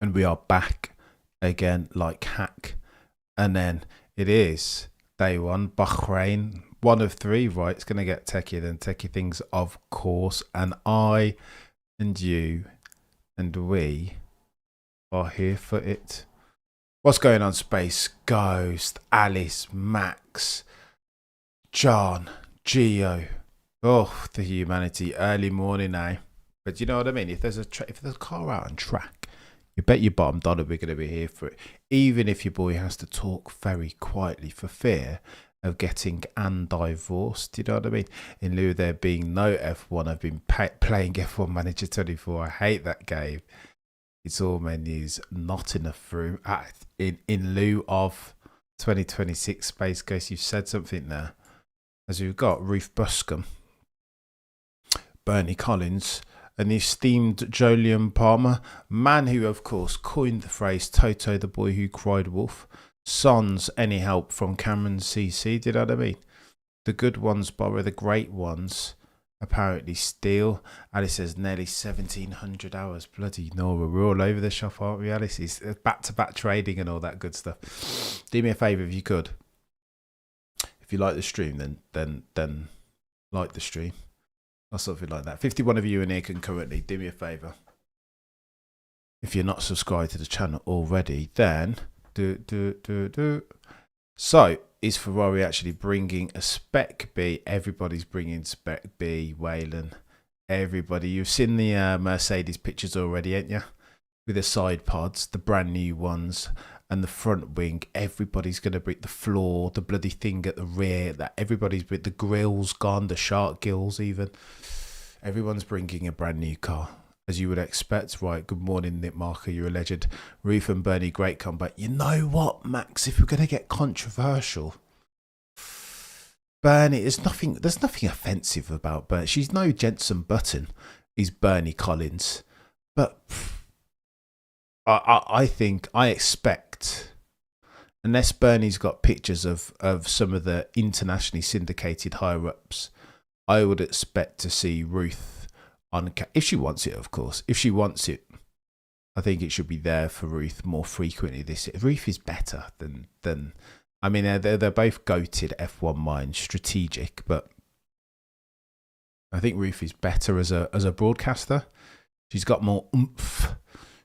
And we are back again like hack. And then it is day one, Bahrain, one of three, right? It's going to get techier than techie things, of course. And I and you and we are here for it. What's going on, Space Ghost, Alice, Max, John, Geo? Oh, the humanity, early morning now. But you know what I mean? If there's a car out on track, you bet your bottom dollar we're going to be here for it. Even if your boy has to talk very quietly for fear of getting divorced. You know what I mean? In lieu of there being no F1, I've been playing F1 Manager 24. I hate that game. It's all menus, not enough room. In lieu of 2026 Space Ghost, you've said something there. As we've got Ruth Buscombe, Bernie Collins, and the esteemed Julian Palmer, man who, of course, coined the phrase Toto, the boy who cried wolf. Sans any help from Cameron CC, did you know what I mean? The good ones borrow, the great ones apparently steal. Alice says nearly 1,700 hours. Bloody Nora, we're all over the shop, aren't we, Alice? It's back-to-back trading and all that good stuff. Do me a favour if you could. If you like the stream, then like the stream. Or something like that. 51 of you in here concurrently. Do me a favour. If you're not subscribed to the channel already, then do. So, is Ferrari actually bringing a Spec B? Everybody's bringing Spec B, Waylon. Everybody. You've seen the Mercedes pictures already, ain't you? With the side pods, the brand new ones, and the front wing. Everybody's going to bring the floor, the bloody thing at the rear. That everybody's with the grills gone, the shark gills even. Everyone's bringing a brand new car, as you would expect. Right, good morning, Nick Marker, you're a legend. Ruth and Bernie, great comeback. You know what, Max, if we're going to get controversial, Bernie, there's nothing offensive about Bernie. She's no Jensen Button, he's Bernie Collins. But I expect, unless Bernie's got pictures of some of the internationally syndicated higher-ups, I would expect to see Ruth on, if she wants it, of course. If she wants it, I think it should be there for Ruth more frequently this year. Ruth is better than I mean, they're both goated F1 minds, strategic, but I think Ruth is better as a broadcaster. She's got more oomph.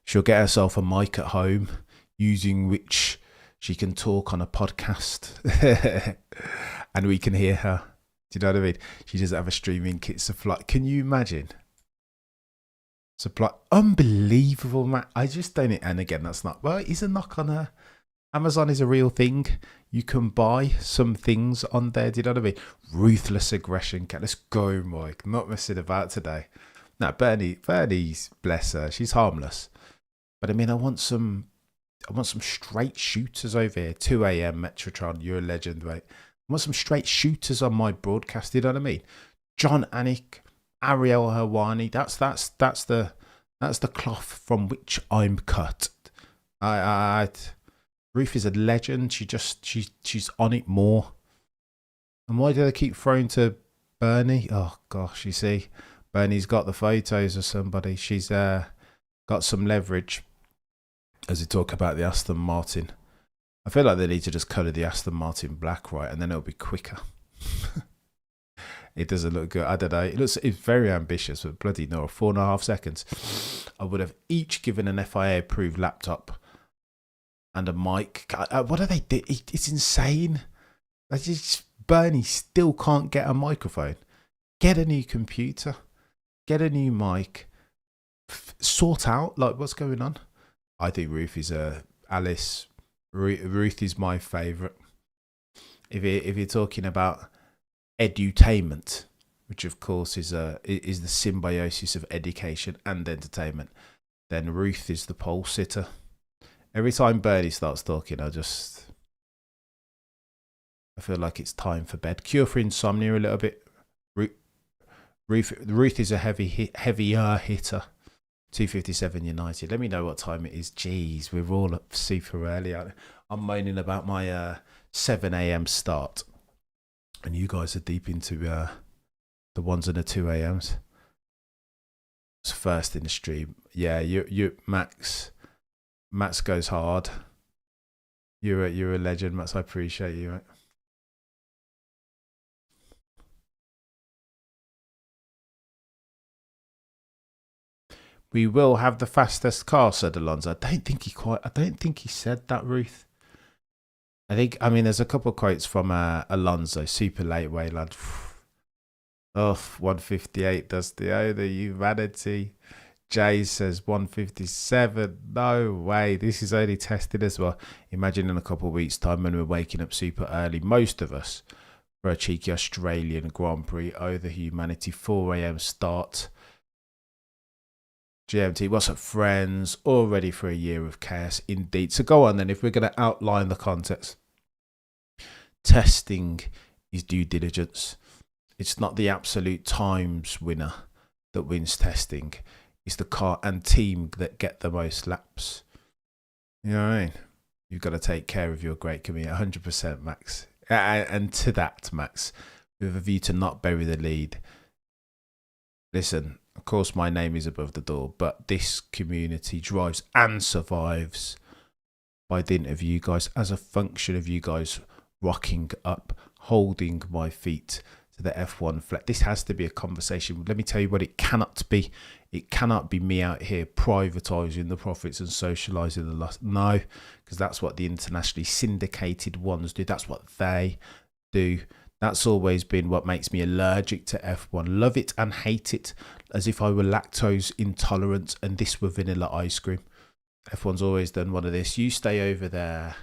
She'll get herself a mic at home, using which she can talk on a podcast, and we can hear her. Do you know what I mean? She doesn't have a streaming kit supply. Can you imagine? Supply, unbelievable, man. I just don't. And again, that's not. Well, it's a knock on her. Amazon is a real thing. You can buy some things on there. Do you know what I mean? Ruthless aggression. Let's go, Mike. Not messing about today. No, Bernie's, bless her. She's harmless. But I mean, I want some straight shooters over here. 2 a.m. Metrotron, you're a legend, mate. I want some straight shooters on my broadcast. You know what I mean? John Anik, Ariel Hawani. That's the cloth from which I'm cut. Ruth is a legend. She's on it more. And why do they keep throwing to Bernie? Oh gosh, you see, Bernie's got the photos of somebody. She's got some leverage. As we talk about the Aston Martin, I feel like they need to just colour the Aston Martin black, right, and then it'll be quicker. It doesn't look good. I don't know. It's very ambitious, but bloody no, 4.5 seconds. I would have each given an FIA approved laptop and a mic. What do they do? It's insane. Bernie still can't get a microphone. Get a new computer. Get a new mic. Sort out like what's going on. I think Ruth is Alice. Ruth is my favourite. If you're talking about edutainment, which of course is the symbiosis of education and entertainment, then Ruth is the pole sitter. Every time Bernie starts talking, I feel like it's time for bed. Cure for insomnia a little bit. Ruth is a heavier hitter. 2:57 United. Let me know what time it is. Jeez, we're all up super early. I'm moaning about my 7 a.m. start, and you guys are deep into the ones and the 2 a.m s. It's first in the stream. Yeah, you Max. Max goes hard. You're a legend, Max. I appreciate you. Right? We will have the fastest car, said Alonso. I don't think he said that, Ruth. I mean, there's a couple of quotes from Alonso, super late Wayland. Oh, 158 does the humanity. Jay says 157. No way. This is only tested as well. Imagine in a couple of weeks' time when we're waking up super early, most of us, for a cheeky Australian Grand Prix. Oh, the humanity. 4 a.m. start. GMT, what's up, friends? All ready for a year of chaos, indeed. So go on then, if we're going to outline the context. Testing is due diligence. It's not the absolute times winner that wins testing. It's the car and team that get the most laps. You know what I mean? You've got to take care of your great community. 100%, Max. And to that, Max, with a view to not bury the lead. Listen, of course, my name is above the door, but this community drives and survives by dint of you guys, as a function of you guys rocking up, holding my feet to the F1 flat. This has to be a conversation. Let me tell you what it cannot be. It cannot be me out here privatising the profits and socialising the loss. No, because that's what the internationally syndicated ones do. That's what they do. That's always been what makes me allergic to F1. Love it and hate it, as if I were lactose intolerant and this were vanilla ice cream. F1's always done one of this. You stay over there.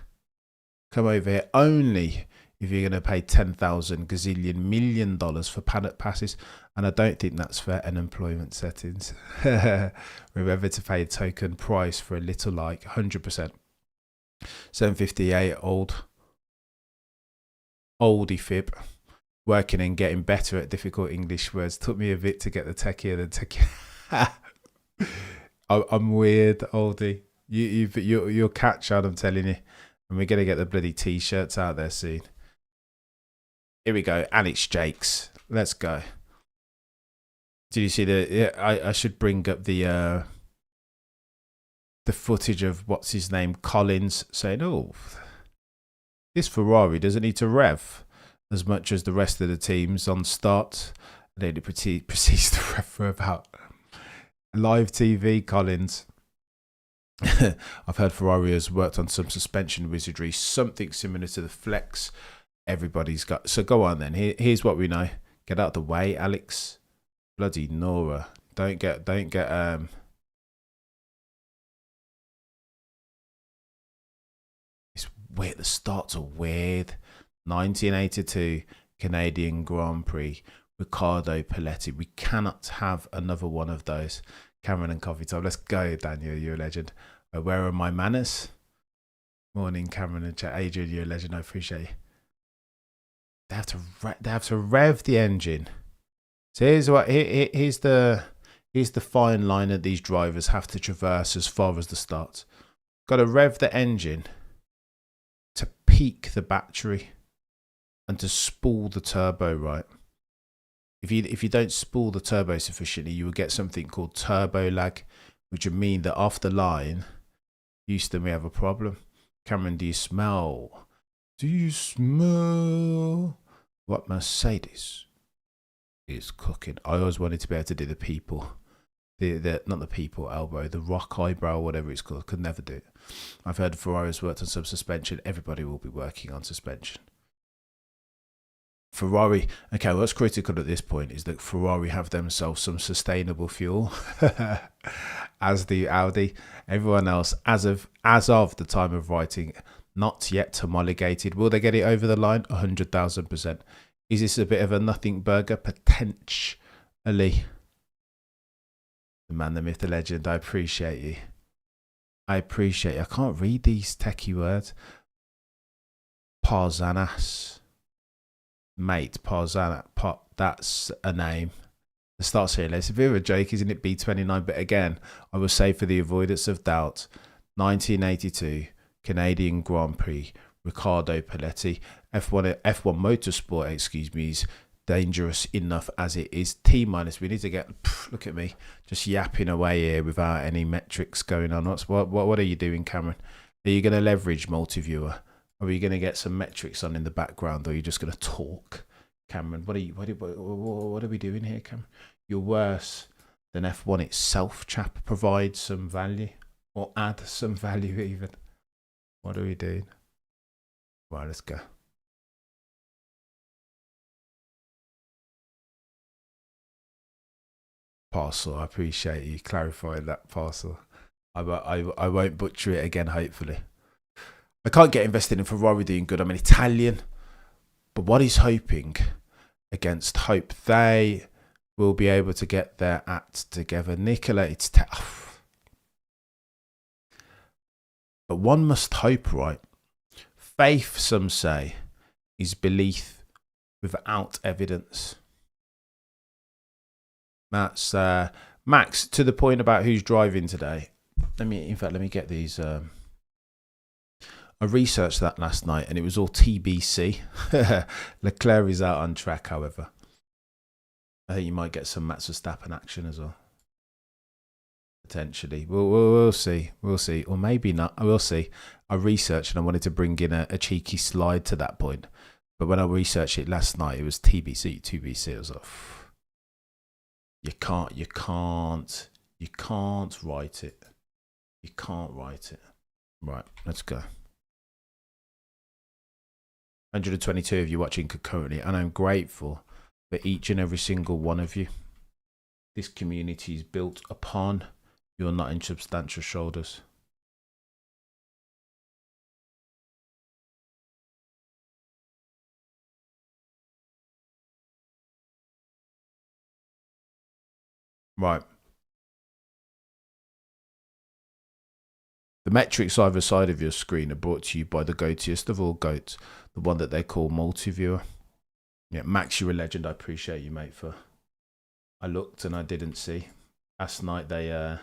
Come over here only if you're going to pay 10,000 gazillion million dollars for paddock passes. And I don't think that's fair in employment settings. Remember to pay a token price for a little like 100%. 758 oldie fib, working and getting better at difficult English words. Took me a bit to get the techier than techier. I'm weird, oldie. You'll catch on, I'm telling you. And we're going to get the bloody t-shirts out there soon. Here we go. Alex Jakes. Let's go. Did you see the... Yeah, I should bring up the footage of what's his name, Collins, saying, oh, this Ferrari doesn't need to rev as much as the rest of the teams on start. And then it proceeds to rev for about live TV, Collins. I've heard Ferrari has worked on some suspension wizardry, something similar to the Flex. Everybody's got. So go on then. Here's what we know. Get out of the way, Alex. Bloody Nora. Don't get It's weird. The starts are weird. 1982 Canadian Grand Prix. Riccardo Paletti. We cannot have another one of those. Cameron and Coffee Time. Let's go, Daniel. You're a legend. Where are my manners? Morning, Cameron and chat. Adrian, you're a legend. I appreciate you. They have to rev the engine. So here's the fine line that these drivers have to traverse as far as the start. Got to rev the engine to peak the battery and to spool the turbo right. If you don't spool the turbo sufficiently, you will get something called turbo lag, which would mean that off the line, Houston, we have a problem. Cameron, do you smell? Do you smell what Mercedes is cooking? I always wanted to be able to do the people, not the people elbow, the rock eyebrow, whatever it's called. Could never do it. I've heard Ferrari's worked on some suspension. Everybody will be working on suspension. Ferrari, okay, what's critical at this point is that Ferrari have themselves some sustainable fuel, as the Audi. Everyone else, as of the time of writing, not yet homologated. Will they get it over the line? 100,000%. Is this a bit of a nothing burger? Potentially. The man, the myth, the legend. I appreciate you. I can't read these techie words. Parzanas. Mate, Parzana, that's a name. It starts here. It's a bit of a joke, isn't it? B29. But again, I will say for the avoidance of doubt, 1982 Canadian Grand Prix, Riccardo Paletti, F1 Motorsport, is dangerous enough as it is. T minus, we need to get, look at me, just yapping away here without any metrics going on. What are you doing, Cameron? Are you going to leverage multi-viewer? Or are you going to get some metrics on in the background? Or are you just going to talk, Cameron? What are we doing here, Cameron? You're worse than F1 itself, chap. Provide some value or add some value even. What are we doing? Right, let's go. Parcel, I appreciate you clarifying that, Parcel. I won't butcher it again, hopefully. I can't get invested in Ferrari doing good. I'm an Italian. But what is hoping against hope? They will be able to get their act together. Nicola, it's tough. But one must hope, right? Faith, some say, is belief without evidence. That's Max, to the point about who's driving today. Let me get these. I researched that last night and it was all TBC. Leclerc is out on track, however. I think you might get some Max Verstappen action as well. Potentially. We'll see. We'll see. Or maybe not. We'll see. I researched and I wanted to bring in a cheeky slide to that point. But when I researched it last night, it was TBC. It was like, you can't write it. You can't write it. Right, let's go. 122 of you watching concurrently, and I'm grateful for each and every single one of you. This community is built upon your not insubstantial shoulders. Right. The metrics either side of your screen are brought to you by the goatiest of all goats, the one that they call multi-viewer. Yeah, Max, you're a legend. I appreciate you, mate. I looked and I didn't see. Last night they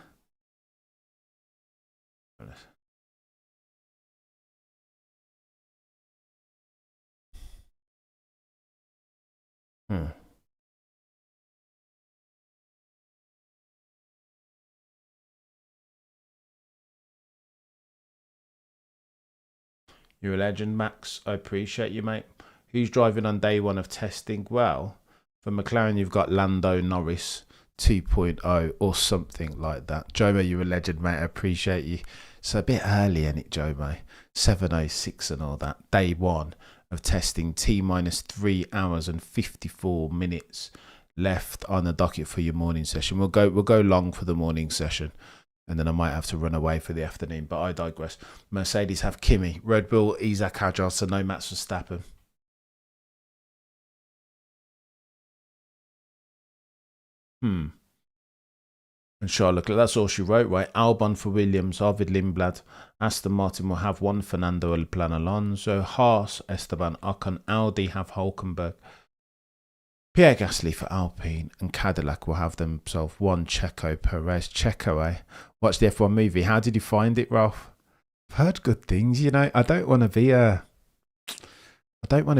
You're a legend, Max. I appreciate you, mate. Who's driving on day one of testing? Well, for McLaren, you've got Lando Norris 2.0 or something like that. Jomo, you're a legend, mate. I appreciate you. So a bit early, ain't it, Jomo? 7:06 and all that. Day one of testing. T minus 3 hours and 54 minutes left on the docket for your morning session. We'll go long for the morning session. And then I might have to run away for the afternoon, but I digress. Mercedes have Kimi, Red Bull, Isaac Agile, so no Max Verstappen. And Charlotte, that's all she wrote, right? Albon for Williams, Arvid Lindblad, Aston Martin will have one Fernando Alonso, Haas, Esteban Ocon, Audi have Hulkenberg, Pierre Gasly for Alpine, and Cadillac will have themselves one Checo Perez. Checo, eh? Watch the F1 movie. How did you find it, Ralph? I've heard good things, you know. I don't want to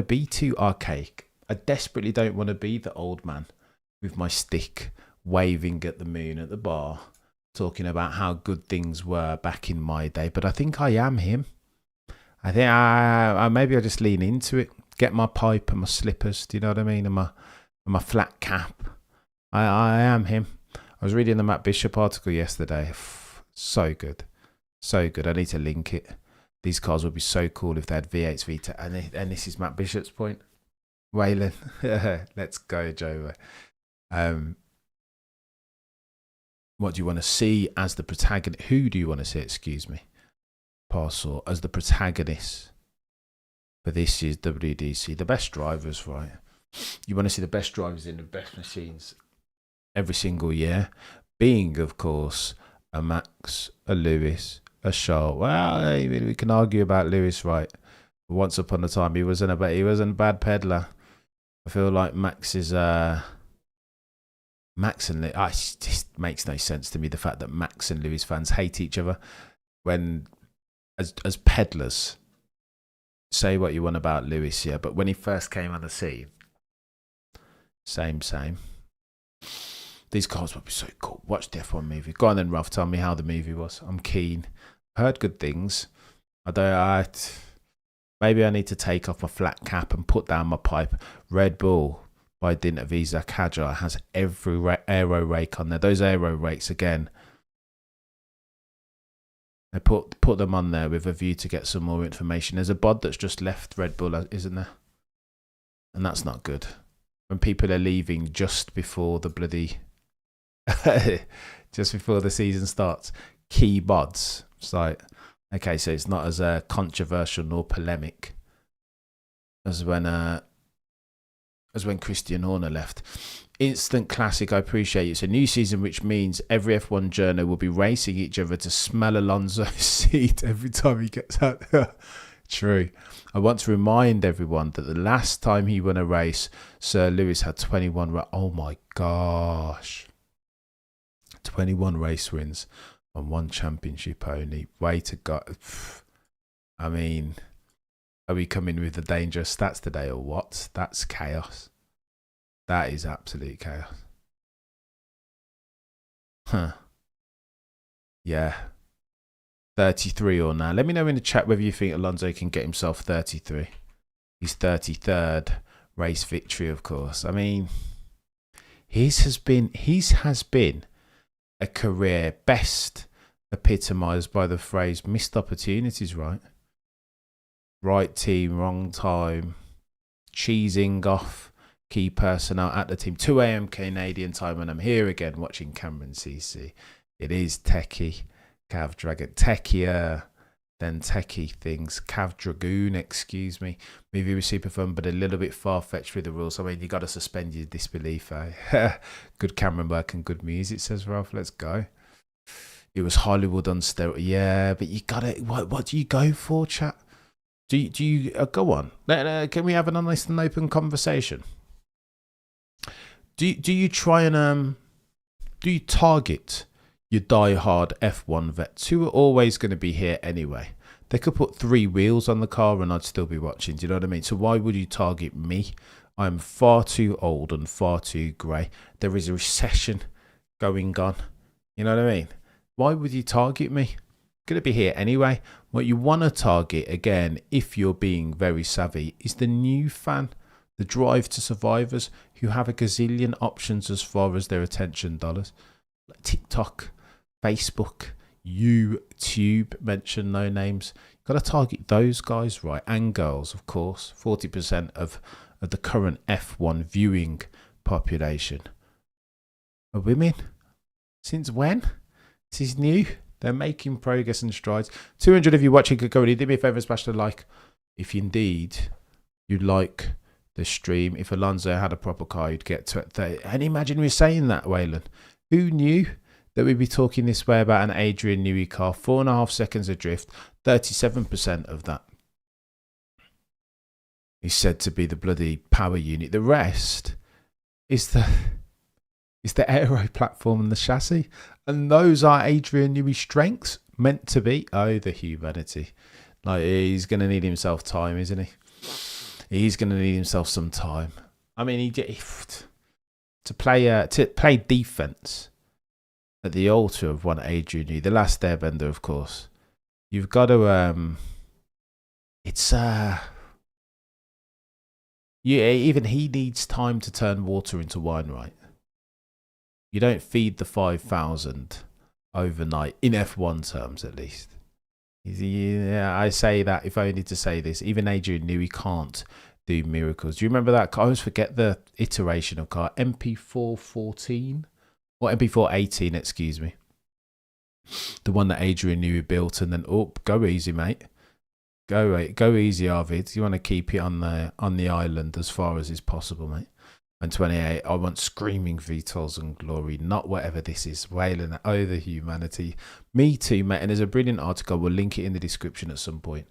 be too archaic. I desperately don't want to be the old man with my stick waving at the moon at the bar, talking about how good things were back in my day. But I think I am him. I think maybe I'll just lean into it, get my pipe and my slippers, do you know what I mean, and my flat cap. I am him. I was reading the Matt Bishop article yesterday. So good. So good. I need to link it. These cars would be so cool if they had V8s, V10. And this is Matt Bishop's point. Waylon. Let's go, Joe. What do you want to see as the protagonist? Who do you want to see, excuse me, Parcel, as the protagonist for this year's WDC? The best drivers, right? You want to see the best drivers in the best machines every single year, being, of course, a Max, a Lewis, a Charles. Well, we can argue about Lewis, right? Once upon a time, he wasn't a bad peddler. I feel like Max is Max and it just makes no sense to me, the fact that Max and Lewis fans hate each other when, as peddlers, say what you want about Lewis, yeah, but when he first came on the scene, Same. These cars would be so cool. Watch the F1 movie. Go on then, Ralph. Tell me how the movie was. I'm keen. Heard good things. Maybe I need to take off my flat cap and put down my pipe. Red Bull, by dint of Isa Kadjar, has every aero rake on there. Those aero rakes, again, they put them on there with a view to get some more information. There's a bod that's just left Red Bull, isn't there? And that's not good. When people are leaving just before the bloody... just before the season starts. Key bods. It's like... Okay, so it's not as controversial nor polemic as when Christian Horner left. Instant classic, I appreciate it. It's a new season, which means every F1 journo will be racing each other to smell Alonso's seat every time he gets out. True. I want to remind everyone that the last time he won a race, Sir Lewis had 21. Oh my gosh. 21 race wins. On one championship only. Way to go. I mean, are we coming with the dangerous stats today or what? That's chaos. That is absolute chaos. Huh. Yeah. 33 or now. Let me know in the chat whether you think Alonso can get himself 33. His 33rd race victory, of course. I mean, his has been a career best epitomised by the phrase missed opportunities, right? Right team, wrong time, cheesing off key personnel at the team. 2 a.m. Canadian time, and I'm here again watching Cameron CC. It is techie, Cav Dragon, techier than techie things. Cav Dragoon, excuse me. Movie was super fun, but a little bit far-fetched with the rules. I mean, you got to suspend your disbelief, eh? Good camera work and good music, says Ralph. Let's go. It was Hollywood on steroids. Yeah, but you got to... What do you go for, chat? Do you... go on. Can we have an honest and open conversation? Do you try and... do you target your die-hard F1 vets who are always going to be here anyway? They could put 3 wheels on the car and I'd still be watching. Do you know what I mean? So why would you target me? I'm far too old and far too grey. There is a recession going on. You know what I mean? Why would you target me? Going to be here anyway. What you want to target, again, if you're being very savvy, is the new fan. The drive to survivors who have a gazillion options as far as their attention dollars. Like TikTok, Facebook, YouTube, mention no names. You've got to target those guys, right? And girls, of course. 40% of the current F1 viewing population are women. Since when? This is new. They're making progress and strides. 200 of you watching could go. Do me a favour, smash the like. If indeed you like the stream. If Alonso had a proper car, you'd get to 30. And imagine we're saying that, Waylon. Who knew that we'd be talking this way about an Adrian Newey car? 4.5 seconds adrift, 37% of that is said to be the bloody power unit. The rest is the aero platform and the chassis. And those are Adrian Newey's strengths, meant to be. Oh, the humanity. Like, he's going to need himself time, isn't he? He's going to need himself some time. I mean, to play defense at the altar of one Adrian Newey, the last airbender, of course. You've got to even he needs time to turn water into wine, right? You don't feed the 5,000 overnight, in F1 terms at least. Yeah, I say that if only to say this. Even Adrian knew he can't do miracles. Do you remember that? I always forget the iteration of car. MP414? Or MP418, excuse me. The one that Adrian knew he built, and then, oh, go easy, mate. Go easy, Arvid. You want to keep it on the island as far as is possible, mate. And 28, I want screaming VTOLs and glory, not whatever this is. Wailing at the humanity. Me too, mate. And there's a brilliant article. We'll link it in the description at some point.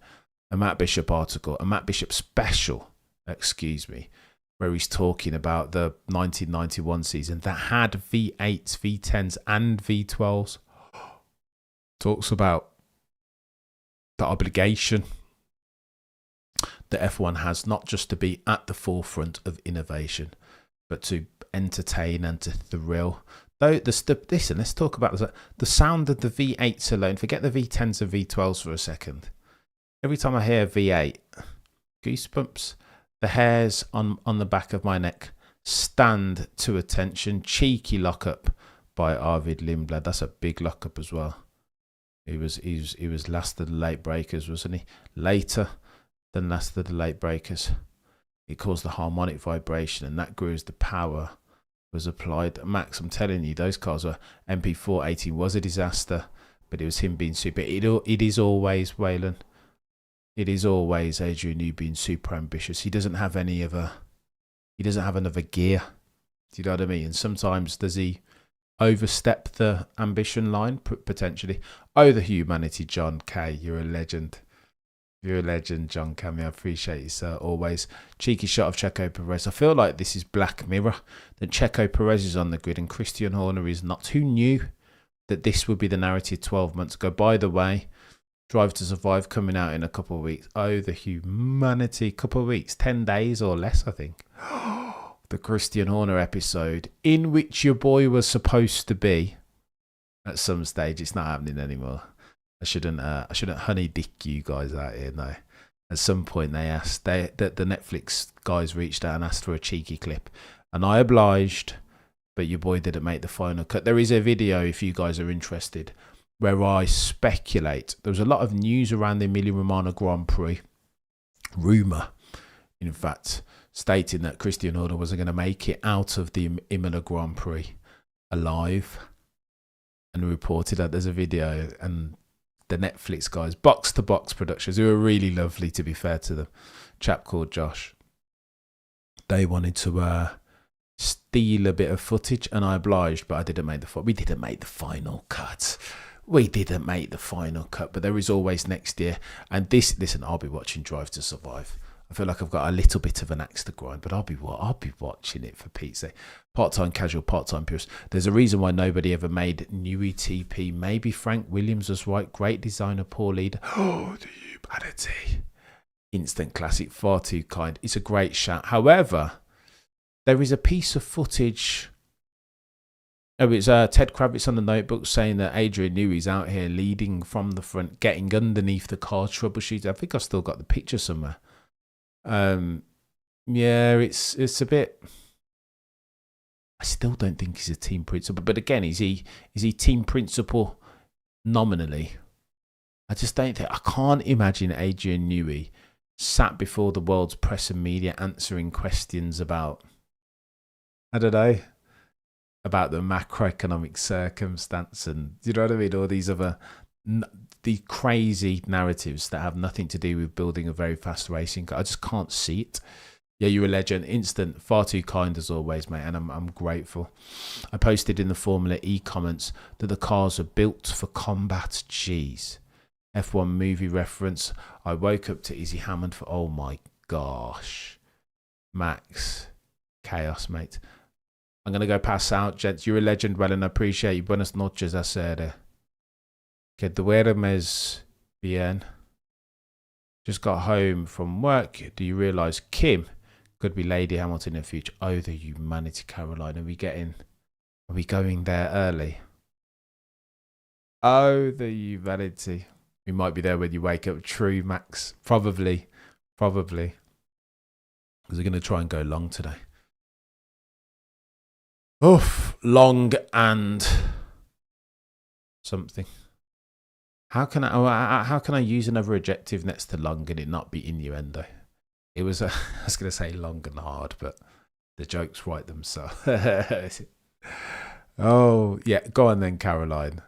A Matt Bishop article, a Matt Bishop special, excuse me, where he's talking about the 1991 season that had V8s, V10s, and V12s. Talks about the obligation that F1 has not just to be at the forefront of innovation, but to entertain and to thrill. Though listen, let's talk about the sound of the V8s alone. Forget the V10s and V12s for a second. Every time I hear V8, goosebumps. The hairs on the back of my neck stand to attention. Cheeky lockup by Arvid Lindblad. That's a big lockup as well. He was last of the late breakers, wasn't he? Later than last of the late breakers. It caused the harmonic vibration, and that grew as the power was applied. Max, I'm telling you, those cars were MP418 was a disaster, but it was him being super. It is always Waylon. It is always Adrian Newey being super ambitious. He doesn't have another gear. Do you know what I mean? And sometimes does he overstep the ambition line potentially? Oh, the humanity, John K. You're a legend. You're a legend, John Cammy. I appreciate you, sir. Always. Cheeky shot of Checo Perez. I feel like this is Black Mirror. That Checo Perez is on the grid and Christian Horner is not. Who knew that this would be the narrative 12 months ago? By the way, Drive to Survive coming out in a couple of weeks. Oh, the humanity. Couple of weeks. 10 days or less, I think. The Christian Horner episode in which your boy was supposed to be at some stage. It's not happening anymore. I shouldn't honey dick you guys out here. No, at some point they asked, the Netflix guys reached out and asked for a cheeky clip, and I obliged, but your boy didn't make the final cut. There is a video if you guys are interested where I speculate. There was a lot of news around the Emilia Romagna Grand Prix, rumour, in fact, stating that Christian Horner wasn't going to make it out of the Imola Grand Prix alive, and reported that there's a video, and the Netflix guys, Box to Box Productions, who are really lovely, to be fair to them, chap called Josh, they wanted to steal a bit of footage, and I obliged, but I didn't make we didn't make the final cut. We didn't make the final cut, but there is always next year. And listen, I'll be watching Drive to Survive. I feel like I've got a little bit of an axe to grind, but I'll be watching it for Pete's sake. Part-time casual, part-time purist. There's a reason why nobody ever made Newey TP. Maybe Frank Williams was right. Great designer, poor leader. Oh, the humanity. Instant classic, far too kind. It's a great shot. However, there is a piece of footage. Oh, it's Ted Kravitz on the notebook saying that Adrian Newey's out here leading from the front, getting underneath the car, troubleshooting. I think I've still got the picture somewhere. Yeah, it's a bit. I still don't think he's a team principal, but again, is he team principal nominally? I just don't think. I can't imagine Adrian Newey sat before the world's press and media answering questions about, I don't know, about the macroeconomic circumstance, and you know what I mean, all these other the crazy narratives that have nothing to do with building a very fast racing car. I just can't see it. Yeah, you're a legend. Instant, far too kind as always, mate, and I'm grateful. I posted in the Formula E comments that the cars are built for combat. Jeez. F1 movie reference. I woke up to Izzy Hammond for, oh my gosh. Max. Chaos, mate. I'm going to go pass out, gents. You're a legend, well, and I appreciate you. Buenas noches, hacer. Que duermes bien. Just got home from work. Do you realise Kim could be Lady Hamilton in the future? Oh, the humanity, Caroline. Are we going there early? Oh, the humanity. We might be there when you wake up. True, Max. Probably. Because we're going to try and go long today. Oof, long and something. How can I use another adjective next to long and it not be innuendo? It was I was going to say long and hard, but the jokes write themselves. Oh yeah, go on then, Caroline.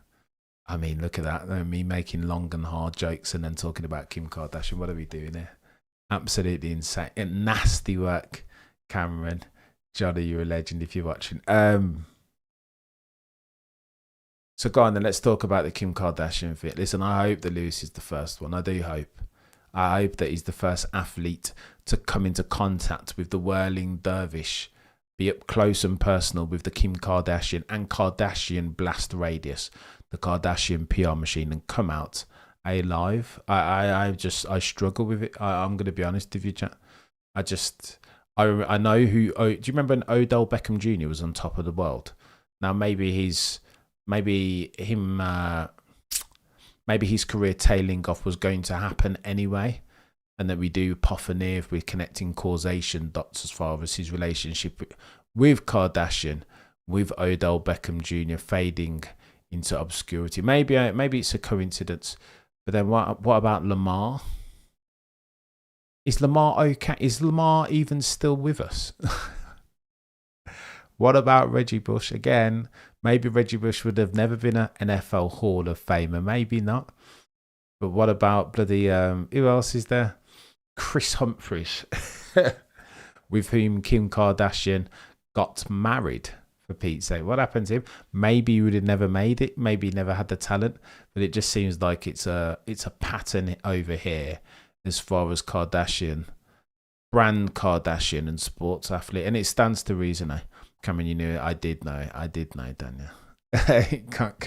I mean, look at that. Me making long and hard jokes and then talking about Kim Kardashian. What are we doing here? Absolutely insane. Nasty work, Cameron. Johnny, you're a legend if you're watching. So go on then, let's talk about the Kim Kardashian fit. Listen, I hope that Lewis is the first one. I do hope. I hope that he's the first athlete to come into contact with the whirling dervish, be up close and personal with the Kim Kardashian and Kardashian blast radius, the Kardashian PR machine, and come out alive. I struggle with it. I'm going to be honest with you, chat. I know who. Oh, do you remember when Odell Beckham Jr. was on top of the world? Now maybe his career tailing off was going to happen anyway, and that we do Pofanir with connecting causation dots as far as his relationship with Kardashian, with Odell Beckham Jr. fading into obscurity. Maybe it's a coincidence, but then what about Lamar? Is Lamar okay? Is Lamar even still with us? What about Reggie Bush? Again, maybe Reggie Bush would have never been an NFL Hall of Famer. Maybe not. But what about bloody, who else is there? Chris Humphries, with whom Kim Kardashian got married, for Pete's sake. What happened to him? Maybe he would have never made it. Maybe he never had the talent. But it just seems like it's a pattern over here as far as Kardashian, brand Kardashian and sports athlete. And it stands to reason, Cameron, you knew it. I did know, Daniel. I can't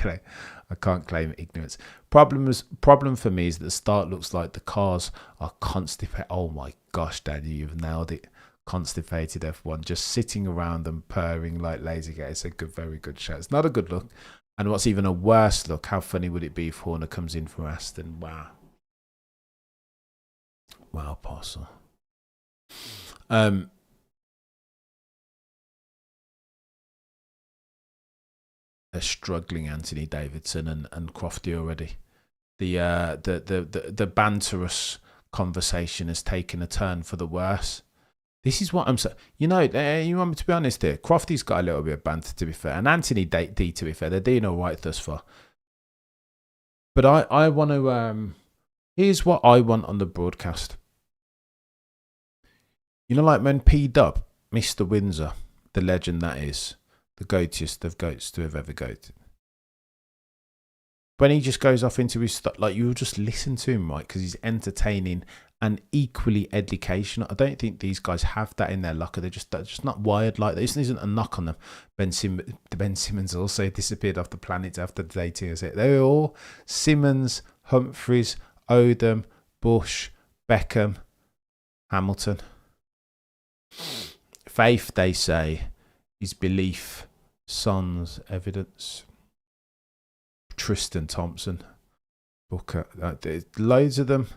claim ignorance. Problem for me is that the start looks like the cars are constipated. Oh my gosh, Daniel, you've nailed it. Constipated F1, just sitting around and purring like lazy guys. It's a very good shot. It's not a good look. And what's even a worse look, how funny would it be if Horner comes in for Aston? Wow, Parcel. They're struggling, Anthony Davidson and Crofty already. The banterous conversation has taken a turn for the worse. This is what I'm saying. You want me to be honest here? Crofty's got a little bit of banter, to be fair, and Anthony D, to be fair, they're doing all right thus far. But I want to. Here's what I want on the broadcast. Like when P-Dub, Mr. Windsor, the legend that is, the goatiest of goats to have ever goated. When he just goes off into his stuff, like you'll just listen to him, right? Because he's entertaining and equally educational. I don't think these guys have that in their locker. They're just not wired like that. This isn't a knock on them. Ben Simmons also disappeared off the planet after the dating. They were all Simmons, Humphries, Odom, Bush, Beckham, Hamilton. Faith, they say, is belief, sons, evidence. Tristan Thompson, Booker, loads of them.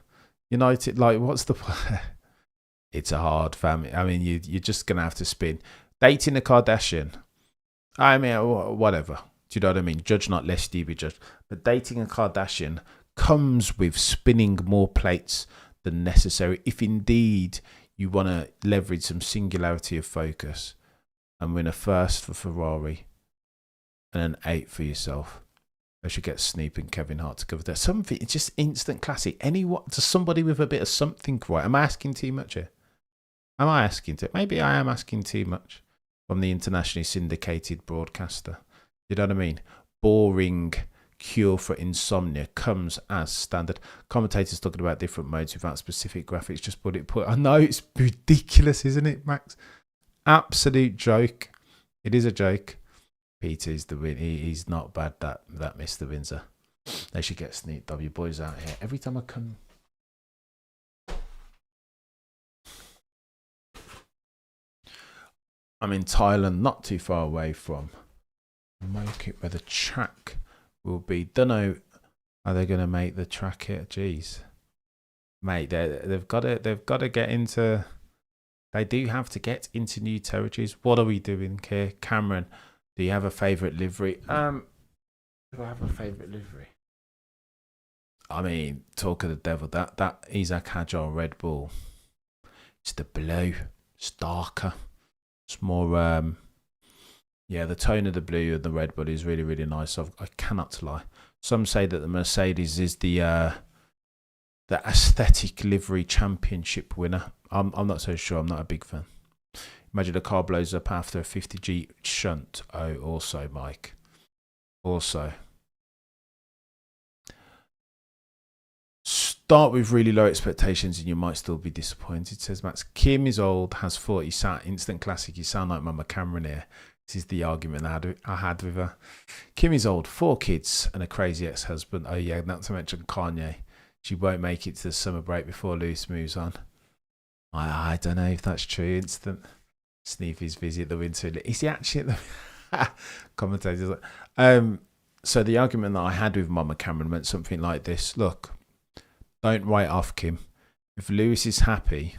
United, like, what's the point? It's a hard family. I mean, you're just going to have to spin. Dating a Kardashian, I mean, whatever. Do you know what I mean? Judge not lest ye be judged. But dating a Kardashian comes with spinning more plates than necessary, if indeed you want to leverage some singularity of focus and win a first for Ferrari and an 8 for yourself. I should get Snoop and Kevin Hart to cover that. Something, it's just instant classic. To somebody with a bit of something right. Am I asking too much here? Maybe I am asking too much from the internationally syndicated broadcaster. You know what I mean? Boring cure for insomnia comes as standard. Commentators talking about different modes without specific graphics. Just put. I know it's ridiculous, isn't it, Max? Absolute joke. It is a joke. Peter's the win. He's not bad. That Mr. Windsor. They should get Sneak W boys out here. Every time I come. I'm in Thailand, not too far away from Market, where the track will be. Don't know how they're going to make the track here. Jeez, mate, they've got to get into. They do have to get into new territories. What are we doing here, Cameron? Do you have a favourite livery? Do I have a favourite livery? I mean, talk of the devil. That Isaac Agile Red Bull. It's the blue. It's darker. It's more. The tone of the blue and the Red Bull is really, really nice. I cannot lie. Some say that the Mercedes is the aesthetic livery championship winner. I'm not so sure. I'm not a big fan. Imagine the car blows up after a 50G shunt. Oh, also, Mike. Also. Start with really low expectations and you might still be disappointed, says Max. Kim is old, has 40, instant classic. You sound like Mama Cameron here. This is the argument I had with her. Kim is old, 4 kids and a crazy ex-husband. Oh yeah, not to mention Kanye. She won't make it to the summer break before Luce moves on. I don't know if that's true. Instant Sneefy's visit the winter. Is he actually at the commentators? So the argument that I had with Mama Cameron went something like this: look, don't write off Kim. If Lewis is happy,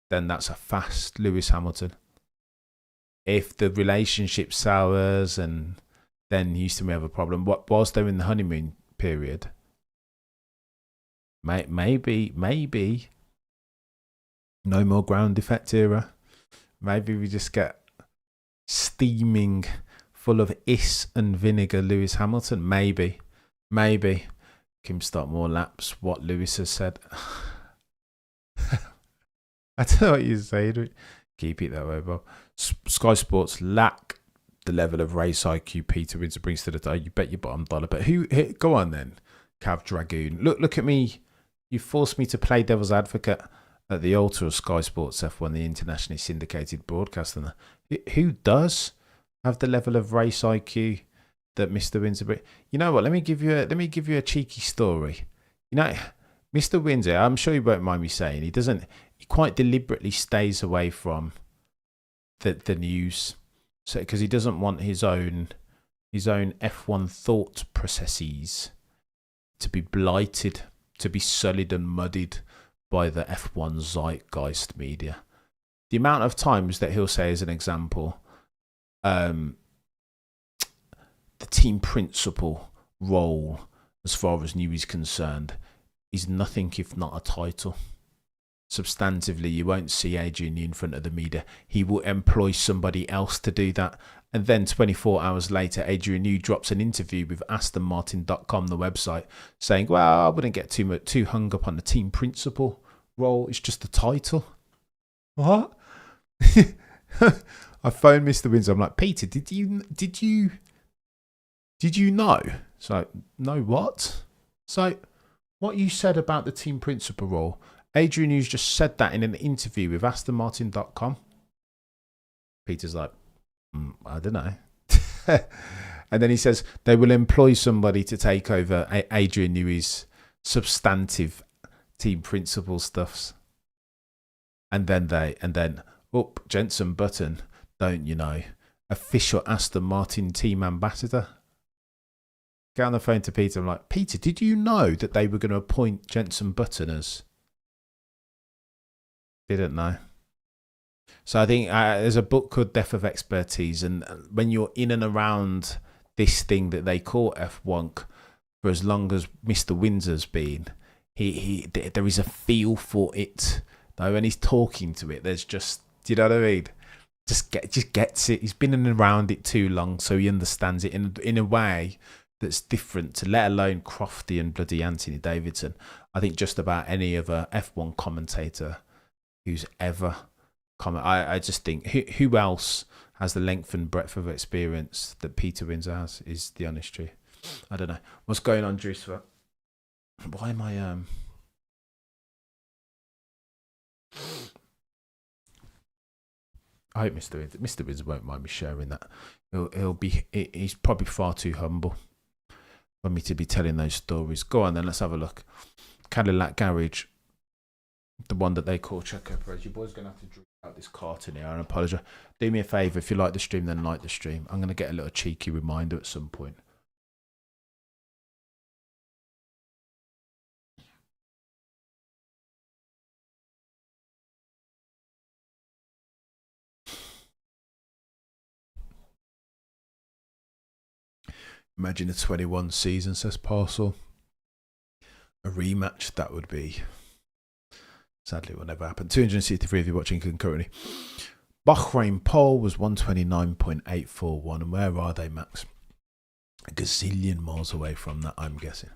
then that's a fast Lewis Hamilton. If the relationship sours and then Houston may have a problem, whilst they're in the honeymoon period, maybe no more ground effect era. Maybe we just get steaming full of ice and vinegar Lewis Hamilton. Maybe Kim start more laps. What Lewis has said. I don't know what you say. Keep it that way, Bob. Sky Sports lack the level of race IQ Peter Windsor brings to the day. You bet your bottom dollar. But who? Go on then, Cav Dragoon. Look at me. You forced me to play devil's advocate at the altar of Sky Sports F1, the internationally syndicated broadcaster. Who does have the level of race IQ that Mr. Windsor brings? You know what? Let me give you a cheeky story. You know, Mr. Windsor, I'm sure you won't mind me saying, he quite deliberately stays away from the news, so because he doesn't want his own F1 thought processes to be blighted, to be sullied and muddied by the F1 zeitgeist media. The amount of times that he'll say, as an example, the team principal role, as far as news is concerned, is nothing if not a title. Substantively, you won't see Adrian in front of the media. He will employ somebody else to do that. And then 24 hours later, Adrian Newey drops an interview with AstonMartin.com, the website, saying, well, I wouldn't get too hung up on the team principal role. It's just a title. What? I phoned Mr. Windsor. I'm like, Peter, did you know? So, know what? So, what you said about the team principal role, Adrian Newey just said that in an interview with AstonMartin.com. Peter's like, I don't know. And then he says they will employ somebody to take over Adrian Newey's substantive team principal stuffs. And then Jenson Button, don't you know, official Aston Martin team ambassador. Get on the phone to Peter. I'm like, Peter, did you know that they were going to appoint Jenson Button as? Didn't know. So I think there's a book called Death of Expertise, and when you're in and around this thing that they call F1, for as long as Mr. Windsor's been, there is a feel for it. Though when he's talking to it, there's just, do you know what I mean? Just gets it. He's been in and around it too long, so he understands it in a way that's different to, let alone Crofty and bloody Anthony Davidson. I think just about any other F1 commentator who's ever comment. I just think who else has the length and breadth of experience that Peter Windsor has, is the honest truth. I don't know. What's going on, Drews? Why am I I hope Mr. Windsor won't mind me sharing that. He's probably far too humble for me to be telling those stories. Go on then, let's have a look. Cadillac Garage, the one that they call Checo Perez. Your boy's going to have to drink out this carton here. I apologise. Do me a favour, if you like the stream, then like the stream. I'm going to get a little cheeky reminder at some point. Imagine a 21 season, says Parcel. A rematch, that would be... Sadly, it will never happen. 263 of you watching concurrently. Bahrain pole was 129.841. And where are they, Max? A gazillion miles away from that, I'm guessing.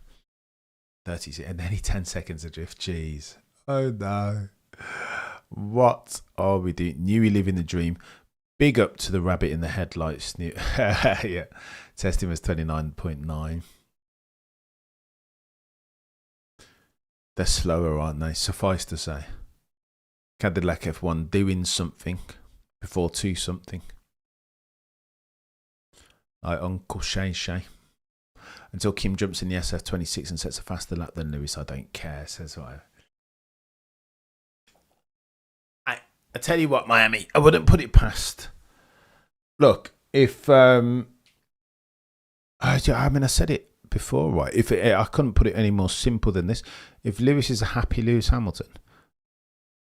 30, and nearly 10 seconds adrift. Jeez. Oh, no. What are we doing? Newey living the dream. Big up to the rabbit in the headlights. Yeah. Testing was 29.9. They're slower, aren't they? Suffice to say. Cadillac F1 doing something before 2 something. Like Uncle Shay Shay. Until Kim jumps in the SF26 and sets a faster lap than Lewis, I don't care, says I. I tell you what, Miami, I wouldn't put it past. Look, if I mean, I said it before, right? I couldn't put it any more simple than this. If Lewis is a happy Lewis Hamilton,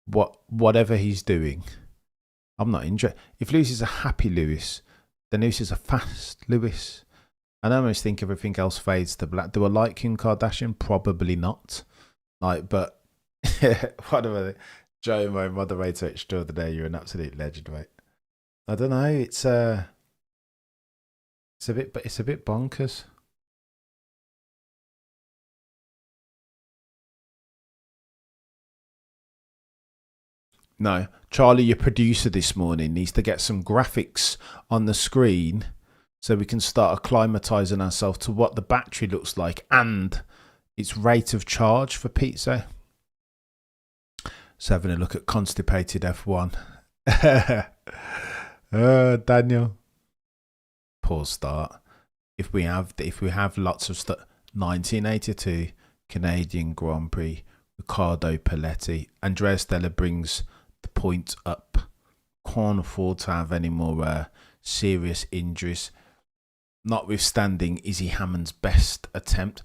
whatever he's doing, I'm not interested. If Lewis is a happy Lewis, then Lewis is a fast Lewis. I almost think everything else fades to black. Do I like Kim Kardashian? Probably not. But whatever. Joe, my moderator extraordinaire, you're an absolute legend, mate. I don't know. It's a bit bonkers. No, Charlie, your producer this morning, needs to get some graphics on the screen so we can start acclimatizing ourselves to what the battery looks like and its rate of charge for pizza. So having a look at constipated F1. Daniel. Poor start. If we have lots of stuff, 1982 Canadian Grand Prix, Riccardo Paletti, Andrea Stella brings the point up. Can't afford to have any more serious injuries. Notwithstanding Izzy Hammond's best attempt.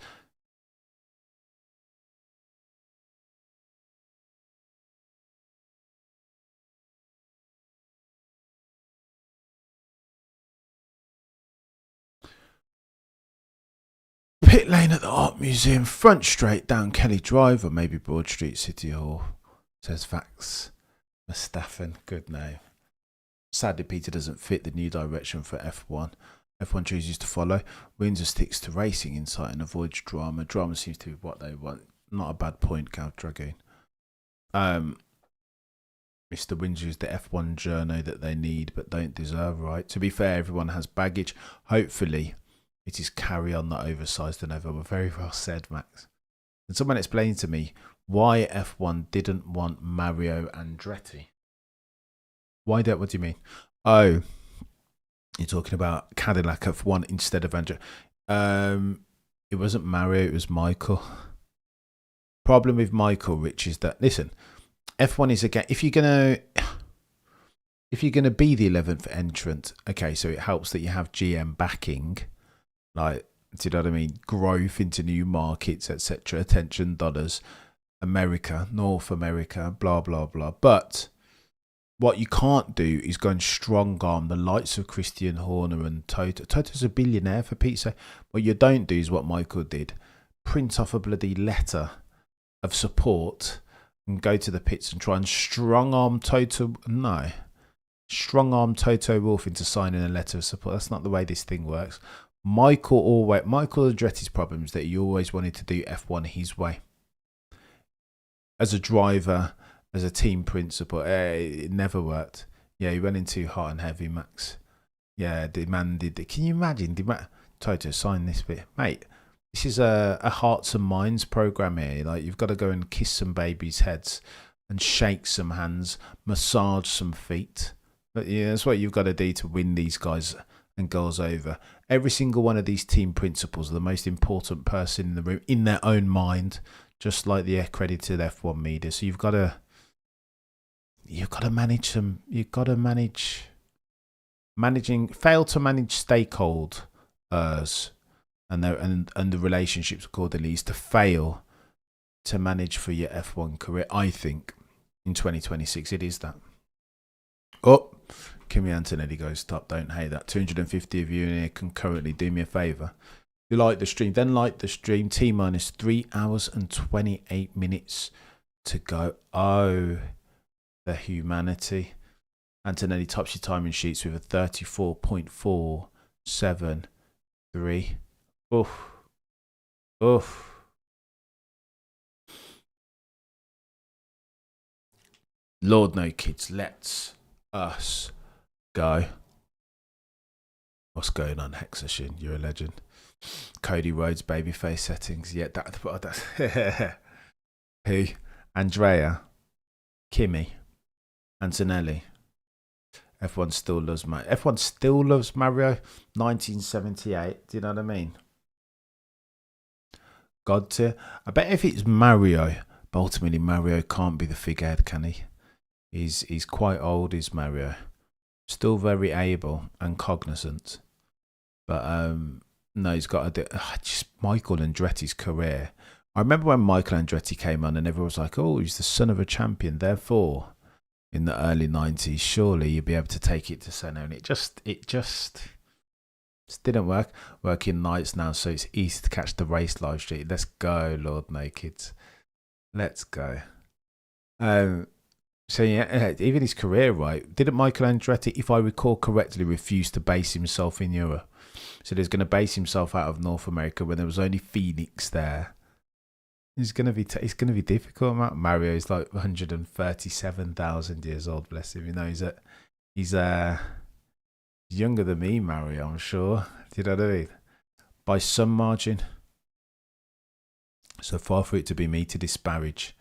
Pit lane at the Art Museum, front straight down Kelly Drive, or maybe Broad Street, City Hall, says Vax Mustafen. Good name. Sadly, Peter doesn't fit the new direction for F1. F1 chooses to follow. Windsor sticks to racing insight and avoids drama. Drama seems to be what they want. Not a bad point, Cal Dragoon. Mr. Windsor is the F1 journo that they need but don't deserve, right? To be fair, everyone has baggage. Hopefully, it is carry on, not oversized and over. Very well said, Max. And someone explained to me why F1 didn't want Mario Andretti. What do you mean? Oh, you're talking about Cadillac F1 instead of Andretti. It wasn't Mario, it was Michael. Problem with Michael, Rich, is that, listen, F1 is again, if you're gonna be the 11th entrant, okay, so it helps that you have GM backing. Like, do you know what I mean? Growth into new markets, etc. Attention, dollars, America, North America, blah, blah, blah. But what you can't do is go and strong arm the likes of Christian Horner and Toto. Toto's a billionaire, for Pete's sake. What you don't do is what Michael did. Print off a bloody letter of support and go to the pits and try and strong arm Toto. No. Strong arm Toto Wolff into signing a letter of support. That's not the way this thing works. Michael Andretti's problem is that he always wanted to do F1 his way. As a driver, as a team principal, it never worked. Yeah, he went in too hot and heavy, Max. Yeah, demanded. Can you imagine? Toto, sign this bit. Mate, this is a hearts and minds program here. Like, you've got to go and kiss some babies' heads and shake some hands, massage some feet. But yeah, that's what you've got to do to win these guys and girls over. Every single one of these team principals are the most important person in the room in their own mind, just like the accredited F1 media. So you've got to manage them. You've got to fail to manage stakeholders and the relationships accordingly is to fail to manage for your F1 career. I think in 2026 it is that. Oh, Kimi Antonelli goes top. Don't hate that. 250 of you in here concurrently. Do me a favour. If you like the stream, then like the stream. T minus 3 hours and 28 minutes to go. Oh, the humanity. Antonelli tops your timing sheets with a 34.473. Oof. Oof. Lord no, kids. Let's us go. What's going on, Hexashin? You're a legend. Cody Rhodes babyface settings. Yeah, that's who? Andrea, Kimi, Antonelli. F1 still loves Mario. F1 still loves Mario. 1978. Do you know what I mean? God tier. I bet if it's Mario, but ultimately Mario can't be the figurehead, can he? He's quite old, is Mario. Still very able and cognizant. But no, he's got just Michael Andretti's career. I remember when Michael Andretti came on and everyone was like, oh, he's the son of a champion. Therefore, in the early 90s, surely you'd be able to take it to Senna. And it just didn't work. Working nights now, so it's easy to catch the race live stream. Let's go, Lord Naked. Let's go. So yeah, even his career, right? Didn't Michael Andretti, if I recall correctly, refuse to base himself in Europe? So he's going to base himself out of North America when there was only Phoenix there. It's going to be difficult. Mario is like 137,000 years old. Bless him. You know, he's younger than me, Mario. I'm sure. Do you know what I mean? By some margin. So far for it to be me to disparage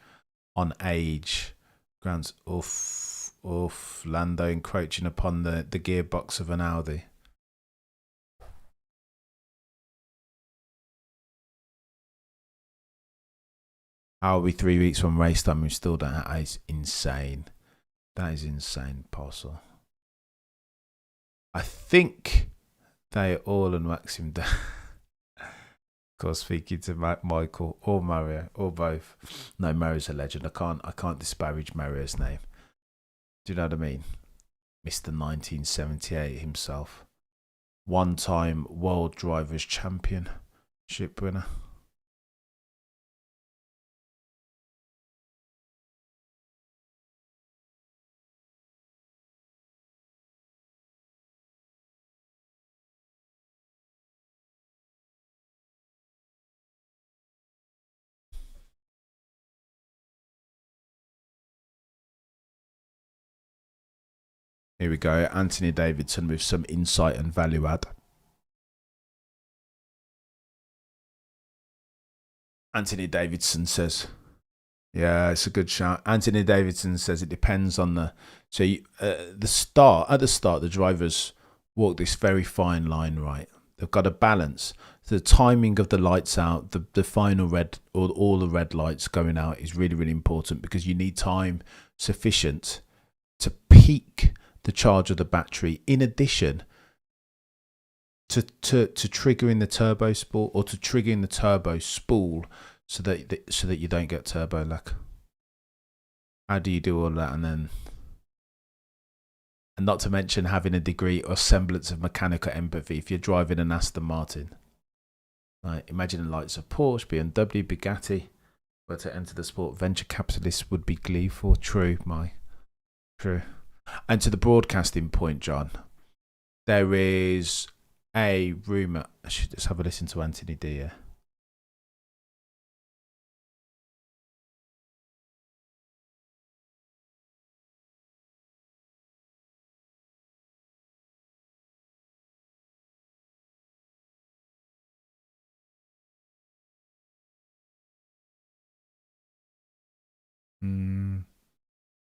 on age. Grounds. Oof. Lando encroaching upon the gearbox of an Audi. How are we 3 weeks from race time? We still don't have. That is insane. That is insane, Parcel. I think they all unwax him down. Of course, speaking to Michael or Mario or both. No, Mario's a legend. I can't disparage Mario's name. Do you know what I mean? Mr. 1978 himself. One-time World Drivers' Championship winner. Here we go. Anthony Davidson with some insight and value add. Anthony Davidson says, yeah, it's a good shout. Anthony Davidson says it depends on the... So at the start, the drivers walk this very fine line, right? They've got a balance. The timing of the lights out, the final red, or all the red lights going out is really, really important because you need time sufficient to peak the charge of the battery, in addition to triggering the turbo spool or to triggering the turbo spool so that you don't get turbo lag. How do you do all that? And not to mention having a degree or semblance of mechanical empathy if you're driving an Aston Martin. Right, imagine the likes of Porsche, BMW, Bugatti. Were to enter the sport, venture capitalists would be gleeful. True. And to the broadcasting point, John, there is a rumour. I should just have a listen to Anthony D. Yeah.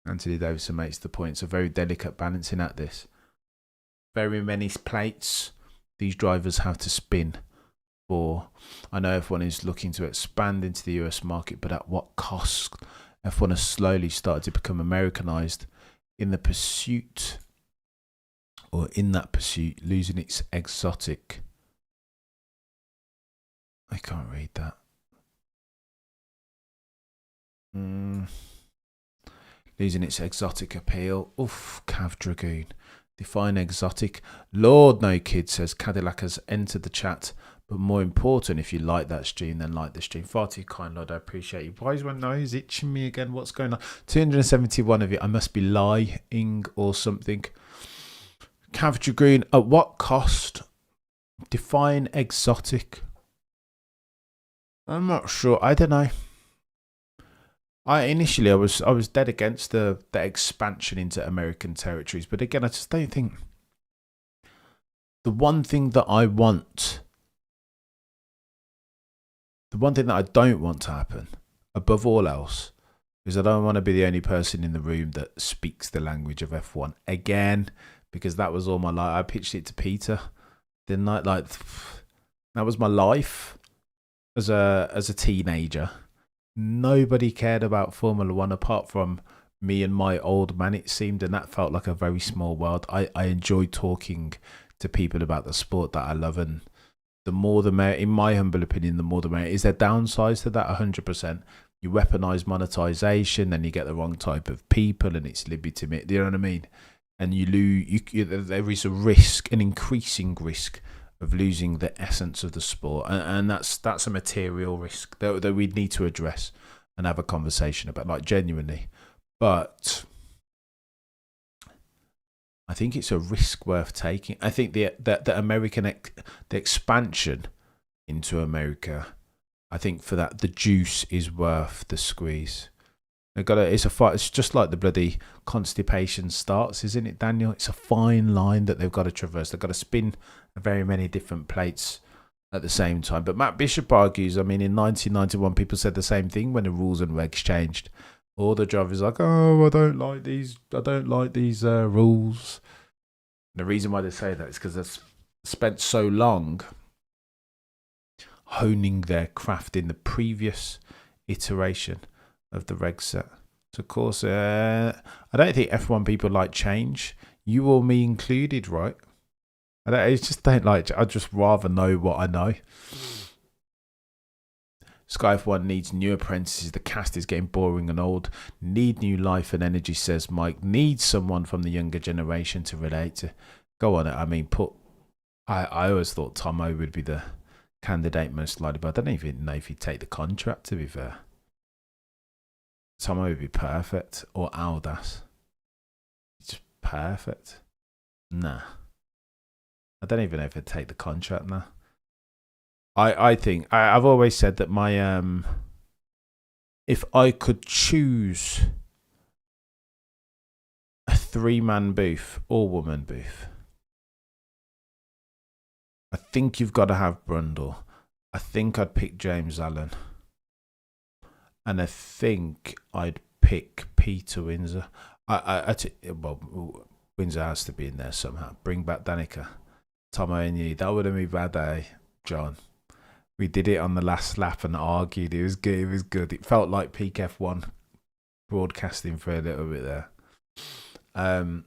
Anthony Davidson makes the point. It's a very delicate balancing act, this. Very many plates these drivers have to spin for. I know F1 is looking to expand into the US market, but at what cost? F1 has slowly started to become Americanized in that pursuit, losing its exotic. I can't read that. Losing its exotic appeal. Oof, Cav Dragoon. Define exotic. Lord No Kid says Cadillac has entered the chat. But more important, if you like that stream, then like the stream. Far too kind, Lord. I appreciate you. Why is my nose itching me again? What's going on? 271 of you. I must be lying or something. Cav Dragoon. At what cost? Define exotic. I'm not sure. I don't know. Initially I was dead against the expansion into American territories, but again I just don't think the one thing that I don't want to happen above all else is I don't want to be the only person in the room that speaks the language of F1 again, because that was all my life. I pitched it to Peter, didn't I? Like, that was my life as a teenager. Nobody cared about Formula One apart from me and my old man, it seemed, and that felt like a very small world. I enjoy talking to people about the sport that I love, and the more the merrier, in my humble opinion, the more the merrier. Is there downsides to that? 100%. You weaponize monetization, then you get the wrong type of people, and it's legitimate. You know what I mean? And you lose. There is a risk, an increasing risk of losing the essence of the sport, and that's a material risk that we need to address and have a conversation about, like, genuinely. But I think it's a risk worth taking. I think the American the expansion into America, I think for that the juice is worth the squeeze. It's a fight. It's just like the bloody constipation starts, isn't it, Daniel? It's a fine line that they've got to traverse. They've got to spin very many different plates at the same time. But Matt Bishop argues, I mean, in 1991, people said the same thing when the rules and regs changed. All the drivers like, oh, I don't like these rules. And the reason why they say that is because they've spent so long honing their craft in the previous iteration of the reg set. So of course, I don't think F1 people like change. You or me included, right? I just don't like. I'd just rather know what I know. Sky F1 needs new apprentices. The cast is getting boring and old. Need new life and energy, says Mike. Need someone from the younger generation to relate to. Go on it. I mean, I always thought Tomo would be the candidate most likely, but I don't even know if he'd take the contract, to be fair. Tomo would be perfect. Or Aldas. It's perfect. Nah. I don't even know if he'd take the contract now. I think I've always said that my if I could choose a 3-man booth or woman booth, I think you've got to have Brundle. I think I'd pick James Allen, and I think I'd pick Peter Windsor. Well, Windsor has to be in there somehow. Bring back Danica, Tomo and you. That would have been bad, John. We did it on the last lap and argued. It was good. It was good. It felt like peak F1 broadcasting for a little bit there. I'm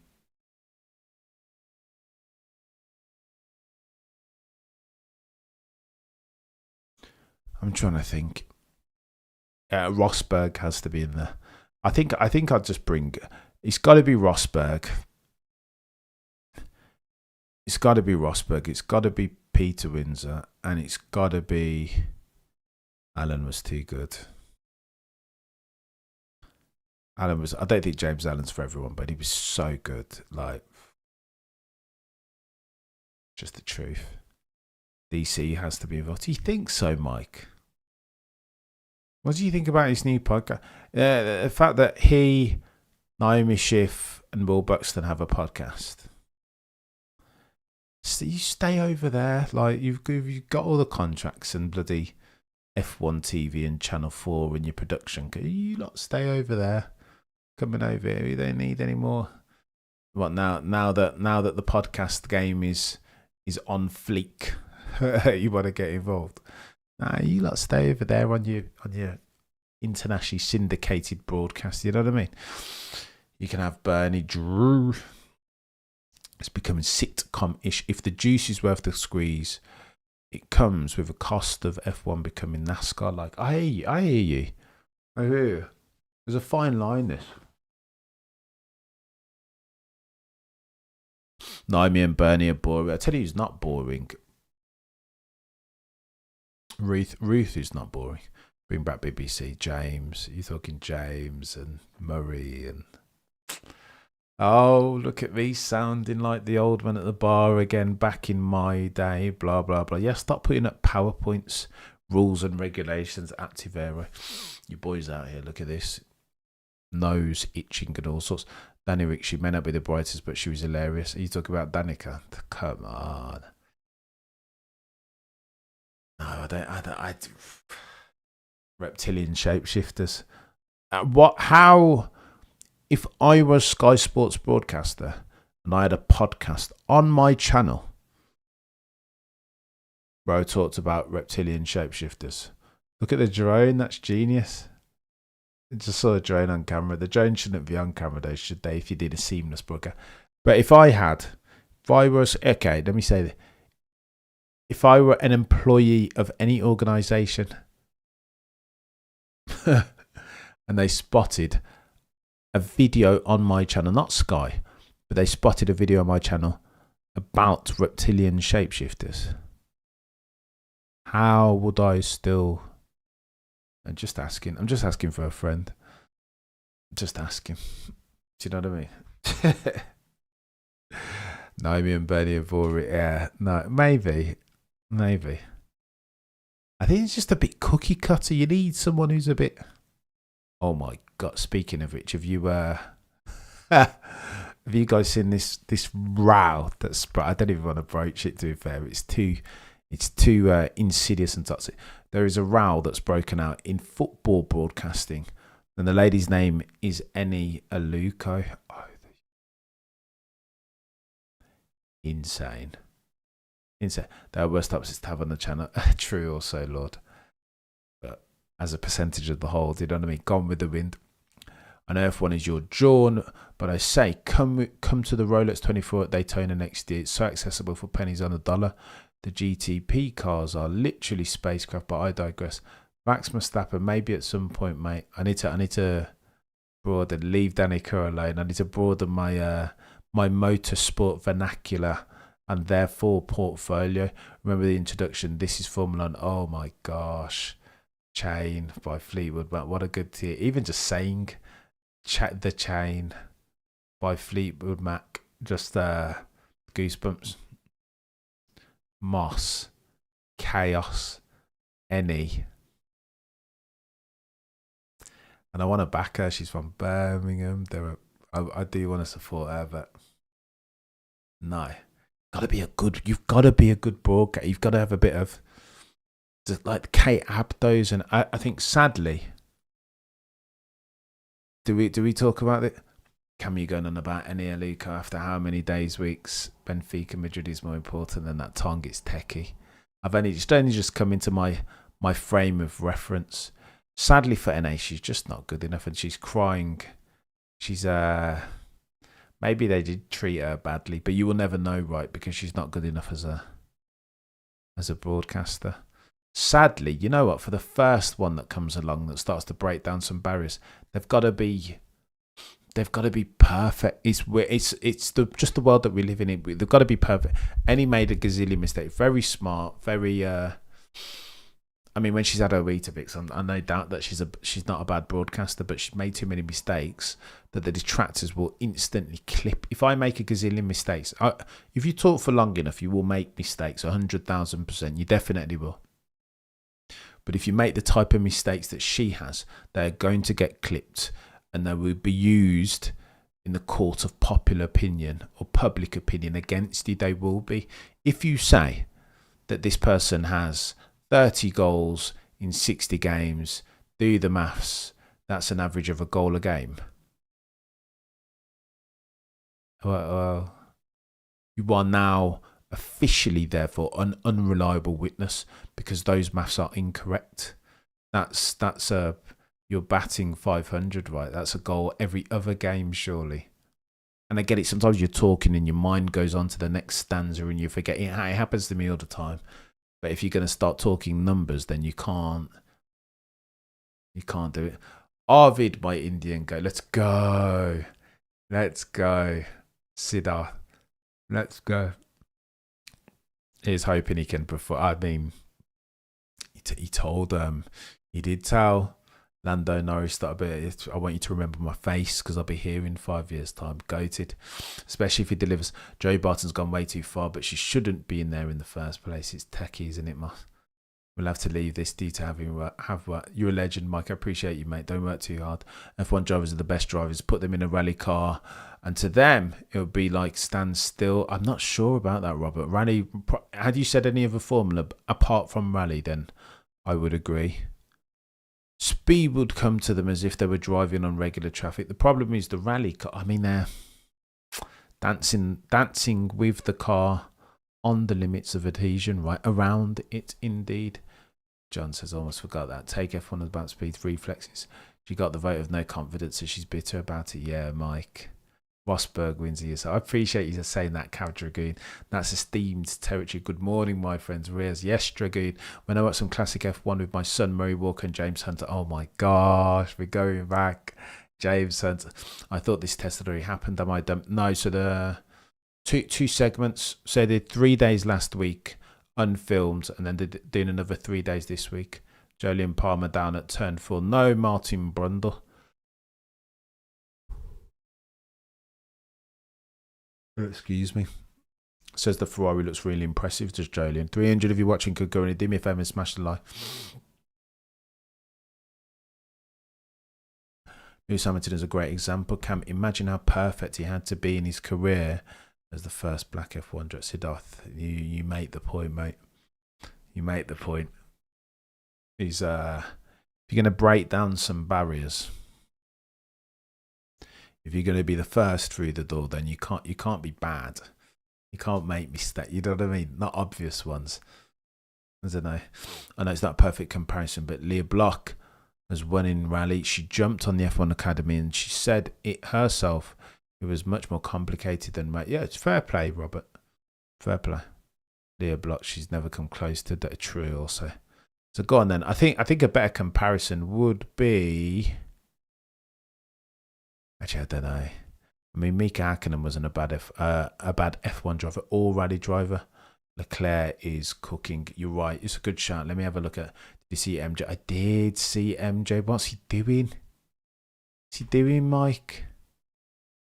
trying to think. Rosberg has to be in there. I think I'd just bring. It's got to be Rosberg. It's got to be Rosberg. It's got to be Peter Windsor, and it's got to be. Allen was too good. I don't think James Allen's for everyone, but he was so good. Like, just the truth. DC has to be involved. Do you think so, Mike? What do you think about his new podcast? The fact that he, Naomi Schiff, and Will Buxton have a podcast. You stay over there. Like, you've got all the contracts and bloody F1 TV and Channel 4 in your production. Can you lot stay over there? Coming over here, you don't need any more. What now that the podcast game is on fleek, you want to get involved? Nah, you lot stay over there on your internationally syndicated broadcast. You know what I mean? You can have Bernie Drew. It's becoming sitcom-ish. If the juice is worth the squeeze, it comes with a cost of F1 becoming NASCAR. Like, I hear you. There's a fine line, this. Naomi and Bernie are boring. I tell you who's not boring. Ruth is not boring. Bring back BBC. James. You're talking James and Murray and... Oh, look at me sounding like the old man at the bar again, back in my day, blah, blah, blah. Yeah, stop putting up PowerPoints, rules and regulations, active aero. You boys out here, look at this. Nose itching and all sorts. Danny Rick, she may not be the brightest, but she was hilarious. Are you talking about Danica? Come on. No, I don't. Reptilian shapeshifters. How... If I was Sky Sports broadcaster and I had a podcast on my channel where I talked about reptilian shapeshifters, look at the drone, that's genius. I just saw a drone on camera. The drone shouldn't be on camera though, should they? If you did a seamless broadcast. But if I was, okay, let me say that. If I were an employee of any organisation and they spotted a video on my channel, not Sky, but they spotted a video on my channel about reptilian shapeshifters, how would I still... I'm just asking for a friend. Just asking. Do you know what I mean? Naomi and Bernie have already... Yeah, no, maybe. I think it's just a bit cookie cutter. You need someone who's a bit... Oh my God, speaking of which, have you guys seen this row that's... I don't even want to broach it, to be fair. It's too insidious and toxic. There is a row that's broken out in football broadcasting, and the lady's name is Eni Aluko. Oh, insane. There are worse topics to have on the channel. True also, Lord. But as a percentage of the whole, do you know what I mean? Gone with the wind. I know F1 is your drawn, but I say come to the Rolex 24 at Daytona next year. It's so accessible for pennies on the dollar. The GTP cars are literally spacecraft, but I digress. Max Verstappen, maybe at some point, mate. I need to broaden. Leave Danica alone. I need to broaden my my motorsport vernacular and therefore portfolio. Remember the introduction. This is Formula 1. Oh my gosh, Chain by Fleetwood Mac. What a good tier. Even just saying the Chain by Fleetwood Mac. Just goosebumps. Moss, Chaos, Eni. And I want to back her. She's from Birmingham. I do want to support her, but no. You've got to be a good broadcaster. You've got to have a bit of like Kate Abdos, and I think sadly, do we talk about it? Can you go on about Eni Aluko after how many days, weeks? Benfica Madrid is more important than that tongue. It's techie. I've only just come into my frame of reference. Sadly for Eni, she's just not good enough, and she's crying. She's maybe they did treat her badly, but you will never know, right? Because she's not good enough as a broadcaster. Sadly, you know what? For the first one that comes along that starts to break down some barriers, they've got to be perfect. It's just the world that we live in. They've got to be perfect. Eni made a gazillion mistakes. Very smart. Very. I mean, when she's had her Weetabix, I no doubt that she's not a bad broadcaster, but she made too many mistakes that the detractors will instantly clip. If I make a gazillion mistakes, if you talk for long enough, you will make mistakes. 100,000%. You definitely will. But if you make the type of mistakes that she has, they're going to get clipped. And they will be used in the court of popular opinion or public opinion against you. They will be. If you say that this person has 30 goals in 60 games, do the maths, that's an average of a goal a game. Well, you are now officially, therefore, an unreliable witness because those maths are incorrect. You're batting 500, right? That's a goal every other game, surely. And I get it. Sometimes you're talking and your mind goes on to the next stanza and you forget. It happens to me all the time. But if you're going to start talking numbers, then you can't do it. Arvid by Indian go. Let's go. Siddharth. Let's go. He's hoping he can perform. I mean, he did tell Lando Norris that I want you to remember my face because I'll be here in 5 years' time. Goated. Especially if he delivers. Joey Barton's gone way too far, but she shouldn't be in there in the first place. It's techie, isn't it, We'll have to leave this due to have work. You're a legend, Mike. I appreciate you, mate. Don't work too hard. F1 drivers are the best drivers. Put them in a rally car, and to them, it would be like stand still. I'm not sure about that, Robert. Rally, had you said any other formula apart from rally, then I would agree. Speed would come to them as if they were driving on regular traffic. The problem is the rally car. I mean, they're dancing with the car on the limits of adhesion, right around it, indeed. John says, almost forgot that. Take F1 about speed reflexes. She got the vote of no confidence, so she's bitter about it. Yeah, Mike. Rosberg wins the so I appreciate you saying that, Cav Dragoon. That's esteemed territory. Good morning, my friends. Riaz. Yes, Dragoon. When I watched some classic F1 with my son, Murray Walker and James Hunter. Oh my gosh, we're going back. James Hunter. I thought this test had already happened. Am I done? No, so the two segments. So they did 3 days last week, unfilmed, and then they're doing another 3 days this week. Jolyon Palmer down at turn 4. No Martin Brundle. Excuse me. Says the Ferrari looks really impressive. Does Jolyon? 300 if you're watching could go in. Do me a favour and smash the like. Lewis Hamilton is a great example. Cam, imagine how perfect he had to be in his career as the first black F1 driver. Siddharth, you make the point, mate. You make the point. He's if you're going to break down some barriers, if you're going to be the first through the door, then you can't be bad. You can't make mistakes. You know what I mean? Not obvious ones. I don't know. I know it's not a perfect comparison, but Leah Bloch has won in rally. She jumped on the F1 Academy and she said it herself. It was much more complicated than yeah. It's fair play, Robert. Fair play. Leah Bloch. She's never come close to that. True, also. So go on then. I think a better comparison would be. Actually, I don't know. I mean, Mika Hakkinen wasn't a bad F1 driver or rally driver. Leclerc is cooking. You're right. It's a good shout. Let me have a look at. Did you see MJ? I did see MJ. What's he doing? What's he doing, Mike?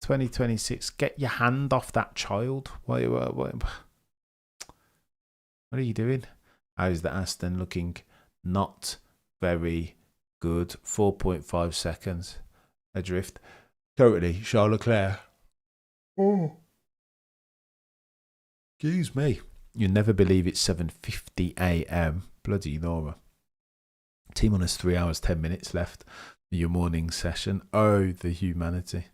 2026. Get your hand off that child. What are you doing? How's the Aston looking? Not very good. 4.5 seconds adrift. Currently, Charles Leclerc. Oh. Excuse me. You'll never believe it's 7:50 a.m. Bloody Nora. Team on has 3 hours, 10 minutes left for your morning session. Oh, the humanity.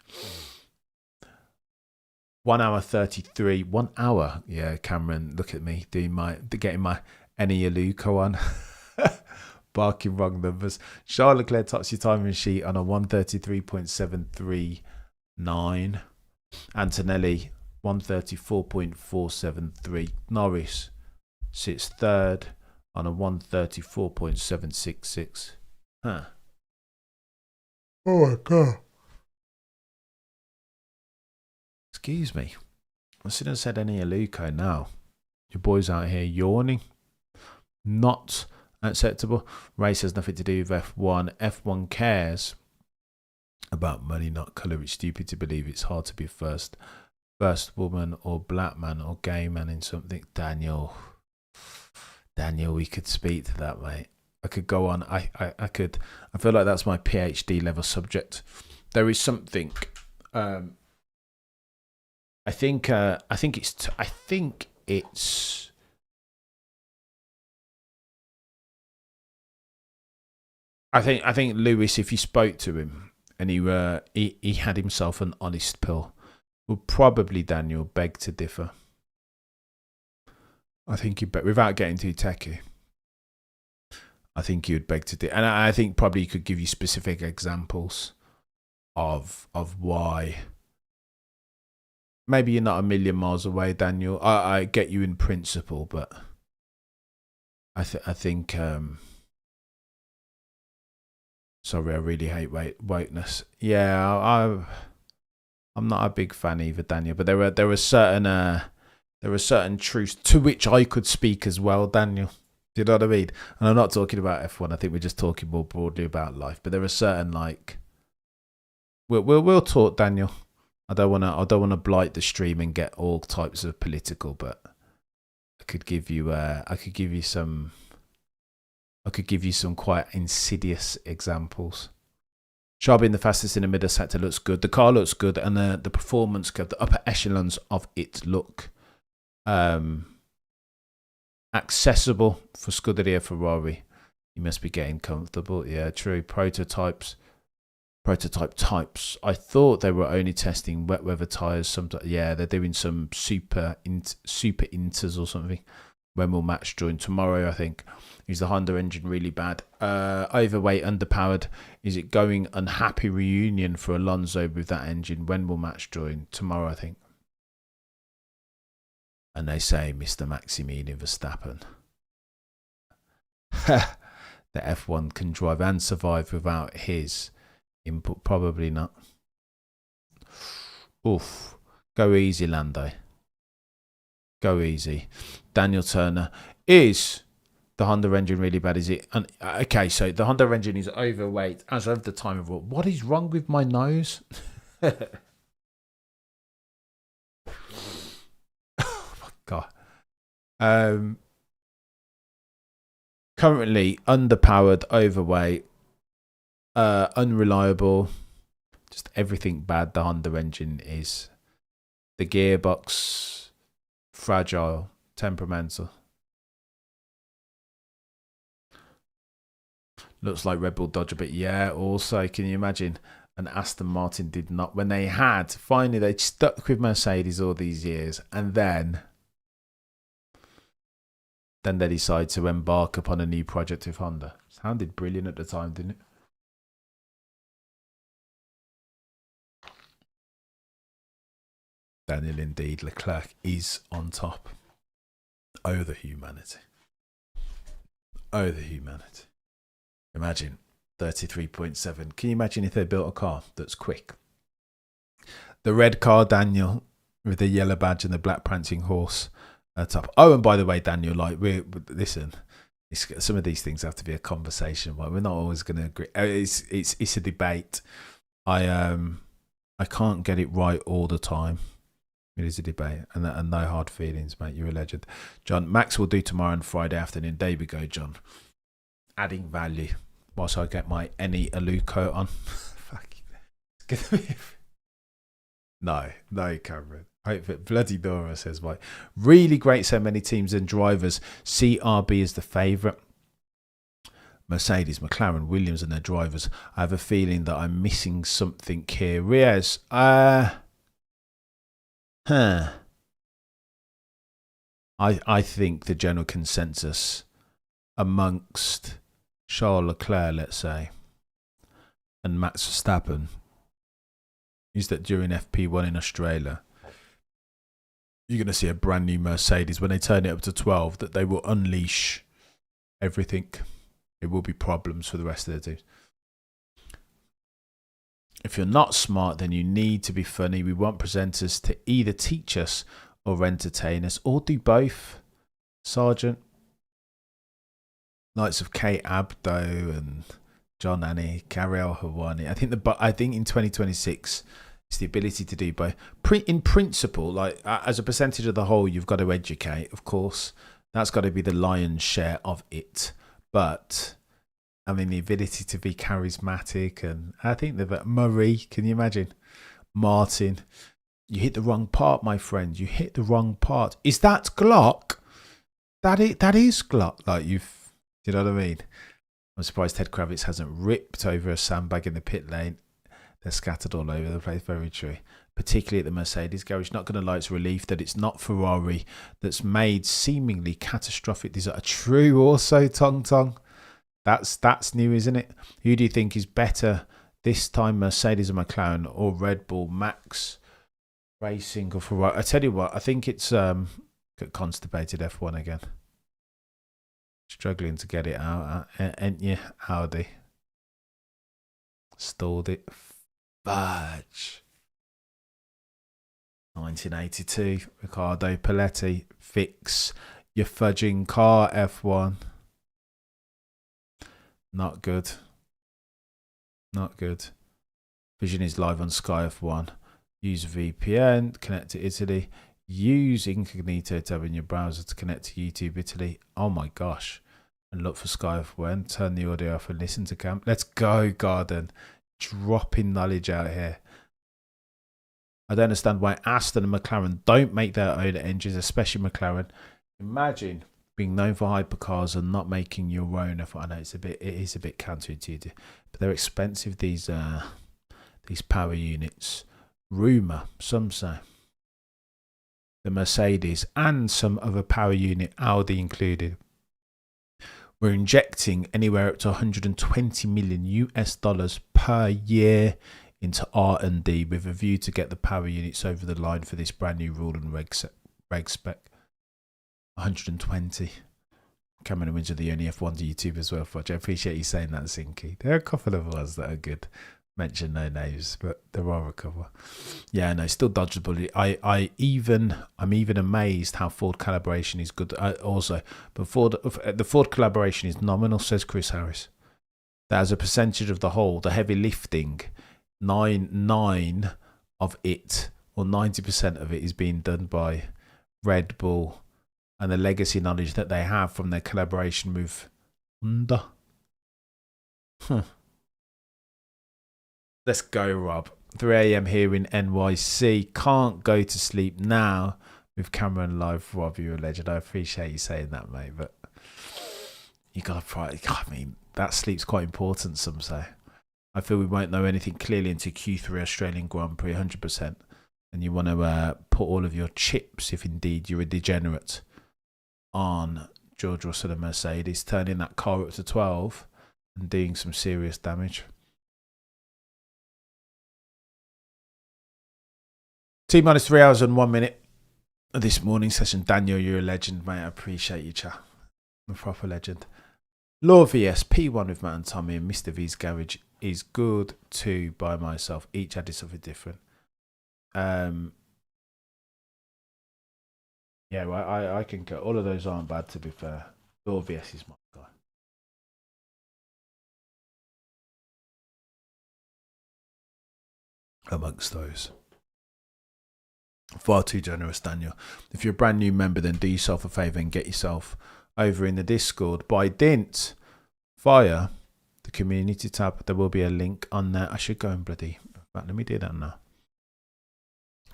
1 hour 33. 1 hour. Yeah, Cameron, look at me getting my Eni Aluko on. Barking wrong numbers. Charles Leclerc tops your timing sheet on a 133.739. Antonelli 134.473. Norris sits third on a 134.766. Huh. Oh my God. Excuse me. I should have said Eni Aluko now. Your boy's out here yawning. Not acceptable. Race has nothing to do with F1. F1 cares about money, not colour. It's stupid to believe it's hard to be first woman or black man or gay man in something. Daniel, we could speak to that, mate. I could go on. I could. I feel like that's my PhD level subject. There is something. I think Lewis, if you spoke to him and he had himself an honest pill, would probably, Daniel, beg to differ. I think he'd without getting too techie. I think he would beg to differ, and I think probably he could give you specific examples of why. Maybe you're not a million miles away, Daniel. I get you in principle, but I think. Sorry, I really hate wokeness. Yeah, I'm not a big fan either, Daniel. But there were certain truths to which I could speak as well, Daniel. Do you know what I mean? And I'm not talking about F1. I think we're just talking more broadly about life. But there are certain we'll talk, Daniel. I don't wanna blight the stream and get all types of political, but I could give you some quite insidious examples. Sharp being the fastest in the middle sector looks good. The car looks good, and the performance curve, the upper echelons of it look accessible for Scuderia Ferrari. You must be getting comfortable. Yeah, true. Prototype types. I thought they were only testing wet weather tyres. Sometimes, yeah, they're doing some super inters or something. When will match join? Tomorrow, I think. Is the Honda engine really bad? Overweight, underpowered. Is it going unhappy reunion for Alonso with that engine? When will match join? Tomorrow, I think. And they say Mr. Maximilian Verstappen. The F1 can drive and survive without his input. Probably not. Oof. Go easy, Lando. Go easy. Daniel Turner. Is the Honda engine really bad? Is it? Okay, so the Honda engine is overweight as of the time of what is wrong with my nose? Oh my God. Currently underpowered, overweight, unreliable, just everything bad the Honda engine is. The gearbox, fragile, temperamental. Looks like Red Bull dodge a bit. Yeah, also, can you imagine? And Aston Martin did not, when they had, finally they stuck with Mercedes all these years, and then they decide to embark upon a new project with Honda. Sounded brilliant at the time, didn't it? Daniel, indeed. Leclerc is on top. Oh, the humanity. Oh, the humanity. Imagine 33.7. Can you imagine if they built a car that's quick? The red car, Daniel, with the yellow badge and the black prancing horse at top. Oh, and by the way, Daniel, like, listen, some of these things have to be a conversation. Like, we're not always going to agree. It's a debate. I can't get it right all the time. It is a debate, and no hard feelings, mate. You're a legend. John, Max will do tomorrow and Friday afternoon. There we go, John. Adding value whilst I get my any Alu coat on. Fuck. It's gonna be... No, Cameron. Hope it. Bloody Dora says, "Why? Really great. So many teams and drivers. CRB is the favourite. Mercedes, McLaren, Williams, and their drivers. I have a feeling that I'm missing something here. Riaz, I think the general consensus amongst Charles Leclerc, let's say, and Max Verstappen is that during FP1 in Australia, you're going to see a brand new Mercedes. When they turn it up to 12, that they will unleash everything. It will be problems for the rest of the teams. If you're not smart, then you need to be funny. We want presenters to either teach us or entertain us, or do both. Sergeant. Knights of Kate Abdo and John Annie, Cariel Hawani. I think in 2026, it's the ability to do both. In principle, like as a percentage of the whole, you've got to educate, of course. That's got to be the lion's share of it. But I mean, the ability to be charismatic, and I think that Murray, can you imagine? Martin, you hit the wrong part, my friend. You hit the wrong part. Is that Glock? That is Glock. Like you know what I mean? I'm surprised Ted Kravitz hasn't ripped over a sandbag in the pit lane. They're scattered all over the place. Very true. Particularly at the Mercedes garage. Not going to lie, it's a relief that it's not Ferrari that's made seemingly catastrophic. These are true also, Tong Tong. That's new, isn't it? Who do you think is better this time, Mercedes or McLaren, or Red Bull, Max Racing or Ferrari? I tell you what, I think it's constipated F1 again. Struggling to get it out, ain't you, Audi? Stalled it. Fudge. 1982, Riccardo Paletti. Fix your fudging car, F1. Not good. Not good. Vision is live on Sky F1. Use VPN. Connect to Italy. Use Incognito tab in your browser to connect to YouTube Italy. Oh my gosh. And look for Sky F1. Turn the audio off and listen to Cam. Let's go, Garden. Dropping knowledge out here. I don't understand why Aston and McLaren don't make their own engines, especially McLaren. Imagine being known for hypercars and not making your own. I know it is a bit counterintuitive, but they're expensive. These power units. Rumor, some say. the Mercedes, and some other power unit, Audi included, were injecting anywhere up to 120 million US dollars per year into R&D with a view to get the power units over the line for this brand new rule and reg spec. 120. Cameron Windsor, the only F1 YouTubers worth watching. I appreciate you saying that, Zinky. There are a couple of ones that are good. Mention no names, but there are a couple. Yeah, no, still dodgeable. I'm even amazed how Ford collaboration is good. Also, but the Ford collaboration is nominal, says Chris Harris. That as a percentage of the whole, the heavy lifting, nine of it, or 90% of it, is being done by Red Bull, and the legacy knowledge that they have from their collaboration with Honda. Let's go, Rob. 3 a.m. here in NYC. Can't go to sleep now with Cameron live. Rob, you're a legend. I appreciate you saying that, mate. But you got to I mean, that sleep's quite important, some say. I feel we won't know anything clearly into Q3 Australian Grand Prix, 100%. And you want to put all of your chips, if indeed you're a degenerate, on George Russell and Mercedes, turning that car up to 12 and doing some serious damage. T-minus 3 hours and 1 minute of this morning session. Daniel, you're a legend, mate. I appreciate you, chat. I'm a proper legend. Law VS, P1 with Matt and Tommy, and Mr. V's Garage is good too by myself. Each added something different. Yeah, well, I can cut. All of those aren't bad, to be fair. Law VS is my guy. Amongst those. Far too generous, Daniel. If you're a brand new member, then do yourself a favour and get yourself over in the Discord by dint via the community tab. There will be a link on there. I should go and bloody... Let me do that now.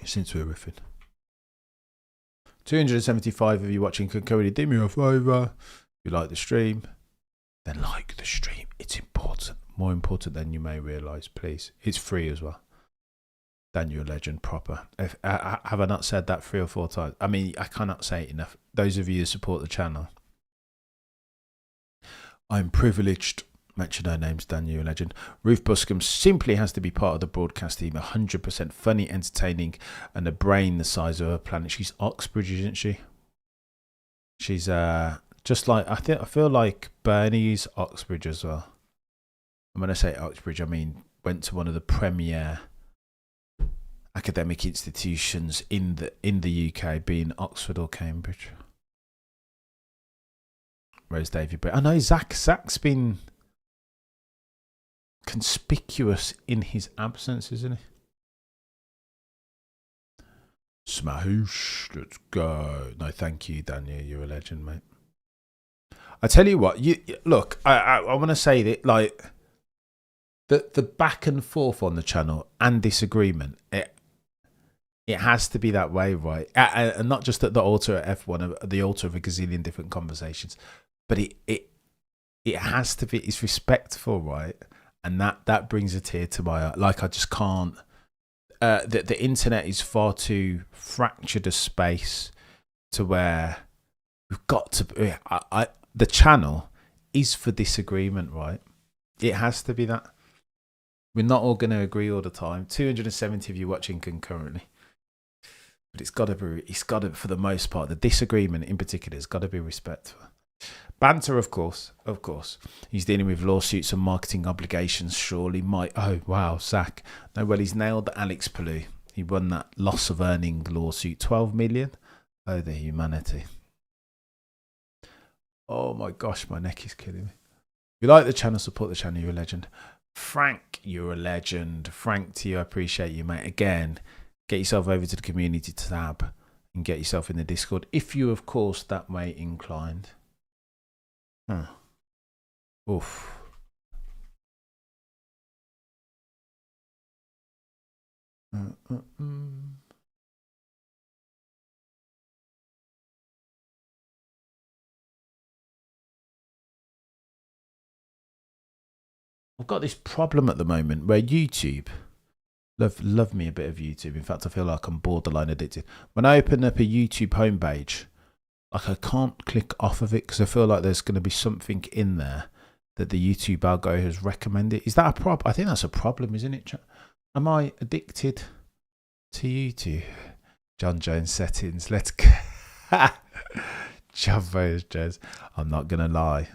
Since we're riffing. 275 of you watching concurrently. Do me a favour. If you like the stream, then like the stream. It's important. More important than you may realise, please. It's free as well. Daniel Legend proper. Have I not said that 3 or 4 times? I mean, I cannot say it enough. Those of you who support the channel, I'm privileged. Mention her names, Daniel Legend. Ruth Buscombe simply has to be part of the broadcast team. 100% funny, entertaining, and a brain the size of her planet. She's Oxbridge, isn't she? She's just like I feel like Bernie's Oxbridge as well. And when I say Oxbridge, I mean went to one of the premier academic institutions in the UK, being Oxford or Cambridge. Rose David, but I know Zach's been conspicuous in his absence, isn't he? Smash, let's go. No, thank you, Daniel. You're a legend, mate. I tell you what, you look. I want to say that, like, the back and forth on the channel and disagreement. It has to be that way, right? And not just at the altar at F1, at the altar of a gazillion different conversations, but it has to be. It's respectful, right? And that brings a tear to my eye. Like, I just can't. The internet is far too fractured a space to where we've got to. The channel is for disagreement, right? It has to be that. We're not all going to agree all the time. 270 of you watching concurrently. But it's got to, for the most part, the disagreement in particular has got to be respectful. Banter, of course. He's dealing with lawsuits and marketing obligations, surely. Oh, wow, Zach. No, well, he's nailed Alex Palou. He won that loss of earning lawsuit, 12 million. Oh, the humanity. Oh, my gosh, my neck is killing me. If you like the channel, support the channel. You're a legend. Frank, you're a legend. Frank, to you, I appreciate you, mate. Again, get yourself over to the community tab and get yourself in the Discord, if you, of course, that way inclined. Oof. I've got this problem at the moment where YouTube Love me a bit of YouTube. In fact, I feel like I'm borderline addicted. When I open up a YouTube homepage, like I can't click off of it because I feel like there's going to be something in there that the YouTube algo has recommended. Is that a problem? I think that's a problem, isn't it? Am I addicted to YouTube? John Jones settings. Let's go. John Jones. I'm not going to lie.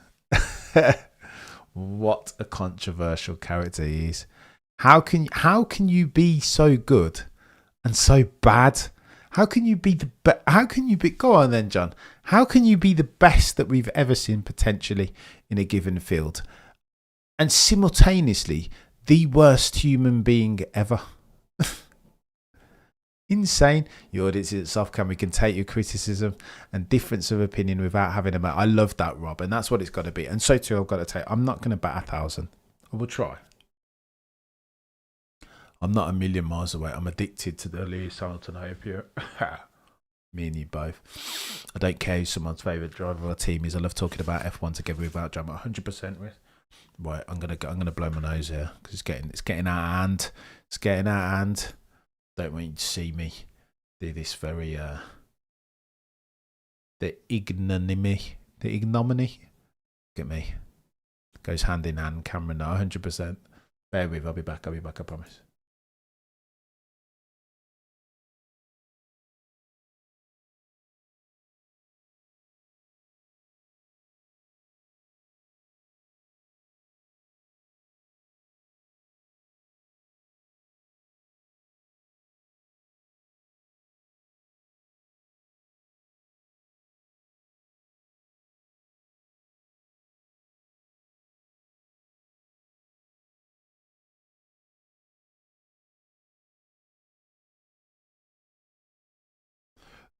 What a controversial character he is. How can you be so good and so bad? How can you be go on then, John. How can you be the best that we've ever seen potentially in a given field and simultaneously the worst human being ever? Insane. Your audience is soft can we can take your criticism and difference of opinion without having a I love that, Rob, and that's what it's got to be. And so too, I've got to take. I'm not going to bat 1,000. I will try. I'm not a million miles away. I'm addicted to the Lewis Hamilton hype here. Me and you both. I don't care who someone's favourite driver or team is. I love talking about F1 together without drama. 100% with. Right, I'm gonna blow my nose here because it's getting out of hand. It's getting out of hand. Don't want you to see me do this very the ignominy. Look at me. It goes hand in hand. Camera now, 100%. Bear with. I'll be back. I promise.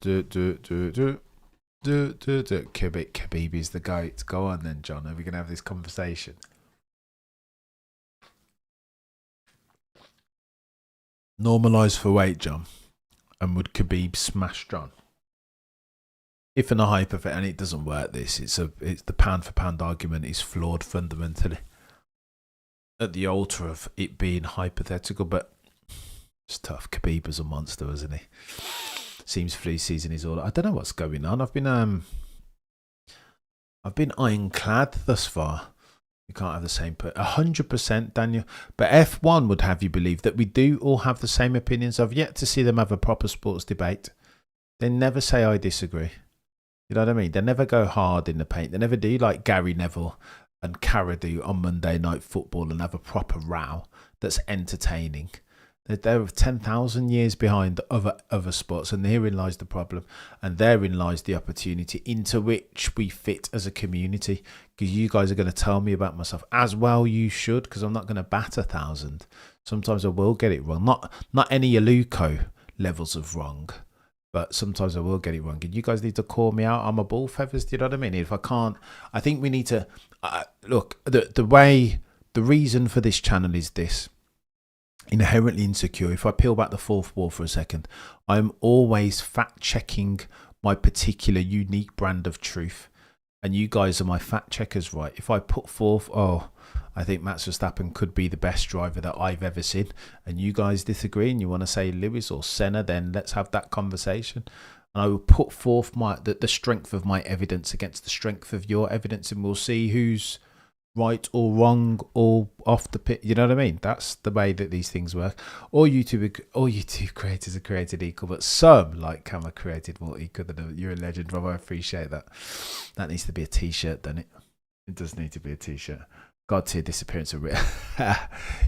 Khabib is the goat. Go on then, John. Are we going to have this conversation? Normalise for weight, John. And would Khabib smash John? If in a hypothetical, and it doesn't work, it's the pound for pound argument is flawed fundamentally at the altar of it being hypothetical, but it's tough. Khabib was a monster, wasn't he? Seems flu season is all. I don't know what's going on. I've been ironclad thus far. You can't have the same, 100%, Daniel. But F1 would have you believe that we do all have the same opinions. I've yet to see them have a proper sports debate. They never say I disagree. You know what I mean? They never go hard in the paint. They never do like Gary Neville and Cara do on Monday Night Football and have a proper row that's entertaining. They're 10,000 years behind other sports, and therein lies the problem, and therein lies the opportunity into which we fit as a community. Because you guys are going to tell me about myself as well. You should, because I'm not going to bat 1,000. Sometimes I will get it wrong. Not any Aluko levels of wrong, but sometimes I will get it wrong. And you guys need to call me out on my ball feathers. Do you know what I mean? If I can't, I think we need to look. The reason for this channel is this. Inherently insecure. If I peel back the fourth wall for a second, I'm always fact checking my particular unique brand of truth, and you guys are my fact checkers, right? If I put forth, I think Max Verstappen could be the best driver that I've ever seen, and you guys disagree and you want to say Lewis or Senna, then let's have that conversation. And I will put forth the strength of my evidence against the strength of your evidence, and we'll see who's right or wrong or off the pit. You know what I mean? That's the way that these things work. All YouTube creators are created equal, but some, like Cam, are created more equal than you're a legend, Rob. I appreciate that. That needs to be a t-shirt, doesn't it? It does need to be a t-shirt. God tier disappearance of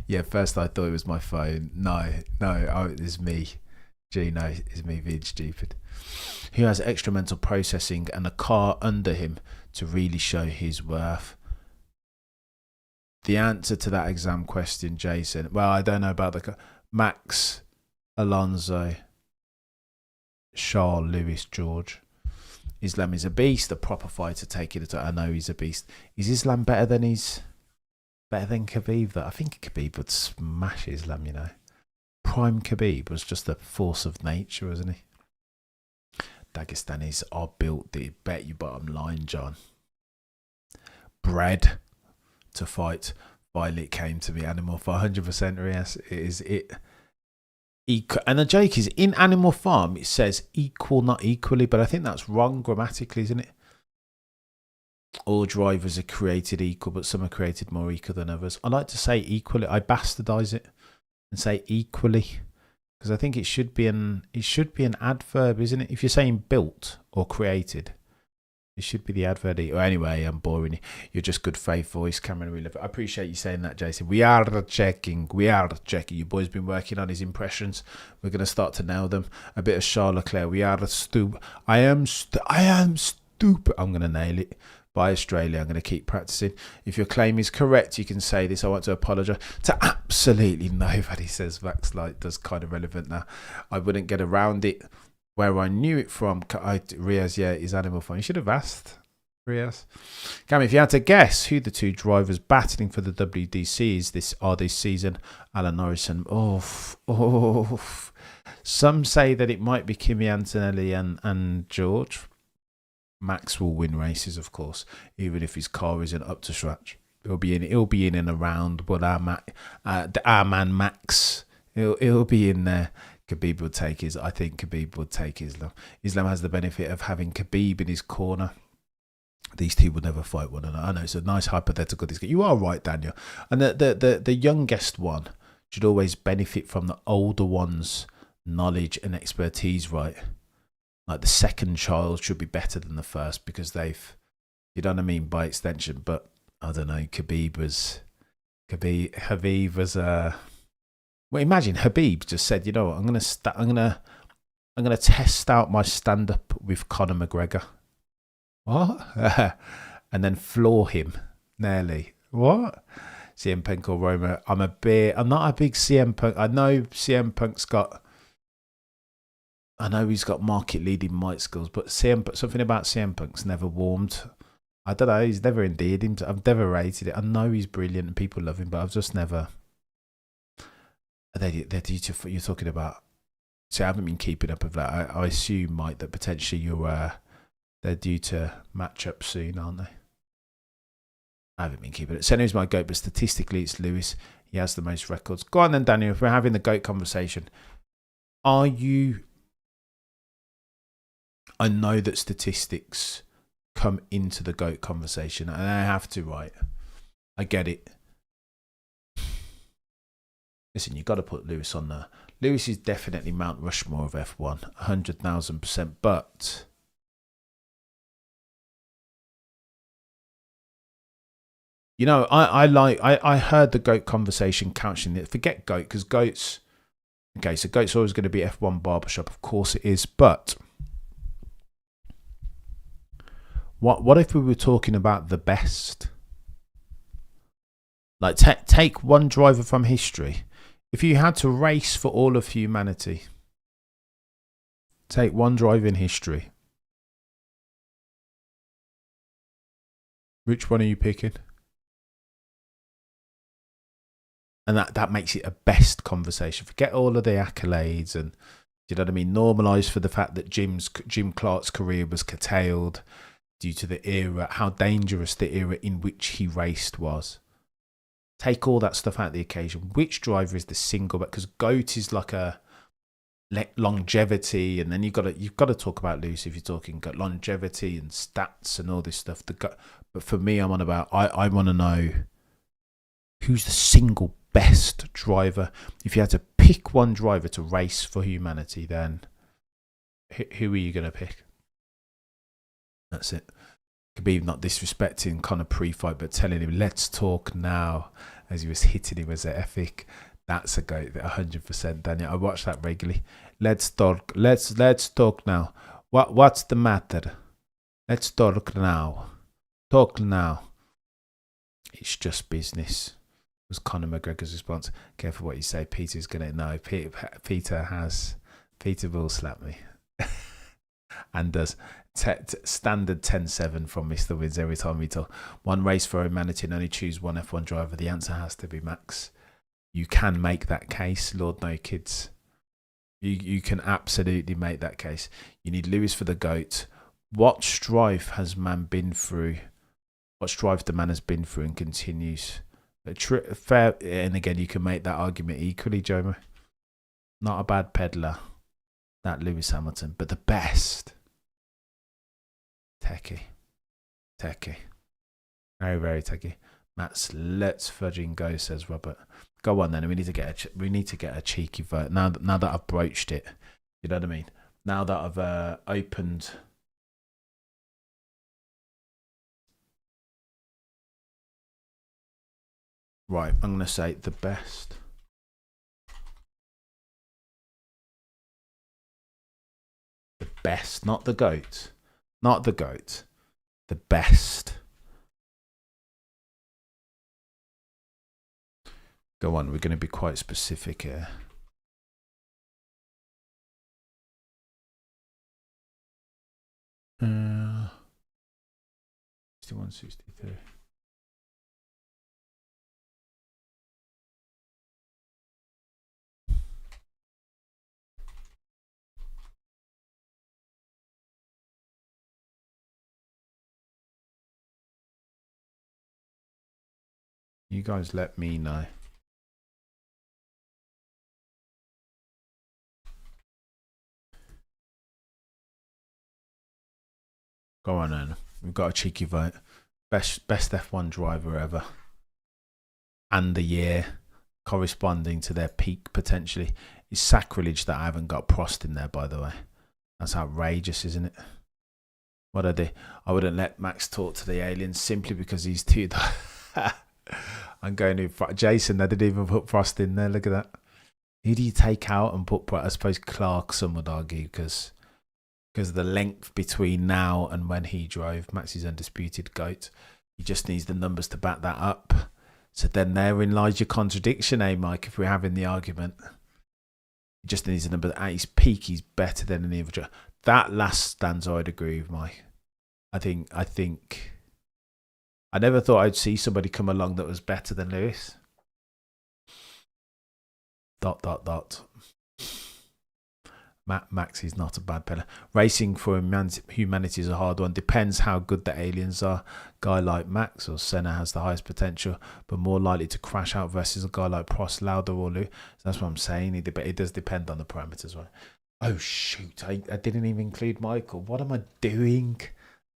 yeah, first I thought it was my phone. No, it's me. Gino, it's me being stupid. Who has extra mental processing and a car under him to really show his worth? The answer to that exam question, Jason. Well, I don't know about the Max, Alonso, Charles, Lewis, George. Islam is a beast, a proper fighter. Take it. I know he's a beast. Is Islam better than Khabib? That I think Khabib would smash Islam. You know, prime Khabib was just a force of nature, wasn't he? Dagestanis are built. They bet you bottom line, John. Bred to fight. Violet came to me, animal for 100%. Yes, it is it. equal. And the joke is, in Animal Farm, it says equal, not equally, but I think that's wrong grammatically, isn't it? All drivers are created equal, but some are created more equal than others. I like to say equally. I bastardize it and say equally, because I think it should be an adverb, isn't it? If you're saying built or created, it should be the adverb. Anyway, I'm boring you. You're just good faith voice, Cameron. We love it. I appreciate you saying that, Jason. We are checking. Your boy's been working on his impressions. We're going to start to nail them. A bit of Charles Leclerc. We are stupid. I am stupid. I'm going to nail it. By Australia, I'm going to keep practicing. If your claim is correct, you can say this. I want to apologise to absolutely nobody, says Max Light. That's kind of relevant now. I wouldn't get around it. Where I knew it from, Riaz, yeah, is Animal Farm. You should have asked, Riaz. Cam, if you had to guess who the two drivers battling for the WDC are this season, Alan Norris and some say that it might be Kimi Antonelli and George. Max will win races, of course, even if his car isn't up to scratch. He'll be in and around, but our man Max, he'll be in there. Khabib would take his. I think Khabib would take Islam. Islam has the benefit of having Khabib in his corner. These two would never fight one another. I know it's a nice hypothetical. You are right, Daniel. And the youngest one should always benefit from the older one's knowledge and expertise, right? Like the second child should be better than the first because they've, you know what I mean, by extension. But I don't know. Habib was. Well, imagine Habib just said, you know what, I'm gonna test out my stand up with Conor McGregor. What? And then floor him nearly. What? CM Punk or Roma? I'm not a big CM Punk. I know CM Punk's got. I know he's got market leading mic skills, but something about CM Punk's never warmed. I don't know. He's never endeared him. I've never rated it. I know he's brilliant and people love him, but I've just never. They're due to, you're talking about. See, I haven't been keeping up with that. I assume, Mike, that potentially they're due to match up soon, aren't they? I haven't been keeping it. Senna's my GOAT, but statistically it's Lewis. He has the most records. Go on then, Daniel. If we're having the GOAT conversation, are you? I know that statistics come into the GOAT conversation, and I have to, right? I get it. Listen, you've got to put Lewis on there. Lewis is definitely Mount Rushmore of F1, 100,000%. But you know, I heard the GOAT conversation couching it. Forget GOAT, because GOAT's okay. So GOAT's always going to be F1 barbershop, of course it is. But what if we were talking about the best? Like take one driver from history. If you had to race for all of humanity, take one driver in history. Which one are you picking? And that makes it a best conversation. Forget all of the accolades and, you know what I mean, normalise for the fact that Jim Clark's career was curtailed due to the era, how dangerous the era in which he raced was. Take all that stuff out of the occasion. Which driver is the single? Because GOAT is like a longevity, and then you've got to talk about Lewis if you're talking longevity and stats and all this stuff. But for me, I'm on about. I want to know who's the single best driver. If you had to pick one driver to race for humanity, then who are you going to pick? That's it. Khabib not disrespecting Conor pre-fight, but telling him, let's talk now, as he was hitting him as an epic. That's a GOAT, 100%, Daniel. I watch that regularly. Let's talk. Let's talk now. What's the matter? Let's talk now. Talk now. It's just business, was Conor McGregor's response. Careful what you say. Peter's going to know. Peter will slap me. And does. Standard 10-7 from Mr. Wins every time we talk. One race for humanity and only choose one F1 driver. The answer has to be Max. You can make that case, Lord No Kids. You can absolutely make that case. You need Lewis for the GOAT. What strife has man been through? What strife the man has been through and continues? Fair, and again, you can make that argument equally, Jomo. Not a bad peddler, that Lewis Hamilton, but the best. Techie. Very, very techie. Matt's let's fudging go, says Robert. Go on then. We need to get a cheeky vote now that I've broached it. You know what I mean? Now that I've opened. Right, I'm gonna say the best. The best, not the goat. Not the goat. The best. Go on, we're going to be quite specific here. Uh, 61, 63. You guys let me know. Go on then. We've got a cheeky vote. Best F1 driver ever. And the year corresponding to their peak potentially. It's sacrilege that I haven't got Prost in there, by the way. That's outrageous, isn't it? What I do? I wouldn't let Max talk to the aliens simply because he's too... I'm going to... Jason, they didn't even put Prost in there. Look at that. Who do you take out and put... I suppose Clark, some would argue, because of the length between now and when he drove. Max is undisputed GOAT. He just needs the numbers to back that up. So then therein lies your contradiction, eh, Mike, if we're having the argument. He just needs the number. At his peak, he's better than any other driver. That last stanza, I'd agree with Mike. I think... I never thought I'd see somebody come along that was better than Lewis. ... Max is not a bad peddler. Racing for humanity is a hard one. Depends how good the aliens are. Guy like Max or Senna has the highest potential, but more likely to crash out versus a guy like Prost, Lauda or Lou. So that's what I'm saying. It does depend on the parameters, right? Oh shoot! I didn't even include Michael. What am I doing?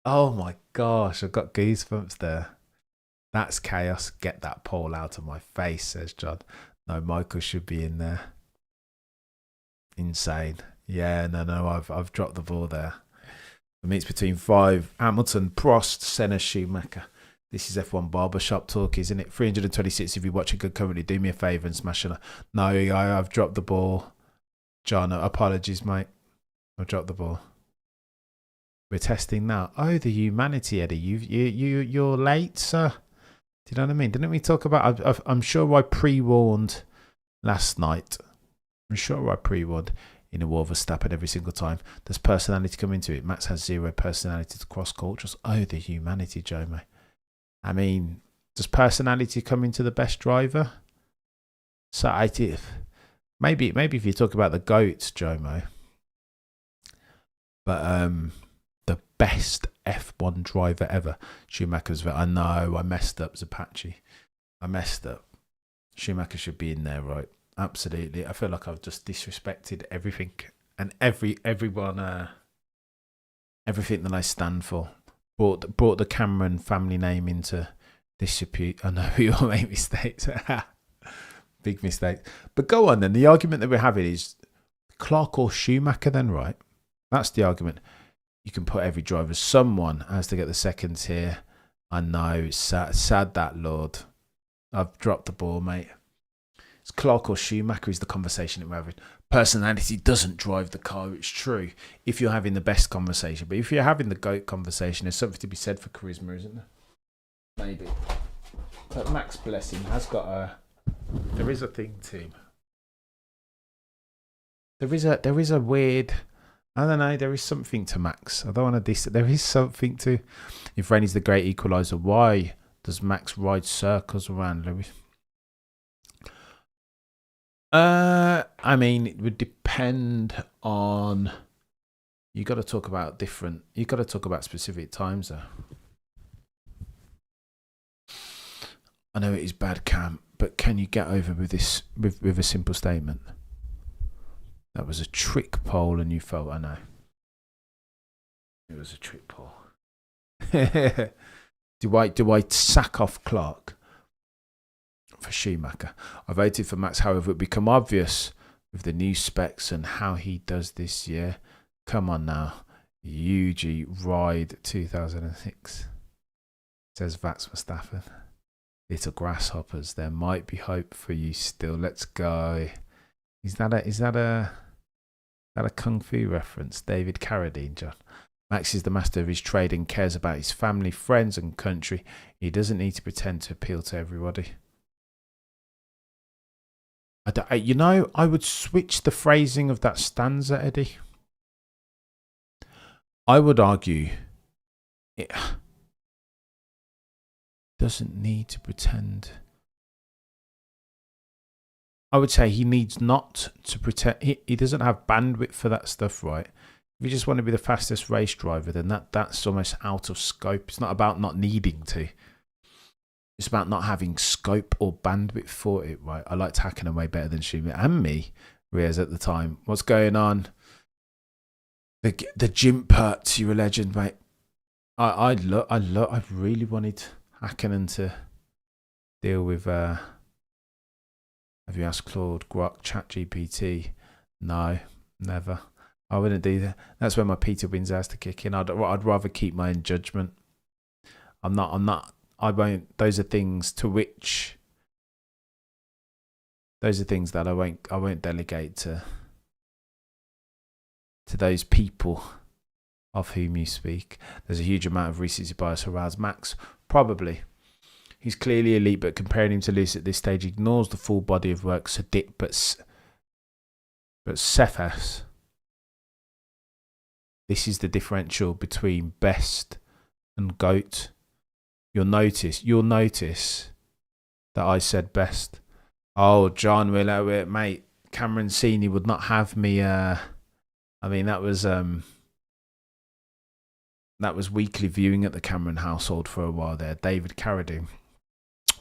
Oh my gosh! I've got goosebumps there. That's chaos. Get that poll out of my face, says John. No, Michael should be in there. Insane. Yeah, no, I've dropped the ball there. For me, it's between 5: Hamilton, Prost, Senna, Schumacher. This is F1 barbershop talk, isn't it? 326. If you watch a good currently, do me a favour and smash it. No, I've dropped the ball. John, apologies, mate. I've dropped the ball. We're testing now. Oh, the humanity, Eddie. You're late, sir. Do you know what I mean? Didn't we talk about... I'm sure I pre-warned last night. I'm sure I pre-warned in a war of Verstappen every single time. Does personality come into it? Max has zero personality to cross cultures. Oh, the humanity, Joe, mate. I mean, does personality come into the best driver? So maybe if you talk about the GOATs, Jomo. But the best F1 driver ever, Schumacher's. I know I messed up, Zapachi. I messed up. Schumacher should be in there, right? Absolutely. I feel like I've just disrespected everything and everyone, everything that I stand for. Brought the Cameron family name into disrepute. I know we all make mistakes. Big mistakes. But go on then. The argument that we're having is Clark or Schumacher then, right? That's the argument. You can put every driver. Someone has to get the seconds here. I know. It's sad that, Lord. I've dropped the ball, mate. It's Clark or Schumacher is the conversation that we're having. Personality doesn't drive the car. It's true. If you're having the best conversation. But if you're having the GOAT conversation, there's something to be said for charisma, isn't there? Maybe. But Max, bless him, has got a... There is a thing to him. There is a weird... I don't know. There is something to Max. I don't want to diss it. There is something to... If Rain is the great equaliser, why does Max ride circles around Lewis? I mean, it would depend on... You got to talk about different... You got to talk about specific times, though. I know it is bad, Cam, but can you get over with this with a simple statement? That was a trick poll, and you felt, I know. It was a trick poll. do I sack off Clark for Schumacher? I voted for Max, however, it become obvious with the new specs and how he does this year. Come on now. UG Ride 2006. Says Vats Mustafa. Little grasshoppers. There might be hope for you still. Let's go. Is that a Kung Fu reference? David Carradine, John. Max is the master of his trade and cares about his family, friends and country. He doesn't need to pretend to appeal to everybody. I would switch the phrasing of that stanza, Eddie. I would argue it doesn't need to pretend. I would say he needs not to pretend. He doesn't have bandwidth for that stuff, right? If you just want to be the fastest race driver, then that's almost out of scope. It's not about not needing to. It's about not having scope or bandwidth for it, right? I liked hacking away better than Schumacher and me, Riaz, at the time. What's going on? The gym perts, you're a legend, mate. I really wanted Hakkinen to deal with. Have you asked Claude, Grok, ChatGPT? No, never. I wouldn't do that. That's where my Peter Wins has to kick in. I'd rather keep my own judgment. I won't. Those are things to which. Those are things that I won't delegate to those people of whom you speak. There's a huge amount of recency bias around Max. Probably. He's clearly elite, but comparing him to Lewis at this stage ignores the full body of work. But Cephas. This is the differential between best and GOAT. You'll notice that I said best. Oh, John, mate. Cameron Senior would not have me. That was weekly viewing at the Cameron household for a while there. David Carradine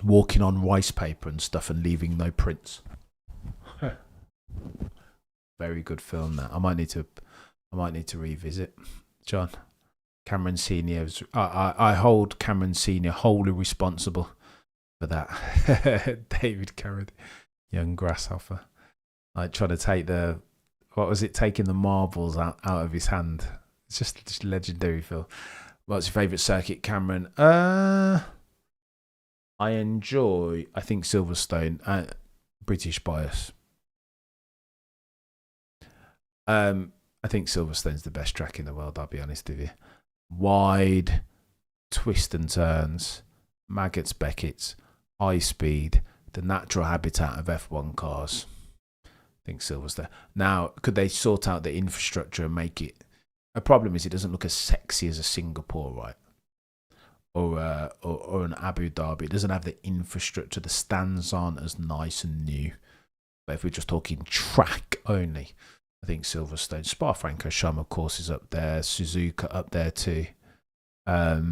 walking on rice paper and stuff and leaving no prints. Very good film that. I might need to revisit. John, Cameron Senior. I hold Cameron Senior wholly responsible for that. David Carradine, young grasshopper. Like trying to take taking the marbles out of his hand. It's just legendary film. What's your favourite circuit, Cameron? I think Silverstone. British bias. I think Silverstone's the best track in the world, I'll be honest with you. Wide, twist and turns, maggots, Beckett's, high speed, the natural habitat of F1 cars. I think Silverstone. Now, could they sort out the infrastructure and make it? A problem is it doesn't look as sexy as a Singapore, right? Or an Abu Dhabi. It doesn't have the infrastructure. The stands aren't as nice and new. But if we're just talking track only, I think Silverstone. Spa-Francorchamps, of course, is up there. Suzuka up there too. But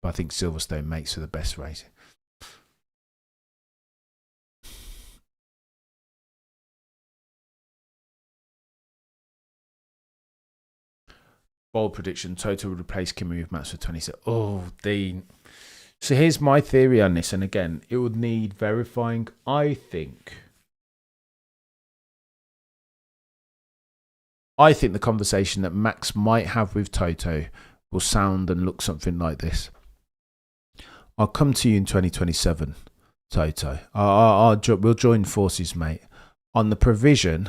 I think Silverstone makes for the best racing. Bold prediction: Toto would replace Kimi with Max for 26. Oh, Dean. So here's my theory on this, and again, it would need verifying. I think the conversation that Max might have with Toto will sound and look something like this. I'll come to you in 2027, Toto. We'll join forces, mate, on the provision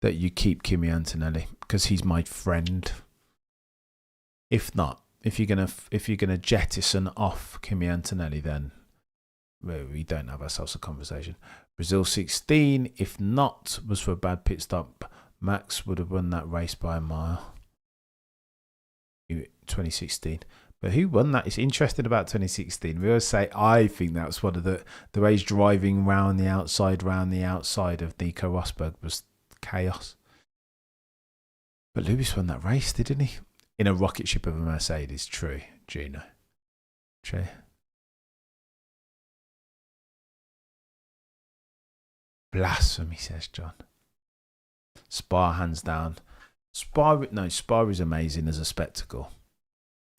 that you keep Kimi Antonelli because he's my friend. If not, if you're gonna jettison off Kimi Antonelli, then we don't have ourselves a conversation. Brazil 16, if not, was for a bad pit stop. Max would have won that race by a mile. 2016. But who won that? It's interesting about 2016. We always say, I think that was one of the race driving round the outside of Nico Rosberg was chaos. But Lewis won that race, didn't he? In a rocket ship of a Mercedes. True, Gino. True. Blasphemy, says John. Spa hands down. Spa is amazing as a spectacle.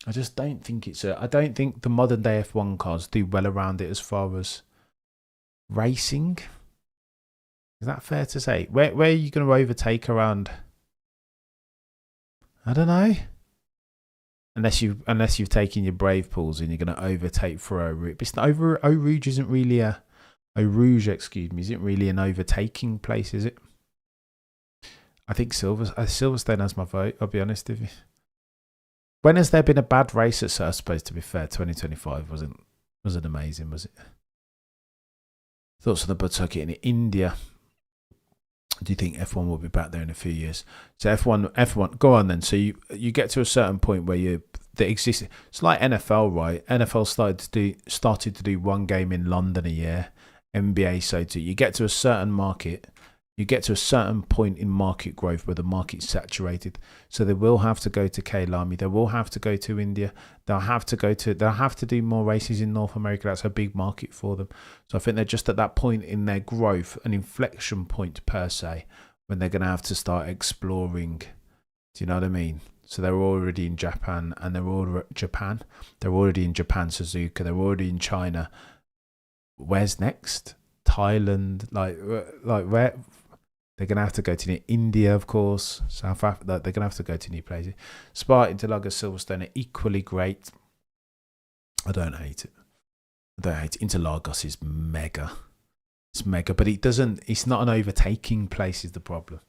I just don't think I don't think the modern day F1 cars do well around it as far as racing. Is that fair to say? Where are you going to overtake around? I don't know. Unless you've taken your brave pools and you're going to overtake for Eau Rouge. But Eau Rouge isn't really isn't really an overtaking place, is it? I think Silverstone has my vote, I'll be honest with you. When has there been a bad race at I suppose, to be fair, 2025 wasn't amazing, was it? Thoughts on the Bud Circuit in India. Do you think F1 will be back there in a few years? So F1, go on then. So you get to a certain point where it's like NFL, right? NFL started to do one game in London a year. NBA so too. You get to a certain market. You get to a certain point in market growth where the market's saturated. So they will have to go to Kailami. They will have to go to India. They'll have to do more races in North America. That's a big market for them. So I think they're just at that point in their growth, an inflection point per se, when they're going to have to start exploring. Do you know what I mean? So they're already in Japan, and they're already in Japan, Suzuka. They're already in China. Where's next? Thailand, like where? They're going to have to go to India, of course. South Africa. They're going to have to go to new places. Spa, Interlagos, Silverstone are equally great. I don't hate it. Interlagos is mega. It's mega, but it's not an overtaking place is the problem.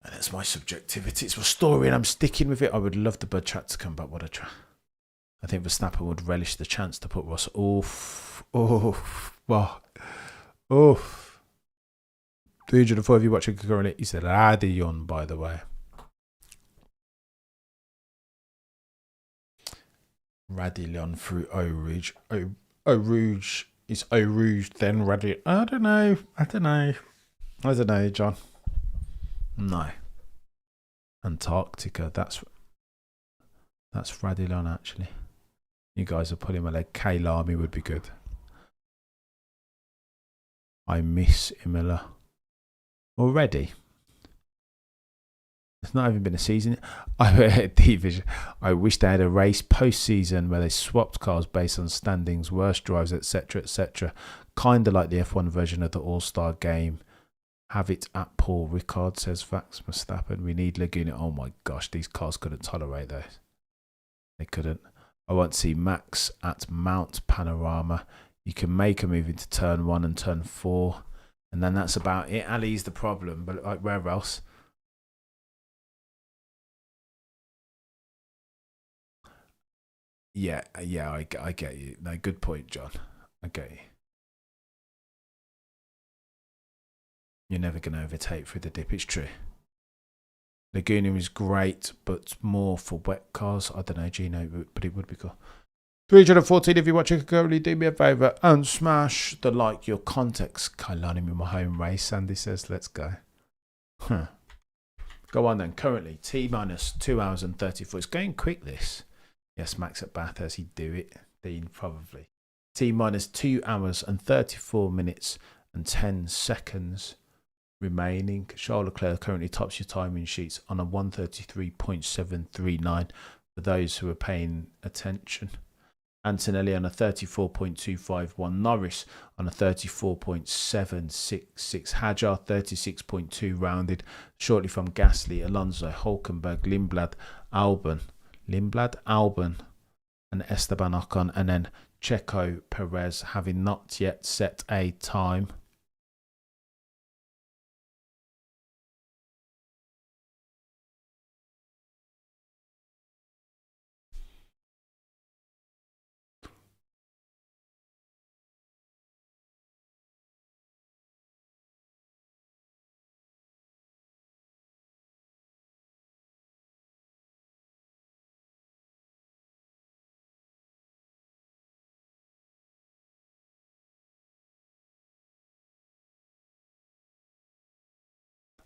And that's my subjectivity. It's a story and I'm sticking with it. I would love the Bud chat to come back. What a try. I think Verstappen would relish the chance to put Ross. Oof. 304 of you watching currently. He said Radion, by the way. Radillon through Eau Rouge. Eau Rouge is Eau Rouge, then Radillon. I don't know, John. No. Antarctica. That's Radillon, actually. You guys are pulling my leg. Kailami would be good. I miss Imola. Already? It's not even been a season. I wish they had a race post-season where they swapped cars based on standings, worst drives, etc., etc. Kind of like the F1 version of the All-Star game. Have it at Paul Ricard, says Vax Verstappen. We need Laguna. Oh my gosh, these cars couldn't tolerate those. They couldn't. I want to see Max at Mount Panorama. You can make a move into turn 1 and turn 4. And then that's about it. Ali's the problem, but like where else? Yeah, I get you. No, good point, John. I get you. You're never going to overtake through the dip. It's true. Laguna is great, but more for wet cars. I don't know, Gino, but it would be cool. 314, if you're watching, currently do me a favour and smash the like, your context. Kailani in my home race, Sandy says, let's go. Go on then. Currently, T minus 2 hours and 34. It's going quick, this. Yes, Max at Bathurst, he'd do it. Dean, probably. T minus 2 hours and 34 minutes and 10 seconds remaining. Charles Leclerc currently tops your timing sheets on a 133.739 for those who are paying attention. Antonelli on a 34.251, Norris on a 34.766, Hadjar 36.2 rounded, shortly from Gasly, Alonso, Hulkenberg, Albon, and Esteban Ocon, and then Checo Perez having not yet set a time.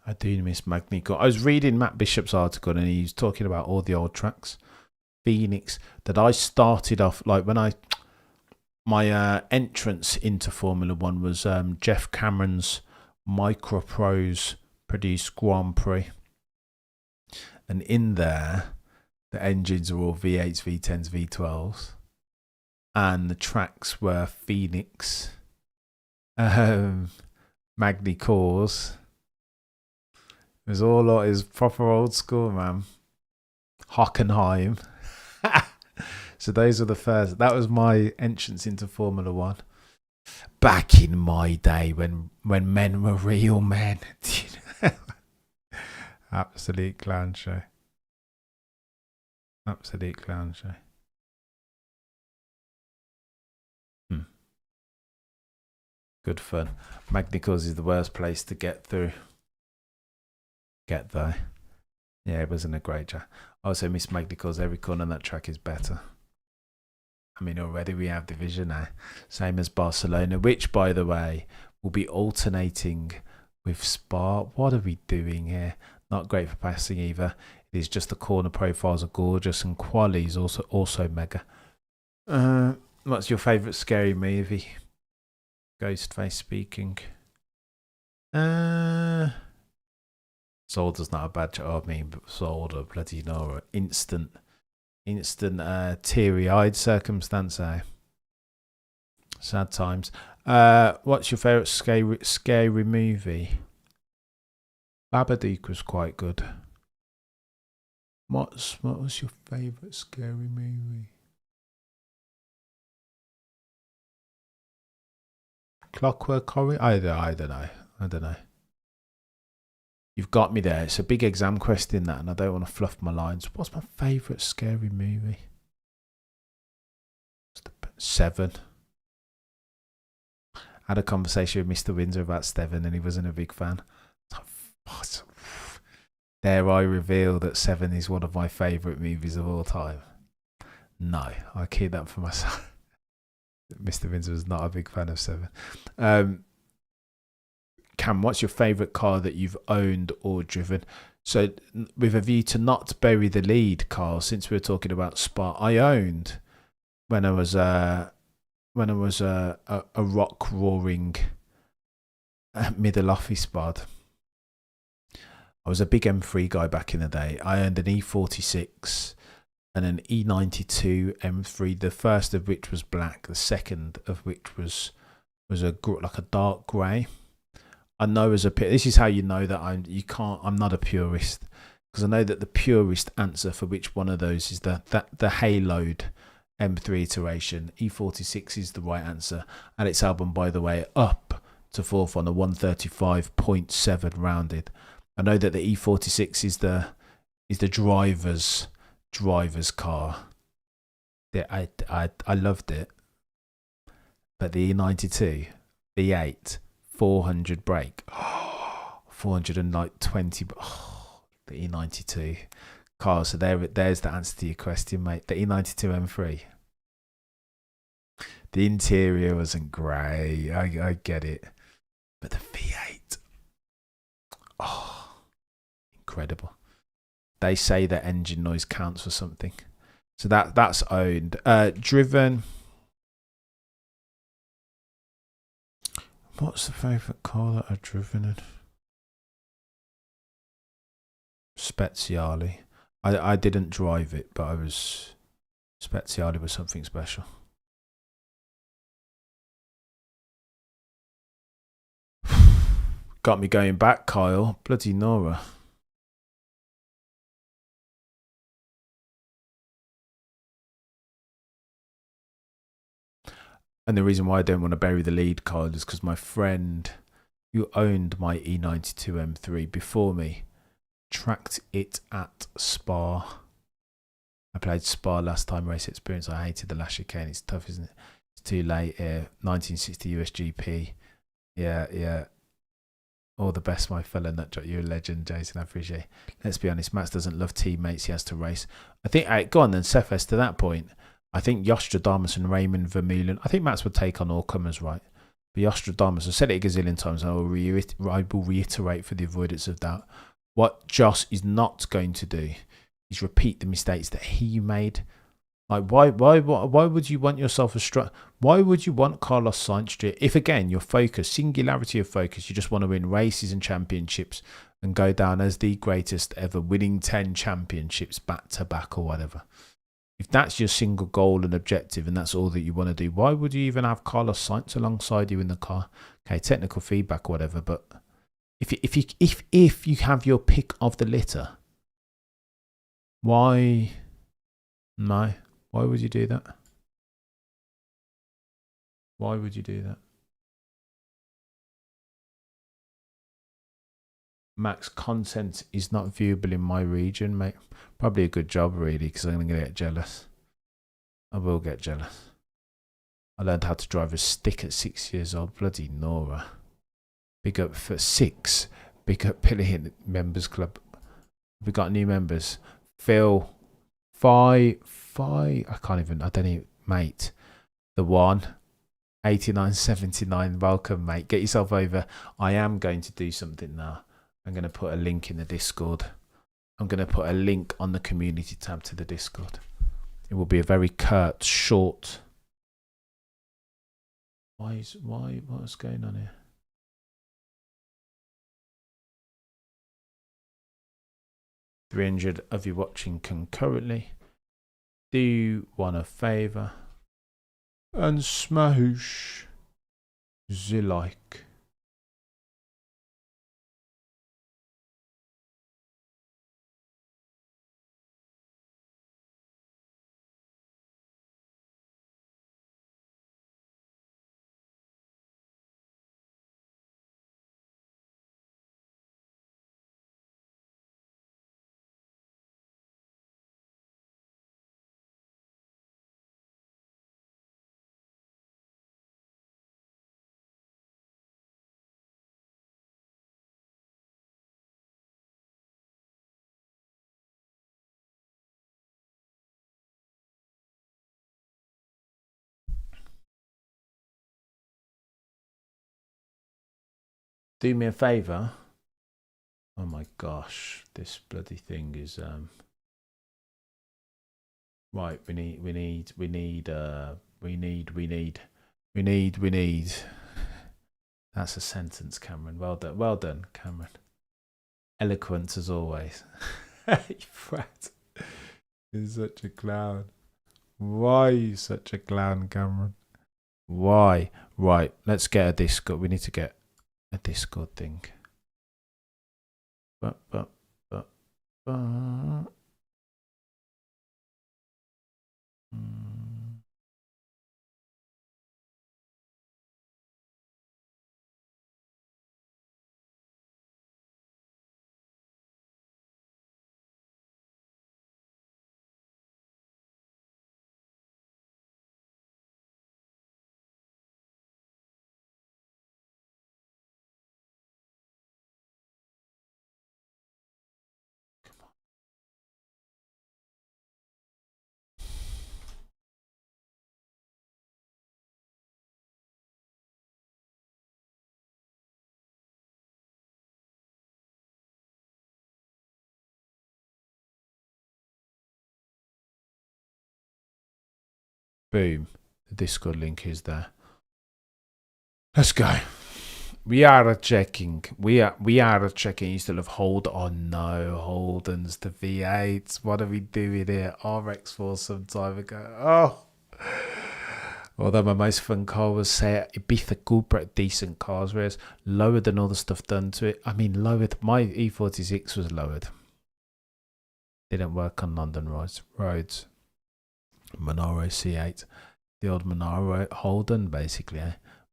I do miss Magnico. I was reading Matt Bishop's article and he was talking about all the old tracks. Phoenix, that I started off, like when my entrance into Formula One was Jeff Cameron's Microprose produced Grand Prix. And in there, the engines are all V8s, V10s, V12s. And the tracks were Phoenix, Magny Cores. It was all it was proper old school, man. Hockenheim. So those are the first. That was my entrance into Formula One. Back in my day when men were real men. Absolute clown show. Absolute clown show. Good fun. Magnicals is the worst place to get through. Get there. Yeah, it wasn't a great track. I also miss Magnicals. Every corner on that track is better. I mean, already we have division now. Same as Barcelona, which, by the way, will be alternating with Spa. What are we doing here? Not great for passing either. It is just the corner profiles are gorgeous and quali is also mega. What's your favourite scary movie? Ghostface speaking. Solder's not a bad job. I mean, but Solder, bloody Nora. Instant teary-eyed circumstance, eh? Sad times. What's your favourite scary movie? Babadook was quite good. What was your favourite scary movie? Clockwork Orange? I don't know. You've got me there. It's a big exam question, that, and I don't want to fluff my lines. What's my favourite scary movie? 7. I had a conversation with Mr. Windsor about 7 and he wasn't a big fan. Dare I reveal that 7 is one of my favourite movies of all time? No, I keep that for myself. Mr. Windsor was not a big fan of 7. Cam, what's your favourite car that you've owned or driven? So, with a view to not bury the lead, Carl, since we were talking about Spa, I owned when I was a rock roaring middle office bod. I was a big M3 guy back in the day. I owned an E46 and an E92 M3. The first of which was black. The second of which was like a dark grey. I know this is how you know that I'm not a purist, because I know that the purist answer for which one of those is the haloed M3 iteration. E46 is the right answer, and its album, by the way, up to fourth on a 135.7 rounded. I know that the E46 is the driver's car. I loved it, but the E92 V8 400 brake, 420. The E92 car. So there's the answer to your question, mate. The E92 M3. The interior wasn't grey. I get it, but the V8, incredible. They say that engine noise counts for something, so that's owned. Driven. What's the favourite car that I've driven in? Speziale. I didn't drive it, but Speziale was something special. Got me going back, Kyle. Bloody Nora. And the reason why I don't want to bury the lead, Kyle, is because my friend who owned my E92 M3 before me tracked it at Spa. I played Spa last time, race experience. I hated the last chicane. It's tough, isn't it? It's too late here. 1960 USGP. Yeah. All the best, my fella nutjob. You're a legend, Jason. I appreciate it. Let's be honest, Max doesn't love teammates. He has to race. I think, go on then, Cephas, to that point. I think Nostradamus and Raymond Vermeulen. I think Max would take on all comers, right? But Nostradamus, I've said it a gazillion times, and I will reiterate for the avoidance of doubt. What Joss is not going to do is repeat the mistakes that he made. Like, why would you want yourself a why would you want Carlos Sainz if, again, your focus, singularity of focus, you just want to win races and championships and go down as the greatest ever, winning 10 championships back to back or whatever. If that's your single goal and objective and that's all that you want to do, why would you even have Carlos Sainz alongside you in the car? Okay, technical feedback or whatever, but if you have your pick of the litter, why? No. Why would you do that? Why would you do that? Max, content is not viewable in my region, mate. Probably a good job, really, because I'm going to get jealous. I will get jealous. I learned how to drive a stick at 6 years old. Bloody Nora. Big up for 6. Big up Pillion Members Club. We got new members. Phil. I don't even, mate. The one. 8979. Welcome, mate. Get yourself over. I am going to do something now. I'm going to put a link in the Discord. I'm going to put a link on the community tab to the Discord. It will be a very curt, short. What's going on here? $300 of you watching concurrently. Do one a favour and smash the like. Do me a favour. Oh my gosh, this bloody thing is right. We need. That's a sentence, Cameron. Well done, Cameron. Eloquent as always. Frat. You're such a clown. Why are you such a clown, Cameron? Why? Right, let's get a Discord. We need to get a Discord thing. Boom. The Discord link is there. Let's go. We are checking. We are checking. You still have Hold on. No, Holden's the V8. What are we doing here? RX4 some time ago. Oh. Although my most fun car was Seat Ibiza Cupra, decent cars, whereas lower than all the stuff done to it. I mean, lowered. My E46 was lowered. Didn't work on London roads. Monaro C8, the old Monaro Holden, basically,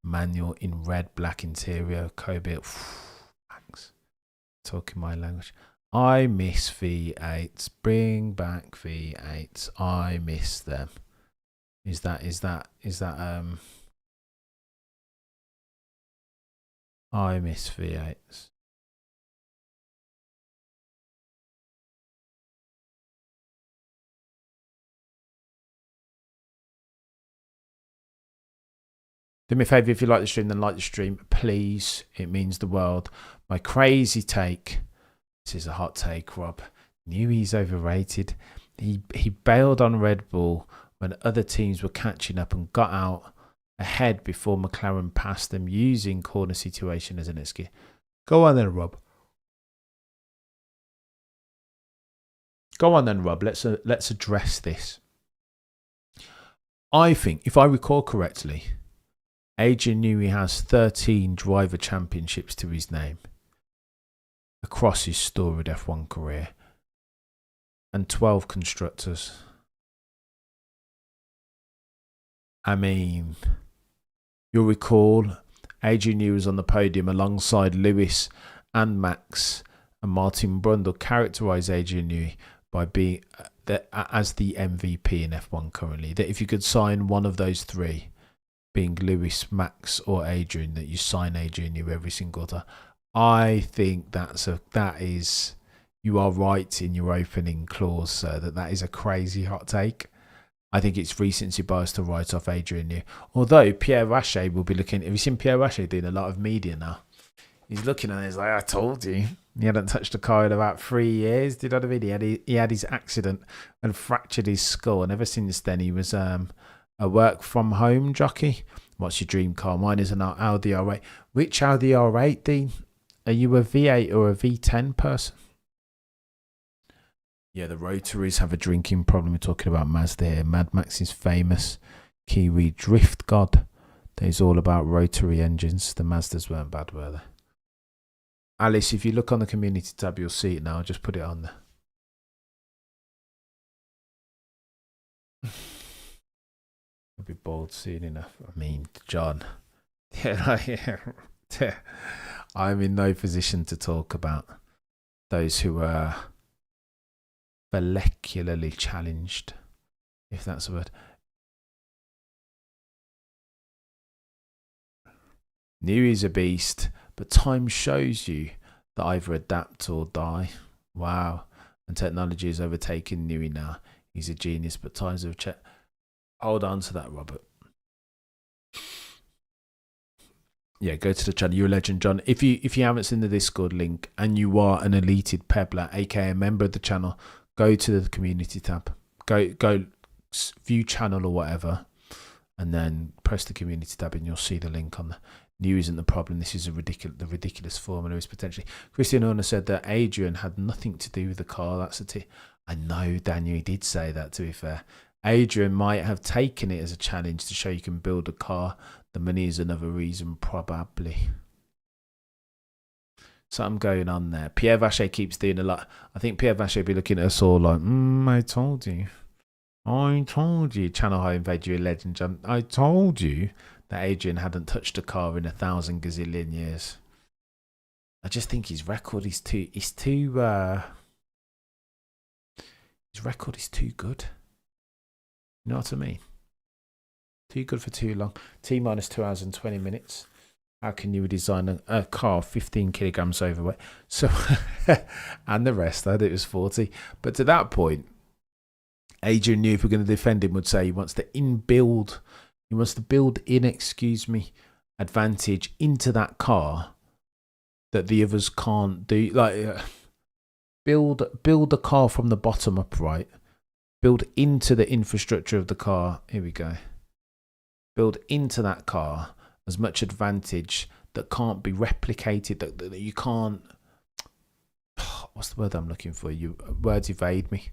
manual in red, black interior, co-built. Thanks. Talking my language. I miss V8s. Bring back V8s. I miss them. Is that I miss V8s. Do me a favour, if you like the stream, then like the stream, please. It means the world. My crazy take. This is a hot take, Rob. Knew he's overrated. He bailed on Red Bull when other teams were catching up and got out ahead before McLaren passed them, using corner situation as an excuse. Go on then, Rob. Let's address this. I think, if I recall correctly, Adrian Newey has 13 driver championships to his name across his storied F1 career and 12 constructors. I mean, you'll recall Adrian Newey was on the podium alongside Lewis and Max, and Martin Brundle characterised Adrian Newey by being as the MVP in F1 currently. That if you could sign one of those three, being Lewis, Max or Adrian, that you sign Adrian Newey every single time. I think that is you are right in your opening clause, sir, that is a crazy hot take. I think it's recency bias to write off Adrian Newey. Although Pierre Rachet will be looking. Have you seen Pierre Rachet doing a lot of media now? He's looking and he's like, I told you. He hadn't touched a car in about 3 years. Do you know what I mean? He had his accident and fractured his skull. And ever since then, he was a work from home jockey. What's your dream car? Mine is an Audi R8. Which Audi R8, Dean? Are you a V8 or a V10 person? Yeah, the Rotaries have a drinking problem. We're talking about Mazda here. Mad Max is famous. Kiwi drift god. There's all about rotary engines. The Mazdas weren't bad, were they? Alice, if you look on the community tab, you'll see it now. I'll just put it on there. I'll be bold soon enough. I mean, John. I'm in no position to talk about those who are molecularly challenged, if that's a word. Newey's a beast, but time shows you that either adapt or die. Wow. And technology has overtaken Newey now. He's a genius, but times have checked. Hold on to that, Robert. Yeah, go to the channel. You're a legend, John. If you haven't seen the Discord link and you are an elated pebbler, aka a member of the channel, go to the community tab. Go view channel or whatever, and then press the community tab and you'll see the link on the New isn't the problem. This is the ridiculous formula is potentially. Christian Horner said that Adrian had nothing to do with the car. That's I know Daniel did say that, to be fair. Adrian might have taken it as a challenge to show you can build a car. The money is another reason, probably. Something going on there. Pierre Vacher keeps doing a lot. I think Pierre Vacher be looking at us all like, I told you. I told you. Channel High Invade, you a legend, John. I told you that Adrian hadn't touched a car in 1,000 gazillion years. I just think his record is too good. You know what I mean? Too good for too long. T minus 2 hours and 20 minutes. How can you design a car 15 kilograms overweight? So, and the rest, I think it was 40. But to that point, Adrian knew if we're going to defend him, would say he wants to build in advantage into that car that the others can't do. Like build the car from the bottom up, right? Build into the infrastructure of the car. Here we go. Build into that car as much advantage that can't be replicated, that you can't. What's the word I'm looking for? Words evade me.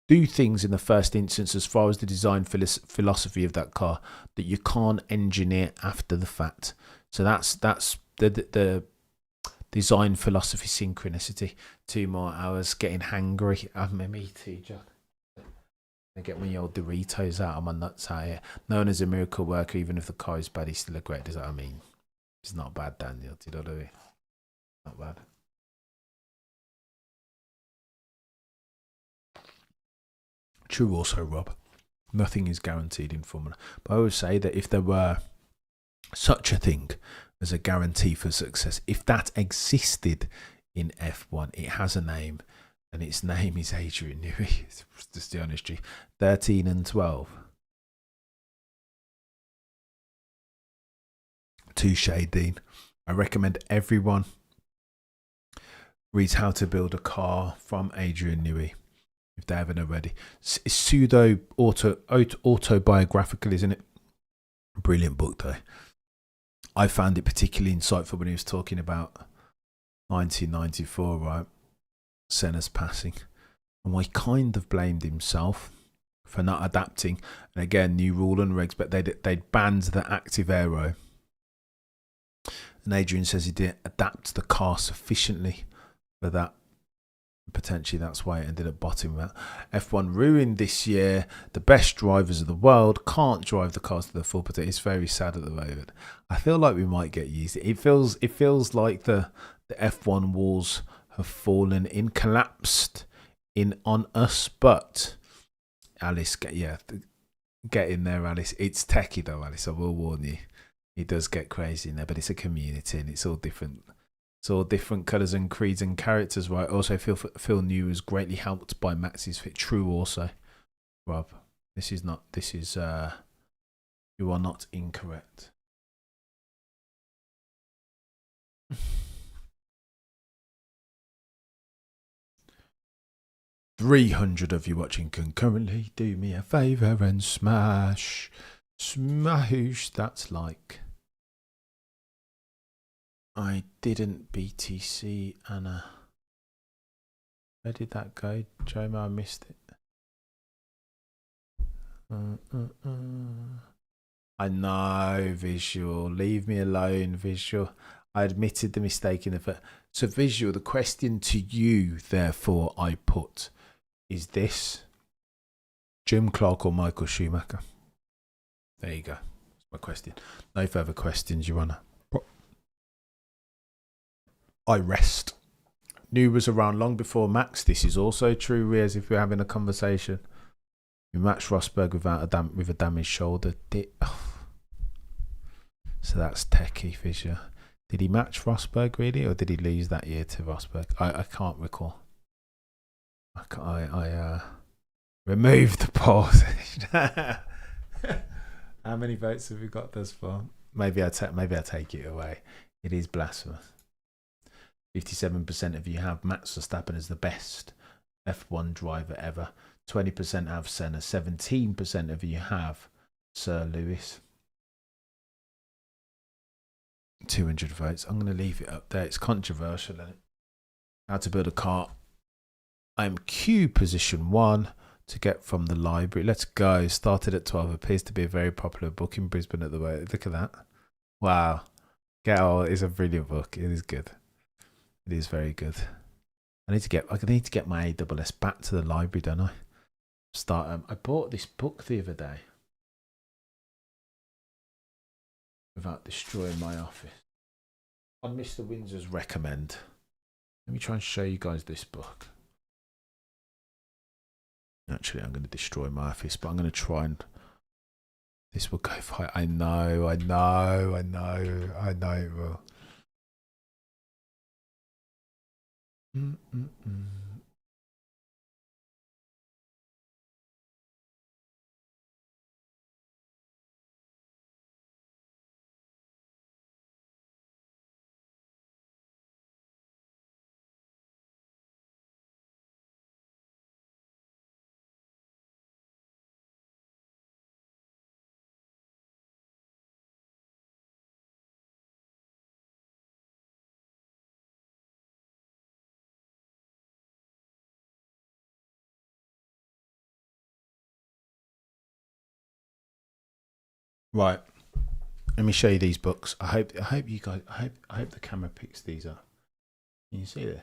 Do things in the first instance as far as the design philosophy of that car that you can't engineer after the fact. So that's the design philosophy synchronicity. 2 more hours getting hangry. Me too, John. I get my old Doritos out of my nuts out here. Known as a miracle worker, even if the car is bad, he's still a great designer. I mean, it's not bad, Daniel. Do you know what I mean? Not bad. True also, Rob. Nothing is guaranteed in Formula. But I would say that if there were such a thing as a guarantee for success, if that existed in F1, it has a name, and its name is Adrian Newey. It's just the honest truth. 13 and 12. Touche, Dean. I recommend everyone reads How to Build a Car from Adrian Newey. if they haven't already. It's pseudo autobiographical, isn't it? Brilliant book though. I found it particularly insightful when he was talking about 1994, right? Senna's passing. And I kind of blamed himself for not adapting. And again, new rule and regs, but they'd banned the active aero. And Adrian says he didn't adapt the car sufficiently for that. Potentially that's why it ended up bottoming out. F1 ruined this year. The best drivers of the world can't drive the cars to the full potential. It's very sad at the moment. I feel like we might get used. It feels like the F1 walls have fallen in, collapsed in on us. But Alice, get in there, Alice. It's techie though, Alice. I will warn you. It does get crazy in there, but it's a community and it's all different. It's all different colours and creeds and characters, right? Also, Phil New was greatly helped by Max's fit. True, also, Rob. You are not incorrect. 300 of you watching concurrently. Do me a favour and smash. That's like. I didn't BTC Anna. Where did that go, Jomo? I missed it. I know, Visual. Leave me alone, Visual. I admitted the mistake in the first. So, Visual, the question to you, therefore, I put, is this Jim Clark or Michael Schumacher? There you go. That's my question. No further questions, Your Honour. I rest. New was around long before Max. This is also true, Riaz, if we're having a conversation. We matched Rosberg with a damaged shoulder. So that's techie, Fisher. Did he match Rosberg really, or did he lose that year to Rosberg? I can't recall. I removed the pause. How many votes have we got thus far? Maybe I take it away. It is blasphemous. 57% of you have Max Verstappen as the best F1 driver ever. 20% have Senna. 17% of you have Sir Lewis. 200 votes. I'm going to leave it up there. It's controversial, isn't it? How to build a car. I'm Q position 1 to get from the library. Let's go. Started at 12. Appears to be a very popular book in Brisbane at the moment. Look at that. Wow. It's a brilliant book. It is good. It is very good. I need to get my AWS back to the library, don't I? I bought this book the other day without destroying my office. On Mr. Windsor's recommend. Let me try and show you guys this book. Actually, I'm going to destroy my office, but I'm going to try and. This will go fine. I know it will. Right, let me show you these books. I hope the camera picks these up. Can you see this?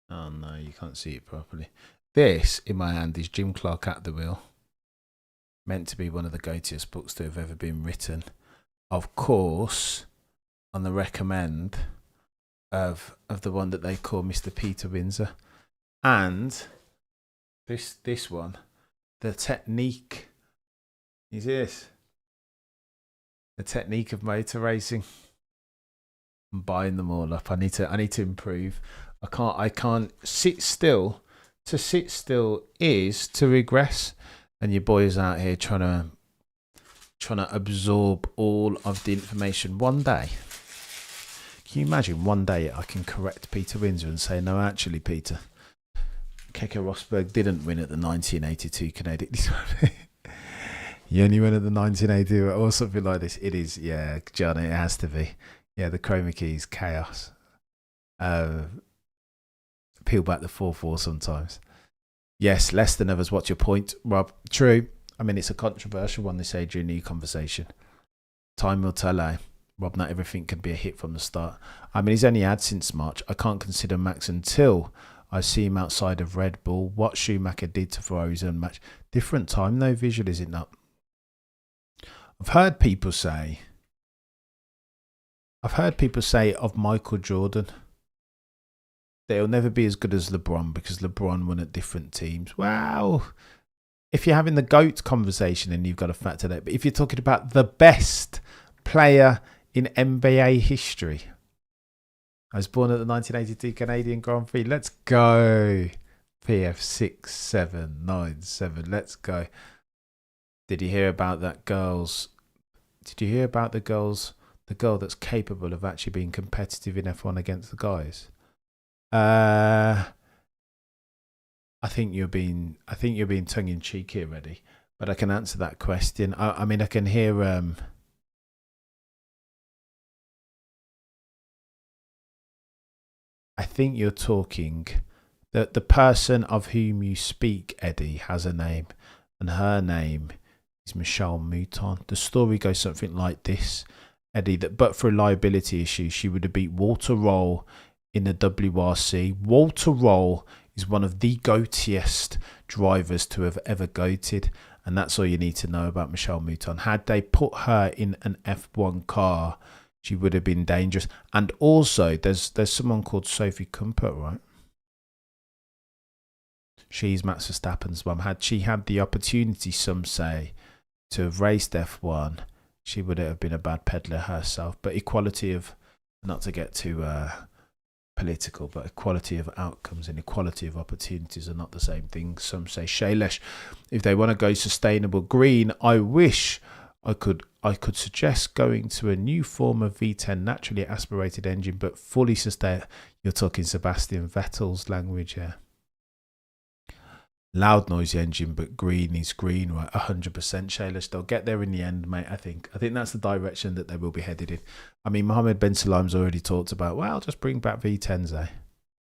Oh no, you can't see it properly. This in my hand is Jim Clark at the Wheel. Meant to be one of the go-toest books that have ever been written. Of course, on the recommend of the one that they call Mr. Peter Windsor, and this one, the technique. Is this? The technique of motor racing. I'm buying them all up. I need to improve. I can't sit still. To sit still is to regress, and your boy's out here trying to absorb all of the information. One day, can you imagine? One day I can correct Peter Windsor and say, no, actually, Peter, Keke Rosberg didn't win at the 1982 Canadian. He only won at the 1982 or something like this. It is, yeah, John, it has to be. Yeah, the chroma keys, chaos. Peel back the 4-4 sometimes. Yes, less than others. What's your point, Rob? True. I mean, it's a controversial one, they say, during the conversation. Time will tell, eh? Rob, not everything can be a hit from the start. I mean, he's only had since March. I can't consider Max until I see him outside of Red Bull. What Schumacher did to Ferrari's own match. Different time, though, visual, is it not? I've heard people say of Michael Jordan that he'll never be as good as LeBron because LeBron won at different teams. Wow. If you're having the GOAT conversation, then you've got to factor that. But if you're talking about the best player in NBA history, I was born at the 1982 Canadian Grand Prix. Let's go. PF6797. Let's go. Did you hear about that girls? Did you hear about the girls? The girl that's capable of actually being competitive in F1 against the guys. I think you're being tongue in cheek here, Reddy. But I can answer that question. I mean, I can hear. I think you're talking that the person of whom you speak, Eddie, has a name, and her name is Michelle Mouton. The story goes something like this, Eddie, that but for a liability issue, she would have beat Walter Roll in the WRC. Walter Roll is one of the goatiest drivers to have ever goated, and that's all you need to know about Michelle Mouton. Had they put her in an F1 car, she would have been dangerous. And also, there's someone called Sophie Kumpert, right? She's Max Verstappen's mum. Had she had the opportunity, some say, to have raced F1, she would have been a bad peddler herself. But equality of, not to get too political, but equality of outcomes and equality of opportunities are not the same thing. Some say, Shailesh, if they want to go sustainable green, I wish I could suggest going to a new form of V10 naturally aspirated engine, but fully sustain. You're talking Sebastian Vettel's language here. Loud noisy engine, but green is green, right? 100%, Shailesh. They'll get there in the end, mate. I think that's the direction that they will be headed in. I mean, Mohammed Ben Salam's already talked about, well, just bring back V10s, eh?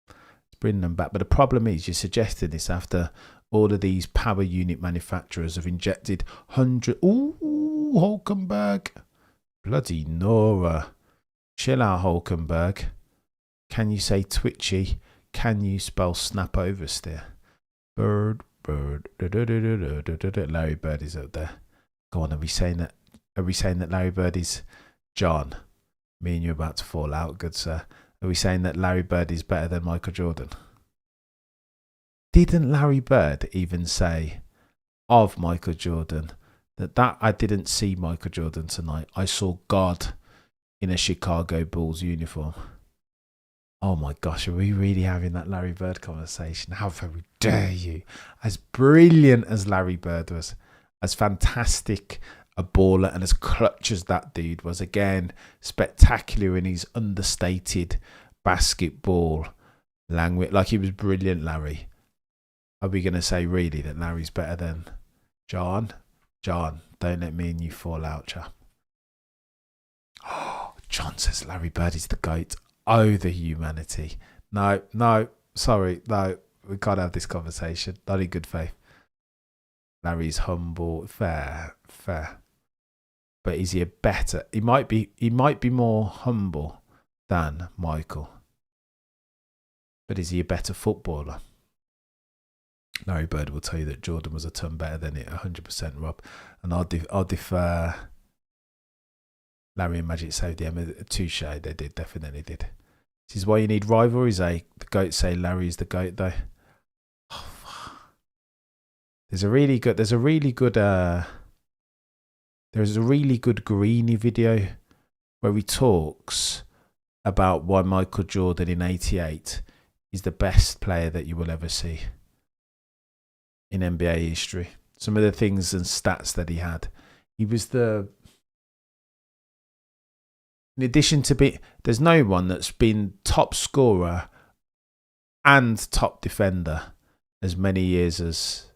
Let's bring them back. But the problem is, you're suggesting this after all of these power unit manufacturers have injected Ooh, Hulkenberg. Bloody Nora. Chill out, Hulkenberg. Can you say twitchy? Can you spell snap oversteer? Bird. Larry Bird is out there. Go on, are we saying that Larry Bird is John? Me and you are about to fall out, good sir. Are we saying that Larry Bird is better than Michael Jordan? Didn't Larry Bird even say of Michael Jordan that I didn't see Michael Jordan tonight. I saw God in a Chicago Bulls uniform. Oh my gosh, are we really having that Larry Bird conversation? How very dare you? As brilliant as Larry Bird was, as fantastic a baller and as clutch as that dude was, again, spectacular in his understated basketball language. Like, he was brilliant, Larry. Are we going to say really that Larry's better than John? John, don't let me and you fall out, chap. Oh, John says Larry Bird is the GOAT. Oh, the humanity. No, sorry, no, we can't have this conversation. Not in good faith. Larry's humble, fair. But is he a better? He might be more humble than Michael. But is he a better footballer? Larry Bird will tell you that Jordan was a ton better than it, 100%, Rob. And I'll defer. Larry and Magic saved the touche. They did, definitely did. This is why you need rivalries, eh? The GOAT say Larry's the GOAT, though. Oh, there's a really good Greeny video where he talks about why Michael Jordan in '88 is the best player that you will ever see in NBA history. Some of the things and stats that he had. He was in addition to there's no one that's been top scorer and top defender as many years as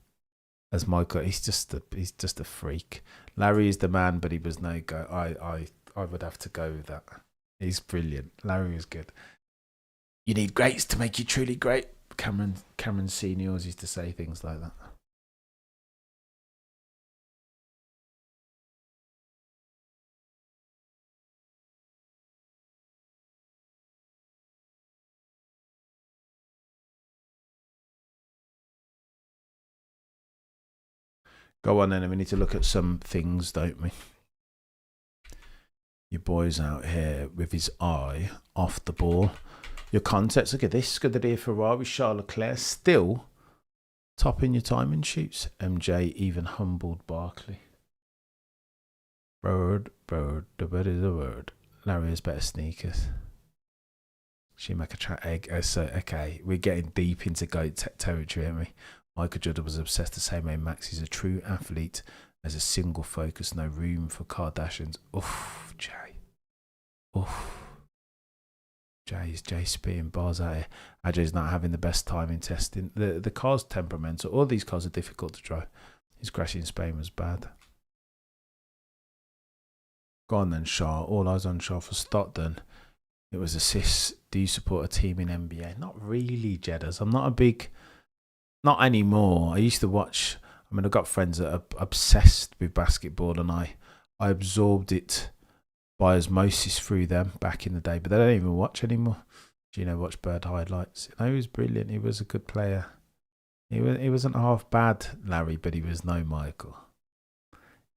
Michael. He's just a freak. Larry is the man, but he was no go. I would have to go with that. He's brilliant. Larry was good. You need greats to make you truly great. Cameron Seniors used to say things like that. Go on then, and we need to look at some things, don't we? Your boy's out here with his eye off the ball. Your context, look at this. Scuderia Ferrari, Charles Leclerc still topping your timing shoots. MJ even humbled Barkley. Bird, the bird is a word. Larry has better sneakers. Schumacher track egg. So, okay, we're getting deep into GOAT territory, aren't we? Michael Jordan was obsessed the same way Max is a true athlete. As a single focus, no room for Kardashians. Oof, Jay. Oof. Jay spitting bars out here. Ajay's not having the best time in testing. The car's temperamental. All these cars are difficult to drive. His crash in Spain was bad. Go on then, Shah. All eyes on Shah for Stockton. It was assists. Do you support a team in NBA? Not really, Jedders. I'm not a big... Not anymore. I used to watch... I mean, I've got friends that are obsessed with basketball, and I absorbed it by osmosis through them back in the day, but they don't even watch anymore. Do you know, watch Bird highlights? No, he was brilliant. He was a good player. He wasn't half bad, Larry, but he was no Michael.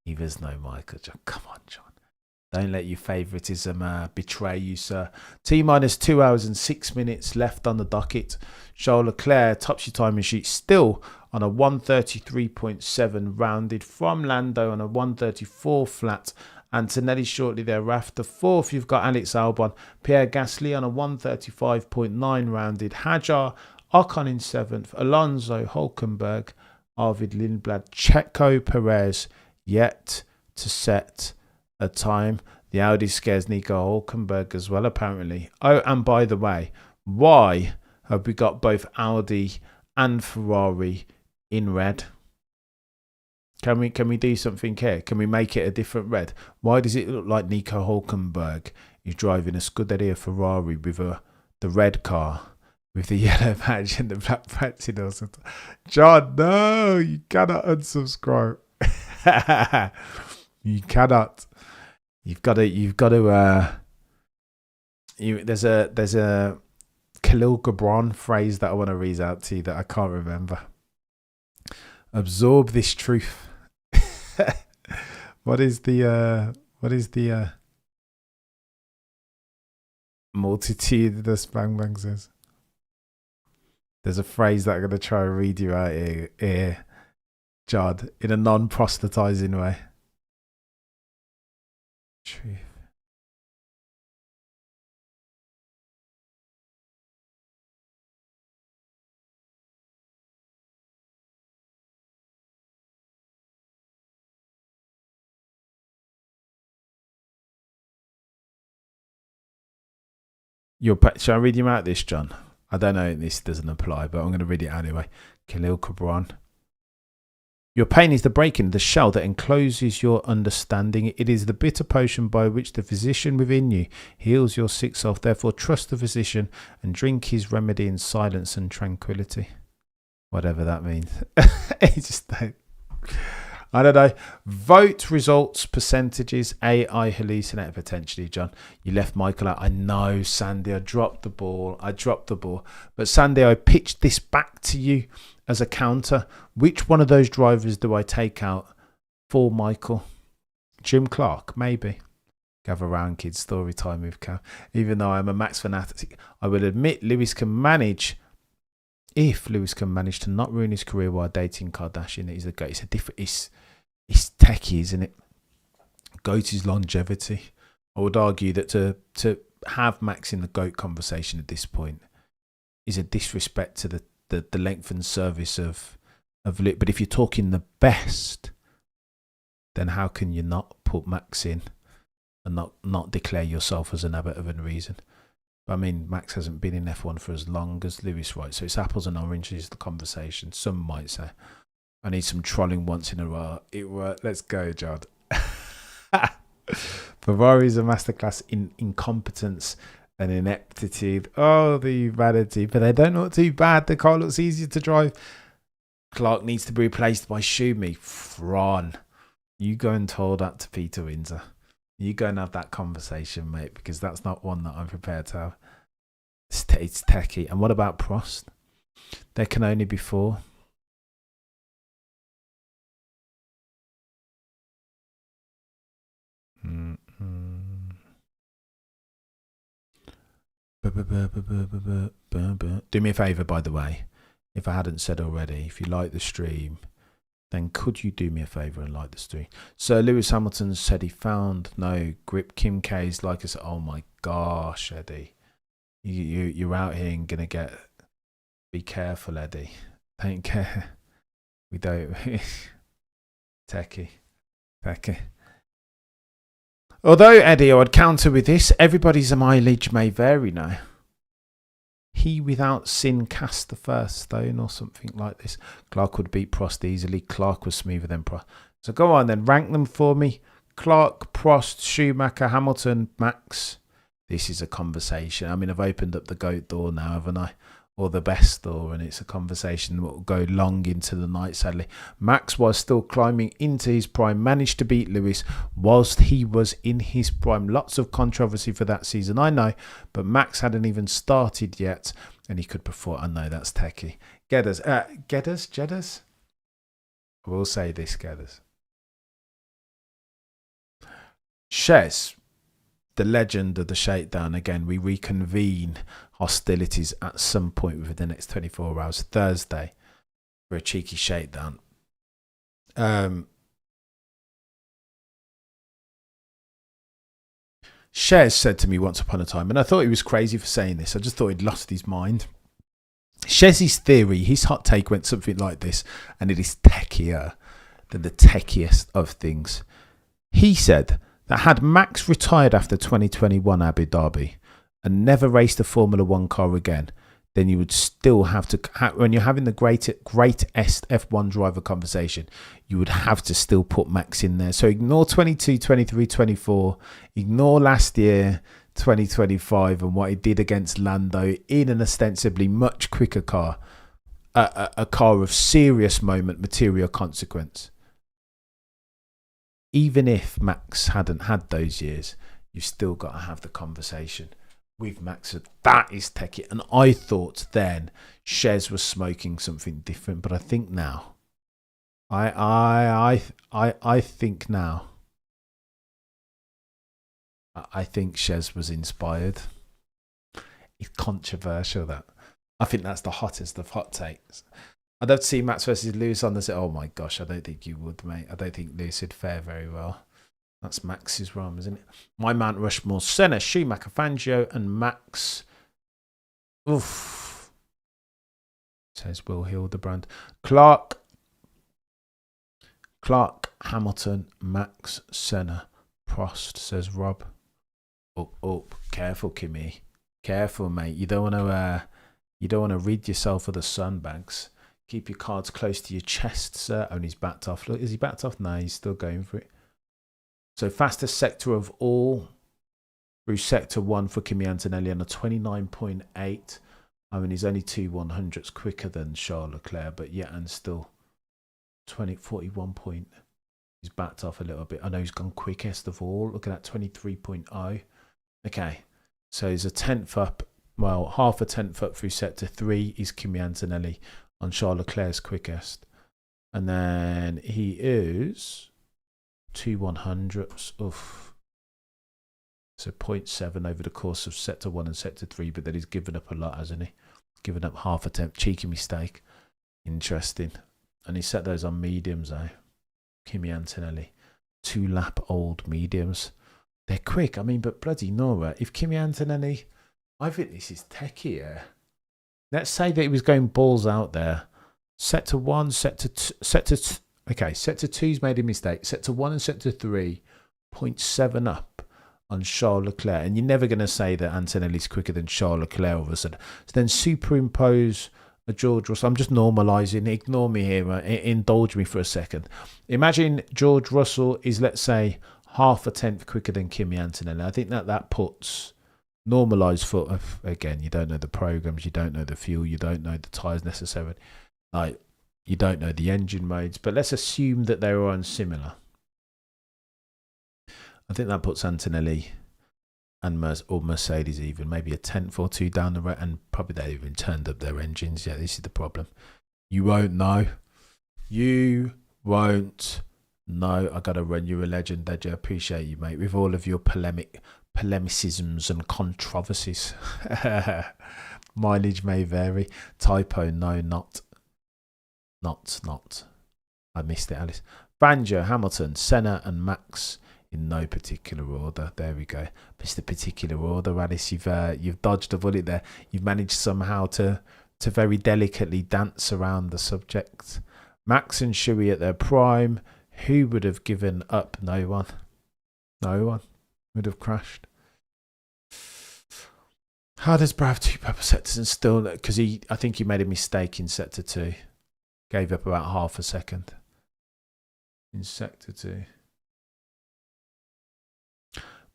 He was no Michael. John. Come on, John. Don't let your favouritism betray you, sir. T-minus 2 hours and 6 minutes left on the docket. Charles Leclerc tops your timing sheet still on a 133.7 rounded from Lando on a 134 flat. Antonelli shortly thereafter. Fourth, you've got Alex Albon. Pierre Gasly on a 135.9 rounded. Hajar, Ocon in seventh. Alonso, Hulkenberg, Arvid Lindblad, Checo Perez yet to set a time. The Audi scares Nico Hulkenberg as well, apparently. Oh, and by the way, why have we got both Audi and Ferrari in red? Can we do something here? Can we make it a different red? Why does it look like Nico Hulkenberg is driving a Scuderia Ferrari with the red car with the yellow badge and the black patch? John, no, you cannot unsubscribe. You cannot. You've got to. There's a Khalil Gibran phrase that I want to read out to you that I can't remember. Absorb this truth. What is the multitude the Spang Bang says? There's a phrase that I'm going to try and read you out here, Jod, in a non-proselytizing way. Truth. Shall I read you out this, John? I don't know if this doesn't apply, but I'm going to read it anyway. Khalil Gibran. Your pain is the breaking of the shell that encloses your understanding. It is the bitter potion by which the physician within you heals your sick self. Therefore, trust the physician and drink his remedy in silence and tranquility. Whatever that means. I don't know. Vote results percentages. AI hallucinate potentially, John. You left Michael out. I know, Sandy. I dropped the ball. But Sandy, I pitched this back to you as a counter. Which one of those drivers do I take out for Michael? Jim Clark, maybe. Gather round, kids. Story time with Cam. Even though I'm a Max fanatic, I will admit Lewis can manage. If Lewis can manage to not ruin his career while dating Kardashian, it's a different. It's techie, isn't it? GOAT is longevity. I would argue that to have Max in the GOAT conversation at this point is a disrespect to the length and service of Luke. But if you're talking the best, then how can you not put Max in and not declare yourself as an abbot of unreason? I mean, Max hasn't been in F1 for as long as Lewis, right? So it's apples and oranges, the conversation. Some might say. I need some trolling once in a while. Let's go, Jod. Ferrari is a masterclass in incompetence and ineptitude. Oh, the humanity. But they don't look too bad. The car looks easier to drive. Clark needs to be replaced by Schumi. Fron. You go and tell that to Peter Windsor. You go and have that conversation, mate, because that's not one that I'm prepared to have. It's techie. And what about Prost? There can only be 4. Do me a favour, by the way, if I hadn't said already, if you like the stream, then could you do me a favour and like the stream? So Lewis Hamilton said he found no grip. Kim K's like us. Oh my gosh, Eddie, you're out here and gonna get. Be careful, Eddie. Don't care. We don't. Techie. Although, Eddie, I would counter with this. Everybody's mileage may vary now. He without sin cast the first stone or something like this. Clark would beat Prost easily. Clark was smoother than Prost. So go on then. Rank them for me. Clark, Prost, Schumacher, Hamilton, Max. This is a conversation. I mean, I've opened up the GOAT door now, haven't I? Or the best door, and it's a conversation that will go long into the night, sadly. Max was still climbing into his prime, managed to beat Lewis whilst he was in his prime. Lots of controversy for that season, I know, but Max hadn't even started yet, and he could perform. I know, that's techie. Gedders? I will say this, Gedders. Shez, the legend of the shakedown, again, we reconvene hostilities at some point within the next 24 hours, Thursday, for a cheeky shakedown. Shez said to me once upon a time, and I thought he was crazy for saying this, I just thought he'd lost his mind. Shez's theory, his hot take went something like this, and it is techier than the techiest of things. He said that had Max retired after 2021 Abu Dhabi and never raced a Formula One car again, then you would still have to, when you're having the greatest F1 driver conversation, you would have to still put Max in there. So ignore 22, 23, 24, ignore last year, 2025, and what he did against Lando in an ostensibly much quicker car, a car of serious moment, material consequence. Even if Max hadn't had those years, you've still got to have the conversation with Max. That is techie. And I thought then Shez was smoking something different, but I think now, I think now, I think Shez was inspired. It's controversial, that. I think that's the hottest of hot takes. I'd love to see Max versus Lewis on this. Oh my gosh, I don't think you would, mate. I don't think Lewis would fare very well. That's Max's realm, isn't it? My Mount Rushmore: Senna, Schumacher, Fangio, and Max. Oof. Says Will Hildebrand. Clark, Hamilton, Max, Senna, Prost, says Rob. Oh, careful, Kimmy. Careful, mate. You don't want to rid yourself of the sandbags. Keep your cards close to your chest, sir. Oh, and he's backed off. Look, is he backed off? No, he's still going for it. So fastest sector of all through sector 1 for Kimi Antonelli on a 29.8. I mean, he's only 2/100ths quicker than Charles Leclerc, but yet and still 41 point. He's backed off a little bit. I know he's gone quickest of all. Look at that, 23.0. Okay, so he's a tenth up. Well, half a tenth up through sector 3 is Kimi Antonelli on Charles Leclerc's quickest. And then he is 2/100ths. Oof. So 0.7 over the course of sector 1 and sector 3, but then he's given up a lot, hasn't he? Given up half a tenth. Cheeky mistake. Interesting. And he set those on mediums, eh? Kimi Antonelli. 2-lap old mediums. They're quick. I mean, but bloody Nora, if Kimi Antonelli, I think this is techie, yeah. Let's say that he was going balls out there. Sector 1, sector 2's made a mistake. Sector 1 and sector 3, 0.7 up on Charles Leclerc, and you're never going to say that Antonelli's quicker than Charles Leclerc all of a sudden. So then superimpose a George Russell. I'm just normalising. Ignore me here. Indulge me for a second. Imagine George Russell is, let's say, half a tenth quicker than Kimi Antonelli. I think that puts normalised for, again, you don't know the programs, you don't know the fuel, you don't know the tyres necessarily. Like, you don't know the engine modes, but let's assume that they were on similar. I think that puts Antonelli and Mercedes even maybe a tenth or two down the road, and probably they even turned up their engines. Yeah, this is the problem. You won't know. You won't know. I gotta run you a legend, Deja. Appreciate you, mate, with all of your polemicisms and controversies. Mileage may vary. Typo, no, not. I missed it, Alice. Banjo, Hamilton, Senna, and Max. In no particular order. There we go. Mr. Particular Order, Alice. You've dodged a bullet there. You've managed somehow to very delicately dance around the subject. Max and Shui at their prime. Who would have given up? No one. No one would have crashed. How does Brad have 2 purple sectors and still? Because I think he made a mistake in sector 2. Gave up about half a second in sector 2.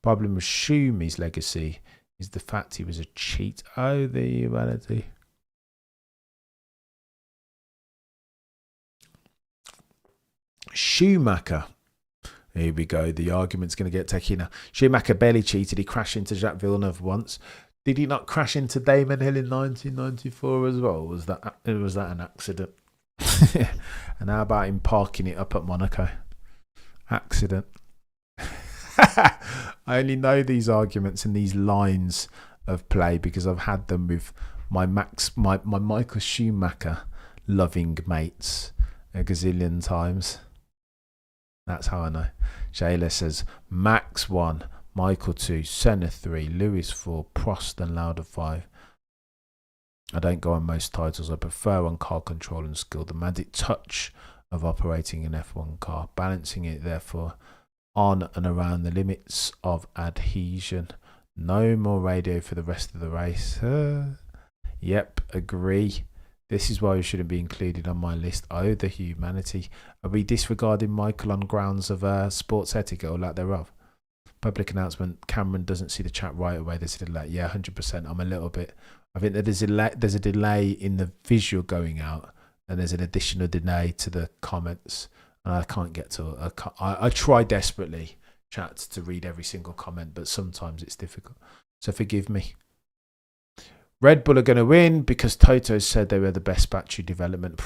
Problem with Schumi's legacy is the fact he was a cheat. Oh, the humanity. Schumacher. Here we go. The argument's going to get taken now. Schumacher barely cheated. He crashed into Jacques Villeneuve once. Did he not crash into Damon Hill in 1994 as well? Was that an accident? And how about him parking it up at Monaco? Accident. I only know these arguments and these lines of play because I've had them with my Michael Schumacher loving mates a gazillion times. That's how I know. Shayla says Max 1, Michael 2, Senna 3, Lewis 4, Prost and Lauda 5. I don't go on most titles. I prefer on car control and skill, the magic touch of operating an F1 car, balancing it therefore on and around the limits of adhesion. No more radio for the rest of the race. Yep, agree. This is why we shouldn't be included on my list. Oh, the humanity. Are we disregarding Michael on grounds of sports etiquette or lack thereof? Public announcement. Cameron doesn't see the chat right away. There's a delay. Yeah, 100%. I'm a little bit. I think that there's a delay in the visual going out, and there's an additional delay to the comments. And I can't get to. I try desperately, chat, to read every single comment, but sometimes it's difficult. So forgive me. Red Bull are going to win because Toto said they were the best battery development.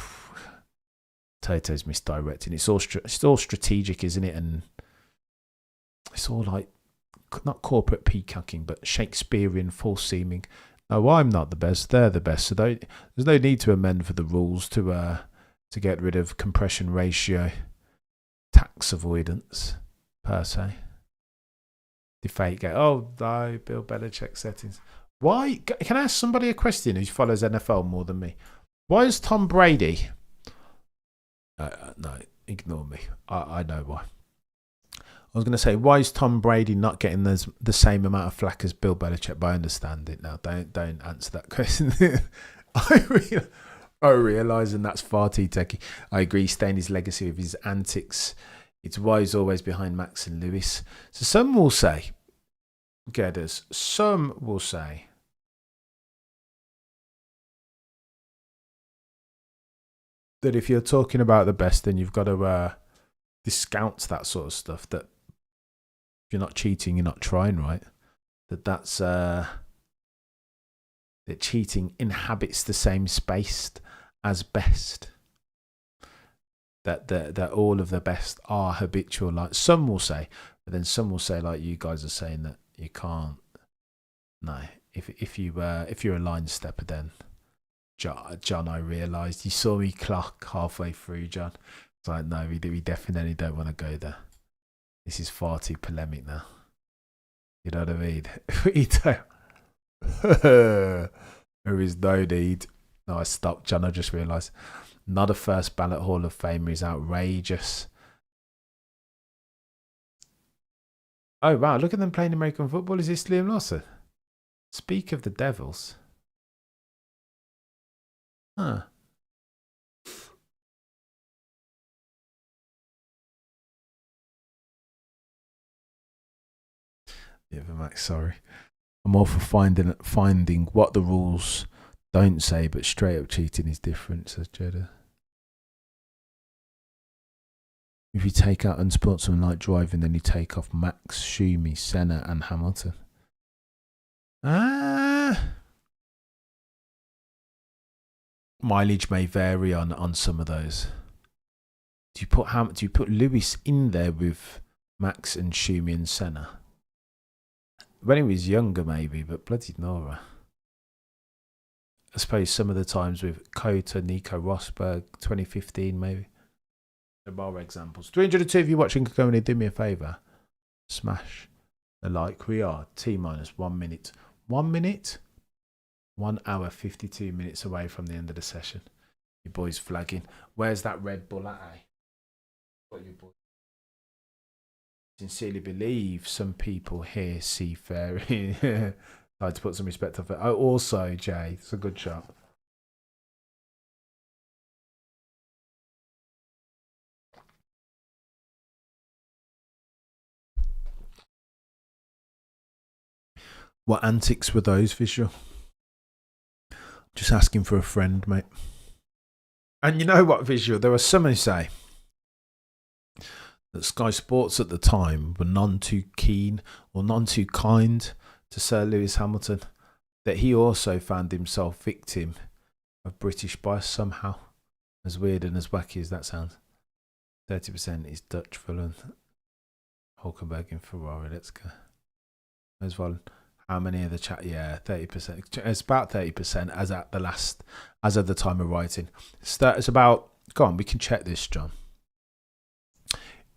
Toto's misdirecting. It's all strategic, isn't it? And it's all like not corporate peacocking, but Shakespearean false seeming. No, I'm not the best. They're the best. So there's no need to amend for the rules to get rid of compression ratio, tax avoidance per se. Defate go. Oh no, Bill Belichick settings. Why? Can I ask somebody a question who follows NFL more than me? Why is Tom Brady? No, ignore me. I know why. I was going to say, why is Tom Brady not getting the same amount of flack as Bill Belichick? But I understand it now. Don't answer that question. I realise, and that's far too techy. I agree, staying his legacy with his antics. It's why he's always behind Max and Lewis. So some will say, Gedders, some will say, that if you're talking about the best, then you've got to discount that sort of stuff. That if you're not cheating, you're not trying, right? That's that cheating inhabits the same space as best. That all of the best are habitual. Like some will say, but then some will say, like you guys are saying, that you can't. No, if you're a line stepper, then. John, I realised you saw me clock halfway through, John. It's like, no, we definitely don't want to go there. This is far too polemic now. You know what I mean? We don't. There is no need. No, I stopped, John. I just realised. Not a first ballot Hall of Famer is outrageous. Oh, wow. Look at them playing American football. Is this Liam Lawson? Speak of the Devils. Huh. Yeah, Max, sorry. I'm all for finding what the rules don't say, but straight up cheating is different, says Jada. If you take out unsportsmanlike driving, then you take off Max, Schumi, Senna, and Hamilton. Mileage may vary on some of those. Do you put Lewis in there with Max and Schumi and Senna? When he was younger, maybe, but bloody Nora. I suppose some of the times with Kota, Nico Rosberg, 2015, maybe. There are examples. 302 of you watching, can go and do me a favour. Smash a like. We are T-minus 1 minute. 1 minute? 1 hour, 52 minutes away from the end of the session. Your boy's flagging. Where's that Red Bull at, eh? What your boy? Sincerely believe some people here see fairy. I had to put some respect off it. Oh, also, Jay, it's a good shot. What antics were those, Visual? Just asking for a friend, mate. And you know what, Visual? There were some who say that Sky Sports at the time were none too keen or none too kind to Sir Lewis Hamilton, that he also found himself victim of British bias somehow. As weird and as wacky as that sounds. 30% is Dutch villain. Hulkenberg in Ferrari, let's go. As well. How many of the chat? Yeah, 30%. It's about 30% as of the time of writing. It's about, go on, we can check this, John.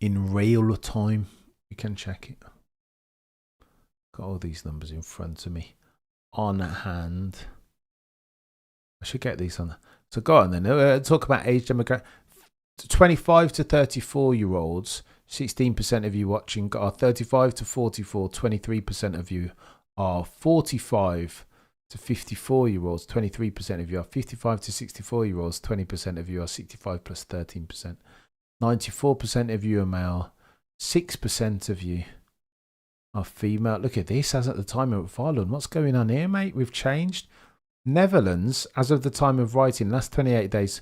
In real time, we can check it. Got all these numbers in front of me. On hand. I should get these on. So go on then. Talk about age demographic. 25 to 34-year-olds, 16% of you watching are 35 to 44, 23% of you are 45 to 54-year-olds, 23% of you are 55 to 64-year-olds, 20% of you are 65 plus 13%. 94% of you are male, 6% of you are female. Look at this, as at the time of Ireland. What's going on here, mate? We've changed. Netherlands, as of the time of writing, last 28 days,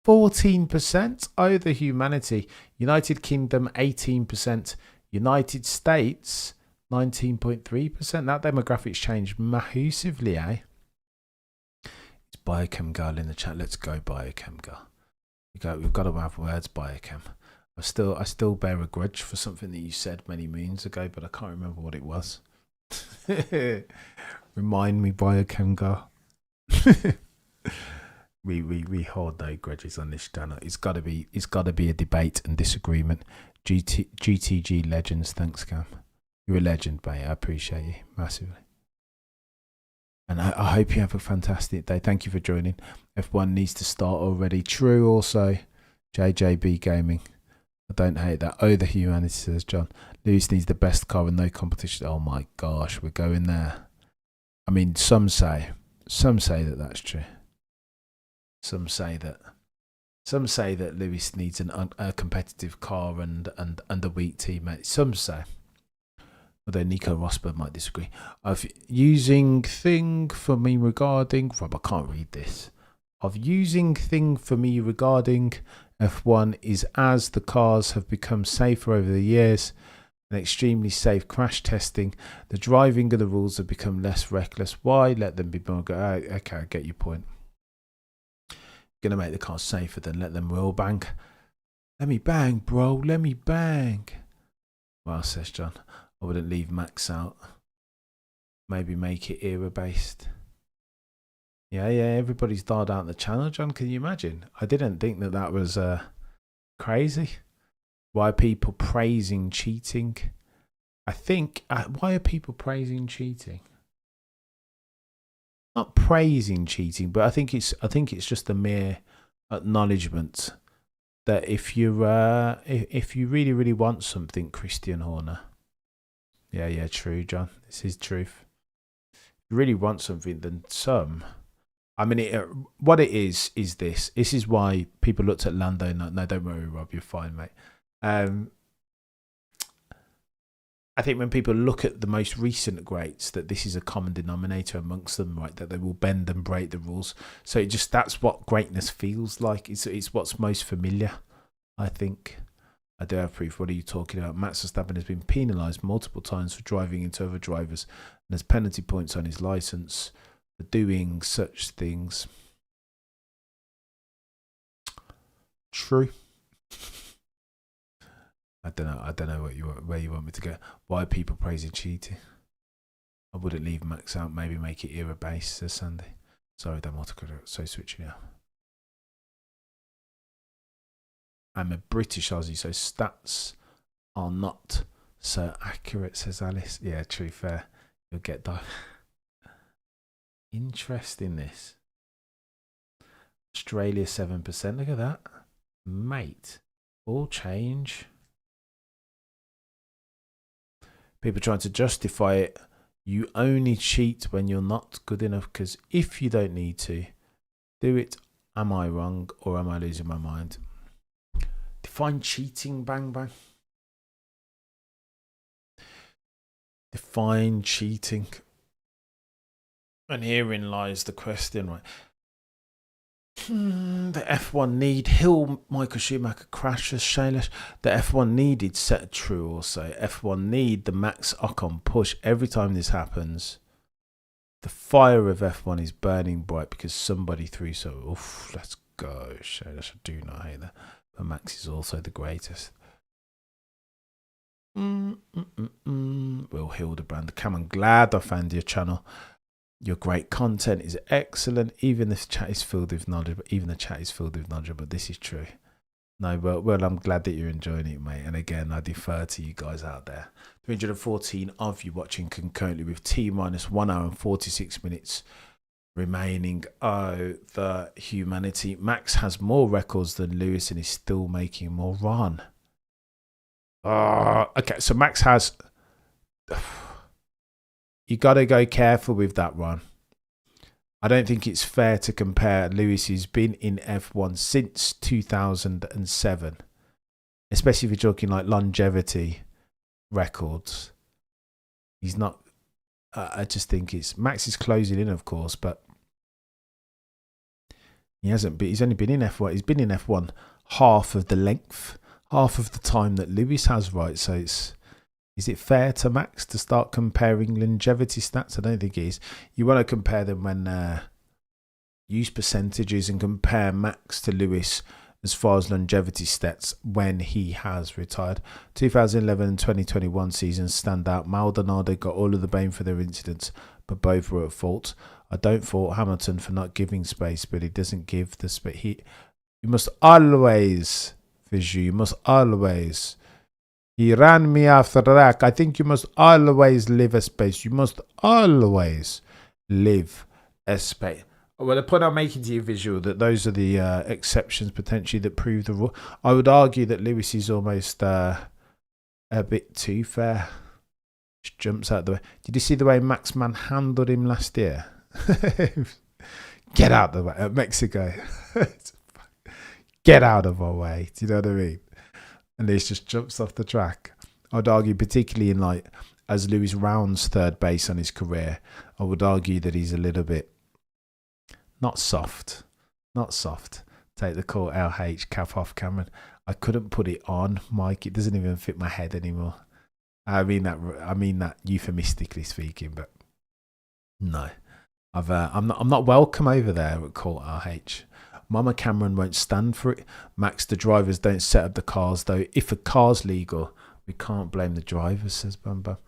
14%. Oh, the humanity. United Kingdom, 18%. United States, 19.3%. That demographic's changed massively, eh? It's Biochem Girl in the chat. Let's go, Biochem Girl. We've got to have words, Biochem. I still bear a grudge for something that you said many moons ago, but I can't remember what it was. Remind me, Biochem Girl. We hold no grudges on this channel. It's got to be a debate and disagreement. GTG legends, thanks, Cam. You're a legend, mate. I appreciate you massively. And I hope you have a fantastic day. Thank you for joining. F1 needs to start already. True also. JJB Gaming. I don't hate that. Oh, the humanity, says John. Lewis needs the best car and no competition. Oh my gosh, we're going there. I mean, some say that that's true. Some say that Lewis needs a competitive car and a weak teammate. Some say. Although Nico Rosberg might disagree. Of using thing for me regarding Rob, I can't read this. Of using thing for me regarding F1 is as the cars have become safer over the years and extremely safe crash testing, the driving of the rules have become less reckless. Why let them be more? Okay, I get your point. Gonna make the cars safer, then let them wheel bang. Let me bang, bro. Let me bang. Well, says John, I wouldn't leave Max out. Maybe make it era based. Yeah, everybody's dialed out the channel, John. Can you imagine? I didn't think that was crazy. Why are people praising cheating? I think, why are people praising cheating? Not praising cheating, but I think it's just a mere acknowledgement that if you really want something, Christian Horner, Yeah, true, John. This is truth. If you really want something, then some. I mean, what it is this. This is why people looked at Lando. No, don't worry, Rob. You're fine, mate. I think when people look at the most recent greats, that this is a common denominator amongst them, right? That they will bend and break the rules. So that's what greatness feels like. It's what's most familiar, I think. I do have proof. What are you talking about? Max Verstappen has been penalised multiple times for driving into other drivers and has penalty points on his licence for doing such things. True. I don't know where you want me to go. Why are people praising cheating? I wouldn't leave Max out. Maybe make it era based, says Sandy. Sorry, don't want to go. So switching now. I'm a British Aussie, so stats are not so accurate, says Alice. Yeah, true, fair. You'll get that. Interesting, this. Australia 7%. Look at that. Mate. All change. People trying to justify it. You only cheat when you're not good enough, because if you don't need to do it, am I wrong or am I losing my mind? Define cheating, bang bang. Define cheating. And herein lies the question, right? The F1 need Hill Michael Schumacher crashes Shailesh. The F1 needed set true also. F1 need the Max Ocon push every time this happens. The fire of F1 is burning bright because somebody threw so. Oof, let's go, Shailesh. I do not hate that. But Max is also the greatest. Will Hildebrand. Come on, glad I found your channel. Your great content is excellent. Even the chat is filled with knowledge. But this is true. No, well, I'm glad that you're enjoying it, mate. And again, I defer to you guys out there. 314 of you watching concurrently with T-minus 1 hour and 46 minutes remaining. Oh, the humanity. Max has more records than Lewis and is still making more run. Okay, so Max has... You got to go careful with that run. I don't think it's fair to compare. Lewis has been in F1 since 2007, especially if you're talking like longevity records. He's not. I just think it's Max is closing in, of course, but he hasn't been. He's only been in F1. He's been in F1 half of the length, half of the time that Lewis has. Right, so it's. Is it fair to Max to start comparing longevity stats? I don't think it is. You want to compare them when use percentages and compare Max to Lewis as far as longevity stats when he has retired. 2011 and 2021 seasons stand out. Maldonado got all of the blame for their incidents, but both were at fault. I don't fault Hamilton for not giving space, but he doesn't give the space. You must always, Viju, you must always... He ran me after that. I think you must always live a space. You must always live a space. Well, the point I'm making to you, Visual, that those are the exceptions potentially that prove the rule. I would argue that Lewis is almost a bit too fair. Just jumps out the way. Did you see the way Max manhandled him last year? Get out of the way. At Mexico. Get out of our way. Do you know what I mean? And Lewis just jumps off the track. I'd argue, particularly in like as Lewis rounds third base on his career, I would argue that he's a little bit not soft. Take the call, LH, cap off, Cameron. I couldn't put it on, Mike. It doesn't even fit my head anymore. I mean that euphemistically speaking, but no, I'm not welcome over there at Court LH. Mama Cameron won't stand for it. Max, the drivers don't set up the cars, though. If a car's legal, we can't blame the drivers, says Bamba.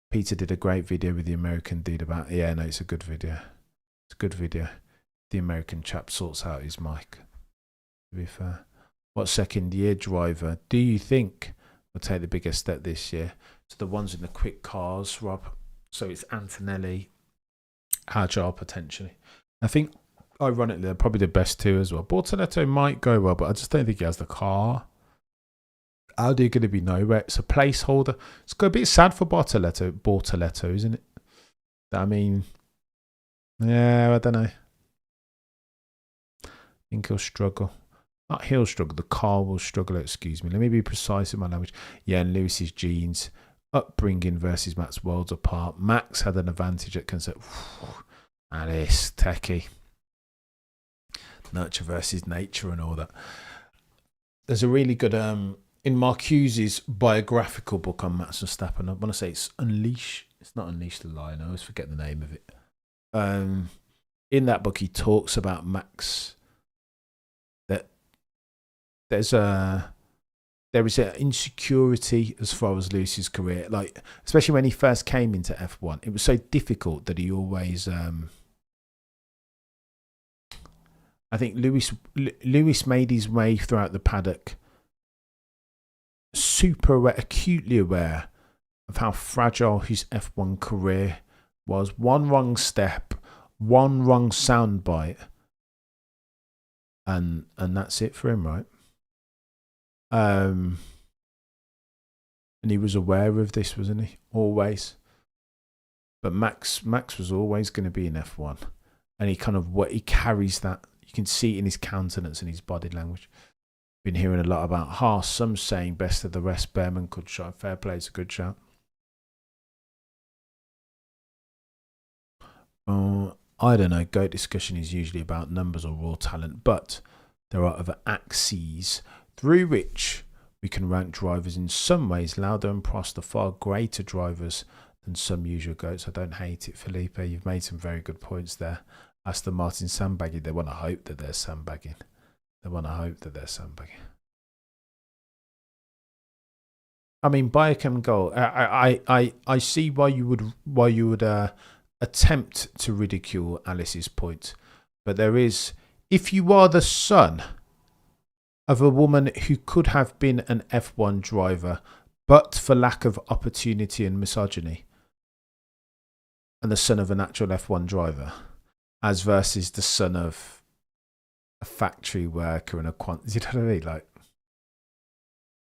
Peter did a great video with the American dude about... Yeah, no, it's a good video. It's a good video. The American chap sorts out his mic, to be fair. What second-year driver do you think will take the biggest step this year? So the ones in the quick cars, Rob. So it's Antonelli, Agile, potentially. I think... Ironically, they're probably the best two as well. Bortoletto might go well, but I just don't think he has the car. Audi are going to be nowhere. It's a placeholder. It's got a bit sad for Bortoletto, isn't it? I mean, yeah, I don't know. I think he'll struggle. Not he'll struggle, the car will struggle, excuse me. Let me be precise in my language. Yeah, and Lewis's genes, upbringing versus Max worlds apart. Max had an advantage at concept. Alice, techie. Nurture versus nature and all that. There's a really good, in Marcuse's biographical book on Max Verstappen, I want to say it's Unleash. It's not Unleash the Lion, I always forget the name of it. In that book, he talks about Max, that there is an insecurity as far as Lewis's career, like especially when he first came into F1. It was so difficult that he always, I think Lewis made his way throughout the paddock, super acutely aware of how fragile his F1 career was. One wrong step, one wrong soundbite, and that's it for him, right? And he was aware of this, wasn't he? Always. But Max was always going to be in F1, and he carries that. You can see it in his countenance and his body language. Been hearing a lot about Haas. Some saying best of the rest. Behrman could shot. Fair play, it's a good shot. I don't know. GOAT discussion is usually about numbers or raw talent, but there are other axes through which we can rank drivers. In some ways, Lauda and Prost are far greater drivers than some usual GOATs. I don't hate it, Felipe. You've made some very good points there. Aston Martin sandbagging. They want to hope that they're sandbagging. I mean, Biochem goal. I see why you would attempt to ridicule Alice's point, but there is, if you are the son of a woman who could have been an F1 driver, but for lack of opportunity and misogyny, and the son of a natural F1 driver, as versus the son of a factory worker and a you know what I mean? Like,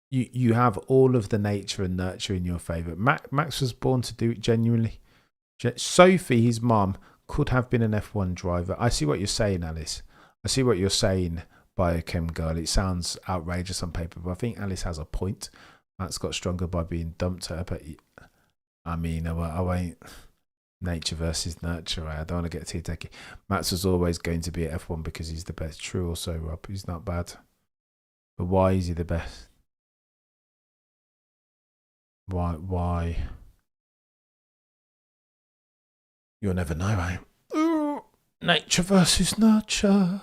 you have all of the nature and nurture in your favour. Max was born to do it genuinely. Sophie, his mum, could have been an F1 driver. I see what you're saying, Alice. I see what you're saying, Biochem girl. It sounds outrageous on paper, but I think Alice has a point. Max got stronger by being dumped at her, but I mean, I won't. Nature versus nurture. I don't want to get too techy. Max was always going to be at F1 because he's the best. True also, Rob. He's not bad. But why is he the best? Why? You'll never know, right? Ooh, nature versus nurture.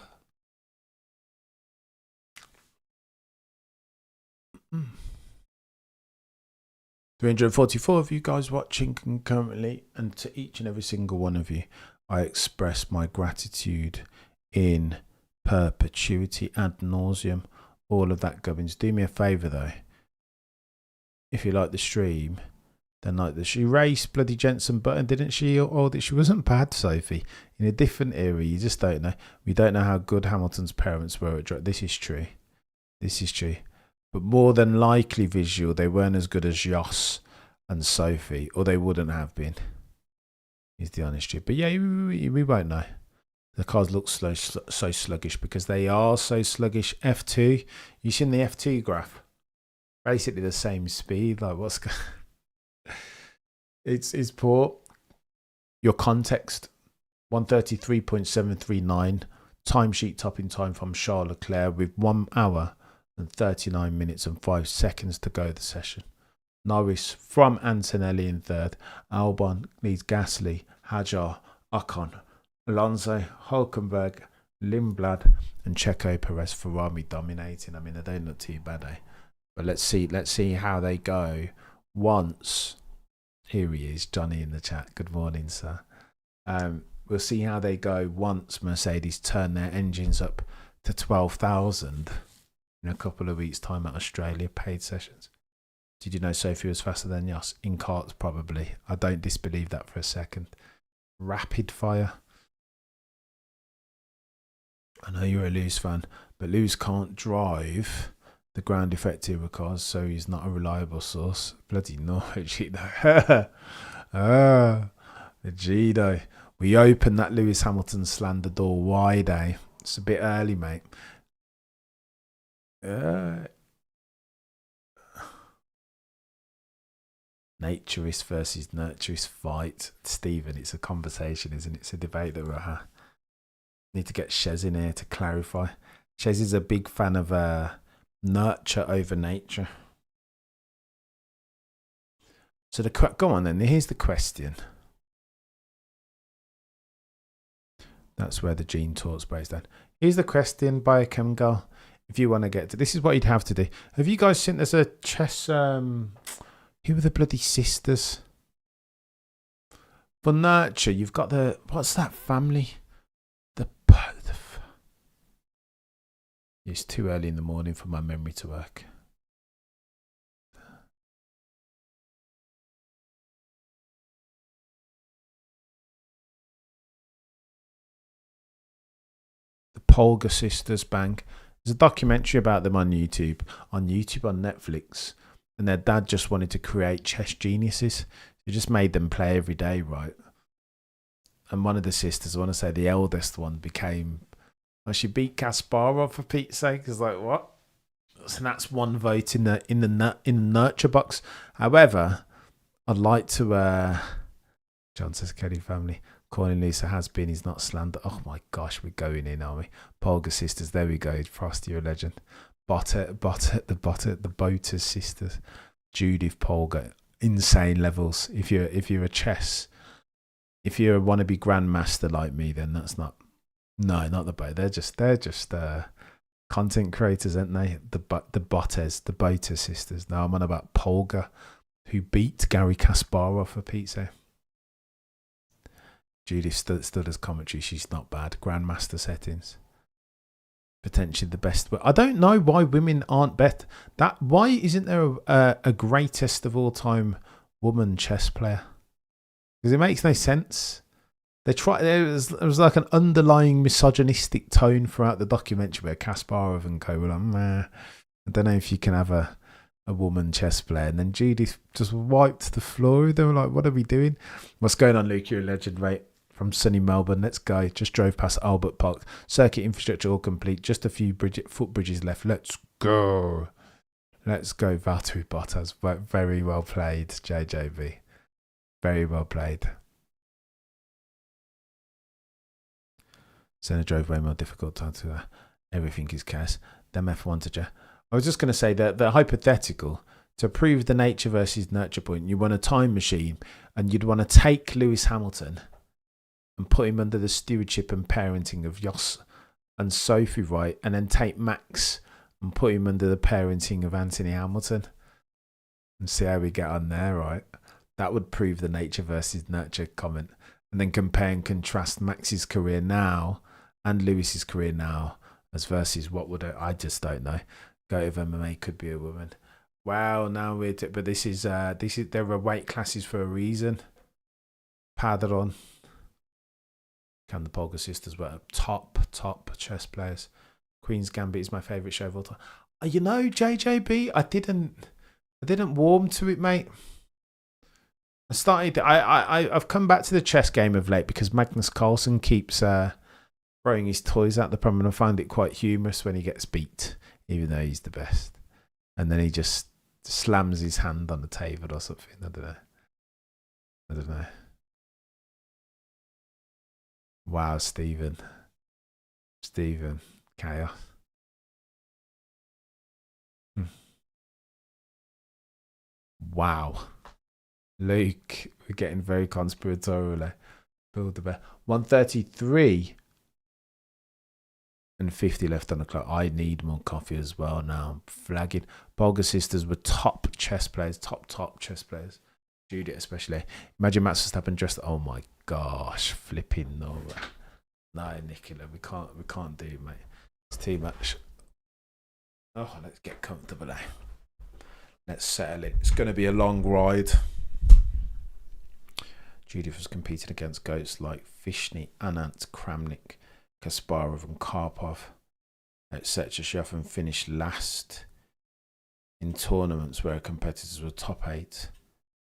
344 of you guys watching concurrently, and to each and every single one of you, I express my gratitude in perpetuity ad nauseum. All of that gubbins. Do me a favour though. If you like the stream, then like the she raced bloody Jensen Button, didn't she? Or that she wasn't bad, Sophie. In a different era, you just don't know. We don't know how good Hamilton's parents were at driving. This is true. But more than likely, visual, they weren't as good as Jos and Sophie, or they wouldn't have been. Is the honest truth. But yeah, we won't know. The cars look so sluggish because they are so sluggish. F2, you seen the F2 graph? Basically the same speed. Like what's it's poor. Your context, 133.739 timesheet topping time from Charles Leclerc with 1 hour and 39 minutes and 5 seconds to go the session. Norris from Antonelli in third. Albon leads Gasly, Hajar, Ocon, Alonso, Hulkenberg, Lindblad, and Checo Perez. Ferrari dominating. I mean, they don't look too bad, eh? But let's see how they go once. Here he is, Johnny in the chat. Good morning, sir. We'll see how they go once Mercedes turn their engines up to 12,000 in a couple of weeks' time at Australia paid sessions. Did you know Sophie was faster than Jos? In karts, probably. I don't disbelieve that for a second. Rapid fire. I know you're a Lewis fan, but Lewis can't drive The ground effect here records, so he's not a reliable source. Bloody no, Gino. Ah, Gino. We opened that Lewis Hamilton slander door wide, eh? It's a bit early, mate. Naturist versus nurturist fight. Stephen, it's a conversation, isn't it? It's a debate that we're having. Need to get Shez in here to clarify. Shez is a big fan of nurture over nature. So go on then. Here's the question. That's where the gene talks breaks down. Here's the question, Biochem girl. If you want to get to this, is what you'd have to do. Have you guys seen there's a chess? Who were the bloody sisters? For nurture, you've got the what's that family? It's too early in the morning for my memory to work. The Polgar sisters bank. There's a documentary about them on YouTube, on Netflix, and their dad just wanted to create chess geniuses. He just made them play every day, right? And one of the sisters, I want to say the eldest one, became. Well, she beat Kasparov for Pete's sake. It's like what? So that's one vote in the nurture box. However, I'd like to. John says Kelly family. Calling Lisa has been. He's not slander. Oh my gosh, we're going in, are we? Polgar sisters. There we go. Frosty, you're a legend. The Botas sisters. Judith Polgar. Insane levels. If you're a chess, if you're a wannabe grandmaster like me, then that's not. No, not the Botas. They're just content creators, aren't they? The Botas sisters. Now I'm on about Polgar, who beat Gary Kasparov for Pete's sake. Judith stood as commentary. She's not bad. Grandmaster settings. Potentially the best. But I don't know why women aren't better. Why isn't there a greatest of all time woman chess player? Because it makes no sense. There was like an underlying misogynistic tone throughout the documentary where Kasparov and co were like, I don't know if you can have a woman chess player. And then Judith just wiped the floor. They were like, what are we doing? What's going on, Luke? You're a legend, mate. From sunny Melbourne. Let's go. Just drove past Albert Park. Circuit infrastructure all complete. Just a few footbridges left. Let's go. Let's go, Valtteri Bottas. Very well played, JJB. Very well played. Senna drove way more difficult time to everything is chaos. Them F1 to J. I was just going to say that the hypothetical, to prove the nature versus nurture point, you want a time machine and you'd want to take Lewis Hamilton and put him under the stewardship and parenting of Jos and Sophie, right? And then take Max and put him under the parenting of Anthony Hamilton and see how we get on there, right? That would prove the nature versus nurture comment. And then compare and contrast Max's career now and Lewis's career now as versus what would I just don't know. Go of MMA could be a woman. Wow, now but this is there are weight classes for a reason. Padron. Can the Polgar sisters were top chess players. Queen's Gambit is my favourite show of all time. You know, JJB, I didn't warm to it, mate. I've come back to the chess game of late because Magnus Carlsen keeps throwing his toys out the prom, and I find it quite humorous when he gets beat, even though he's the best. And then he just slams his hand on the table or something. I don't know. Wow, Stephen. Chaos. Wow. Luke, we're getting very conspiratorial. Build the bear. 133 and 50 left on the clock. I need more coffee as well now. I'm flagging. Polgar sisters were top chess players. Top chess players. Judith especially. Imagine Max Verstappen dressed. Oh my gosh. Flipping no. No, Nicola. We can't do it, mate. It's too much. Oh, let's get comfortable, eh? Let's settle it. It's going to be a long ride. Judith was competing against goats like Vishny, Anant, Kramnik, Kasparov and Karpov, etc. She often finished last in tournaments where competitors were top 8.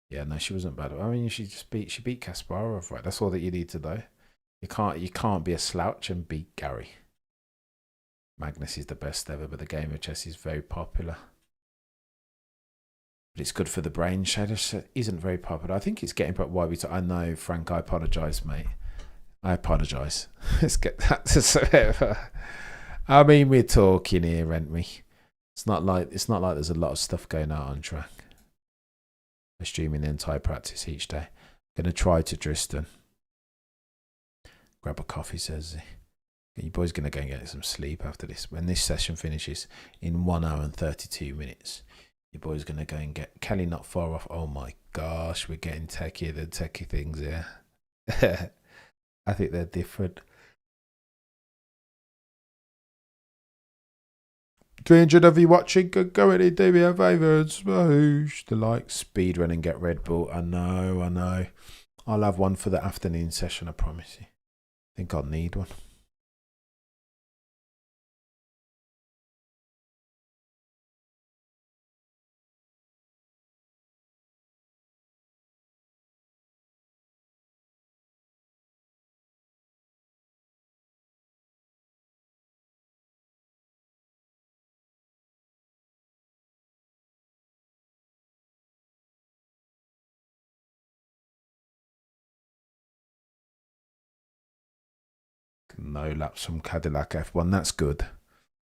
Yeah, no, she wasn't bad. I mean, she beat Kasparov, right? That's all that you need to know. You can't be a slouch and beat Gary. Magnus is the best ever, but the game of chess is very popular. But it's good for the brain. Shadow isn't very popular. I think it's getting why we. I know, Frank. I apologise, mate. I apologise. Let's get that to. I mean, we're talking here, aren't we? It's not like there's a lot of stuff going on track. We're streaming the entire practice each day. Gonna try to Tristan. Grab a coffee, says he. You boys gonna go and get some sleep after this. When this session finishes in 1 hour and 32 minutes, your boys gonna go and get Kelly not far off. Oh my gosh, we're getting techier than techie things here. I think they're different. 300 of you watching, go in, do me a favour and smoosh the like, speed run and get Red Bull. I know. I'll have one for the afternoon session, I promise you. I think I'll need one. No laps from Cadillac F1. That's good.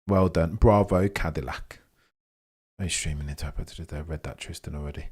Well done. Bravo, Cadillac. Are streaming interpreter today? I read that, Tristan, already.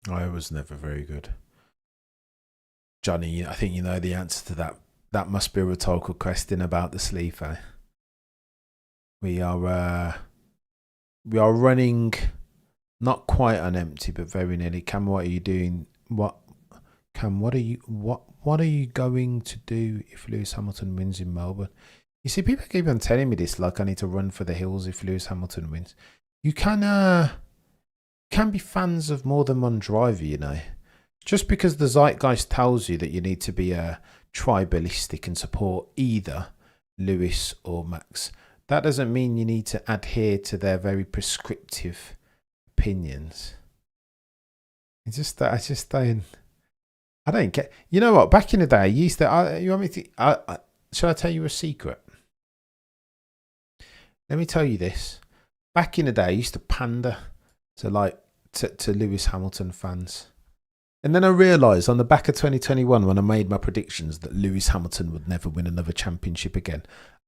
I was never very good. Johnny, I think you know the answer to that. That must be a rhetorical question about the sleeve, eh? We are running not quite on empty, but very nearly. Cam, what are you doing? Cam, what are you going to do if Lewis Hamilton wins in Melbourne? You see, people keep on telling me this, like I need to run for the hills if Lewis Hamilton wins. You can be fans of more than one driver, you know. Just because the zeitgeist tells you that you need to be tribalistic and support either Lewis or Max, that doesn't mean you need to adhere to their very prescriptive opinions. I just don't. I don't get. You know what? Back in the day, I used to. You want me to? Shall I tell you a secret? Let me tell you this. Back in the day, I used to pander to Lewis Hamilton fans. And then I realised on the back of 2021, when I made my predictions that Lewis Hamilton would never win another championship again,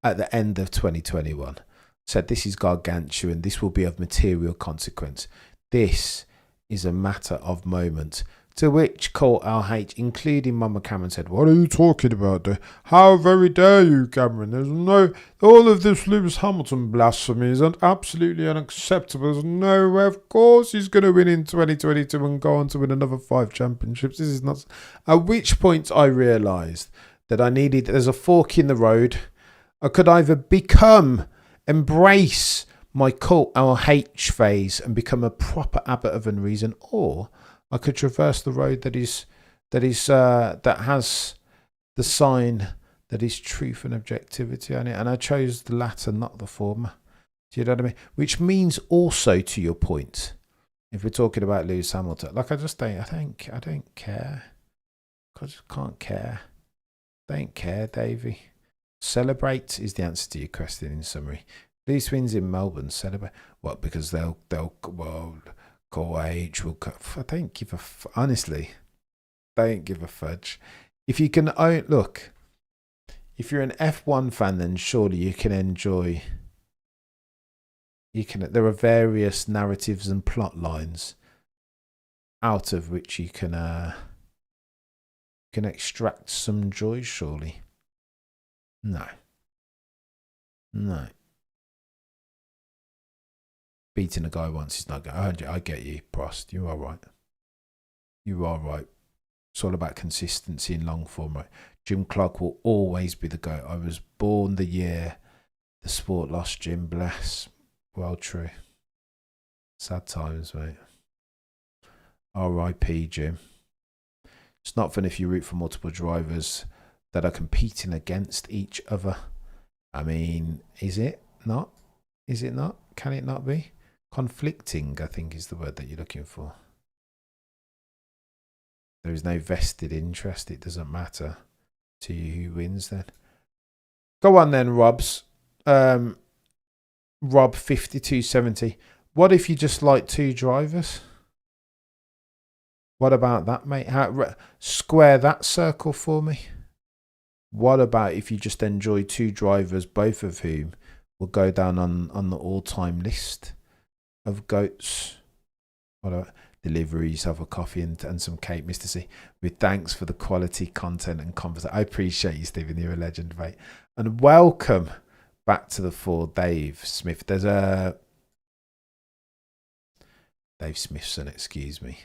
at the end of 2021, said this is gargantuan, this will be of material consequence. This is a matter of moment. To which Colt LH, including Mama Cameron, said, "What are you talking about? How very dare you, Cameron? There's no, all of this Lewis Hamilton blasphemy is absolutely unacceptable. There's no way, of course he's going to win in 2022 and go on to win another 5 championships. This is not." At which point I realised that there's a fork in the road. I could either embrace my Colt LH phase and become a proper abbot of unreason, or I could traverse the road that has the sign that is truth and objectivity on it, and I chose the latter, not the former. Do you know what I mean? Which means also, to your point, if we're talking about Lewis Hamilton, like I don't care. I just can't care. Don't care, Davey. Celebrate is the answer to your question in summary. Lewis wins in Melbourne. Celebrate. What? Because they'll Call age will cut. I don't give a honestly. Don't give a fudge. If you can look, if you're an F1 fan, then surely you can enjoy. There are various narratives and plot lines out of which you can extract some joy. Surely, no. beating a guy once is not good. I get you, Prost. You are right. You are right. It's all about consistency in long form, right? Jim Clark will always be the GOAT. I was born the year the sport lost Jim. Bless. Well, true. Sad times, mate. R.I.P. Jim. It's not fun if you root for multiple drivers that are competing against each other. I mean, is it not? Is it not? Can it not be? Conflicting, I think, is the word that you're looking for. There is no vested interest. It doesn't matter to you who wins then. Go on then, Robs. Rob 5270. What if you just like two drivers? What about that, mate? Square that circle for me. What about if you just enjoy two drivers, both of whom will go down on the all-time list of GOATs? What about deliveries, have a coffee and some cake, Mr. C. With thanks for the quality content and conversation. I appreciate you, Stephen. You're a legend, mate. And welcome back to the fore, Dave Smith. There's a Dave Smithson, excuse me.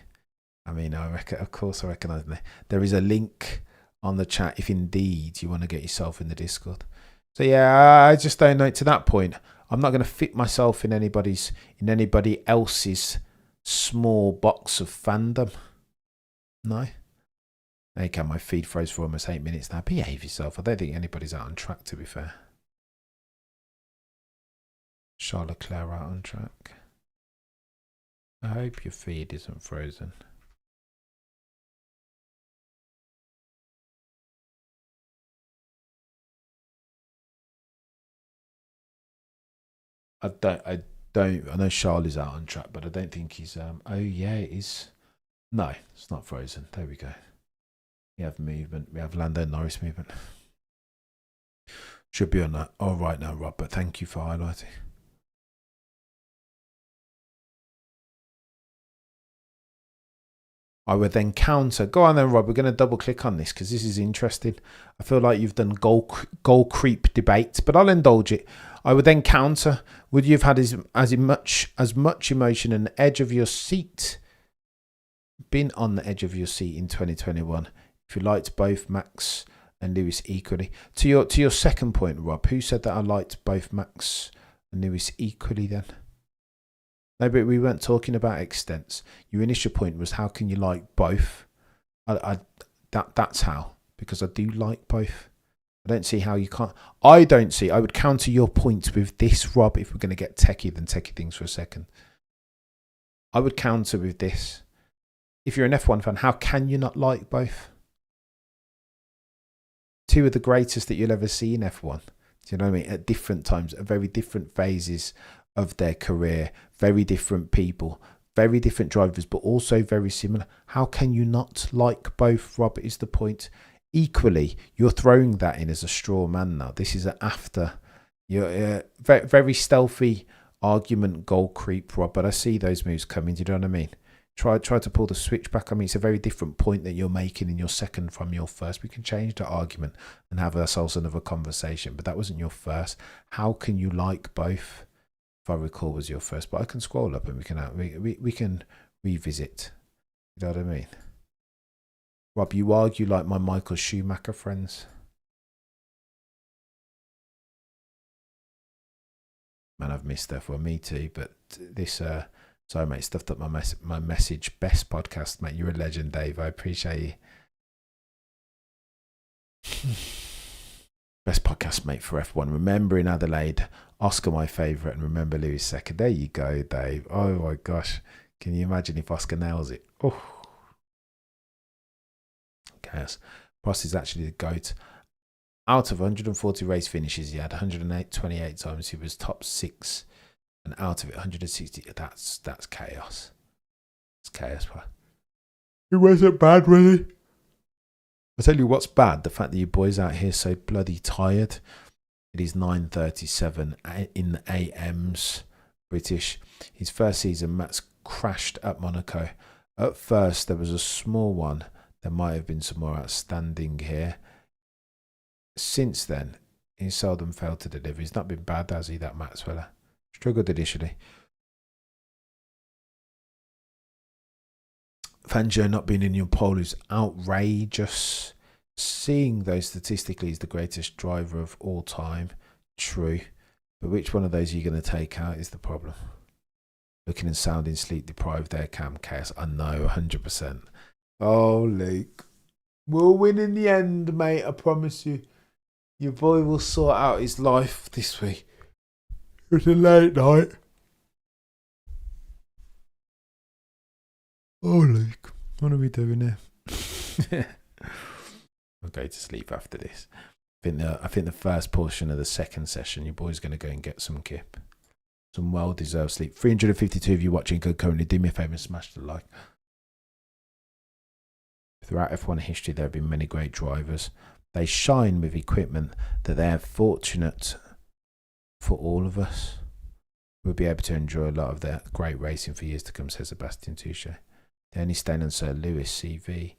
I mean, of course I recognise him. There is a link on the chat if indeed you want to get yourself in the Discord. So yeah, I just don't know. To that point, I'm not going to fit myself in anybody else's small box of fandom. No. Okay, my feed froze for almost 8 minutes now. Behave yourself. I don't think anybody's out on track, to be fair. Charles Leclerc out on track. I hope your feed isn't frozen. I know Charles is out on track, but I don't think he's oh yeah, it is. No, it's not frozen. There we go. We have movement. We have Lando Norris movement. Should be on that. All right now, Rob, but thank you for highlighting. I would then counter. Go on then, Rob. We're going to double click on this because this is interesting. I feel like you've done goal creep debate, but I'll indulge it. I would then counter. Would you have had as much emotion and the edge of your seat, been on the edge of your seat in 2021, if you liked both Max and Lewis equally? To your second point, Rob, who said that I liked both Max and Lewis equally then? No, but we weren't talking about extents. Your initial point was how can you like both? That's how, because I do like both. I don't see how you can't. I would counter your point with this, Rob, if we're going to get techie than techie things for a second. I would counter with this. If you're an F1 fan, how can you not like both? Two of the greatest that you'll ever see in F1. Do you know what I mean? At different times, at very different phases of their career, very different people, very different drivers, but also very similar. How can you not like both, Rob, is the point. Equally, you're throwing that in as a straw man now. This is after your very, very stealthy argument, goal creep, Rob, but I see those moves coming. Do you know what I mean? Try to pull the switch back. I mean, it's a very different point that you're making in your second from your first. We can change the argument and have ourselves another conversation, but that wasn't your first. How can you like both? If I recall, was your first, but I can scroll up and we can revisit. You know what I mean? Rob, you argue like my Michael Schumacher friends. Man, I've missed F1. Me too, but this sorry, mate, stuffed up my message. Best podcast, mate. You're a legend, Dave. I appreciate you. Best podcast, mate, for F1. Remember in Adelaide, Oscar my favourite, and remember Lewis second. There you go, Dave. Oh my gosh. Can you imagine if Oscar nails it? Oh. Chaos. Prost is actually the GOAT. Out of 140 race finishes, he had 128 times. He was top 6. And out of it, 160. That's chaos. It's chaos. It wasn't bad, really. I'll tell you what's bad. The fact that you boys out here so bloody tired. It is 9:37 in the AMs. British. His first season, Matt's crashed at Monaco. At first, there was a small one. There might have been some more outstanding here. Since then, he's seldom failed to deliver. He's not been bad, has he, that Maxwell? Struggled initially. Fangio not being in your poll is outrageous. Seeing though statistically he's the greatest driver of all time, true. But which one of those are you going to take out is the problem. Looking and sounding sleep deprived there, Cam Chaos. I know, 100%. Oh, Luke. We'll win in the end, mate. I promise you. Your boy will sort out his life this week. It's a late night. Oh, Luke. What are we doing here? I'll go to sleep after this. I think the first portion of the second session, your boy's going to go and get some kip. Some well-deserved sleep. 352 of you watching currently. Do me a favour and smash the like. Throughout F1 history, there have been many great drivers. They shine with equipment that they are fortunate for all of us. We'll be able to enjoy a lot of their great racing for years to come, says Sebastian Touche. The only stain on Sir Lewis CV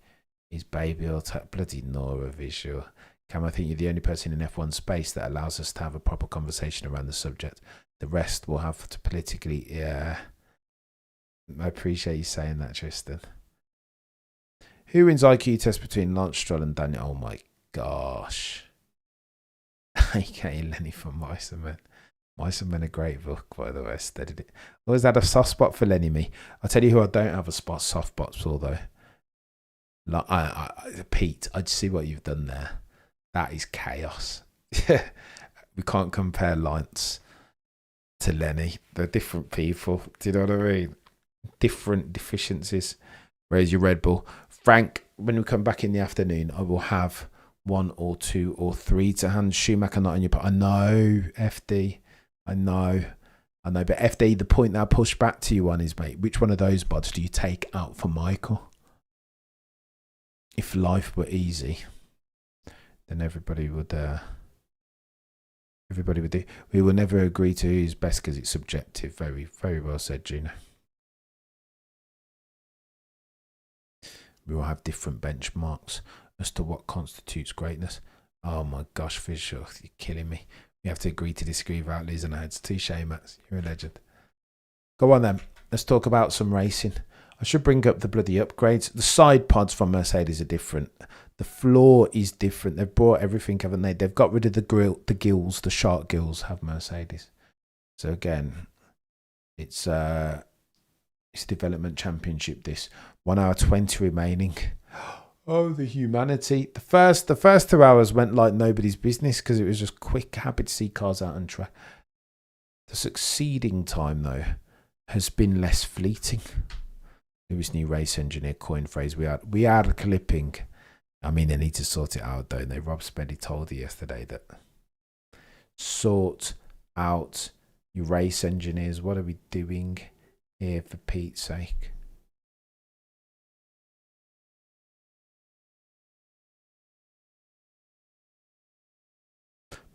is baby or bloody Nora visual. Cam, I think you're the only person in F1 space that allows us to have a proper conversation around the subject. The rest will have to politically... Yeah. I appreciate you saying that, Tristan. Who wins IQ test between Lance Stroll and Daniel? Oh my gosh. A.K.A. Lenny from Mice and Men. Mice and Men, a great book, by the way. I studied it. Always had a soft spot for Lenny, me. I'll tell you who I don't have a soft spot for, though. Like, Pete, I see what you've done there. That is chaos. We can't compare Lance to Lenny. They're different people. Do you know what I mean? Different deficiencies. Whereas your Red Bull. Frank, when we come back in the afternoon, I will have 1 or 2 or 3 to hand. Schumacher not on your part. I know, FD. I know. But FD, the point that I push back to you on is, mate, which one of those bods do you take out for Michael? If life were easy, then everybody would do. We will never agree to who's best because it's subjective. Very, very well said, Gina. We will have different benchmarks as to what constitutes greatness. Oh my gosh, Fisher, you're killing me. We have to agree to disagree without losing our heads. Touche, Max. You're a legend. Go on then. Let's talk about some racing. I should bring up the bloody upgrades. The side pods from Mercedes are different. The floor is different. They've brought everything, haven't they? They've got rid of the gills, the shark gills have Mercedes. So again, it's development championship this. 1 hour 20 remaining. Oh, the humanity. The first 2 hours went like nobody's business because it was just quick. Happy to see cars out on track. The succeeding time, though, has been less fleeting. Lewis new race engineer coin phrase. We are clipping. I mean, they need to sort it out, don't they? Rob Speddy told you yesterday that sort out your race engineers. What are we doing here, for Pete's sake?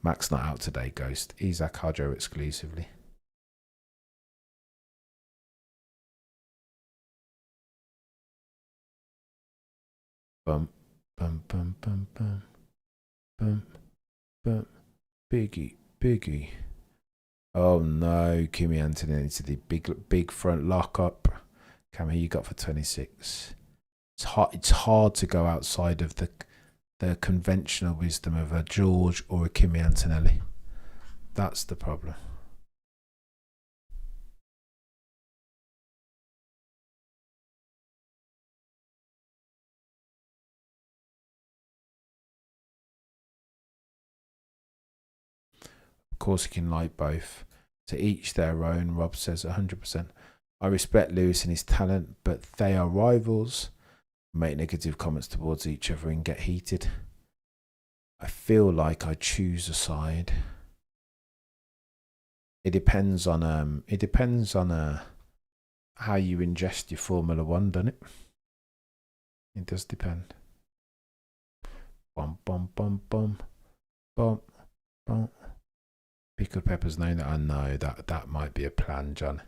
Max not out today, Ghost. Isaac Hardro exclusively. Bump, bump, bump, bump, bump, bump, bump. Biggie. Oh no, Kimi Antonelli to the big front lock up. Cam, who you got for 26? It's hard to go outside of the conventional wisdom of a George or a Kimi Antonelli. That's the problem. Of course, he can like both. To each their own, Rob says 100%. I respect Lewis and his talent, but they are rivals. Make negative comments towards each other and get heated. I feel like I choose a side. It depends on how you ingest your Formula One, doesn't it? It does depend. Bum bum bum bum bum bum. Pickled peppers know that I know that might be a plan, John.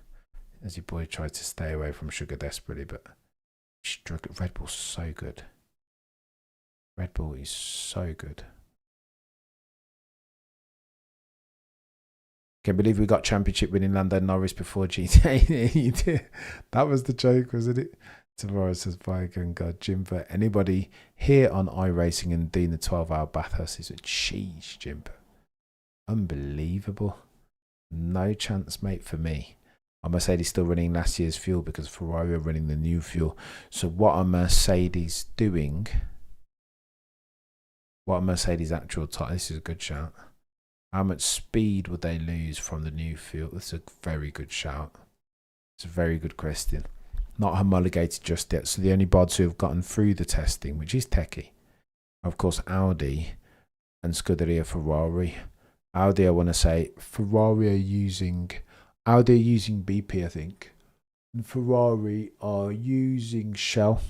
As your boy tried to stay away from sugar desperately, but Red Bull's so good. Red Bull is so good. Can't believe we got championship winning Lando Norris before GTA. That was the joke, wasn't it? Tomorrow says bye again, God, Jimbo. Anybody here on iRacing and doing the 12-hour Bathurst is a cheese, Jimbo. Unbelievable. No chance, mate, for me. Are Mercedes still running last year's fuel because Ferrari are running the new fuel? So what are Mercedes doing? What are Mercedes' actual time? This is a good shout. How much speed would they lose from the new fuel? That's a very good shout. It's a very good question. Not homologated just yet. So the only bods who have gotten through the testing, which is techie, are of course Audi and Scuderia Ferrari. Audi, I want to say, Ferrari are using BP, I think. And Ferrari are using Shell.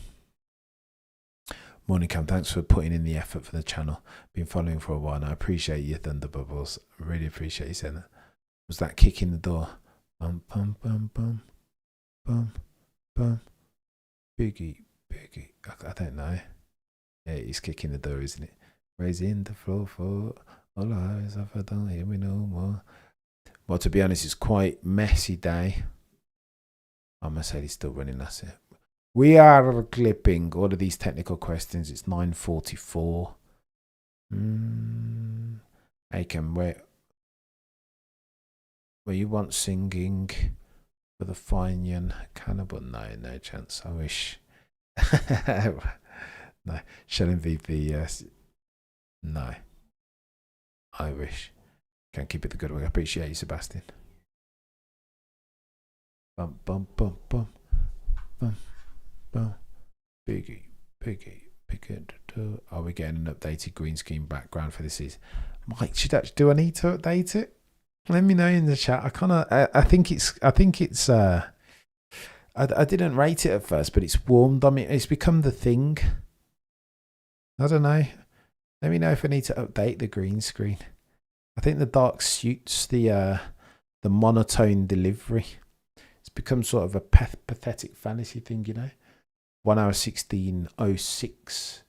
Morning, Cam. Thanks for putting in the effort for the channel. Been following for a while and I appreciate you, Thunder Bubbles. I really appreciate you saying that. Was that kick in the door? Bum, bum, bum, bum, bum, bum. Biggie. I don't know. Yeah, he's kicking the door, isn't it? Raising the floor for all eyes if I don't hear me no more. Well, to be honest, it's quite messy day. Oh, Mercedes still running, that's it. We are clipping all of these technical questions. It's 9:44. Hey, Cam, where you want singing for the fine young cannibal? No chance. I wish. No, Shelling VP, yes. No. I wish. Can't keep it the good way. I appreciate you, Sebastian. Bum, bum, bum, bum, bum, bum. Biggie. Are we getting an updated green screen background for this? Mike, do I need to update it? Let me know in the chat. I think it's I didn't rate it at first, but it's warmed on me. It's become the thing. I don't know. Let me know if I need to update the green screen. I think the dark suits the monotone delivery. It's become sort of a pathetic fantasy thing, you know. 1 hour 16:06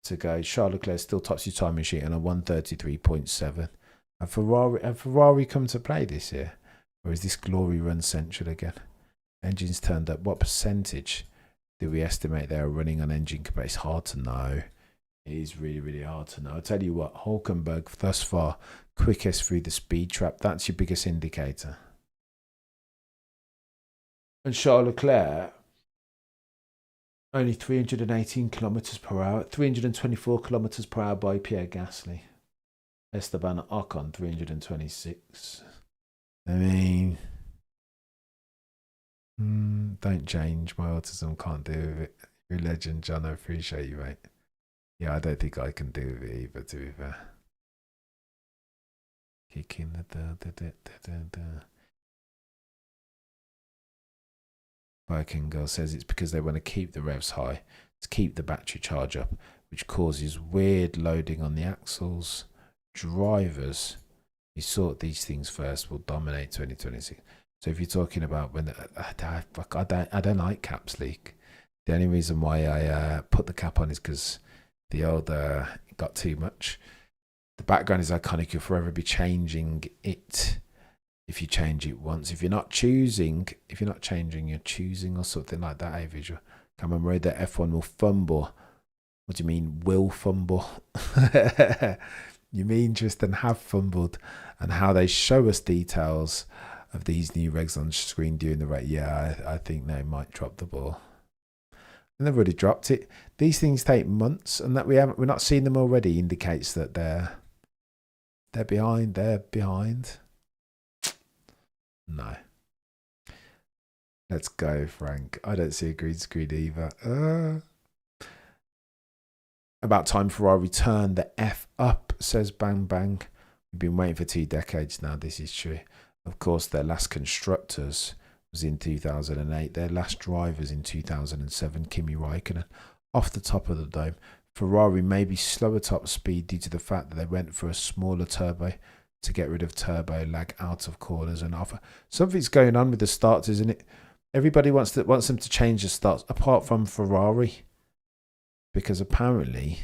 to go. Charles Leclerc still tops your timing sheet on a 1:33.7. Have Ferrari come to play this year, or is this glory run central again? Engines turned up. What percentage do we estimate they are running on engine capacity? It's hard to know. It is really hard to know. I'll tell you what, Hulkenberg thus far, quickest through the speed trap. That's your biggest indicator. And Charles Leclerc, only 318 kilometers per hour, 324 kilometers per hour by Pierre Gasly. Esteban Ocon, 326. I mean, don't change. My autism can't do with it. You're a legend, John. I appreciate you, mate. Yeah, I don't think I can do it either, to be fair. Kicking the Viking Girl says it's because they want to keep the revs high to keep the battery charge up, which causes weird loading on the axles. Drivers who sort these things first will dominate 2026. So if you're talking about when I don't like caps leak. The only reason why I put the cap on is because the old got too much. The background is iconic. You'll forever be changing it if you change it once. If you're not changing, you're choosing or something like that. Hey, visual. Cameron Road, that F1 will fumble. What do you mean, will fumble? You mean Tristan have fumbled, and how they show us details of these new regs on screen during the race. Yeah, I think they might drop the ball. And they've already dropped it. These things take months, and that we're not seeing them already indicates that they're behind. They're behind. No. Let's go, Frank. I don't see a green screen either. About time Ferrari turned the F up, says Bang Bang. We've been waiting for 2 decades now. This is true. Of course, their last constructors was in 2008. Their last drivers in 2007, Kimi Raikkonen. Off the top of the dome, Ferrari may be slower top speed due to the fact that they went for a smaller turbo to get rid of turbo lag out of corners and off. Something's going on with the starts, isn't it? Everybody wants them to change the starts, apart from Ferrari. Because apparently,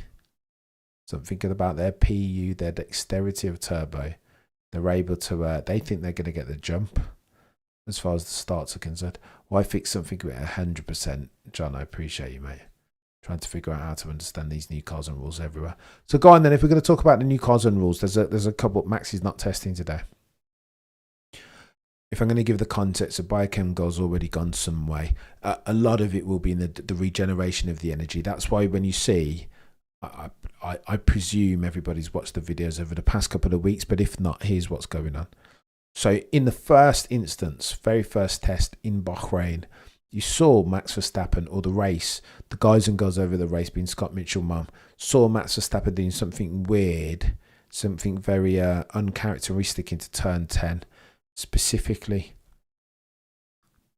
something about their PU, their dexterity of turbo, they're able to, they think they're going to get the jump. as far as the starts are concerned. Why fix something with 100%? John, I appreciate you, mate. Trying to figure out how to understand these new cars and rules everywhere. So go on then. If we're going to talk about the new cars and rules, there's a couple. Max is not testing today. If I'm going to give the context, the biochem goal's already gone some way. A lot of it will be in the regeneration of the energy. That's why when you see, I presume everybody's watched the videos over the past couple of weeks, but if not, here's what's going on. So in the first instance, very first test in Bahrain, you saw Max Verstappen, or the race, the guys and girls over the race, being Scott Mitchell mum, saw Max Verstappen doing something weird, something very uncharacteristic into turn 10, specifically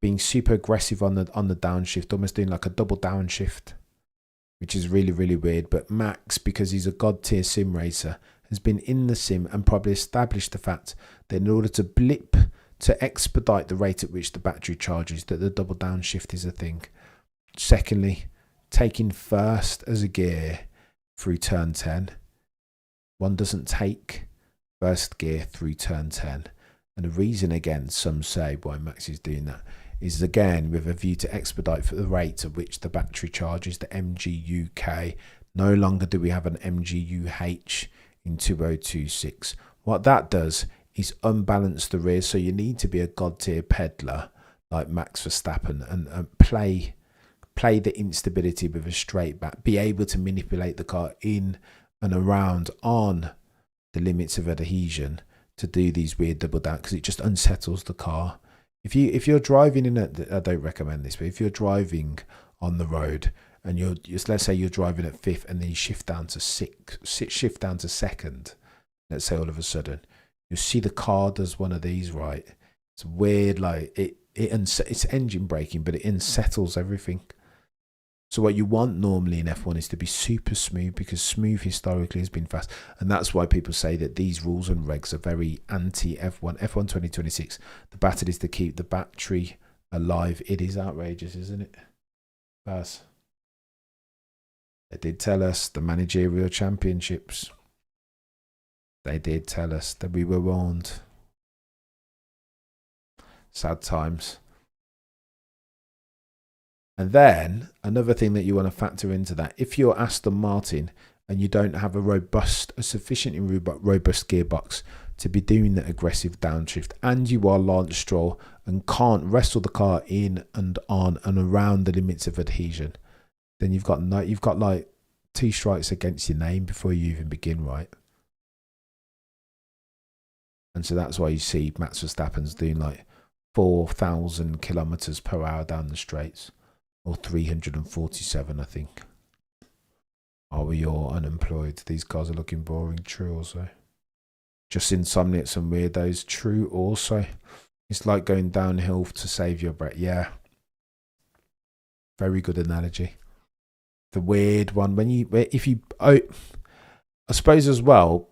being super aggressive on the downshift, almost doing like a double downshift, which is really, really weird. But Max, because he's a god tier sim racer, has been in the sim and probably established the fact that in order to blip, to expedite the rate at which the battery charges, that the double downshift is a thing. Secondly, taking first as a gear through turn 10. One doesn't take first gear through turn 10. And the reason, again, some say why Max is doing that is, again, with a view to expedite for the rate at which the battery charges, the MGUK. No longer do we have an MGUH in 2026. What that does is unbalance the rear, so you need to be a god tier peddler like Max Verstappen and play the instability with a straight back, be able to manipulate the car in and around on the limits of adhesion to do these weird double down, because it just unsettles the car. If you're driving in I don't recommend this, but if you're driving on the road and let's say you're driving at fifth and then you shift down to shift down to second, let's say all of a sudden, you see the car does one of these, right? It's weird, like it's engine braking, but it unsettles everything. So what you want normally in F1 is to be super smooth, because smooth historically has been fast. And that's why people say that these rules and regs are very anti-F1. F1 2026, the battle is to keep the battery alive. It is outrageous, isn't it? Baz. They did tell us the managerial championships. They did tell us that we were warned. Sad times. And then another thing that you want to factor into that, if you're Aston Martin and you don't have a sufficiently robust gearbox to be doing the aggressive downshift, and you are Lance Stroll and can't wrestle the car in and on and around the limits of adhesion, then you've got like 2 strikes against your name before you even begin, right? And so that's why you see Max Verstappen's doing like 4,000 kilometers per hour down the straights. Or 347, I think. Are we all unemployed? These cars are looking boring. True also. Just insomniacs and weirdos. True also. It's like going downhill to save your breath. Yeah. Very good analogy. The weird one. I suppose as well,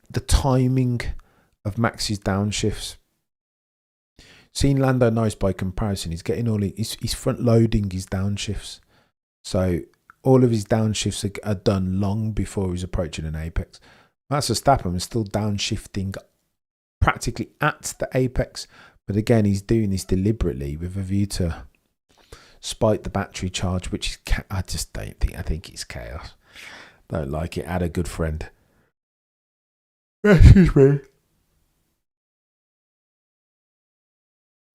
the timing of Max's downshifts. Seen Lando Norris by comparison, he's getting he's front loading his downshifts. So all of his downshifts are done long before he's approaching an apex. Max Verstappen is still downshifting practically at the apex. But again, he's doing this deliberately with a view to spike the battery charge, which is, I think it's chaos. Don't like it. I had a good friend. Excuse me.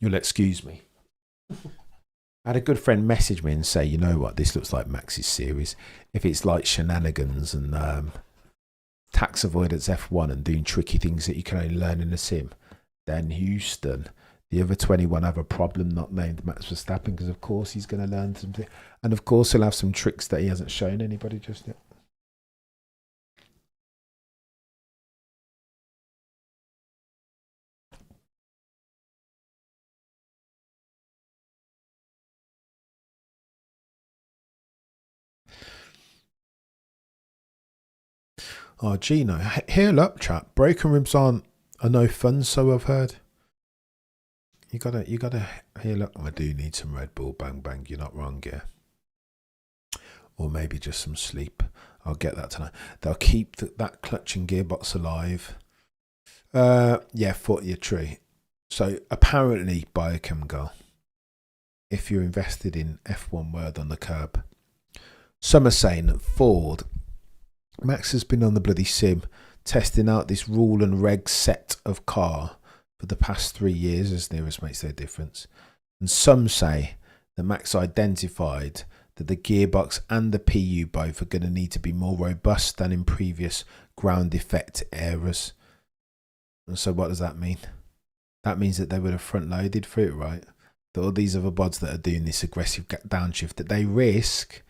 You'll excuse me. I had a good friend message me and say, you know what, this looks like Max's series. If it's like shenanigans and tax avoidance F1 and doing tricky things that you can only learn in a sim, then Houston, the other 21 have a problem not named Max Verstappen, because of course he's going to learn something. And of course he'll have some tricks that he hasn't shown anybody just yet. Oh, Gino, heal up, chap. Broken ribs are no fun, so I've heard. You gotta heal up. I do need some Red Bull, bang bang. You're not wrong, yeah. Or maybe just some sleep. I'll get that tonight. They'll keep that clutch and gearbox alive. Yeah, 40 a tree. So apparently, Biochem Girl, if you're invested in F1 Word on the Curb, some are saying that Ford, Max has been on the bloody sim testing out this rule and reg set of car for the past 3 years, as near as makes no difference. And some say that Max identified that the gearbox and the PU both are going to need to be more robust than in previous ground effect eras. And so what does that mean? That means that they would have front loaded for it, right? That all these other bods that are doing this aggressive downshift, that they risk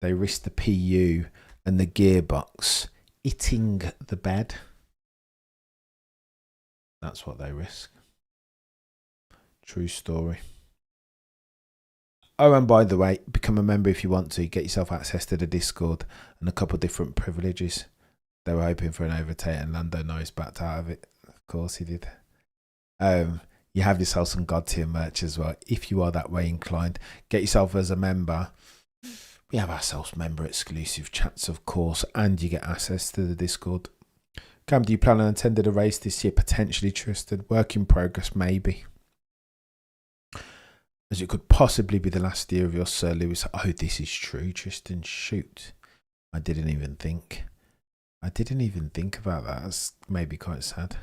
the PU and the gearbox hitting the bed. That's what they risk. True story. Oh, and by the way, become a member if you want to. Get yourself access to the Discord and a couple of different privileges. They were hoping for an overtake and Lando Norris backed out of it. Of course he did. You have yourself some God tier merch as well. If you are that way inclined, get yourself as a member. We have ourselves member exclusive chats, of course, and you get access to the Discord. Cam, do you plan on attending a race this year? Potentially, Tristan. Work in progress, maybe. As it could possibly be the last year of your Sir Lewis. Oh, this is true, Tristan. Shoot. I didn't even think about that. That's maybe quite sad.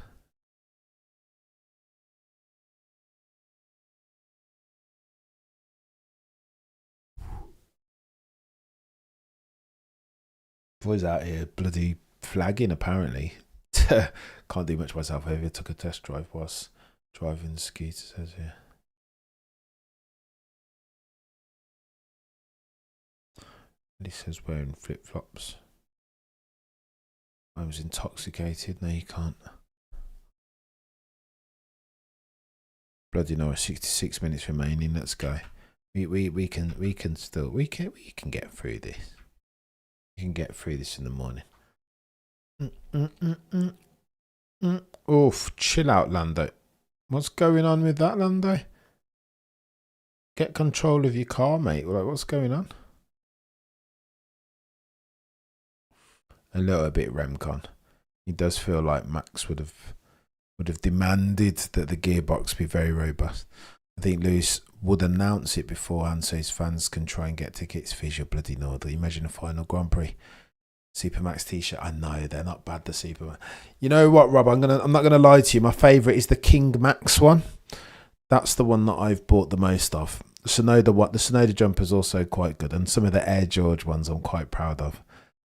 Boys out here bloody flagging, apparently. Can't do much myself. I ever took a test drive whilst driving the scooter, says here. He says wearing flip-flops. I was intoxicated. No, you can't. Bloody no, 66 minutes remaining. Let's go. We can get through this. We can get through this in the morning. Oof, chill out, Lando. What's going on with that, Lando? Get control of your car, mate. Like, what's going on? A little bit Remcon. It does feel like Max would have demanded that the gearbox be very robust. I think Lewis would announce it beforehand so his fans can try and get tickets. Fizz your bloody Norther. Imagine a final Grand Prix. Supermax t-shirt. I know they're not bad, the Supermax. You know what, Rob? I'm not gonna lie to you. My favourite is the King Max one. That's the one that I've bought the most of. The Sonoda jumper is also quite good, and some of the Air George ones I'm quite proud of.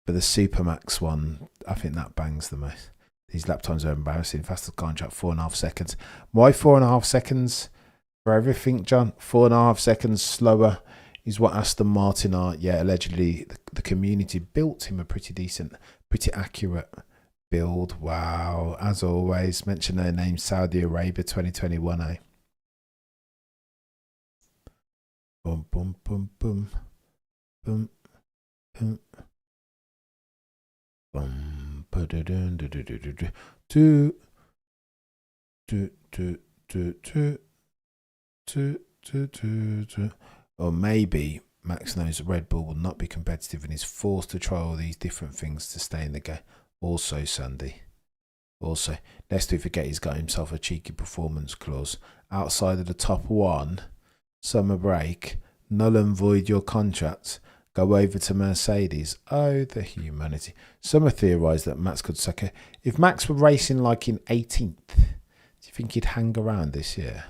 But the Supermax one, I think that bangs the most. These lap times are embarrassing. Fastest car on track, 4.5 seconds. Why 4.5 seconds for everything, John? 4.5 seconds slower is what Aston Martin are. Yeah, allegedly the community built him a pretty decent, pretty accurate build. Wow. As always, mention their name, Saudi Arabia 2021, eh? Boom, boom, boom, boom. Boom, boom. Boom, or maybe Max knows Red Bull will not be competitive and is forced to try all these different things to stay in the game. Also, Sunday. Also, lest we forget, he's got himself a cheeky performance clause. Outside of the top one, summer break, null and void your contract. Go over to Mercedes. Oh, the humanity. Some have theorised that Max could suck it. If Max were racing like in 18th, do you think he'd hang around this year?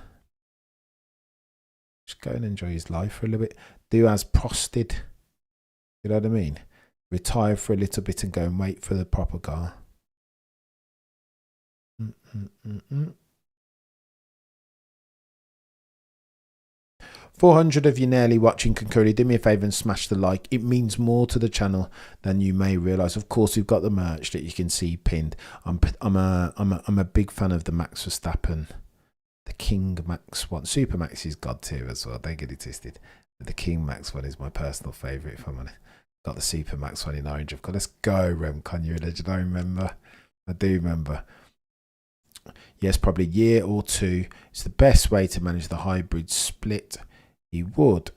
Just go and enjoy his life for a little bit. Do as Prost did. You know what I mean? Retire for a little bit and go and wait for the proper car. 400 of you nearly watching concurrently. Do me a favour and smash the like. It means more to the channel than you may realise. Of course, we've got the merch that you can see pinned. I'm a big fan of the Max Verstappen, the King Max one. Super Max is god tier as well. Don't get it twisted. The King Max one is my personal favourite. If I'm honest, got the Super Max one in orange. Of course, let's go, Remcon. You're a legend. I remember. I do remember. Yes, probably a year or two. It's the best way to manage the hybrid split. He would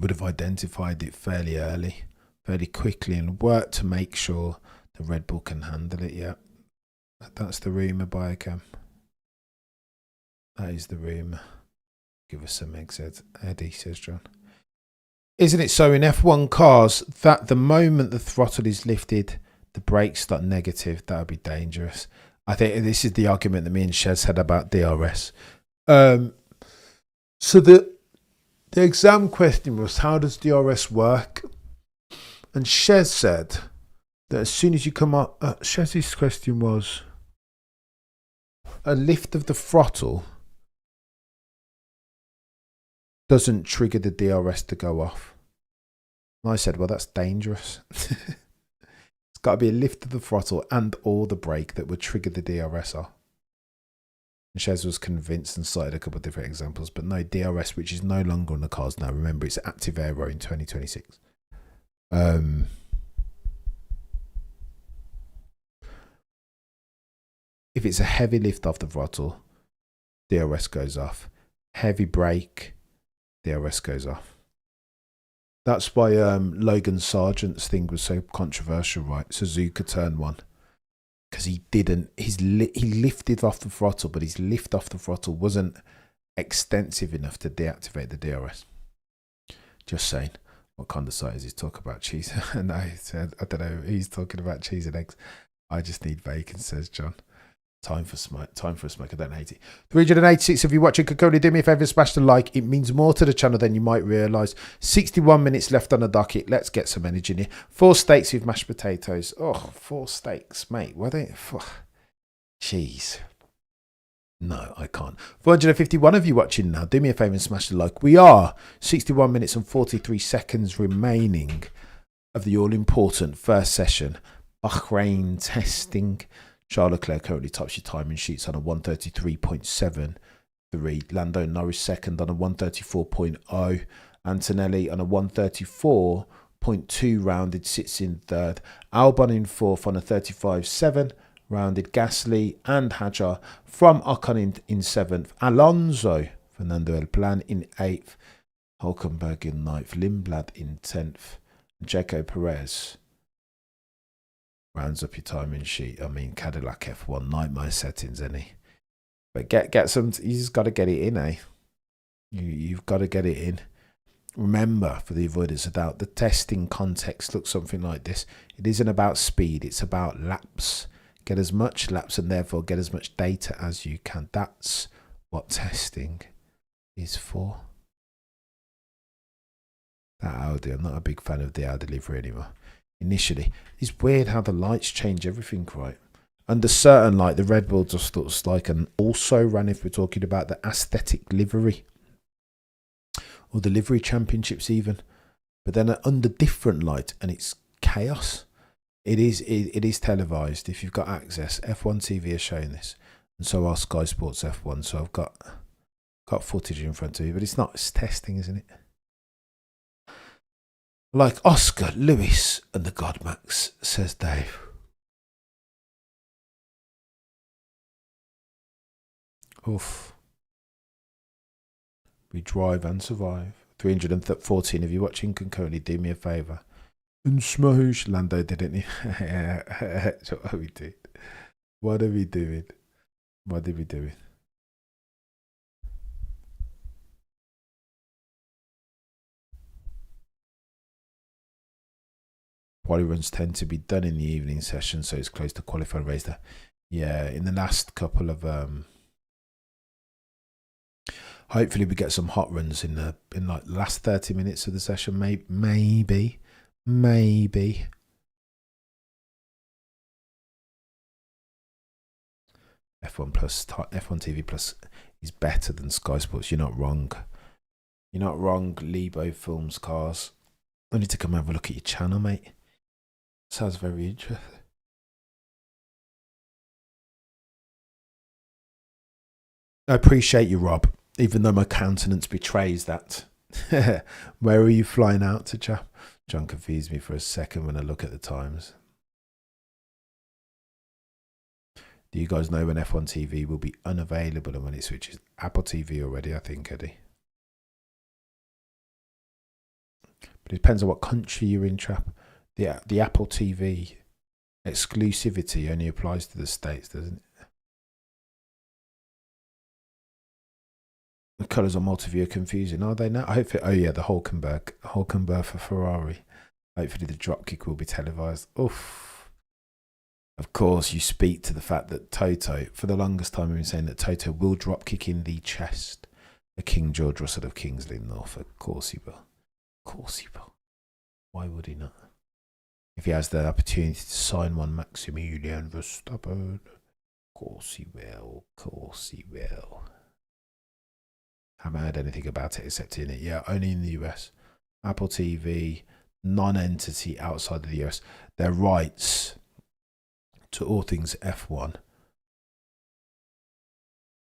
have identified it fairly early, fairly quickly, and worked to make sure the Red Bull can handle it. Yeah, that's the rumour, Biochem. That is the room. Give us some eggs, Eddie, says John. Isn't it so in F1 cars that the moment the throttle is lifted, the brakes start negative? That would be dangerous. I think this is the argument that me and Shez had about DRS. So the exam question was, how does DRS work? And Shez said that as soon as you come up, Shez's question was, a lift of the throttle doesn't trigger the DRS to go off. And I said, well, that's dangerous. It's got to be a lift of the throttle and or the brake that would trigger the DRS off. And Shez was convinced and cited a couple of different examples, but no, DRS, which is no longer on the cars now. Remember, it's active aero in 2026. If it's a heavy lift off the throttle, DRS goes off. Heavy brake, DRS goes off. That's why Logan Sargent's thing was so controversial, right? Suzuka turn one. Because he didn't, he lifted off the throttle, but his lift off the throttle wasn't extensive enough to deactivate the DRS. Just saying. What kind of site is he talking about? Cheese? And I said, I don't know, he's talking about cheese and eggs. I just need bacon, says John. Time for a smoke. I don't hate it. 386 of you watching could only do me a favour, smash the like. It means more to the channel than you might realise. 61 minutes left on the docket. Let's get some energy in here. 4 steaks with mashed potatoes. Oh, 4 steaks, mate. Why don't you? Jeez. No, I can't. 451 of you watching now. Do me a favour and smash the like. We are 61 minutes and 43 seconds remaining of the all-important first session. Bahrain testing. Charles Leclerc currently tops your timing sheets on a 133.73. Lando Norris second on a 134.0. Antonelli on a 134.2 rounded sits in third. Albon in fourth on a 35.7 rounded. Gasly and Hadjar from Ocon in seventh. Alonso, Fernando Elplan in eighth. Hulkenberg in ninth. Lindblad in 10th. Checo Perez rounds up your timing sheet. I mean, Cadillac F1 nightmare settings, any. But get some. You just got to get it in, eh? You've got to get it in. Remember, for the avoidance of doubt, the testing context looks something like this. It isn't about speed. It's about laps. Get as much laps and therefore get as much data as you can. That's what testing is for. That Audi. I'm not a big fan of the Audi livery anymore. Initially, it's weird how the lights change everything, right? Under certain light, the Red Bull just looks like an also ran if we're talking about the aesthetic livery or the livery championships even. But then under different light, and it's chaos. It is televised. If you've got access, F1 TV is showing this, and so are Sky Sports F1. So I've got footage in front of you, but it's not. It's testing, isn't it? Like Oscar, Lewis and the Godmax, says Dave. Oof. We drive and survive. 314 of you watching can currently do me a favour. And smoosh. Lando, didn't he? What are we doing? What are we doing? What are we doing? Quali runs tend to be done in the evening session, so it's close to qualifying race there. Yeah, in the last couple of hopefully we get some hot runs in like the last 30 minutes of the session. Maybe. F1 Plus, F1 TV Plus is better than Sky Sports. You're not wrong. You're not wrong, Lebo Films Cars. I need to come have a look at your channel, mate. Sounds very interesting. I appreciate you, Rob, even though my countenance betrays that. Where are you flying out to, chap? John confused me for a second when I look at the times. Do you guys know when F1 TV will be unavailable and when it switches? Apple TV already, I think, Eddie. But it depends on what country you're in, chap. The Apple TV exclusivity only applies to the States, doesn't it? The colours on multi-view are confusing, are they now? I hope it, oh yeah, the Hulkenberg for Ferrari. Hopefully the dropkick will be televised. Oof. Of course, you speak to the fact that Toto, for the longest time, we've been saying that Toto will dropkick in the chest a King George Russell of Kingsley Norfolk. Of course he will. Of course he will. Why would he not? If he has the opportunity to sign one, Maximilian Verstappen. Of course he will. Of course he will. Haven't heard anything about it except in it. Yeah, only in the US. Apple TV, non-entity outside of the US. Their rights to all things F1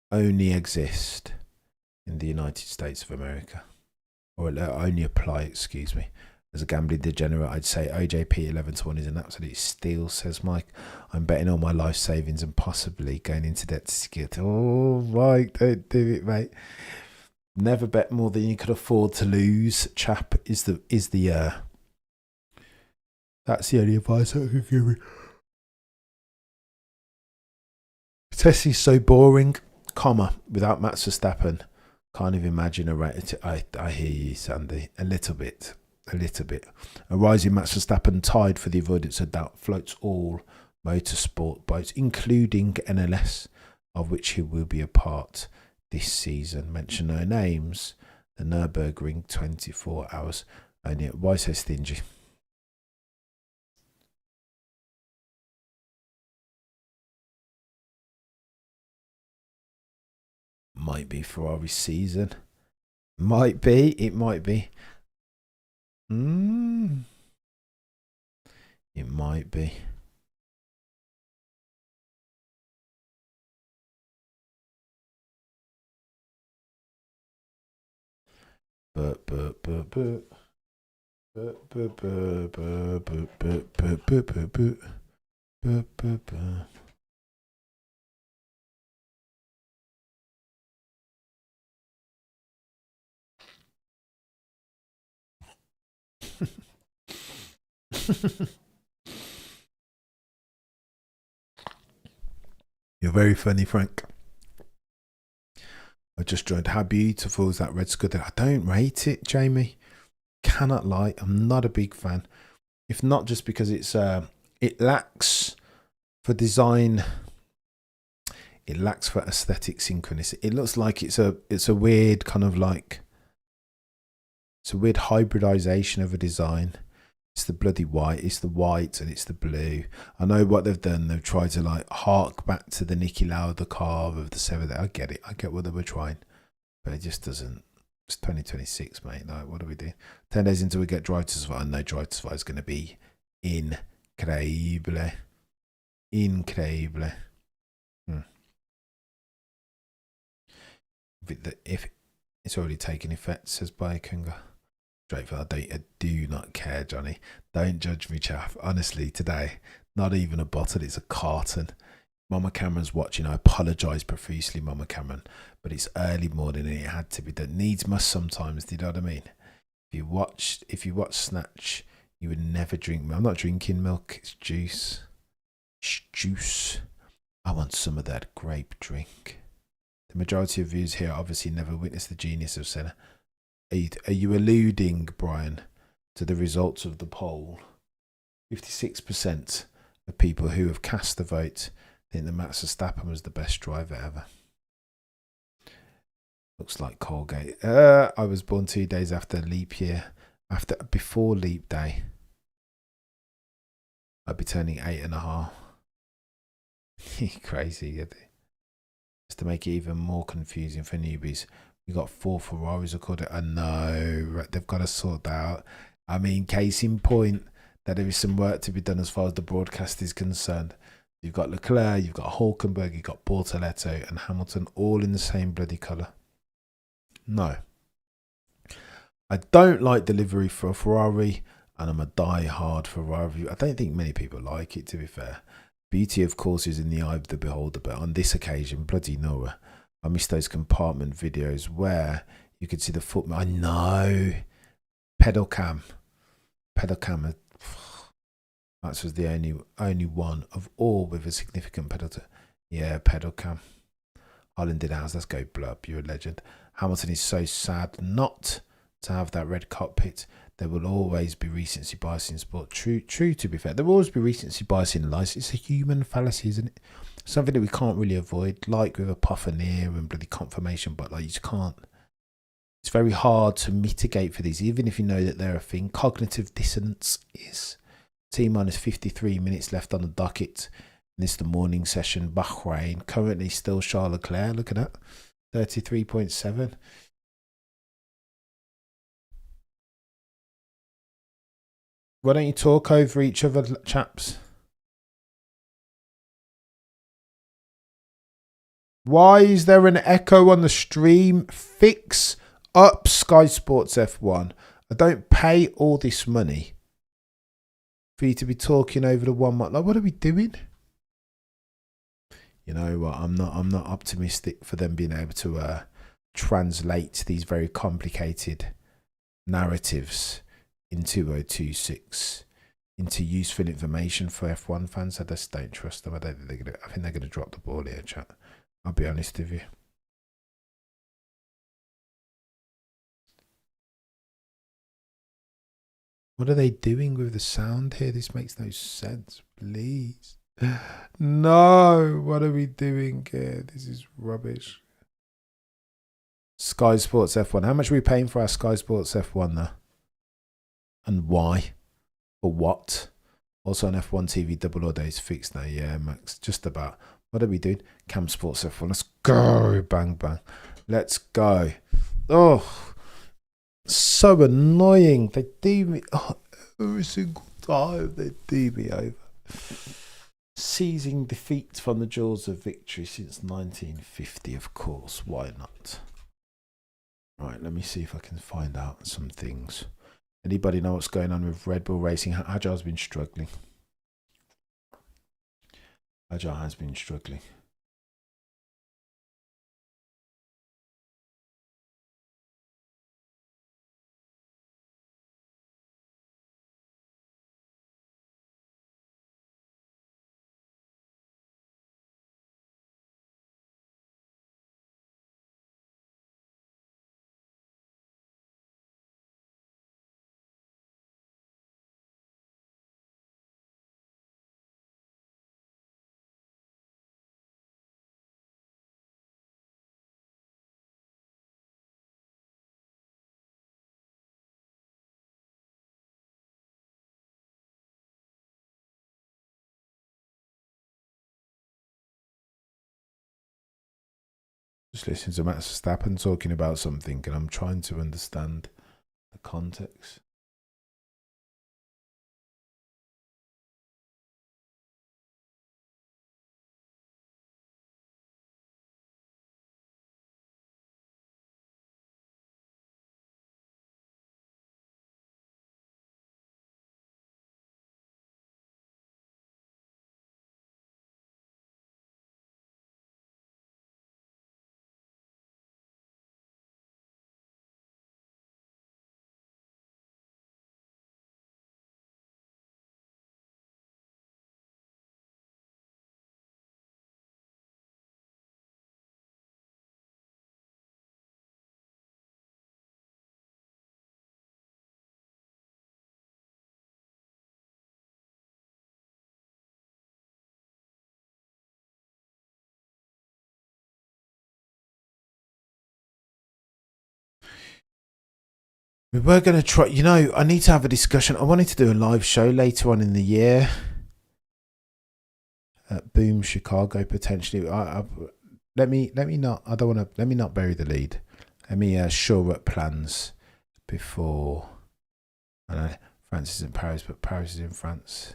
only exist in the United States of America. Or only apply, excuse me. As a gambling degenerate, I'd say OJP 11-1 is an absolute steal, says Mike. I'm betting all my life savings and possibly going into debt to skid. Oh, Mike, don't do it, mate. Never bet more than you could afford to lose, chap, is the that's the only advice I can give you. Tessie's so boring, comma, without Max Verstappen. Can't even imagine a rate. I hear you, Sandy. A little bit. A rising Max Verstappen tide for the avoidance of doubt floats all motorsport boats, including NLS, of which he will be a part this season. Mention no names. The Nürburgring 24 hours. Only. Why so stingy? Might be Ferrari season. Might be. It might be. It might be. But. You're very funny, Frank. I just joined. How beautiful is that red scooter? I don't rate it, Jamie. Cannot lie. I'm not a big fan. If not just because it's it lacks for design. It lacks for aesthetic synchronicity. It looks like it's a weird kind of like, it's a weird hybridization of a design. It's the bloody white, it's the white and it's the blue. I know what they've done. They've tried to like hark back to the Niki Lauda car of the 7th. I get it. I get what they were trying. But it just doesn't. It's 2026, mate. Like, what do we do? 10 days until we get Drive to Survive. I know Drive to Survive is going to be incredible. Incredible. If it's already taken effect, says Biokunga. I do not care, Johnny. Don't judge me, chaff. Honestly, today, not even a bottle, it's a carton. Mama Cameron's watching. I apologise profusely, Mama Cameron, but it's early morning and it had to be done. Needs must sometimes, do you know what I mean? If you watch Snatch, you would never drink milk. I'm not drinking milk, it's juice. It's juice. I want some of that grape drink. The majority of viewers here obviously never witnessed the genius of Senna. Are you alluding, Brian, to the results of the poll? 56% of people who have cast the vote think that Max Verstappen was the best driver ever. Looks like Colgate. I was born 2 days after leap year. Before leap day. I'd be turning 8.5. Crazy, isn't it? Just to make it even more confusing for newbies. We got 4 Ferraris recorded. I know, they've got to sort that out. I mean, case in point that there is some work to be done as far as the broadcast is concerned. You've got Leclerc, you've got Hulkenberg, you've got Bortoletto and Hamilton all in the same bloody colour. No. I don't like delivery for a Ferrari, and I'm a die-hard Ferrari. I don't think many people like it, to be fair. Beauty, of course, is in the eye of the beholder, but on this occasion, bloody Nora. I missed those compartment videos where you could see the foot. I know. Pedal cam. That was the only one of all with a significant pedal. Yeah, pedal cam. Holland did ours. Let's go, Blub. You're a legend. Hamilton is so sad not to have that red cockpit. There will always be recency bias in sport. True, to be fair. There will always be recency bias in life. It's a human fallacy, isn't it? Something that we can't really avoid, like with a pufferneer and bloody confirmation, but like you just can't. It's very hard to mitigate for these, even if you know that they're a thing. Cognitive dissonance is T-minus 53 minutes left on the docket. And this is the morning session. BAHRAIN, currently still Charles Leclerc. Look at that, 33.7. Why don't you talk over each other, chaps? Why is there an echo on the stream? Fix up Sky Sports F1. I don't pay all this money for you to be talking over the one mic. Like, what are we doing? You know what? I'm not optimistic for them being able to translate these very complicated narratives in 2026 into useful information for F1 fans. I just don't trust them. I think they're gonna drop the ball here, chat. I'll be honest with you. What are they doing with the sound here? This makes no sense. Please. No, what are we doing here? This is rubbish. Sky Sports F1. How much are we paying for our Sky Sports F1 now? And why? For what? Also on F1 TV, double order is fixed now. Yeah, Max, just about. What are we doing? Cam Sports F1. Let's go. Bang, bang. Let's go. Oh, so annoying. They do me. Oh, every single time they do me over. Seizing defeat from the jaws of victory since 1950, of course. Why not? Right, let me see if I can find out some things. Anybody know what's going on with Red Bull Racing? Agile's been struggling. Agile has been struggling. Just listen to Max Verstappen talking about something, and I'm trying to understand the context. We were going to try, you know, I need to have a discussion. I wanted to do a live show later on in the year at Boom Chicago potentially. Let me not bury the lead. Let me shore up plans before. I know France is in Paris, but Paris is in France.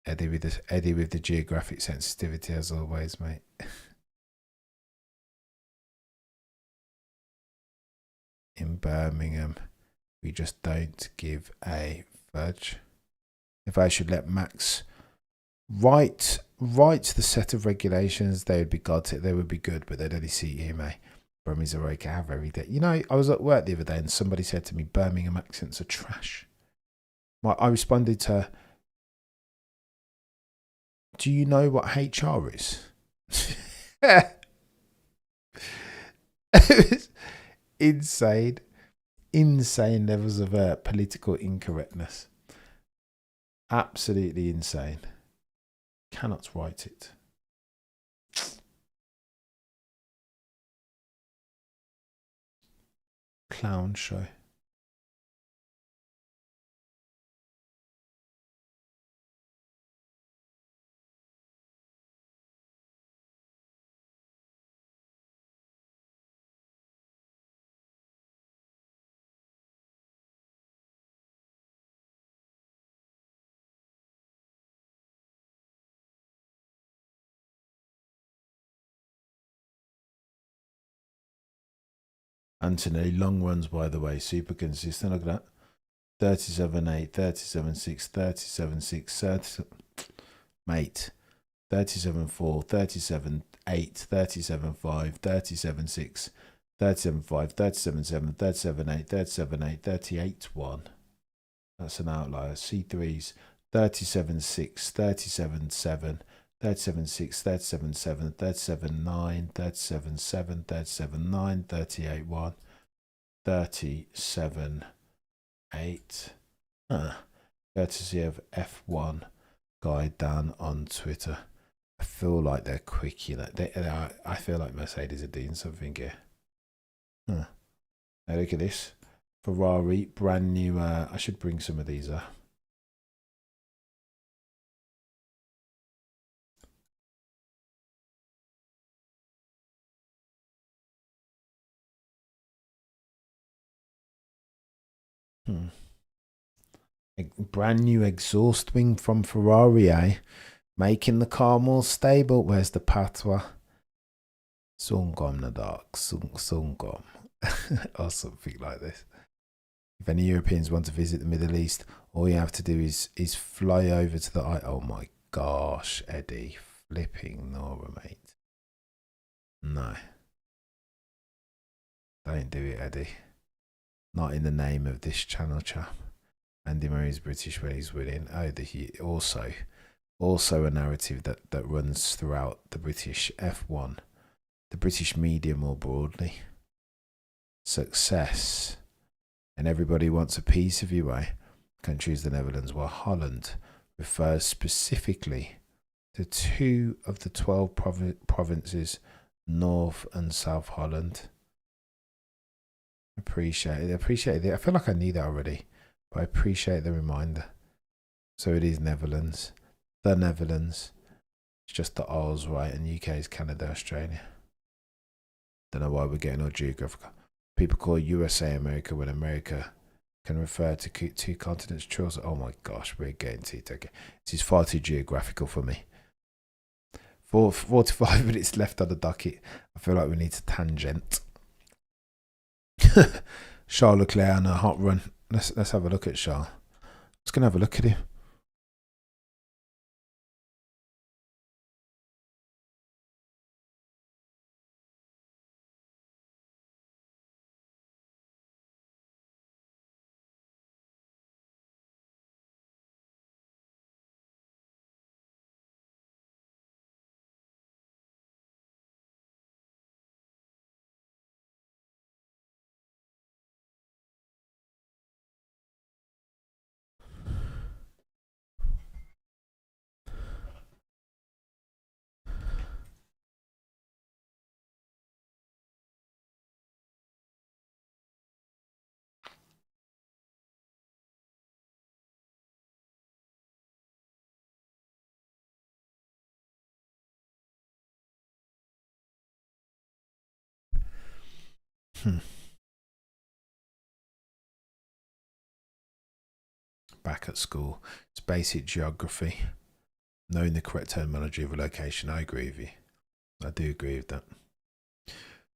Eddie with the geographic sensitivity as always, mate. In Birmingham, we just don't give a fudge. If I should let Max write the set of regulations, they would be they would be good, but they'd only see him. Burmese are okay, have every day. You know, I was at work the other day and somebody said to me, Birmingham accents are trash. I responded to her, do you know what HR is? It was insane. Insane levels of political incorrectness. Absolutely insane. Cannot write it. Clown show. Anthony, long runs, by the way, super consistent. Look at that. 37.8, 37.6, 37.6, 30, mate. 37.4, 37.8, 37.5, 37.6, 37.5, 37.7, 37.8, 37.8, 38.1. That's an outlier. C3's 37.6, 37.7, 37.6, 37.7, 37.9, 37.7, 37.9, 38.1, 37.8. Courtesy of F1 guy Dan on Twitter. I feel like they're quick, you know. I feel like Mercedes are doing something here. Now look at this. Ferrari, brand new. I should bring some of these up. A brand new exhaust wing from Ferrari, eh? Making the car more stable. Where's the patois? Sungom na dark, sungom. Or something like this. If any Europeans want to visit the Middle East, all you have to do is fly over to the... Oh my gosh, Eddie. Flipping Nora, mate. No. Don't do it, Eddie. Not in the name of this channel, chap. Andy Murray's British when he's winning. Oh, also a narrative that runs throughout the British F1, the British media more broadly. Success. And everybody wants a piece of you, eh? Countries the Netherlands, while Holland refers specifically to 2 of the 12 provinces, North and South Holland. Appreciate it. I feel like I knew that already, but I appreciate the reminder. So it is Netherlands. The Netherlands. It's just the Isles, right? And UK is Canada, Australia. Don't know why we're getting all geographical. People call USA America when America can refer to 2 continents. True. Oh my gosh, we're getting too techy. This is far too geographical for me. 45 minutes left on the docket. I feel like we need to tangent. Charles Leclerc on a hot run. Let's have a look at Charles. Let's go and have a look at him. Back at school. It's basic geography. Knowing the correct terminology of a location. I agree with you. I do agree with that. Do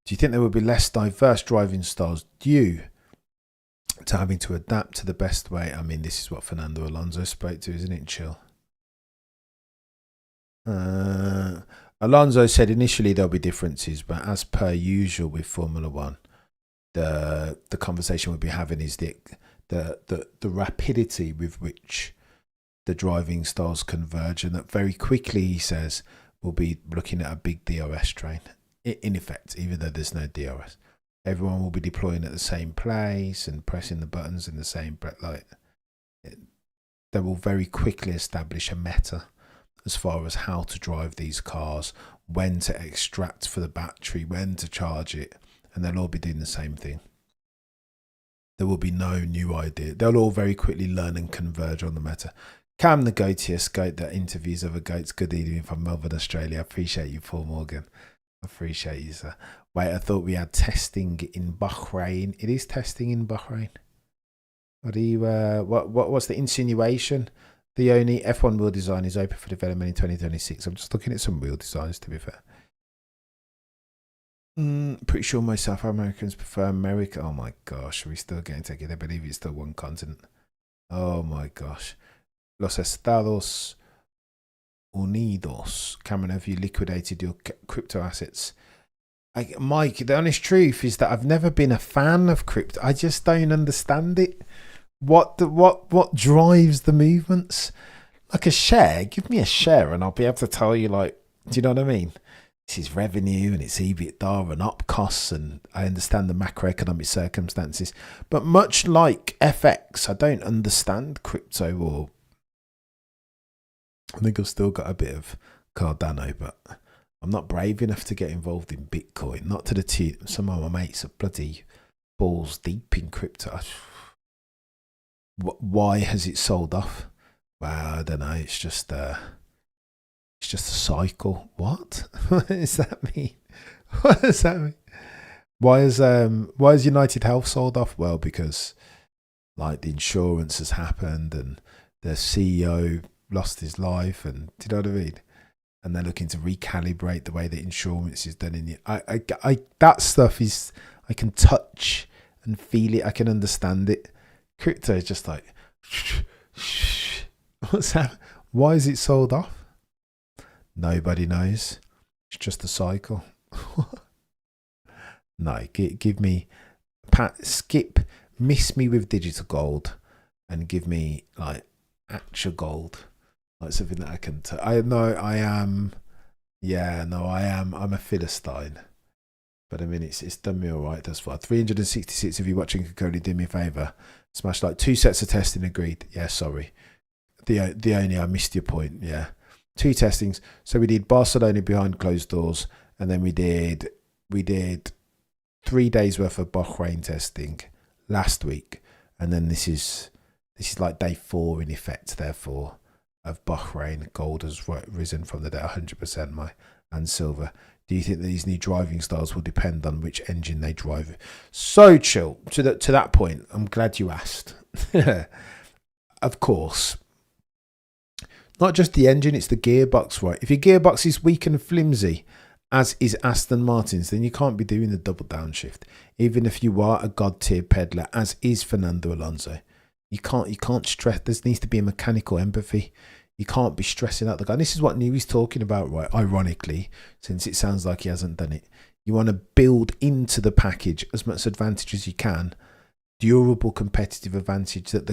you think there would be less diverse driving styles due to having to adapt to the best way? I mean, this is what Fernando Alonso spoke to, isn't it? Chill. Alonso said initially there'll be differences, but as per usual with Formula One, the conversation we'll be having is the rapidity with which the driving styles converge, and that very quickly, he says, we'll be looking at a big DRS train. In effect, even though there's no DRS. everyone will be deploying at the same place and pressing the buttons in the same like. They will very quickly establish a meta as far as how to drive these cars, when to extract for the battery, when to charge it, and they'll all be doing the same thing. There will be no new idea. They'll all very quickly learn and converge on the meta. Cam, the goatiest goat that interviews other goats. Good evening from Melbourne, Australia. I appreciate you, Paul Morgan. I appreciate you, sir. Wait, I thought we had testing in Bahrain. It is testing in Bahrain. What do you? What's the insinuation? The only F1 wheel design is open for development in 2026. I'm just looking at some wheel designs, to be fair. Pretty sure most South Americans prefer America. Oh my gosh, are we still getting together? I believe it's still one continent. Oh my gosh. Los Estados Unidos. Cameron, have you liquidated your crypto assets? Mike, the honest truth is that I've never been a fan of crypto. I just don't understand it. What drives the movements? Like a share, give me a share and I'll be able to tell you, like, do you know what I mean? This is revenue and it's EBITDA and op costs, and I understand the macroeconomic circumstances. But much like FX, I don't understand crypto, or I think I've still got a bit of Cardano, but I'm not brave enough to get involved in Bitcoin. Not to the tune. Some of my mates are bloody balls deep in crypto. Why has it sold off? Well, I don't know. It's just a cycle. What? What does that mean? What does that mean? Why is United Health sold off? Well, because like the insurance has happened and the CEO lost his life, and do you know what I mean? And they're looking to recalibrate the way that insurance is done in the I that stuff is, I can touch and feel it. I can understand it. Crypto is just like, what's that? Why is it sold off? Nobody knows. It's just a cycle. No, give me, miss me with digital gold and give me like actual gold. Like something that I can I'm a Philistine. But I mean, it's done me all right thus far. 366 of you watching could only do me a favour. Smash like 2 sets of testing, agreed. Yeah, sorry. The only, I missed your point. Yeah. 2 testings. So we did Barcelona behind closed doors, and then we did 3 days worth of Bahrain testing last week. And then this is like day 4 in effect, therefore, of Bahrain. Gold has risen from the day 100% and silver. Do you think that these new driving styles will depend on which engine they drive? So chill. To that point, I'm glad you asked. Of course. Not just the engine, it's the gearbox, right? If your gearbox is weak and flimsy, as is Aston Martin's, then you can't be doing the double downshift. Even if you are a god tier peddler, as is Fernando Alonso. You can't stress. There needs to be a mechanical empathy. You can't be stressing out the guy. And this is what Newy's talking about, right? Ironically, since it sounds like he hasn't done it. You want to build into the package as much advantage as you can. Durable competitive advantage that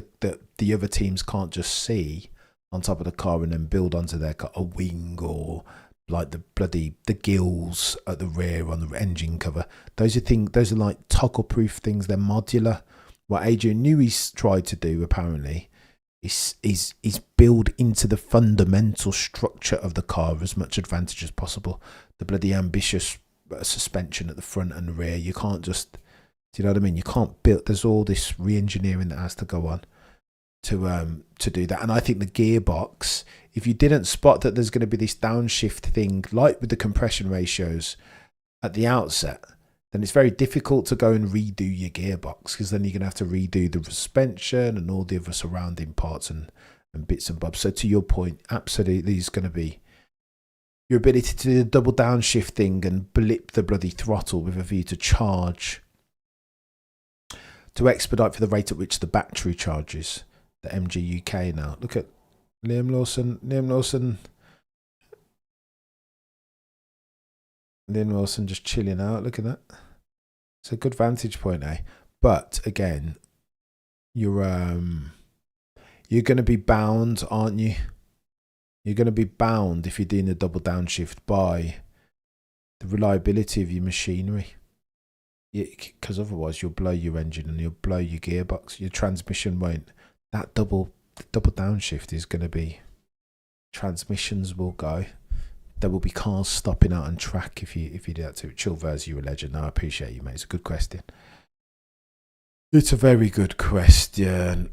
the other teams can't just see on top of the car and then build onto their car a wing, or like the gills at the rear on the engine cover. Those are like toggle proof things. They're modular. What Adrian Newey's tried to do apparently is build into the fundamental structure of the car as much advantage as possible. The bloody ambitious suspension at the front and the rear. You can't just, do you know what I mean? You can't build. There's all this re-engineering that has to go on to do that. And I think the gearbox, if you didn't spot that there's going to be this downshift thing, like with the compression ratios at the outset, then it's very difficult to go and redo your gearbox, because then you're going to have to redo the suspension and all the other surrounding parts and bits and bobs. So to your point, absolutely is going to be your ability to do the double downshift thing and blip the bloody throttle with a view to charge, to expedite for the rate at which the battery charges. The MG UK now. Look at Liam Lawson just chilling out. Look at that. It's a good vantage point, eh? But again, you're going to be bound, aren't you? You're going to be bound, if you're doing a double downshift, by the reliability of your machinery. because otherwise you'll blow your engine and you'll blow your gearbox. Your transmission won't. That double downshift is going to be. Transmissions will go. There will be cars stopping out on track if you do that too. Chilvers, you're a legend. No, I appreciate you, mate. It's a good question. It's a very good question.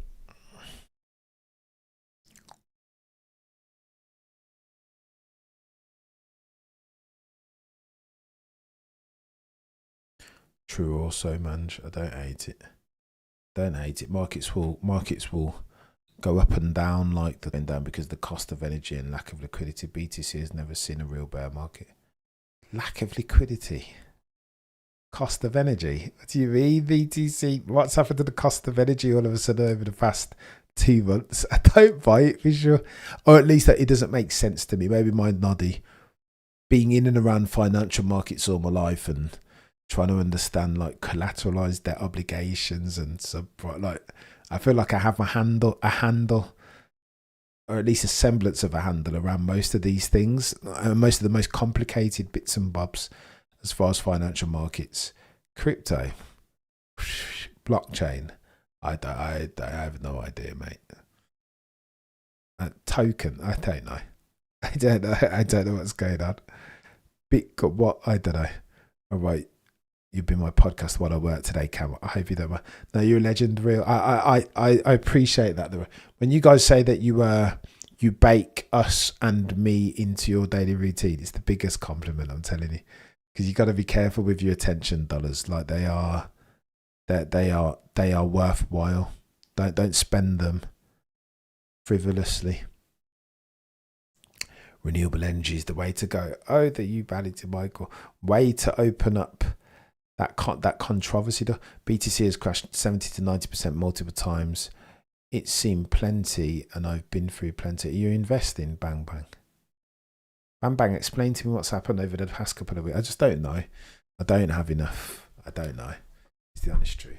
True also, man. I don't hate it. Don't hate it. Markets will go up and down like the going down because the cost of energy and lack of liquidity. BTC has never seen a real bear market. Lack of liquidity. Cost of energy. What do you mean, BTC? What's happened to the cost of energy all of a sudden over the past 2 months? I don't buy it for sure. Or at least that it doesn't make sense to me. Maybe my noddy. Being in and around financial markets all my life and trying to understand like collateralized debt obligations and sub, like I feel like I have a handle, or at least a semblance of a handle around most of these things, most of the most complicated bits and bobs as far as financial markets, crypto, blockchain. I have no idea, mate. Token, I don't know. I don't know what's going on. Bitcoin, what? I don't know. All right. You've been my podcast while I work today, Cam. I hope you don't mind. No, you're a legend, real. I appreciate that. When you guys say that you bake us and me into your daily routine, it's the biggest compliment, I'm telling you. Because you got to be careful with your attention dollars. Like they are worthwhile. Don't spend them frivolously. Renewable energy is the way to go. Oh, that you valid to Michael. Way to open up that controversy. BTC has crashed 70 to 90% multiple times. It's seen plenty, and I've been through plenty. Are you investing? Bang bang. Bang bang. Explain to me what's happened over the past couple of weeks. I just don't know. I don't have enough. I don't know. It's the honest truth.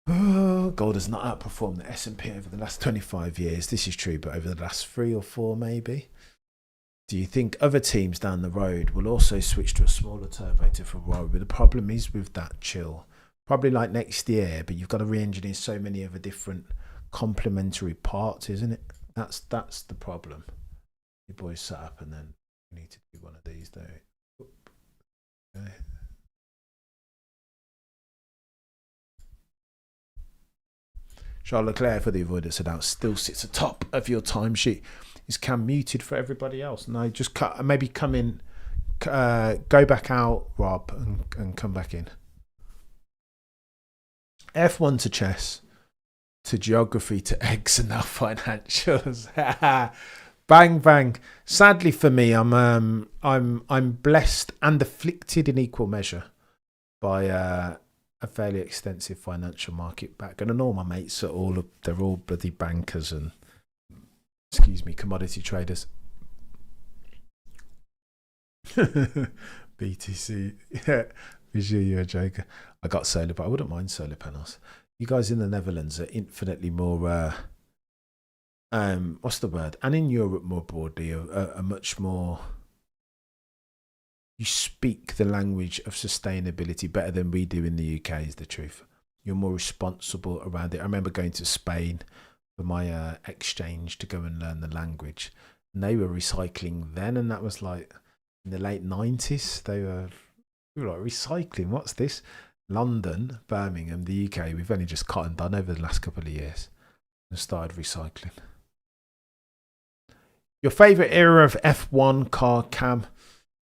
Oh, gold has not outperformed the S&P over the last 25 years. This is true, but over the last 3 or 4 maybe. Do you think other teams down the road will also switch to a smaller turbo to Ferrari? But the problem is with that, chill. Probably like next year, but you've got to re-engineer so many other different complementary parts, isn't it? That's the problem. You boys set up and then we need to do one of these, don't we? Okay. Charles Leclerc, for the avoidance of doubt, still sits atop of your timesheet. Is Cam muted for everybody else? No, just maybe come in, go back out, Rob, and come back in. F1 to chess, to geography, to eggs, and now financials. Bang bang. Sadly for me, I'm blessed and afflicted in equal measure by a fairly extensive financial market background, and all my mates are they're all bloody bankers and commodity traders. BTC, yeah, visually you're a joker. I got solar, but I wouldn't mind solar panels. You guys in the Netherlands are infinitely more what's the word? And in Europe more broadly are much more. You speak the language of sustainability better than we do in the UK, is the truth. You're more responsible around it. I remember going to Spain for my exchange to go and learn the language. And they were recycling then, and that was like in the late 90s. We were like, recycling, what's this? London, Birmingham, the UK, we've only just cottoned on over the last couple of years and started recycling. Your favourite era of F1 car, Cam?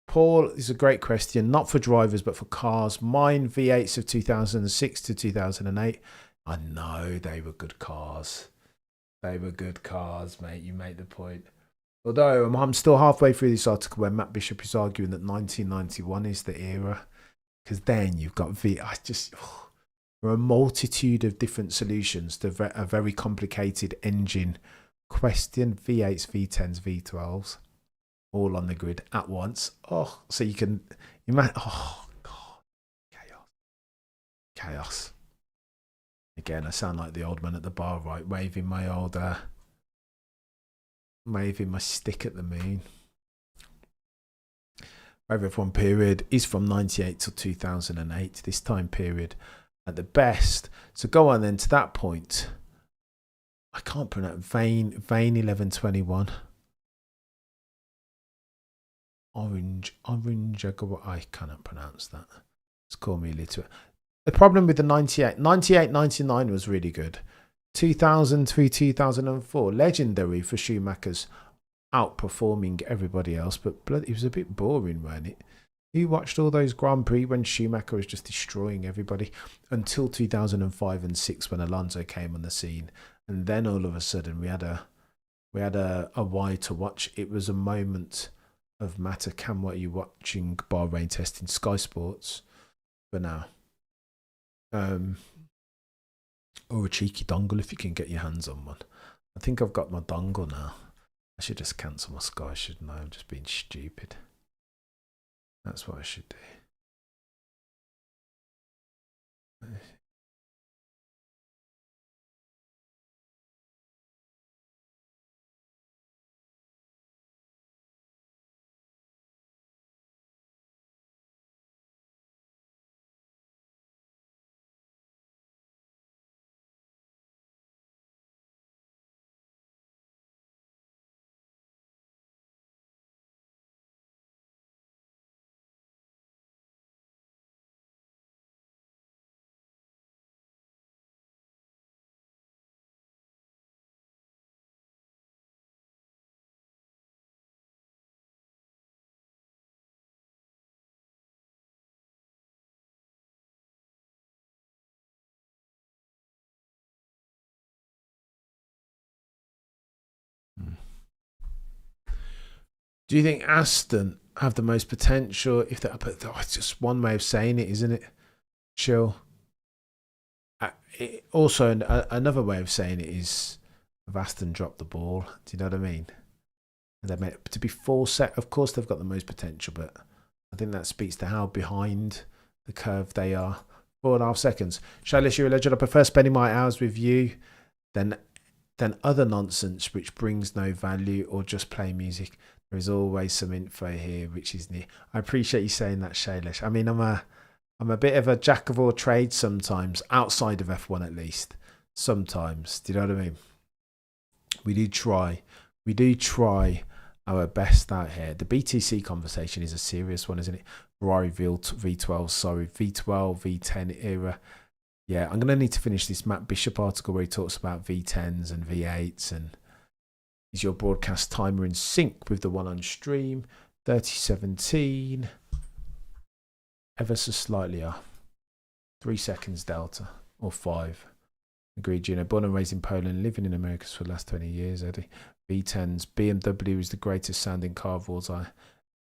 Paul, is a great question. Not for drivers, but for cars. Mine, V8s of 2006 to 2008. I know they were good cars. They were good cars, mate. You make the point. Although I'm still halfway through this article where Matt Bishop is arguing that 1991 is the era. Because then you've got there are a multitude of different solutions to a very complicated engine question. V8s, V10s, V12s. All on the grid at once. Oh, so you might. Oh God, chaos. Again, I sound like the old man at the bar, right? Waving my stick at the moon. Over F1 period is from 98 till 2008, this time period at the best. So go on then to that point. I can't pronounce Vane 1121. Orange, I cannot pronounce that. Let's call me illiterate. The problem with the 98 was really good. 2003, 2004, legendary for Schumacher's outperforming everybody else, but it was a bit boring, wasn't it? You watched all those Grand Prix when Schumacher was just destroying everybody until 2005 and 6 when Alonso came on the scene, and then all of a sudden we had a why to watch. It was a moment of matter. Cam, what are you watching? Bahrain testing, Sky Sports for now. Or a cheeky dongle if you can get your hands on one. I think I've got my dongle now. I should just cancel my Sky, shouldn't I? I'm just being stupid. That's what I should do. Do you think Aston have the most potential? If that, but it's just one way of saying it, isn't it? Chill. Also, another way of saying it is, have Aston dropped the ball? Do you know what I mean? They're meant to be full set. Of course, they've got the most potential, but I think that speaks to how behind the curve they are. 4.5 seconds. Shailesh, you're a legend. I prefer spending my hours with you than other nonsense which brings no value, or just play music. There is always some info here which is new. I appreciate you saying that, Shailesh. I mean, I'm a bit of a jack of all trades sometimes, outside of F1 at least. Sometimes. Do you know what I mean? We do try our best out here. The BTC conversation is a serious one, isn't it? Ferrari V12, sorry, V12, V10 era. Yeah, I'm going to need to finish this Matt Bishop article where he talks about V10s and V8s, and is your broadcast timer in sync with the one on stream? 3017. Ever so slightly off. 3 seconds delta, or 5. Agreed, Gino. Born and raised in Poland, living in America for the last 20 years, Eddie. V10s. BMW is the greatest sounding car of all time.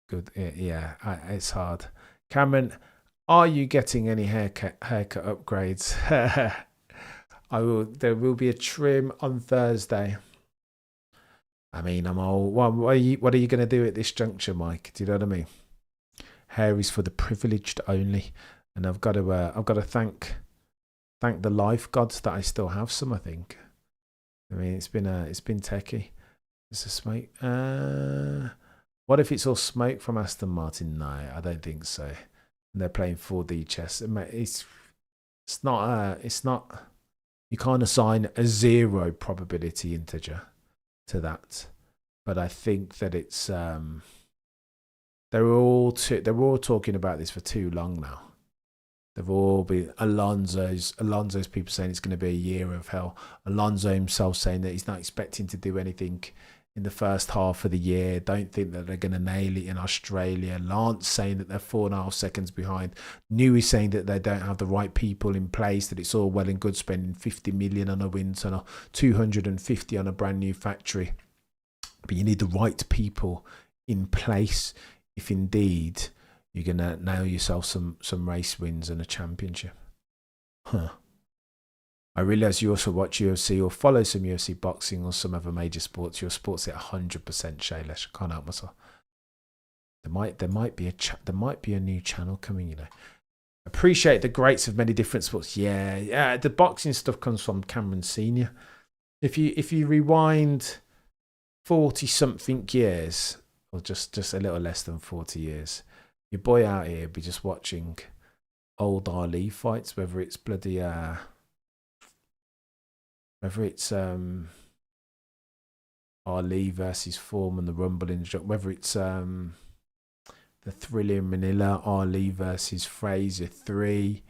Good. Yeah, it's hard. Cameron, are you getting any haircut upgrades? There will be a trim on Thursday. I mean, I'm old. What are you going to do at this juncture, Mike? Do you know what I mean? Hair is for the privileged only, and I've got to thank the life gods that I still have some. I think. I mean, it's been techie. It's a smoke. What if it's all smoke from Aston Martin? No, I don't think so. And they're playing 4D chess. It's not. You can't assign a 0 probability integer to that, but I think that it's they're all talking about this for too long now. They've all been Alonso's people saying it's going to be a year of hell. Alonso himself saying that he's not expecting to do anything in the first half of the year. Don't think that they're going to nail it in Australia. Lance saying that they're 4.5 seconds behind. Newey saying that they don't have the right people in place, that it's all well and good spending 50 million on a wind tunnel, 250 on a brand new factory. But you need the right people in place if indeed you're going to nail yourself some race wins and a championship. I realise you also watch UFC or follow some UFC boxing or some other major sports. Your sports at 100%, Shailesh. I can't help myself. There might be a new channel coming, you know. Appreciate the greats of many different sports. Yeah. The boxing stuff comes from Cameron Senior. If you rewind 40 something years, or just a little less than 40 years, your boy out here be just watching old Ali fights, whether it's bloody whether it's Ali versus Foreman, the Rumble in the, whether it's the Thriller in Manila, Ali versus Fraser 3,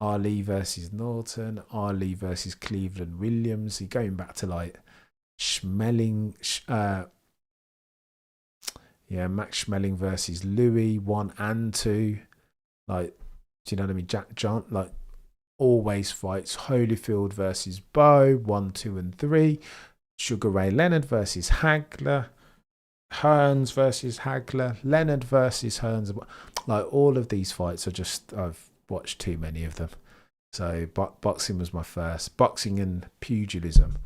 Ali versus Norton, Ali versus Cleveland Williams. You're going back to like Schmeling, Max Schmeling versus Louis 1 and 2. Like, do you know what I mean? Jack John, like, always fights. Holyfield versus Bowe 1, 2, and 3. Sugar Ray Leonard versus Hagler. Hearns versus Hagler. Leonard versus Hearns. Like, all of these fights are just, I've watched too many of them. So boxing was my first. Boxing and pugilism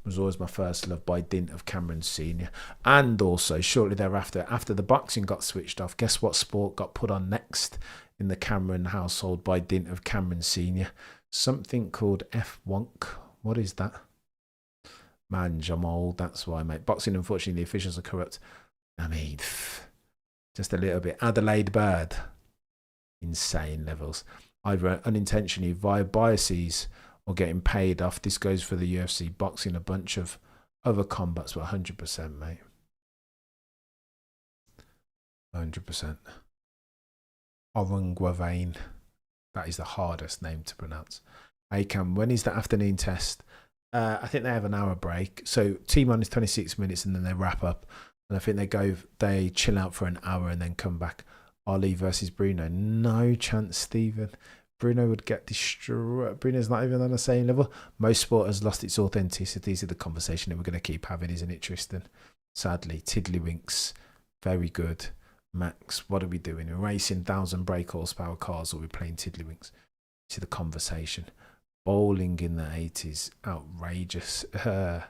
was always my first love by dint of Cameron Senior. And also shortly thereafter, after the boxing got switched off, guess what sport got put on next in the Cameron household by dint of Cameron Senior? Something called F1. What is that? Man, I'm old, that's why, mate. Boxing, unfortunately, the officials are corrupt. I mean, just a little bit. Adelaide Bird. Insane levels. Either unintentionally via biases or getting paid off. This goes for the UFC, boxing, a bunch of other combats, but 100%, mate. 100%. Orunguavain. That is the hardest name to pronounce. Cam, when is the afternoon test? I think they have an hour break. So T-minus 26 minutes and then they wrap up. And I think they chill out for an hour and then come back. Ali versus Bruno. No chance, Stephen. Bruno would get destroyed. Bruno's not even on the same level. Most sport has lost its authenticity. These are the conversation that we're going to keep having, isn't it, Tristan? Sadly, Tiddlywinks, very good. Max, what are we doing? We're racing 1,000 brake horsepower cars or we're playing Tiddlywinks? See the conversation. Bowling in the 80s, outrageous. Oh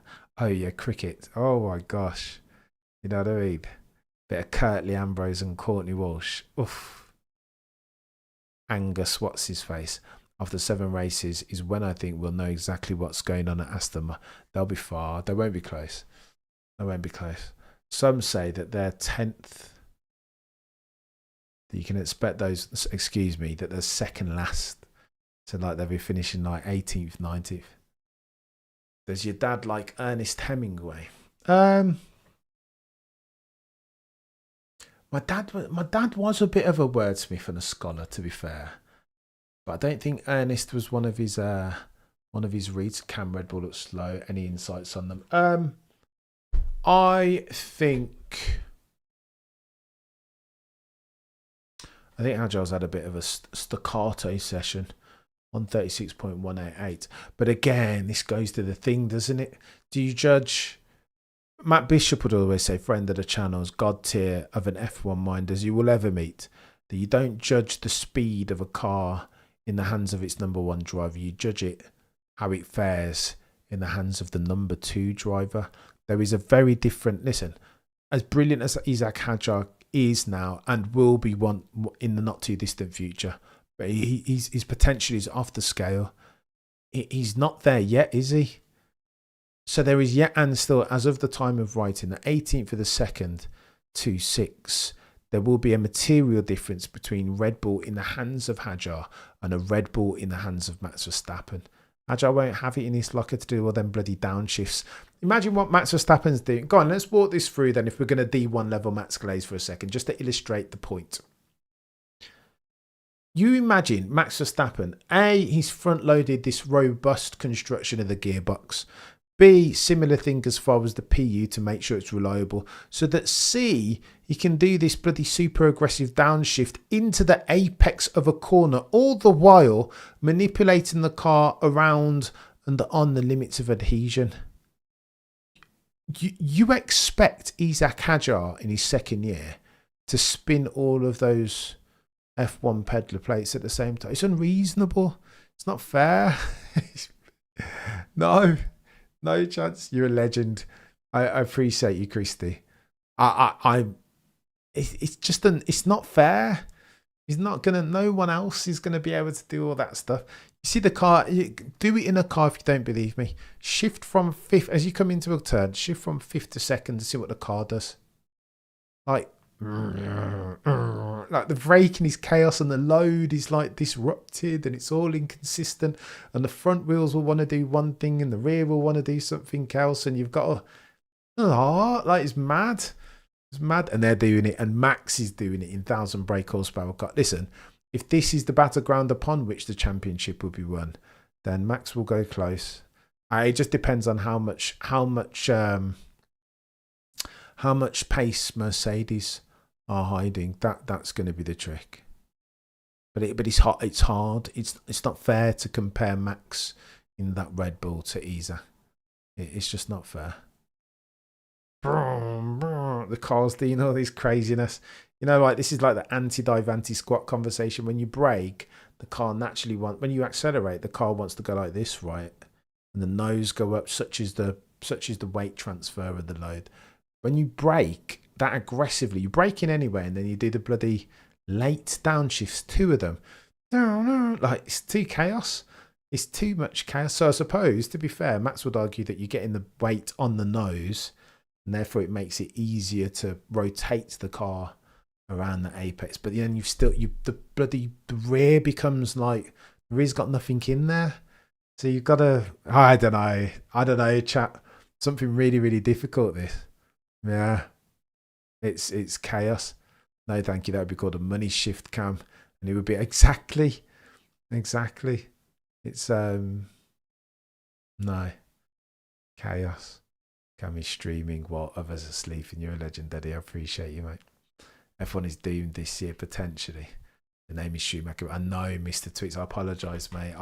yeah, cricket. Oh my gosh. You know what I mean? Bit of Curtly Ambrose and Courtney Walsh. Oof. Angus, what's his face? After 7 races is when I think we'll know exactly what's going on at Aston. They'll be far. They won't be close. They won't be close. Some say that they're 10th. You can expect those, excuse me, that they're second last. So like they'll be finishing like 18th, 19th. Does your dad like Ernest Hemingway? My dad was a bit of a wordsmith and a scholar, to be fair. But I don't think Ernest was one of his reads. Cam Red Bull looks slow. Any insights on them? I think Agile's had a bit of a staccato session. 136.188. But again, this goes to the thing, doesn't it? Do you judge? Matt Bishop would always say, friend of the channels, God tier of an F1 mind as you will ever meet, that you don't judge the speed of a car in the hands of its number 1 driver. You judge it how it fares in the hands of the number 2 driver. There is a very different, listen, as brilliant as Isaac Hadjar is now and will be one in the not too distant future, but his potential is off the scale. He's not there yet, is he? So there is yet and still, as of the time of writing, the 18th of the 2nd to 6, there will be a material difference between Red Bull in the hands of Hadjar and a Red Bull in the hands of Max Verstappen. Hadjar won't have it in his locker to do all them bloody downshifts. Imagine what Max Verstappen's doing. Go on, let's walk this through then if we're going to D1 level Max Glaze for a second, just to illustrate the point. You imagine Max Verstappen, A, he's front-loaded this robust construction of the gearbox. B, similar thing as far as the PU to make sure it's reliable. So that C, he can do this bloody super aggressive downshift into the apex of a corner, all the while manipulating the car around and on the limits of adhesion. You expect Isaac Hadjar in his second year to spin all of those F1 peddler plates at the same time. It's unreasonable. It's not fair. No chance. You're a legend. I appreciate you, Christy. It's just it's not fair. He's not gonna. No one else is gonna be able to do all that stuff. You see the car. Do it in a car if you don't believe me. Shift from 5th as you come into a turn. Shift from 5th to 2nd to see what the car does. Like like the braking is chaos and the load is like disrupted and it's all inconsistent, and the front wheels will want to do one thing and the rear will want to do something else, and you've got to, like it's mad. It's mad, and they're doing it, and Max is doing it in 1,000 brake horsepower. Listen, if this is the battleground upon which the championship will be won, then Max will go close. It just depends on how much pace Mercedes are hiding. That's going to be the trick. But it's hot. It's hard. It's not fair to compare Max in that Red Bull to Isa. It's just not fair. The car's doing all this craziness. You know, like this is like the anti-dive, anti-squat conversation. When you brake, the car naturally when you accelerate, the car wants to go like this, right? And the nose go up, such is the weight transfer of the load. When you brake that aggressively, you're braking anyway, and then you do the bloody late downshifts, 2 of them. Like it's too chaos. It's too much chaos. So I suppose, to be fair, Max would argue that you're getting the weight on the nose, and therefore it makes it easier to rotate the car around the apex. But then the rear becomes like the rear's got nothing in there. So you've got to, I don't know, chat. Something really, really difficult, this. Yeah. It's chaos. No, thank you. That would be called a money shift cam. And it would be exactly. It's, no. Chaos. Cammy streaming while others are sleeping. You're a legend, Daddy. I appreciate you, mate. F1 is doomed this year, potentially. The name is Schumacher. I know, Mr. Tweets. I apologise, mate.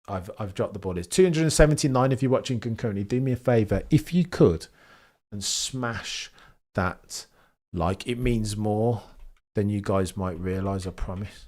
I've dropped the ball. It's 279 if you're watching concurrently. Do me a favour, if you could, and smash that like. It means more than you guys might realise, I promise.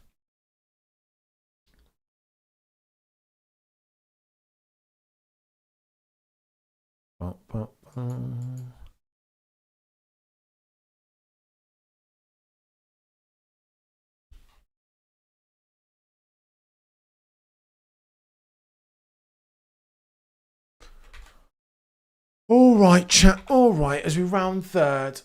All right, chat. All right, as we round third,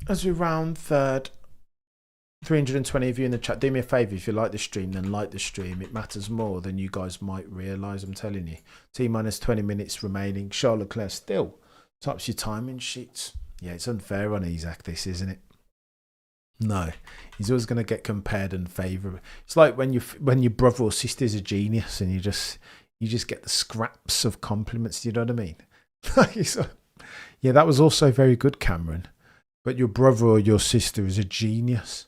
320 of you in the chat. Do me a favour, if you like the stream, then like the stream. It matters more than you guys might realise, I'm telling you. T-minus 20 minutes remaining. Charles Leclerc still tops your timing sheets. Yeah, it's unfair on Isaac, this, isn't it? No, he's always going to get compared and favoured. It's like when your brother or sister's a genius and you just get the scraps of compliments. Do you know what I mean? Yeah, that was also very good, Cameron. But your brother or your sister is a genius,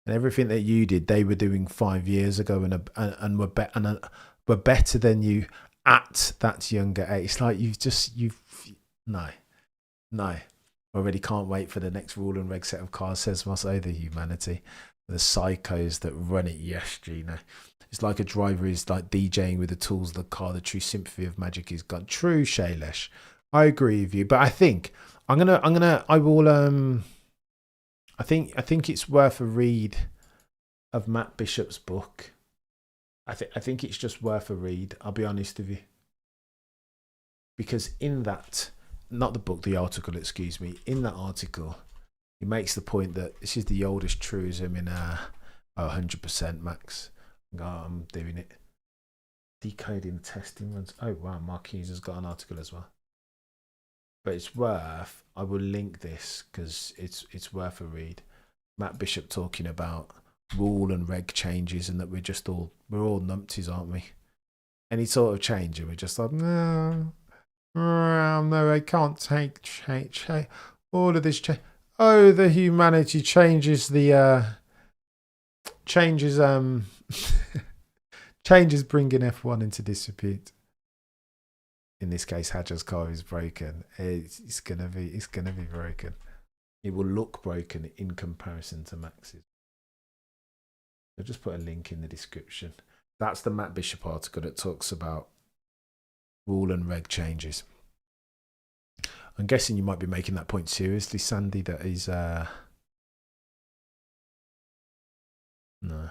and everything that you did, they were doing 5 years ago, and were better than you at that younger age. It's like no. Already can't wait for the next rule and reg set of cars, says Mosso, the humanity. The psychos that run it, yes, Gina. It's like a driver is like DJing with the tools of the car. The true sympathy of magic is gone. True, Shailesh. I agree with you, but I think I think it's worth a read of Matt Bishop's book. I think it's just worth a read. I'll be honest with you, because in that, not the book, the article, excuse me. In that article, he makes the point that this is the oldest truism in 100%, Max. I'm doing it. Decoding testing runs. Oh wow, Marquise has got an article as well. But it's worth. I will link this because it's worth a read. Matt Bishop talking about rule and reg changes, and that we're all numpties, aren't we? Any sort of change, and we're just like no, I can't take change. All of this change. Oh, the humanity changes changes bringing F1 into disrepute. In this case, Hadjar's car is broken. It's gonna be broken. It will look broken in comparison to Max's. I'll just put a link in the description. That's the Matt Bishop article that talks about rule and reg changes. I'm guessing you might be making that point seriously, Sandy. That is no.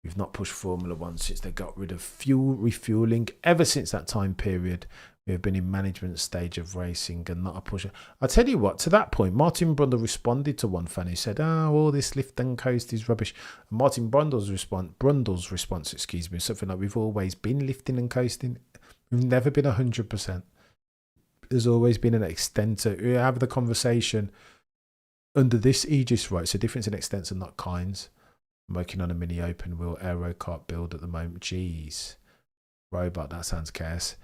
We've not pushed Formula One since they got rid of fuel refueling. Ever since that time period, who have been in management stage of racing and not a pusher. I tell you what, to that point, Martin Brundle responded to one fan who said, all this lift and coast is rubbish. And Martin Brundle's response, is something like, we've always been lifting and coasting. We've never been 100%. There's always been an extent to we have the conversation under this aegis, right? So difference in extents and not kinds. I'm working on a mini open wheel aero kart build at the moment. Jeez. Robot, that sounds chaos.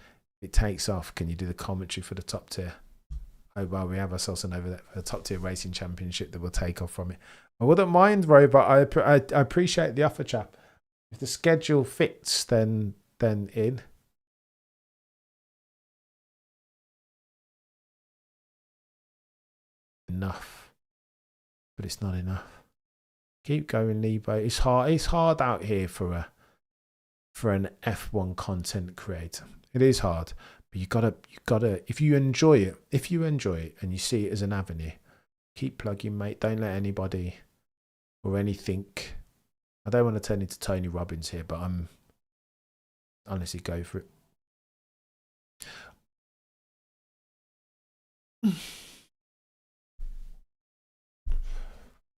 It takes off. Can you do the commentary for the top tier? Oh, well, we have ourselves an over there for the top tier racing championship that will take off from it. I wouldn't mind, Robot. I appreciate the offer, chap. If the schedule fits, then in. Enough. But it's not enough. Keep going, Lebo. It's hard out here for an F1 content creator. It is hard, but you gotta if you enjoy it and you see it as an avenue, keep plugging, mate. Don't let anybody or anything. I don't want to turn into Tony Robbins here, but I'm honestly, go for it.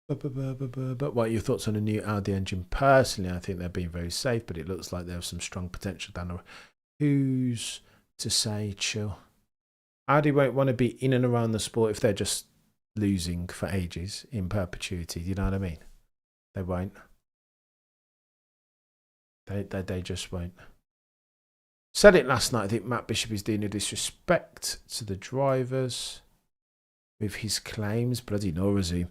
But what are your thoughts on a new Audi engine? Personally, I think they're being very safe, but it looks like they have some strong potential down the road. Who's to say chill? Audi won't want to be in and around the sport if they're just losing for ages in perpetuity. You know what I mean? They won't. They just won't. Said it last night. I think Matt Bishop is doing a disrespect to the drivers with his claims. Bloody Nora Zoom.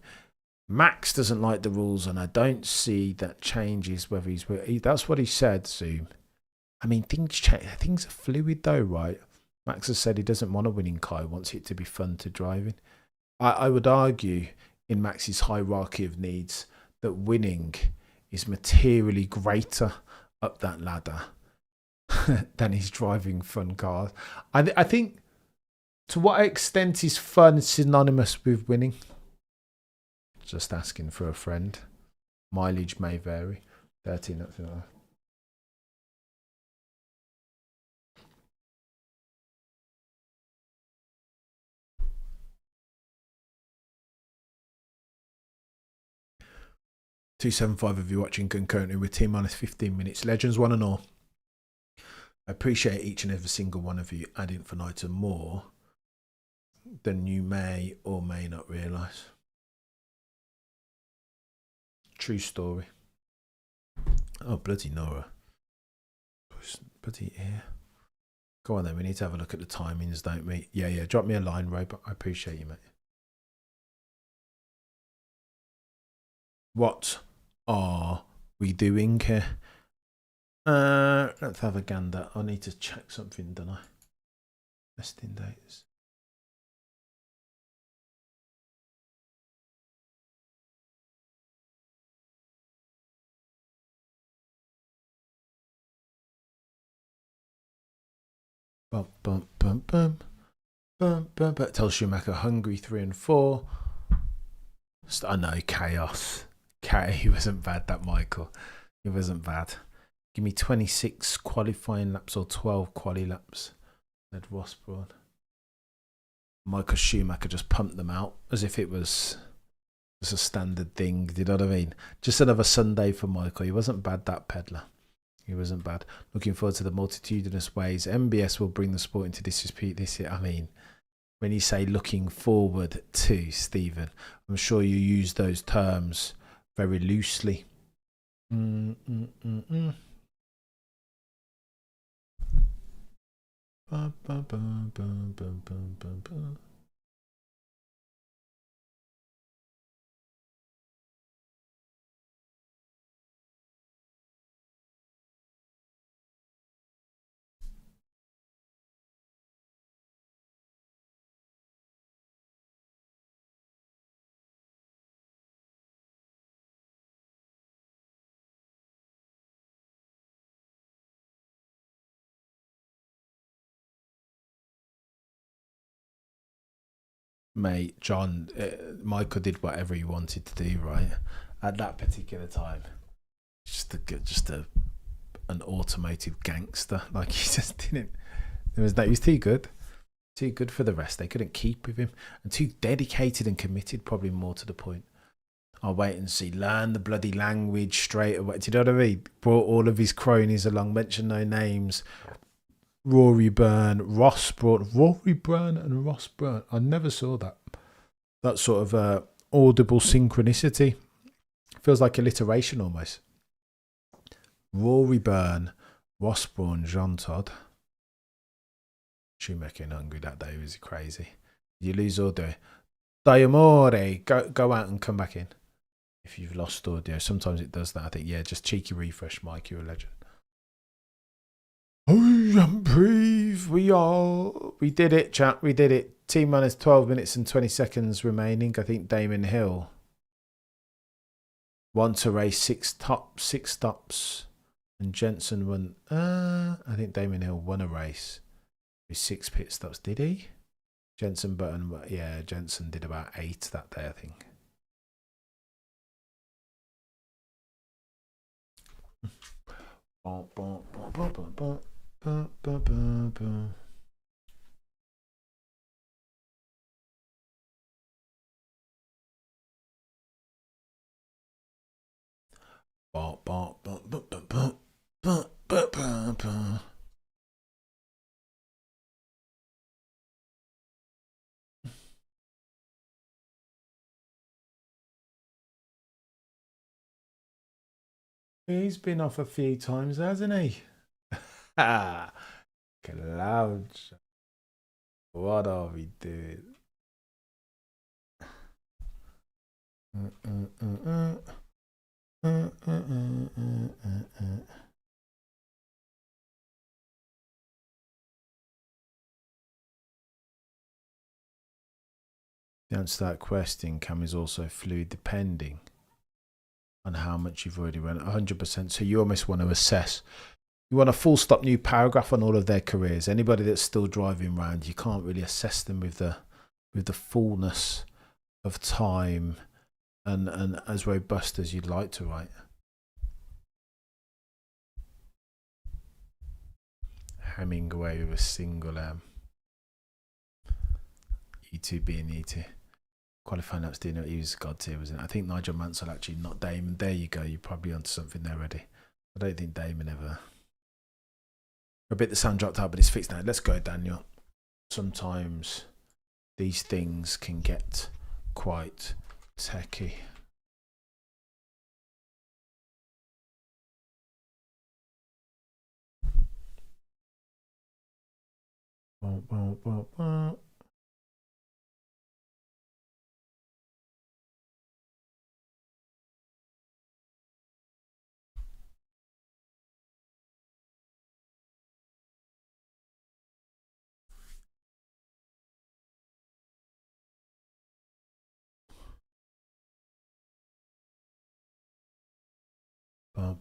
Max doesn't like the rules, and I don't see that changes whether that's what he said, Zoom. I mean, things change. Things are fluid, though, right? Max has said he doesn't want a winning car. He wants it to be fun to drive in. I would argue in Max's hierarchy of needs that winning is materially greater up that ladder than he's driving fun cars. I think, to what extent is fun synonymous with winning? Just asking for a friend. Mileage may vary. 13, that's enough. $275 of you watching concurrently with Team Honest 15 minutes. Legends, one and all. I appreciate each and every single one of you ad infinitum more than you may or may not realise. True story. Oh, bloody Nora. Bloody ear. Go on then, we need to have a look at the timings, don't we? Yeah, drop me a line, Robot. I appreciate you, mate. What are we doing here? Let's have a gander. I need to check something, don't I? Testing dates. Bum, bum, bum, bum. Bum, bum, bum. Tell Schumacher Hungary 3 and 4. I know, chaos. He wasn't bad, that Michael. He wasn't bad. Give me 26 qualifying laps or 12 quali laps. Said Ross Broad. Michael Schumacher just pumped them out as if it was just a standard thing. Do you know what I mean? Just another Sunday for Michael. He wasn't bad, that peddler. He wasn't bad. Looking forward to the multitudinous ways MBS will bring the sport into disrepute this year. I mean, when you say looking forward to, Stephen, I'm sure you use those terms very loosely. Bum, bum, bum, bum, bum, bum, bum, bum. Mate, John, Michael did whatever he wanted to do, right? At that particular time, just an automotive gangster. Like, he just didn't. He was too good. Too good for the rest. They couldn't keep with him. And too dedicated and committed, probably more to the point. I'll wait and see. Learn the bloody language straight away. Do you know what I mean? Brought all of his cronies along. Mentioned no names. Rory Byrne, Ross brought Rory Byrne and Ross Byrne. I never saw that. That sort of audible synchronicity. Feels like alliteration almost. Rory Byrne, Ross Byrne, Jean Todd. Schumacher and hungry that day was crazy. You lose audio. Diamore, go out and come back in. If you've lost audio, sometimes it does that. I think, yeah, just cheeky refresh, Mike. You're a legend. We did it, chat. We did it. T-minus 12 minutes and 20 seconds remaining. I think Damon Hill won to race six stops, and Jensen won. I think Damon Hill won a race with 6 pit stops. Did he? Jensen Button, yeah, Jensen did about 8 that day, I think. He's been off a few times, hasn't he? Cloud. What are we doing? The answer to that question, Cam, is also fluid depending on how much you've already run. 100%. So you almost want to assess. You want a full stop new paragraph on all of their careers. Anybody that's still driving around, you can't really assess them with the fullness of time and as robust as you'd like to, right? Hemingway with a single M. E2 being E2. Qualifying laps didn't know he was God tier, wasn't it? I think Nigel Mansell actually, not Damon. There you go. You're probably onto something there already. I don't think Damon ever. A bit the sound dropped out, but it's fixed now. Let's go, Daniel. Sometimes these things can get quite techie.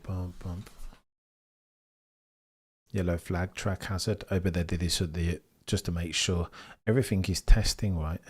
Bump. Yellow flag, track hazard. Oh, but they did this at the just to make sure everything is testing right.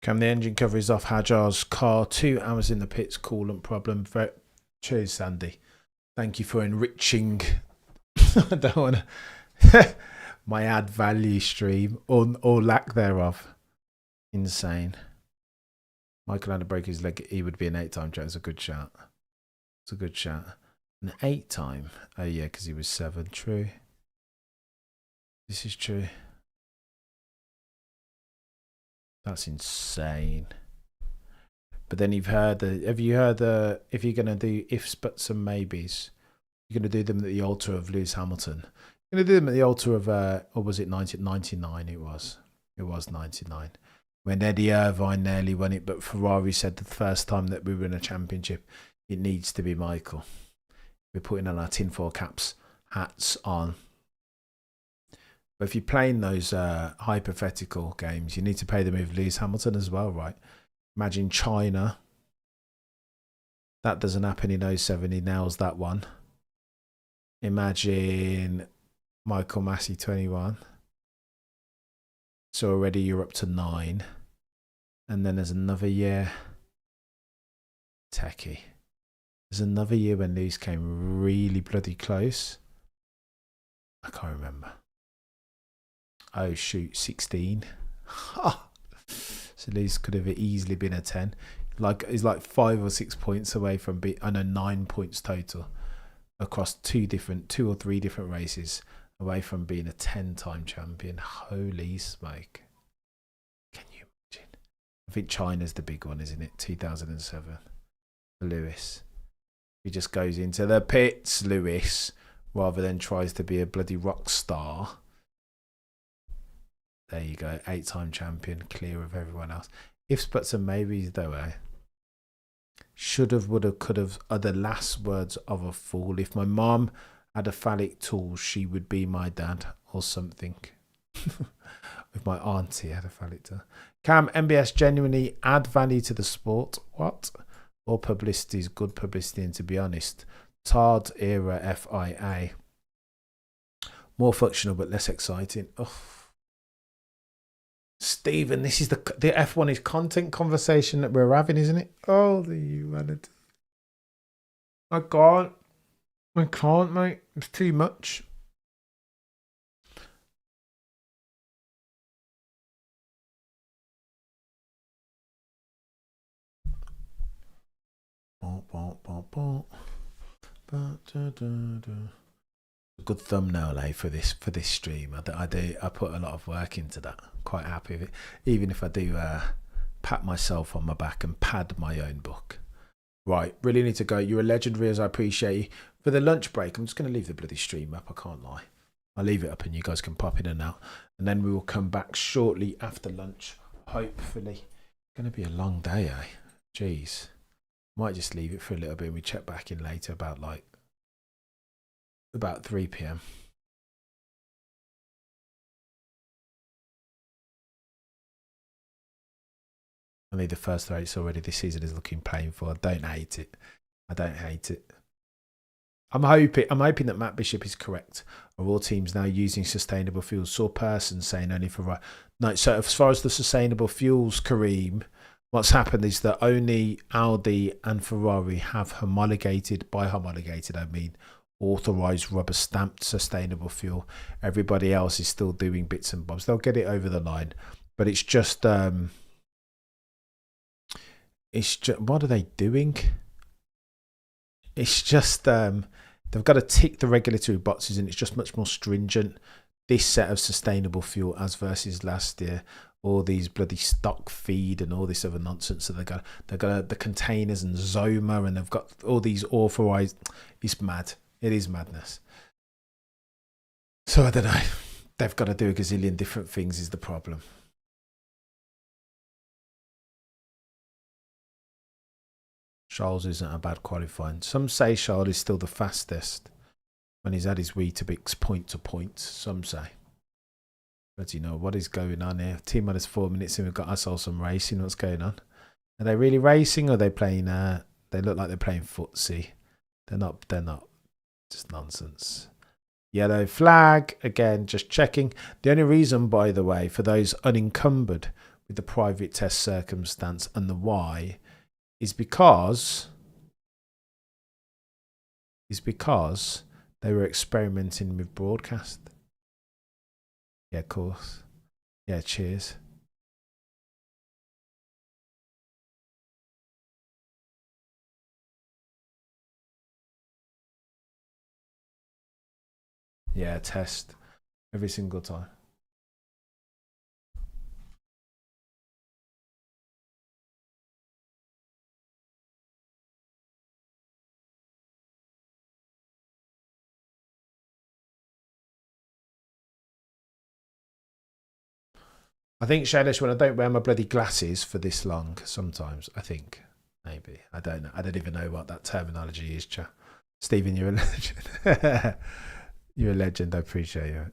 Cam, the engine cover is off Hajar's car. 2 hours in the pits, coolant problem. Cheers, Sandy. Thank you for enriching. I don't want to. My add value stream or lack thereof. Insane. Michael had to break his leg. He would be an 8-time chat. It's a good shout. It's a good shout. An 8-time. Oh yeah, because he was 7. True. This is true. That's insane. But then have you heard if you're gonna do ifs, buts and maybes, you're gonna do them at the altar of Lewis Hamilton. You're gonna do them at the altar of or was it 1999? It was 99 when Eddie Irvine nearly won it, but Ferrari said the first time that we were in a championship It needs to be Michael. We're putting on our tinfoil caps hats on. But if you're playing those hypothetical games, you need to play them with Lewis Hamilton as well, right? Imagine China. That doesn't happen in 07. He nails that one. Imagine Michael Massey 21. So already you're up to 9. And then there's another year. Techie. There's another year when Lewis came really bloody close. I can't remember. Oh shoot, 16. So Lewis could have easily been a 10. He's like 5 or 6 points away from being, I know, 9 points total across 2 or 3 different races away from being a 10-time champion. Holy smoke. Can you imagine? I think China's the big one, isn't it? 2007. Lewis. He just goes into the pits, Lewis, rather than tries to be a bloody rock star. There you go. 8-time champion, clear of everyone else. Ifs, buts and maybes though, eh? Should have, would have, could have are the last words of a fool. If my mom had a phallic tool, she would be my dad or something. If my auntie had a phallic tool. Can MBS genuinely add value to the sport? What? All publicity is good publicity, and to be honest, Tard era FIA. More functional but less exciting. Oh. Stephen, this is the F1 is content conversation that we're having, isn't it? Oh, the humanity. I can't, mate. It's too much. Good thumbnail, eh, for this stream. I put a lot of work into that. Quite happy with it, even if I do pat myself on my back and pad my own book. Right, really need to go. You're a legend, Riaz. I appreciate you. For the lunch break, I'm just going to leave the bloody stream up. I can't lie. I'll leave it up and you guys can pop in and out, and then we will come back shortly after lunch. Hopefully, it's going to be a long day, eh? Jeez, might just leave it for a little bit and we check back in later about 3 p.m. I mean, the first race already this season is looking painful. I don't hate it. I'm hoping that Matt Bishop is correct. Are all teams now using sustainable fuels? Saw Person saying only for no. So as far as the sustainable fuels, Kareem, what's happened is that only Audi and Ferrari have homologated. By homologated, I mean authorized rubber stamped sustainable fuel. Everybody else is still doing bits and bobs. They'll get it over the line, but it's just what are they doing? It's just they've got to tick the regulatory boxes, and it's just much more stringent. This set of sustainable fuel as versus last year. All these bloody stock feed and all this other nonsense. So they've got the containers and Zoma, and they've got all these authorized. It's mad. It is madness. So I don't know. They've got to do a gazillion different things is the problem. Charles isn't a bad qualifying. Some say Charles is still the fastest when he's had his Weetabix point to point. Some say. But you know, what is going on here? T-minus 4 minutes and we've got ourselves some racing. What's going on? Are they really racing or are they playing? They look like they're playing footsie. They're not. Just nonsense. Yellow flag. Again, just checking. The only reason, by the way, for those unencumbered with the private test circumstance and the why is because they were experimenting with broadcast. Yeah, of course. Yeah, cheers. Yeah, test every single time. I think, Shailesh, when I don't wear my bloody glasses for this long, sometimes I think Maybe. I don't know. I don't even know what that terminology is, Cha. Stephen, you're a legend. You're a legend. I appreciate you.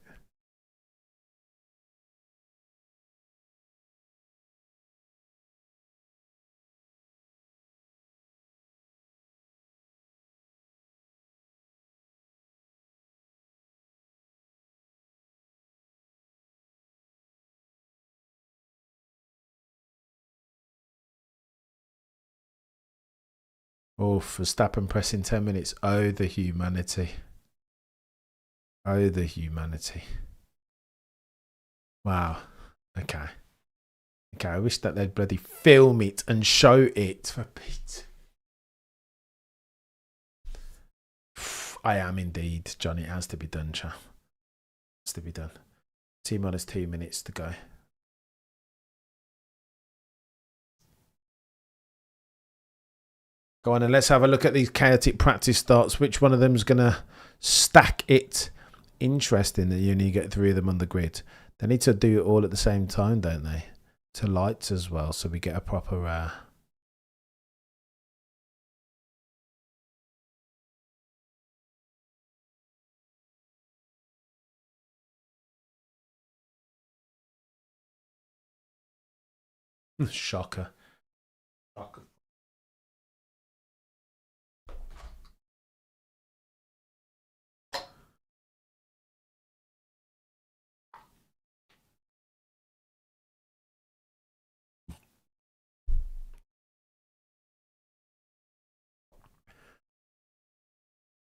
Oh, Verstappen pressing 10 minutes. Oh, the humanity. Oh, the humanity. Wow. Okay. Okay, I wish that they'd bloody film it and show it for Pete. I am indeed, Johnny. It has to be done, Cha. It has to be done. T minus 2 minutes to go. Go on and let's have a look at these chaotic practice starts. Which one of them is going to stack it? Interesting that you only get 3 of them on the grid. They need to do it all at the same time, don't they? To lights as well, so we get a proper... Shocker. Shocker.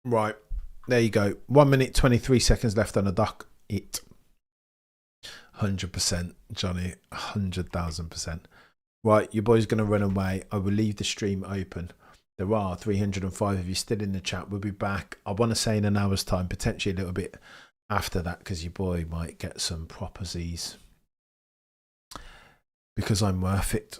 Right, there you go. 1 minute 23 seconds left on the dock. 100%, Johnny. 100,000%. Right, your boy's going to run away. I will leave the stream open. There are 305 of you still in the chat. We'll be back, I want to say, in an hour's time, potentially a little bit after that, because your boy might get some properties. Because I'm worth it.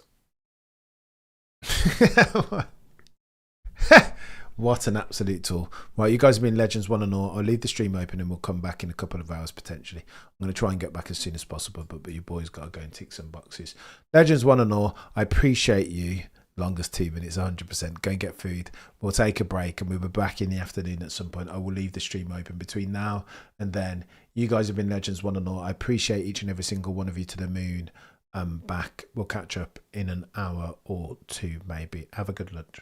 What an absolute tool. Right, you guys have been legends, 1 and all. I'll leave the stream open and we'll come back in a couple of hours potentially. I'm going to try and get back as soon as possible, but your boy's got to go and tick some boxes. Legends, 1 and all. I appreciate you. Longest 2 minutes, 100%. Go and get food. We'll take a break and we'll be back in the afternoon at some point. I will leave the stream open between now and then. You guys have been legends, 1 and all. I appreciate each and every single one of you to the moon. Back. We'll catch up in an hour or 2 maybe. Have a good lunch.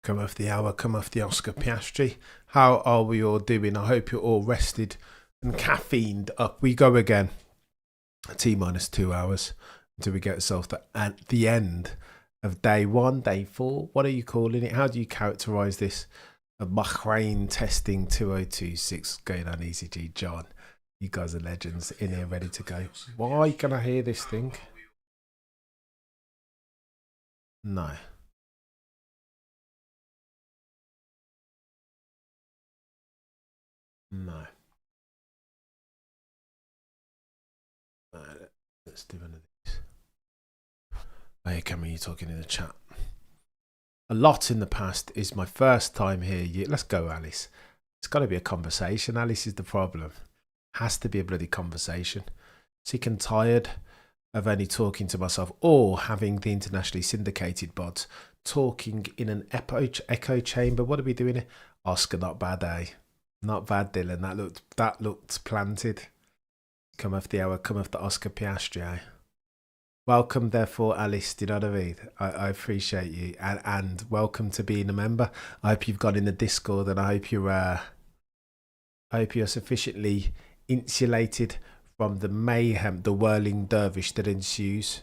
Come off the hour, come off the Oscar Piastri. How are we all doing? I hope you're all rested and caffeined up. We go again. T minus 2 hours until we get ourselves at the end of day 1, day 4. What are you calling it? How do you characterize this? A BAHRAIN testing 2026 going on ECG. John, you guys are legends in here ready to go. Why can I hear this thing? No. No. Let's do one of these. Hey Cameron, you're talking in the chat. A lot in the past is my first time here. Let's go, Alice. It's got to be a conversation. Alice is the problem. Has to be a bloody conversation. Sick and tired of only talking to myself or having the internationally syndicated bots talking in an echo chamber. What are we doing here? Oscar, not bad, eh? Not bad, Dylan. That looked planted. Come off the hour, come off the Oscar Piastri, eh? Welcome, therefore, Alice. Do you know what I mean? I appreciate you, and welcome to being a member. I hope you've got in the Discord, and I hope you're sufficiently insulated from the mayhem, the whirling dervish that ensues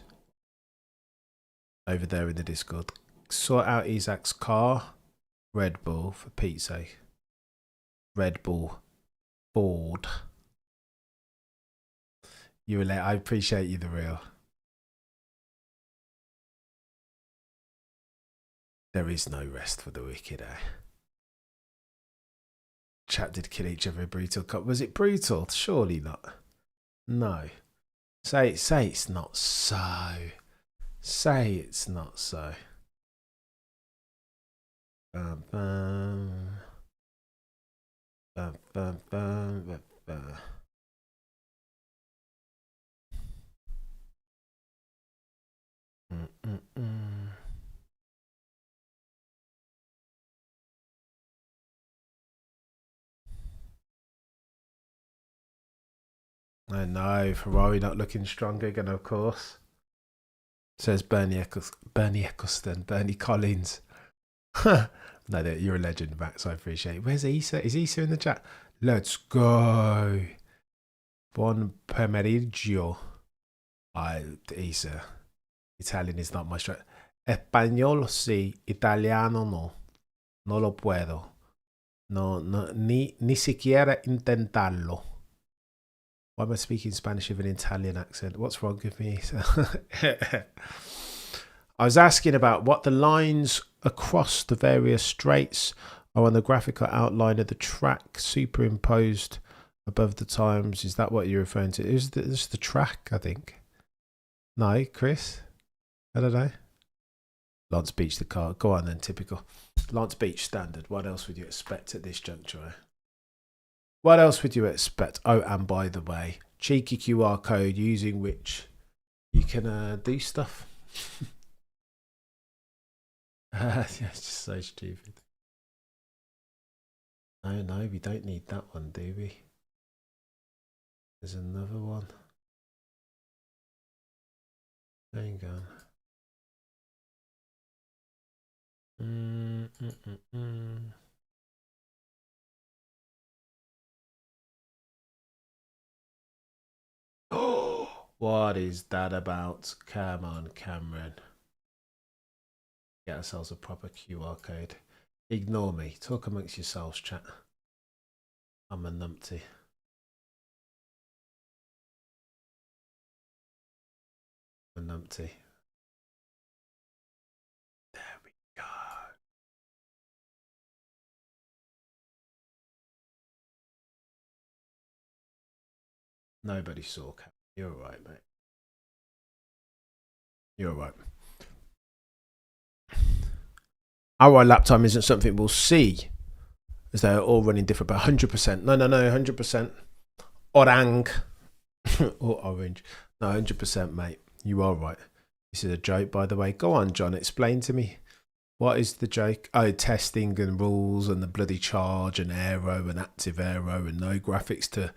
over there in the Discord. Sort out Isaac's car. Red Bull, for Pete's sake. Red Bull Ford. I appreciate you, the real. There is no rest for the wicked, eh? Chap did kill each other. Brutal cop. Was it brutal? Surely not. No. Say it's not so. Say it's not so. Bum, bum. Bum, bum, bum, bum, bum. I know, Ferrari not looking strong again, of course. Says Bernie Eccleston, Bernie Collins. No, you're a legend, Max. I appreciate it. Where's Issa? Is Issa in the chat? Let's go. Buon pomeriggio. Issa. Italian is not my strength. Español sí, italiano no. No lo puedo. No, ni siquiera intentarlo. Why am I speaking Spanish with an Italian accent? What's wrong with me? I was asking about what the lines across the various straights are on the graphical outline of the track superimposed above the times. Is that what you're referring to? Is this the track, I think? No, Chris? I don't know. Lance Beach, the car. Go on then, typical. Lance Beach standard. What else would you expect at this juncture? What else would you expect? Oh, and by the way, cheeky QR code using which you can do stuff. It's just so stupid. No, we don't need that one, do we? There's another one. Hang on. What is that about? Come on, Cameron. Get ourselves a proper QR code. Ignore me. Talk amongst yourselves, chat. I'm a numpty. A numpty. There we go. Nobody saw Cameron. You're all right, mate. You're all right. Our lap time isn't something we'll see, as they're all running different, but 100%. No, 100%. Orang. Or orange. No, 100%, mate. You are right. This is a joke, by the way. Go on, John. Explain to me. What is the joke? Oh, testing and rules and the bloody charge and aero and active aero and no graphics to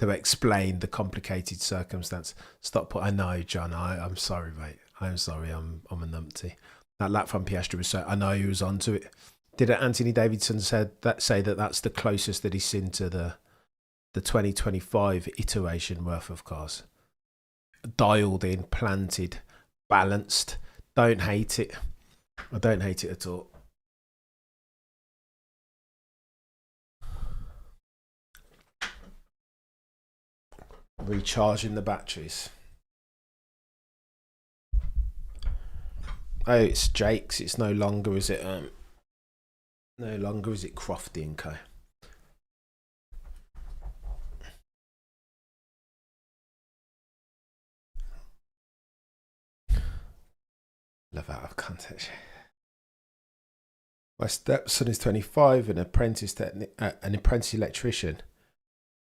explain the complicated circumstance. Stop. I know, John. I'm sorry, mate. I'm sorry. I'm a numpty. That lap from Piastri was so. I know he was onto it. Did Anthony Davidson say that that's the closest that he's seen to the 2025 iteration worth of cars? Dialed in, planted, balanced. Don't hate it. I don't hate it at all. Recharging the batteries. Oh, it's Jake's. It's no longer, is it? No longer is it Crofty and Co. Love out of context. My stepson is 25, an apprentice electrician.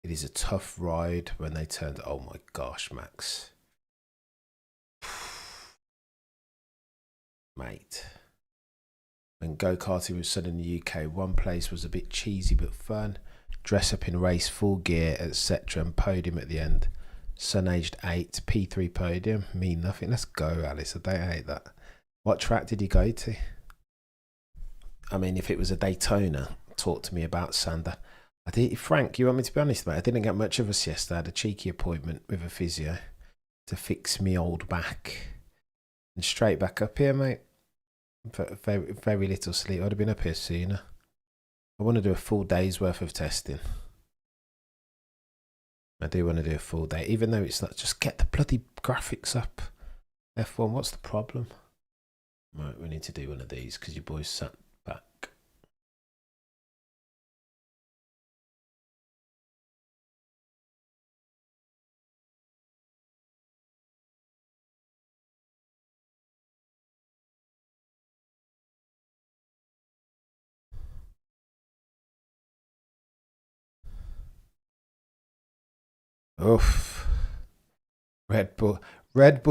It is a tough ride when they turned. Oh my gosh, Max. Mate. When go-karting was done in the UK, one place was a bit cheesy but fun. Dress up in race, full gear, etc. and podium at the end. Son aged 8, P3 podium. Me nothing. Let's go, Alice. I don't hate that. What track did you go to? I mean, if it was a Daytona, talk to me about Sander. Frank, you want me to be honest, mate? I didn't get much of a siesta. I had a cheeky appointment with a physio to fix me old back. And straight back up here, mate. Very, very little sleep. I'd have been up here sooner. I want to do a full day's worth of testing. I do want to do a full day, even though it's not. Just get the bloody graphics up. F1, what's the problem? Right, we need to do one of these because your boy's sat back. Oof. Red Bull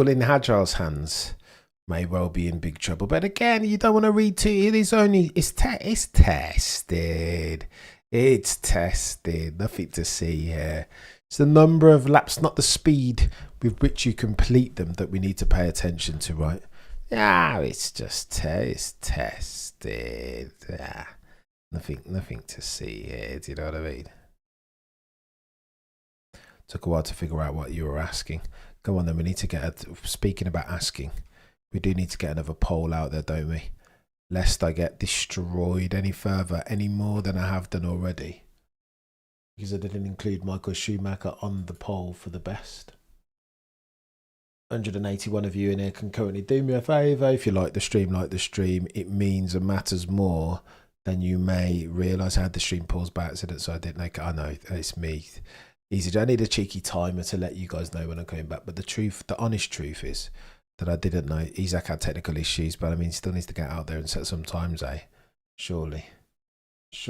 in Agile's hands may well be in big trouble. But again, you don't want to read too. It's tested. It's tested. Nothing to see here. It's the number of laps, not the speed with which you complete them, that we need to pay attention to, right? Yeah, it's just it's tested. Yeah. Nothing to see here. Do you know what I mean? Took a while to figure out what you were asking. Go on then, we need to get speaking about asking, we do need to get another poll out there, don't we? Lest I get destroyed any further, any more than I have done already. Because I didn't include Michael Schumacher on the poll for the best. 181 of you in here can currently do me a favour. If you like the stream, it means and matters more than you may realise. I had the stream paused by accident, so I didn't know. I know, it's me. Easy. I need a cheeky timer to let you guys know when I'm coming back. But the honest truth is that I didn't know. Isaac had technical issues, but I mean, he still needs to get out there and set some times, eh? Surely. Let's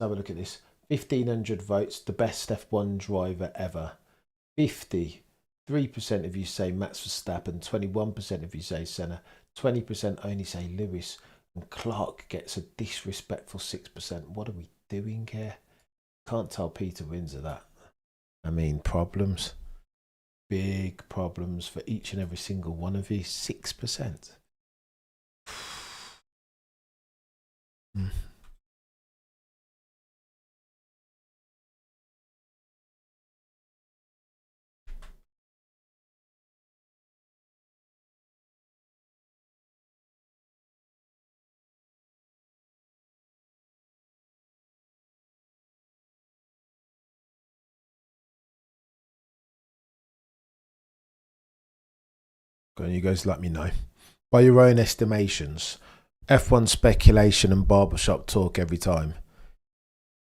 have a look at this. 1,500 votes, the best F1 driver ever. 53% of you say Max Verstappen, 21% of you say Senna, 20% only say Lewis, and Clark gets a disrespectful 6%. What are we doing here? Can't tell Peter wins of that. I mean, problems. Big problems for each and every single one of you. 6%. Go on, you guys let me know. By your own estimations, F1 speculation and barbershop talk every time.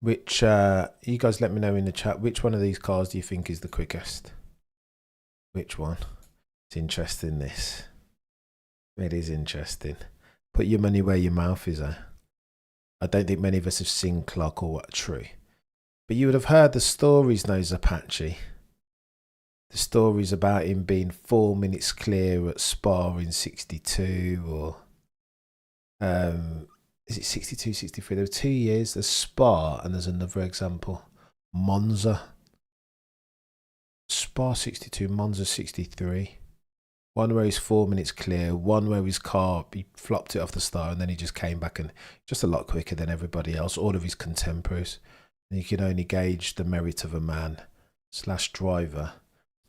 Which, you guys let me know in the chat, which one of these cars do you think is the quickest? Which one? It's interesting, this. It is interesting. Put your money where your mouth is, eh? I don't think many of us have seen Clark or what true. But you would have heard the stories, knows Apache. The stories about him being 4 minutes clear at Spa in 62, or is it 62, 63? There were 2 years. There's Spa, and there's another example, Monza. Spa 62, Monza 63. One where he's 4 minutes clear, one where his car, he flopped it off the star and then he just came back and just a lot quicker than everybody else, all of his contemporaries. And you can only gauge the merit of a man / driver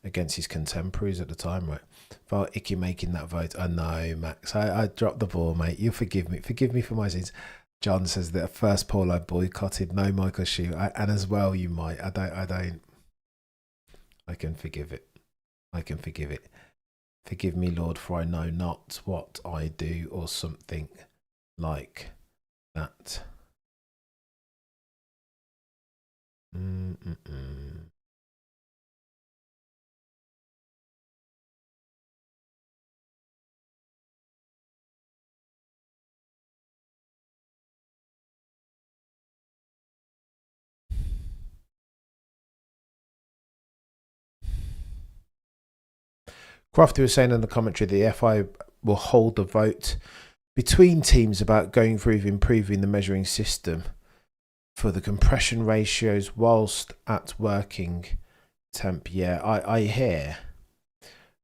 against his contemporaries at the time, right? For Icky making that vote, I know, Max, I dropped the ball, mate. You forgive me for my sins. John says that first poll I boycotted, no Michael Shue, and as well you might. I don't. I can forgive it. I can forgive it. Forgive me, Lord, for I know not what I do, or something like that. Crofty was saying in the commentary the FI will hold the vote between teams about going through improving the measuring system for the compression ratios whilst at working temp. Yeah, I hear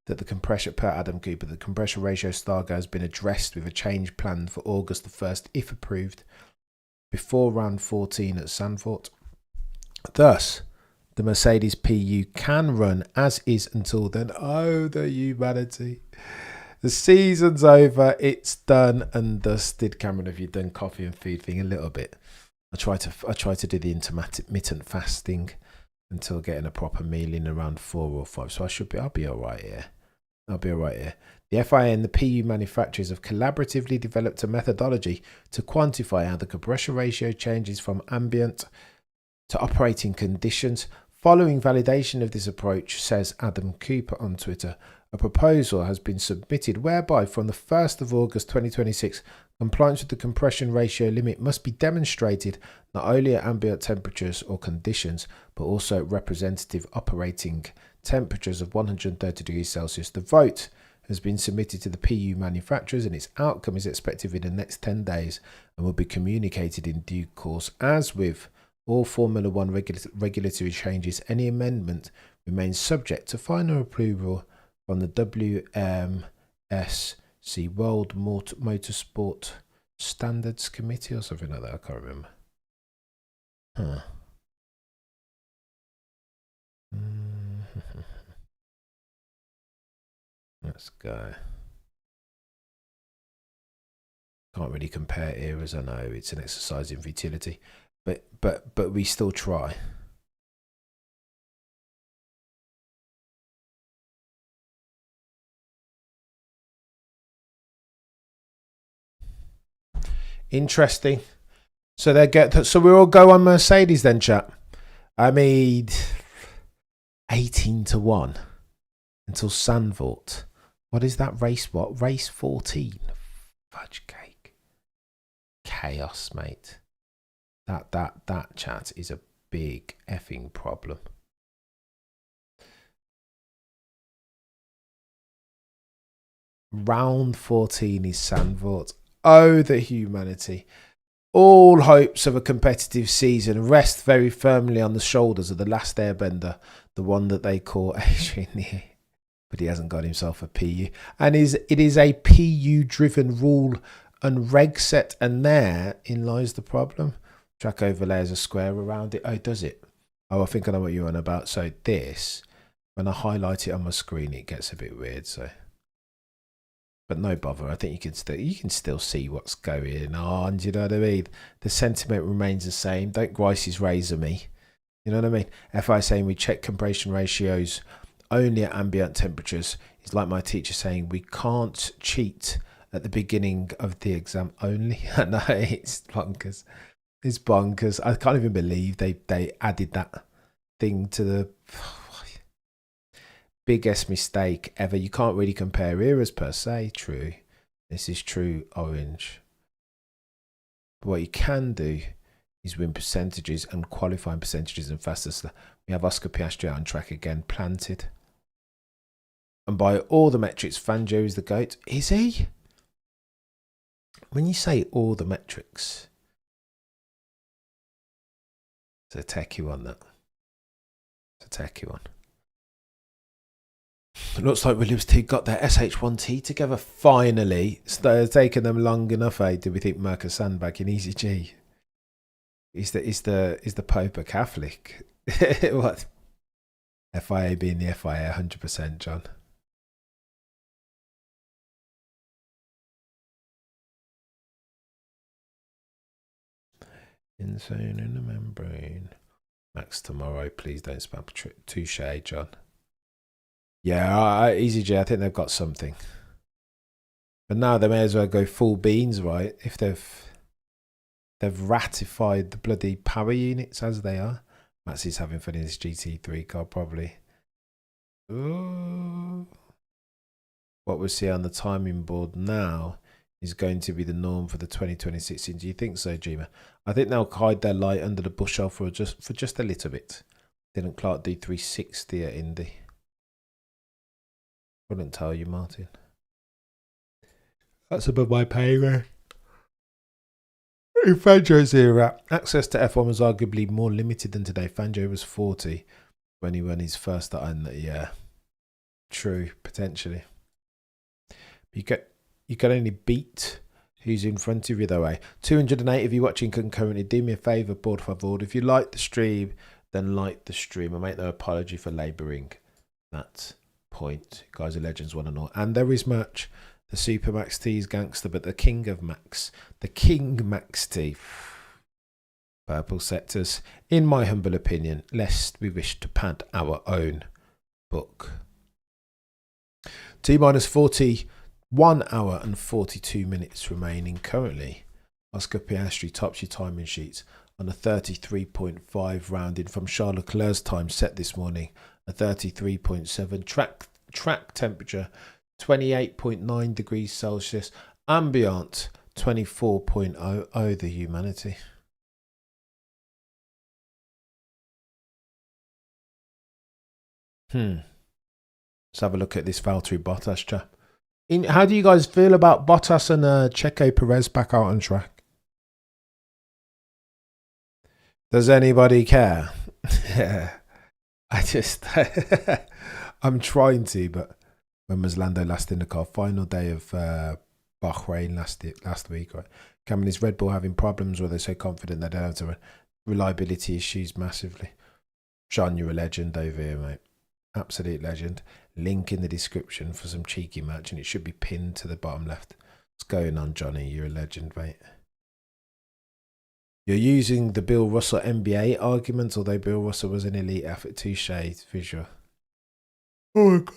that the compression, per Adam Cooper, the compression ratio stargo has been addressed with a change planned for August the 1st, if approved, before round 14 at Zandvoort. Thus, the Mercedes PU can run as is until then. Oh, the humanity. The season's over. It's done and dusted. Cameron, have you done coffee and food thing a little bit? I try to do the intermittent fasting until getting a proper meal in around 4 or 5. So I'll be all right here. The FIA and the PU manufacturers have collaboratively developed a methodology to quantify how the compression ratio changes from ambient to operating conditions. Following validation of this approach, says Adam Cooper on Twitter, a proposal has been submitted whereby from the 1st of August 2026, compliance with the compression ratio limit must be demonstrated not only at ambient temperatures or conditions, but also at representative operating temperatures of 130 degrees Celsius. The vote has been submitted to the PU manufacturers and its outcome is expected in the next 10 days and will be communicated in due course. As with all Formula One regulatory changes, any amendment remains subject to final approval from the WMSC World Motorsport Standards Committee or something like that. I can't remember. Let's go. Can't really compare eras. I know it's an exercise in futility, but we still try. Interesting. So we'll all go on Mercedes then, chap. I mean, 18-1 until Zandvoort. What is that race? What race 14? Fudge cake. Chaos, mate. That chat is a big effing problem. Round 14 is Zandvoort. Oh, the humanity. All hopes of a competitive season rest very firmly on the shoulders of the last airbender, the one that they call Adrian, but he hasn't got himself a PU. And it is a PU-driven rule and reg set, and therein lies the problem. Track overlays a square around it. Oh, does it? Oh, I think I know what you're on about. So this, when I highlight it on my screen, it gets a bit weird. So, but no bother. I think you can still see what's going on. Do you know what I mean? The sentiment remains the same. Don't Grice's razor me. You know what I mean? FI saying we check compression ratios only at ambient temperatures. It's like my teacher saying we can't cheat at the beginning of the exam only. No, it's bonkers. It's bonkers. I can't even believe they added that thing to the biggest mistake ever. You can't really compare eras per se. True. This is true, Orange. But what you can do is win percentages and qualifying percentages and fastest. We have Oscar Piastri on track again, planted. And by all the metrics, Fangio is the GOAT. Is he? When you say all the metrics, it's a techie one, that. It's a techie one. Looks like Williams T got their SH1T together finally. It's taken them long enough, eh? Do we think Marcus Sandbag in Easy G? Is the Pope a Catholic? What? FIA being the FIA, 100%, John. Insane in the membrane. Max tomorrow, please don't spam. Touche, John. Yeah, EasyJ, I think they've got something. But now they may as well go full beans, right? If they've ratified the bloody power units as they are. Max is having fun in his GT3 car, probably. Ooh. What we see on the timing board now is going to be the norm for the 2026 season. Do you think so, Gma? I think they'll hide their light under the bushel for just a little bit. Didn't Clark do 360 at Indy? Wouldn't tell you, Martin. That's above my pay grade. In Fangio's era, access to F1 was arguably more limited than today. Fangio was 40 when he won his first at yeah. True, potentially. You can only beat who's in front of you though, eh? 208 of you watching concurrently. Do me a favour, por favor. If you like the stream, then like the stream. I make no apology for labouring that point. You guys are legends, one and all. And there is merch. The Super Max T is gangster, but the King of Max, the King Max T. Purple sectors, in my humble opinion, lest we wish to pad our own book. T minus 41 hour and 42 minutes remaining currently. Oscar Piastri tops your timing sheets on a 33.5 rounded from Charles Leclerc's time set this morning. A 33.7 track temperature 28.9 degrees Celsius, ambient 24.0. Oh, the humanity. Let's have a look at this Valtteri Bottas chap. How do you guys feel about Bottas and Checo Perez back out on track? Does anybody care? I just, I'm trying to, but when was Lando last in the car? Final day of Bahrain last week, right? Cameron, is Red Bull having problems, or are they so confident they don't have to run? Reliability issues massively. Sean, you're a legend over here, mate. Absolute legend. Link in the description for some cheeky merch, and it should be pinned to the bottom left. What's going on, Johnny? You're a legend, mate. You're using the Bill Russell NBA argument, although Bill Russell was an elite athlete. Touche, visual. Oh my God.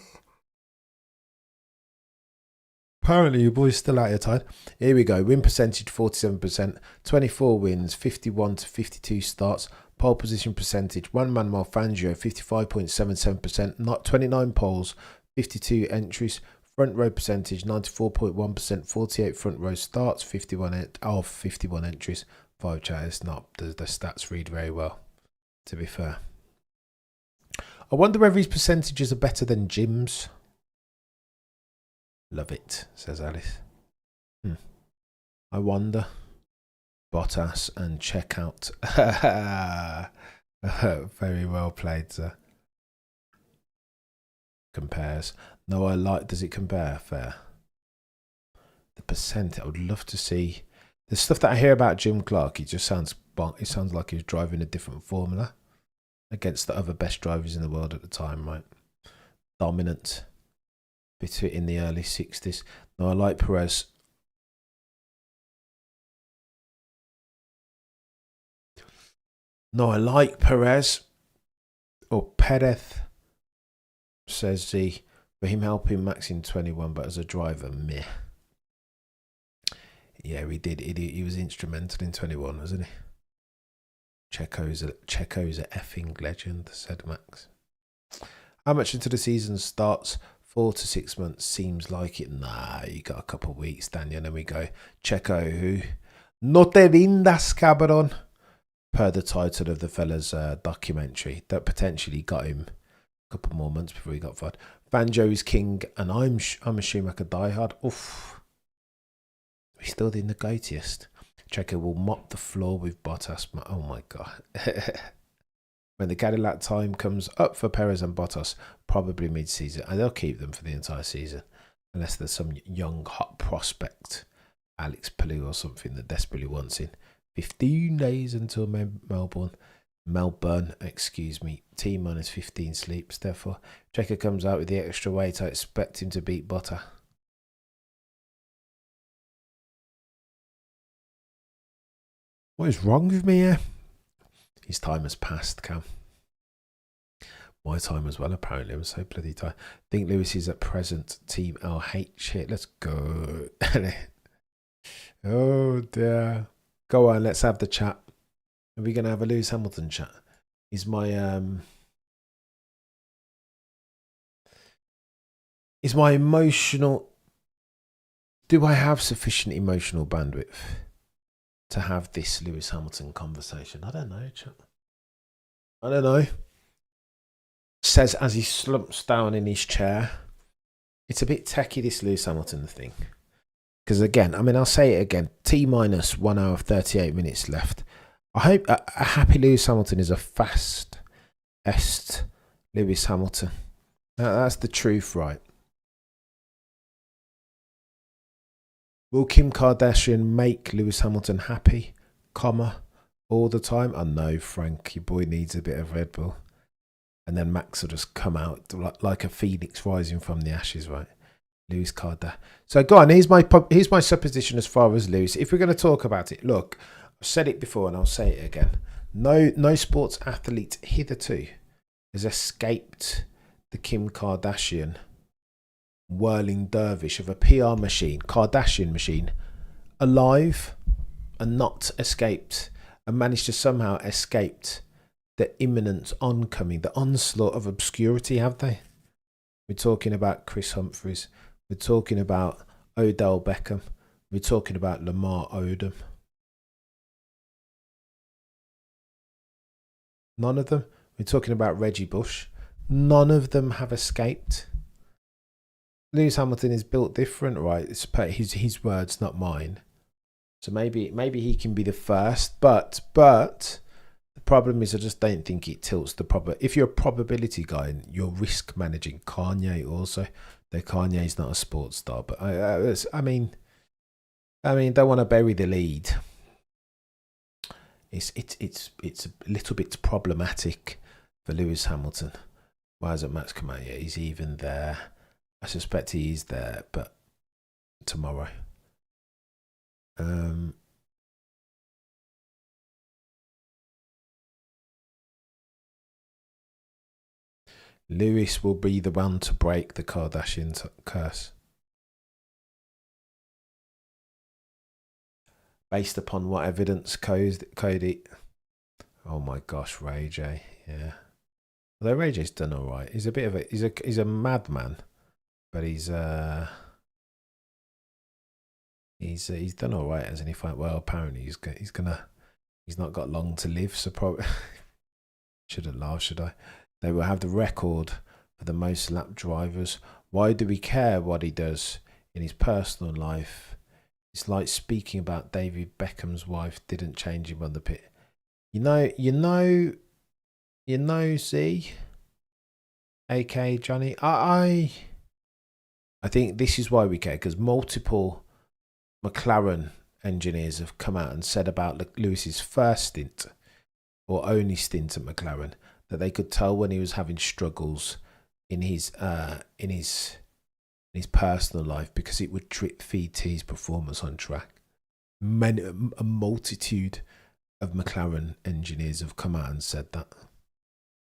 Apparently, your boy's still out of time. Here we go. Win percentage 47%, 24 wins, 51 to 52 starts. Pole position percentage, one Manuel Fangio, 55.77%, not 29 poles, 52 entries. Front row percentage, 94.1%, 48 front row starts, 51 entries, 5 chatters. Not the stats read very well, to be fair. I wonder whether his percentages are better than Jim's. Love it, says Alice. I wonder. Bottas and check out. Very well played, sir. Compares. No, I like. Does it compare? Fair. The percent. I would love to see the stuff that I hear about Jim Clark. He just sounds. It sounds like he's driving a different formula against the other best drivers in the world at the time, right? Dominant. Bit in the early 60s. No, I like Perez. No, I like Perez. Or Perez, says he. For him helping Max in 21, but as a driver, meh. Yeah, he did. He was instrumental in 21, wasn't he? Checo's a effing legend, said Max. How much into the season starts? 4 to 6 months seems like it. Nah, you got a couple of weeks, Daniel. And then we go. Checo, who? No te rindas, cabrón. Per the title of the fella's documentary that potentially got him a couple more months before he got fired. Fangio is king, and I'm a Schumacher diehard. Oof. He's still the goatiest. Checo will mop the floor with Bottas. Oh my God. When the Cadillac time comes up for Perez and Bottas, probably mid-season, and they'll keep them for the entire season, unless there's some young hot prospect, Alex Palou or something, that desperately wants in. 15 days until Melbourne, excuse me. T minus 15 sleeps. Therefore, Checker comes out with the extra weight. I expect him to beat Bottas. What is wrong with me here? His time has passed, Cam. My time as well, apparently. I'm so bloody tired. I think Lewis is at present Team LH here. Let's go. Oh, dear. Go on, let's have the chat. Are we going to have a Lewis Hamilton chat? Is my emotional... Do I have sufficient emotional bandwidth to have this Lewis Hamilton conversation? I don't know, chat. I don't know. Says as he slumps down in his chair. It's a bit techie, this Lewis Hamilton thing. Because again, I mean, I'll say it again. T minus 1 hour 38 minutes left. I hope a happy Lewis Hamilton is a fast Lewis Hamilton. That's the truth, right? Will Kim Kardashian make Lewis Hamilton happy, all the time? Oh no, Frank, your boy needs a bit of Red Bull. And then Max will just come out like a phoenix rising from the ashes, right? Lewis Kardashian. So go on, here's my supposition as far as Lewis. If we're going to talk about it, look, I've said it before and I'll say it again. No sports athlete hitherto has escaped the Kim Kardashian whirling dervish of a PR machine, Kardashian machine, alive and not escaped, and managed to somehow escape the imminent oncoming, the onslaught of obscurity, have they? We're talking about Chris Humphries. We're talking about Odell Beckham. We're talking about Lamar Odom. None of them. We're talking about Reggie Bush. None of them have escaped. Lewis Hamilton is built different, right? It's his words, not mine. So maybe he can be the first, but the problem is I just don't think it tilts the proper. If you're a probability guy, you're risk managing. Kanye also, though Kanye's not a sports star, but I mean, don't want to bury the lead. It's a little bit problematic for Lewis Hamilton. Why hasn't Max come out yet? He's even there. I suspect he is there, but tomorrow. Lewis will be the one to break the Kardashian curse. Based upon what evidence, Cody? Oh my gosh, Ray J. Yeah. Although Ray J's done all right. He's a bit of he's a madman, but he's done all right, hasn't he? Well, apparently he's not got long to live, so probably shouldn't laugh, should I? They will have the record for the most lap drivers. Why do we care what he does in his personal life? It's like speaking about David Beckham's wife didn't change him on the pit. You know, see, AK Johnny. I think this is why we care, because multiple McLaren engineers have come out and said about Lewis's first stint or only stint at McLaren that they could tell when he was having struggles in his personal life, because it would feed to his performance on track. A multitude of McLaren engineers have come out and said that.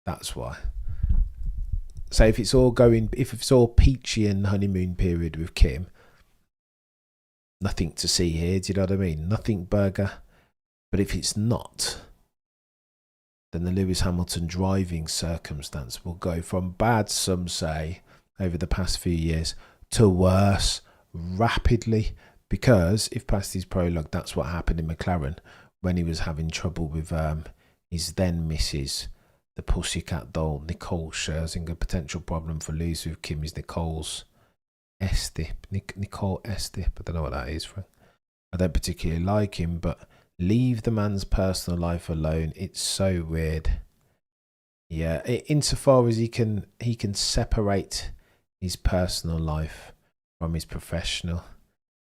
That's why. So if it's all peachy and honeymoon period with Kim, nothing to see here. Do you know what I mean? Nothing burger. But if it's not, then the Lewis Hamilton driving circumstance will go from bad, some say, over the past few years, to worse rapidly. Because if past his prologue, that's what happened in McLaren when he was having trouble with his then missus, the pussycat doll, Nicole Scherzinger. Potential problem for Lewis with Kim is Nicole Estip. I don't know what that is, Frank. I don't particularly like him, but leave the man's personal life alone. It's so weird. Yeah, insofar as he can separate his personal life from his professional.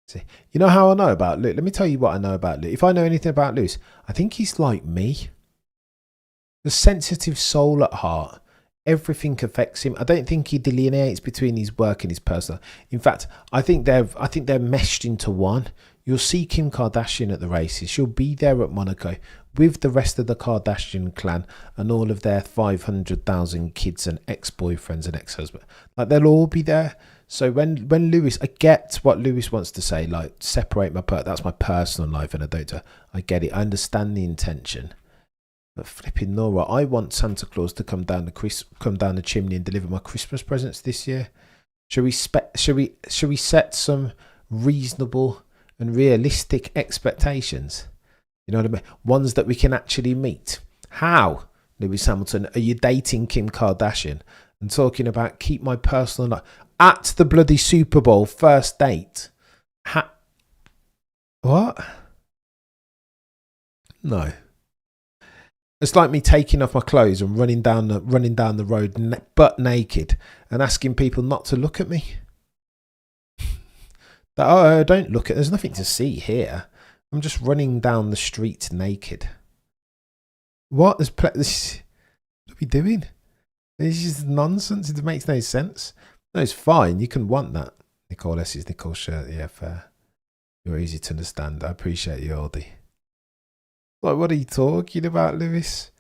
See, you know how I know about Luke? Let me tell you what I know about Luke. If I know anything about Luke, I think he's like me. The sensitive soul at heart. Everything affects him. I don't think he delineates between his work and his personal. In fact, I think they're meshed into one. You'll see Kim Kardashian at the races. She'll be there at Monaco with the rest of the Kardashian clan and all of their 500,000 kids and ex-boyfriends and ex-husbands. Like, they'll all be there. So when Lewis, I get what Lewis wants to say, like, separate that's my personal life and I don't. I get it. I understand the intention. But flipping Nora, I want Santa Claus to come down the chimney and deliver my Christmas presents this year. Shall we set some reasonable and realistic expectations? You know what I mean? Ones that we can actually meet. How, Lewis Hamilton, are you dating Kim Kardashian and talking about keep my personal life at the bloody Super Bowl first date? What? No. It's like me taking off my clothes and running down the road butt naked and asking people not to look at me. Don't look at. There's nothing to see here. I'm just running down the street naked. What? What are we doing? This is nonsense. It makes no sense. No, it's fine. You can want that. Nicole S. is Nicole's shirt. Yeah, fair. You're easy to understand. I appreciate you, Audi. Like, what are you talking about, Lewis?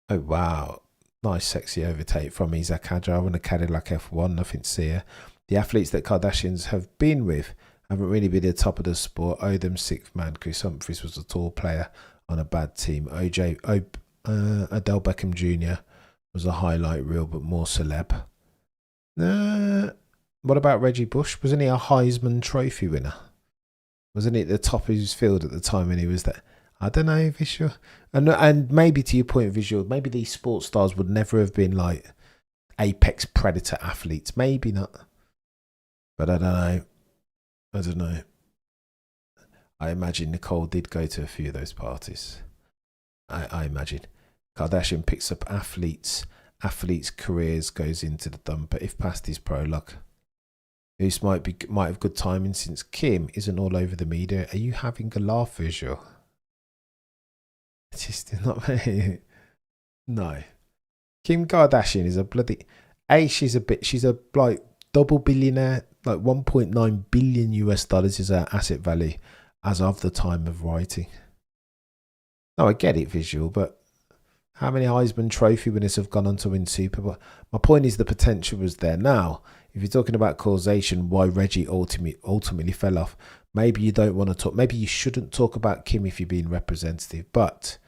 Oh, wow. Nice, sexy overtake from Isaac Hadjar on a Cadillac F1. Nothing to see here. The athletes that Kardashians have been with haven't really been at the top of the sport. Oh, them sixth man. Chris Humphries was a tall player on a bad team. Adele Beckham Jr. was a highlight reel, but more celeb. What about Reggie Bush? Wasn't he a Heisman Trophy winner? Wasn't he at the top of his field at the time when he was there? I don't know, Visual. And maybe to your point, Visual, maybe these sports stars would never have been like apex predator athletes. Maybe not. But I don't know. I imagine Nicole did go to a few of those parties. I imagine. Kardashian picks up athletes' careers, goes into the dumper if past his prologue. This might have good timing since Kim isn't all over the media. Are you having a laugh, Visual? Just not very. No. Kim Kardashian is a bloody. She's a like double billionaire. Like 1.9 billion US dollars is her asset value as of the time of writing. No, I get it, Visual, but how many Heisman Trophy winners have gone on to win Super Bowl? My point is the potential was there. Now, if you're talking about causation, why Reggie ultimately fell off, maybe you don't want to talk. Maybe you shouldn't talk about Kim if you're being representative. But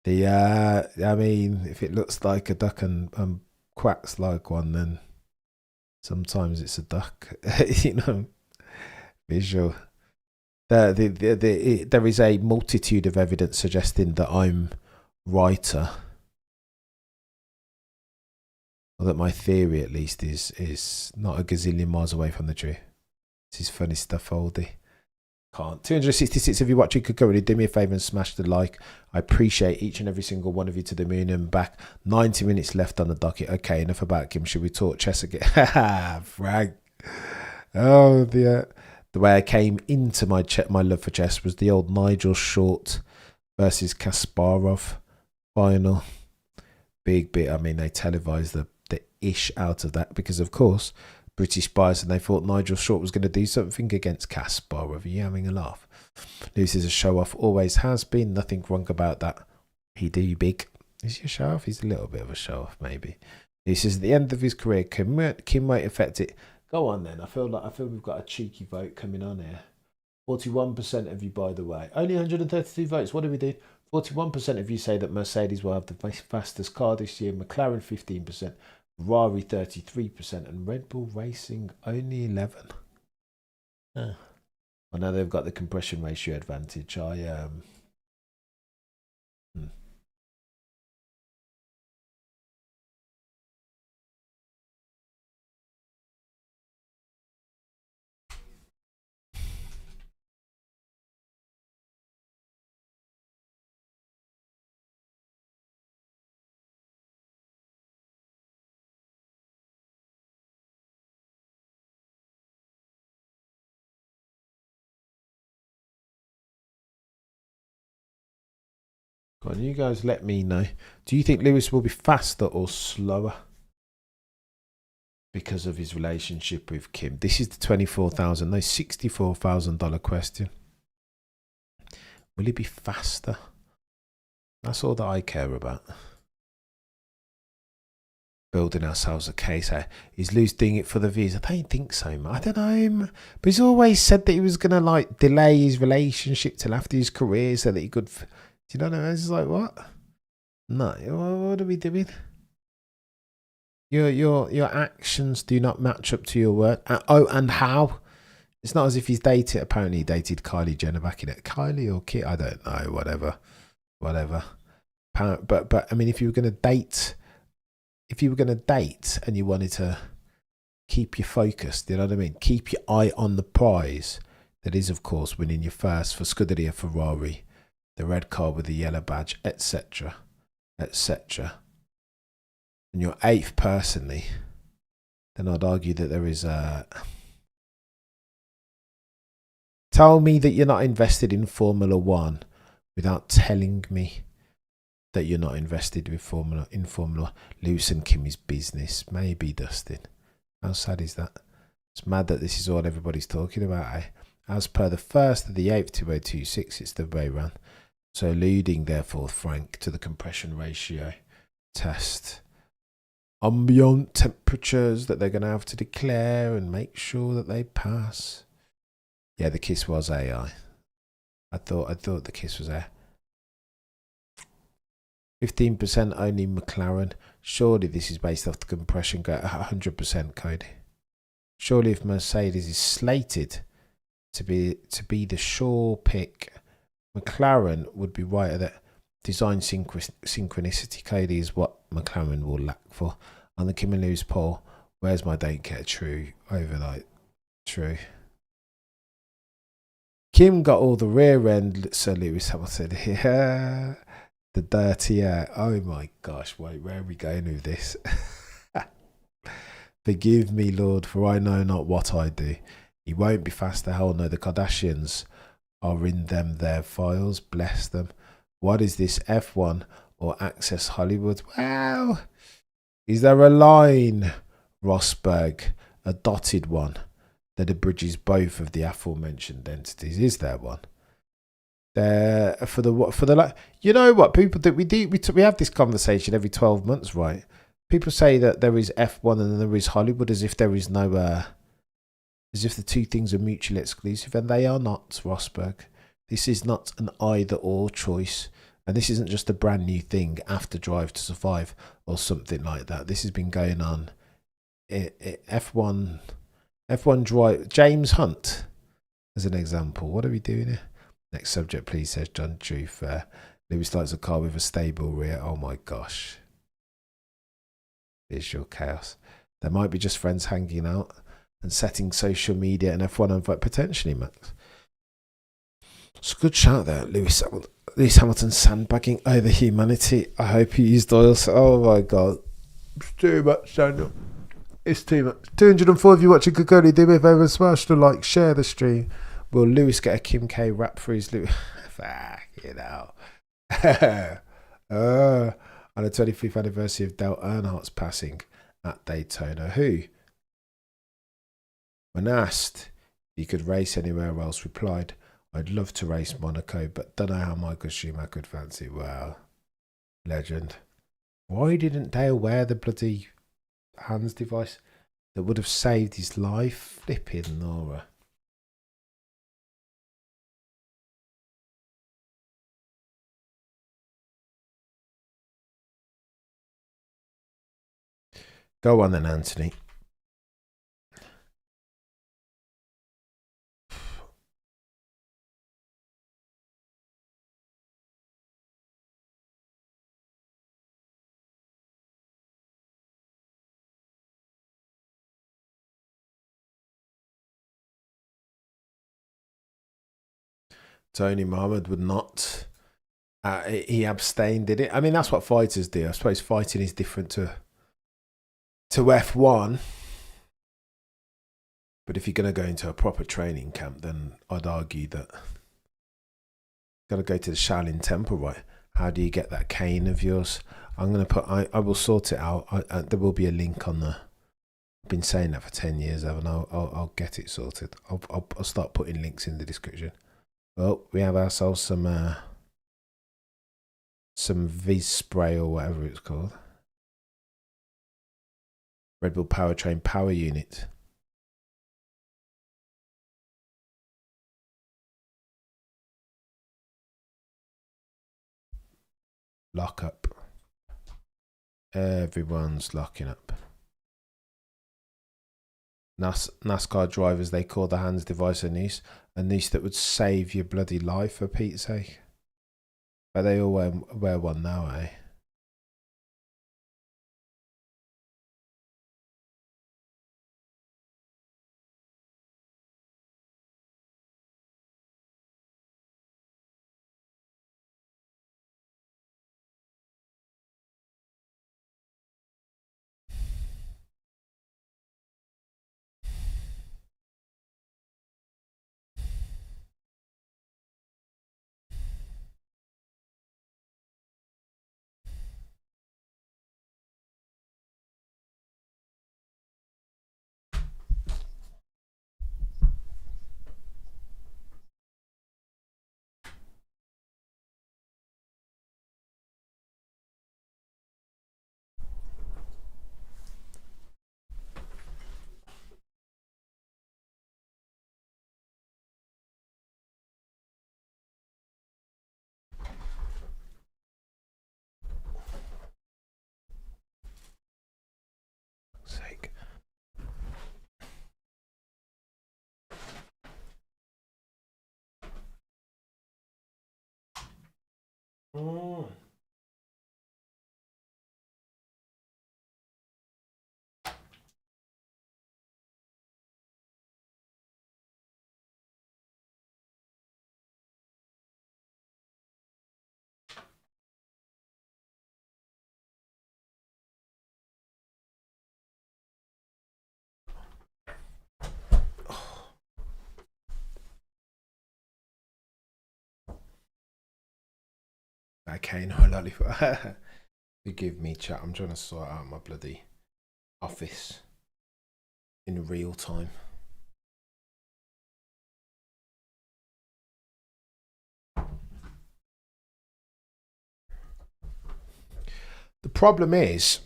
I mean, if it looks like a duck and quacks like one, then sometimes it's a duck. You know, Visual. There is a multitude of evidence suggesting that I'm righter, or that my theory at least is not a gazillion miles away from the truth. This is funny stuff, Oldie. Can't. 266 of you watching could go really do me a favour and smash the like. I appreciate each and every single one of you to the moon and back. 90 minutes left on the docket. Okay, enough about Kim. Should we talk chess again? Haha, Frank. Oh dear. The way I came into my love for chess was the old Nigel Short versus Kasparov final. Big bit. I mean, they televised the ish out of that because, of course, British bias, and they thought Nigel Short was going to do something against Kasparov. Are you having a laugh? Lewis is a show off. Always has been. Nothing wrong about that. He do big. Is he a show off? He's a little bit of a show off, maybe. This is the end of his career. Kim might affect it. Go on then. I feel we've got a cheeky vote coming on here. 41% of you, by the way. Only 132 votes. What do we do? 41% of you say that Mercedes will have the fastest car this year. McLaren 15%, Ferrari 33%, and Red Bull Racing only 11%. I know they've got the compression ratio advantage. Go on, you guys let me know. Do you think Lewis will be faster or slower because of his relationship with Kim? This is the $64,000 question. Will he be faster? That's all that I care about. Building ourselves a case. Is Lewis doing it for the views? I don't think so, man. I don't know. But he's always said that he was going to like delay his relationship till after his career so that he could... Do you know what I mean? It's like, what? No. What are we doing? Your actions do not match up to your word. And how? It's not as if he's dated. Apparently, he dated Kylie Jenner back in it. Kylie or Kit? I don't know. Whatever. But I mean, if you were going to date and you wanted to keep you focused, you know what I mean? Keep your eye on the prize. That is, of course, winning your first for Scuderia Ferrari, the red car with the yellow badge, etc., etc. And you're eighth personally, then I'd argue that there is a... Tell me that you're not invested in Formula One without telling me that you're not invested in Formula. Lewis and Kimmy's business. Maybe, Dustin. How sad is that? It's mad that this is all everybody's talking about, eh? As per the 1st of the 8th, 2026, it's the BAHRAIN. So alluding, therefore, Frank, to the compression ratio test. Ambient temperatures that they're going to have to declare and make sure that they pass. Yeah, the kiss was AI. I thought the kiss was AI. 15% only McLaren. Surely this is based off the compression. Go 100% Cody. Surely if Mercedes is slated to be the sure pick, McLaren would be right at that. Design synchronicity, Cody, is what McLaren will lack for. On the Kim and Lewis poll, where's my don't get true overnight? True. Kim got all the rear end, Sir Lewis Hamilton. Yeah. The dirty air. Oh my gosh, wait, where are we going with this? Forgive me, Lord, for I know not what I do. He won't be faster. Hell no, the Kardashians are in their files. Bless them. What is this, F1 or Access Hollywood? Well, is there a line, Rosberg, a dotted one, that abridges both of the aforementioned entities? Is there one? For the you know what people do, we have this conversation every 12 months, right? People say that there is F1 and then there is Hollywood, as if there is no as if the two things are mutually exclusive, and they are not, Rosberg. This is not an either or choice, and this isn't just a brand new thing after Drive to Survive or something like that. This has been going on. F1 drive, James Hunt as an example. What are we doing here? Next subject, please, says John Truth. Lewis likes a car with a stable rear. Oh my gosh. Visual chaos. There might be just friends hanging out and setting social media and F1 on fire. Potentially, Max. It's a good shout there, Lewis Hamilton sandbagging over humanity. I hope he used oil. Oh my god. It's too much, Daniel. It's too much. 204 of you watching Kokoni. Do me a favour, smash the like, share the stream. Will Lewis get a Kim K rap for his Lewis? Fuck, you know. On the 25th anniversary of Dale Earnhardt's passing at Daytona, who, when asked if he could race anywhere else, replied, I'd love to race Monaco, but don't know how Michael Schumacher could fancy. Wow. Legend. Why didn't Dale wear the bloody hands device that would have saved his life? Flipping Nora. Go on then, Anthony. Tony Mohammed would not. He abstained, did it? I mean, that's what fighters do. I suppose fighting is different to F1. But if you're going to go into a proper training camp, then I'd argue that you've got to go to the Shaolin Temple, right? How do you get that cane of yours? I'm going to put, I will sort it out. There will be a link on the, I've been saying that for 10 years, haven't I? I'll get it sorted. I'll start putting links in the description. Well, we have ourselves some Viz spray or whatever it's called. Red Bull Powertrain power unit. Lock up. Everyone's locking up. NASCAR drivers, they call the hands device a noose that would save your bloody life, for Pete's sake. But they all wear one now, eh? Sake. Okay, no lollipop. Forgive me, chat. I'm trying to sort out my bloody office in real time. The problem is,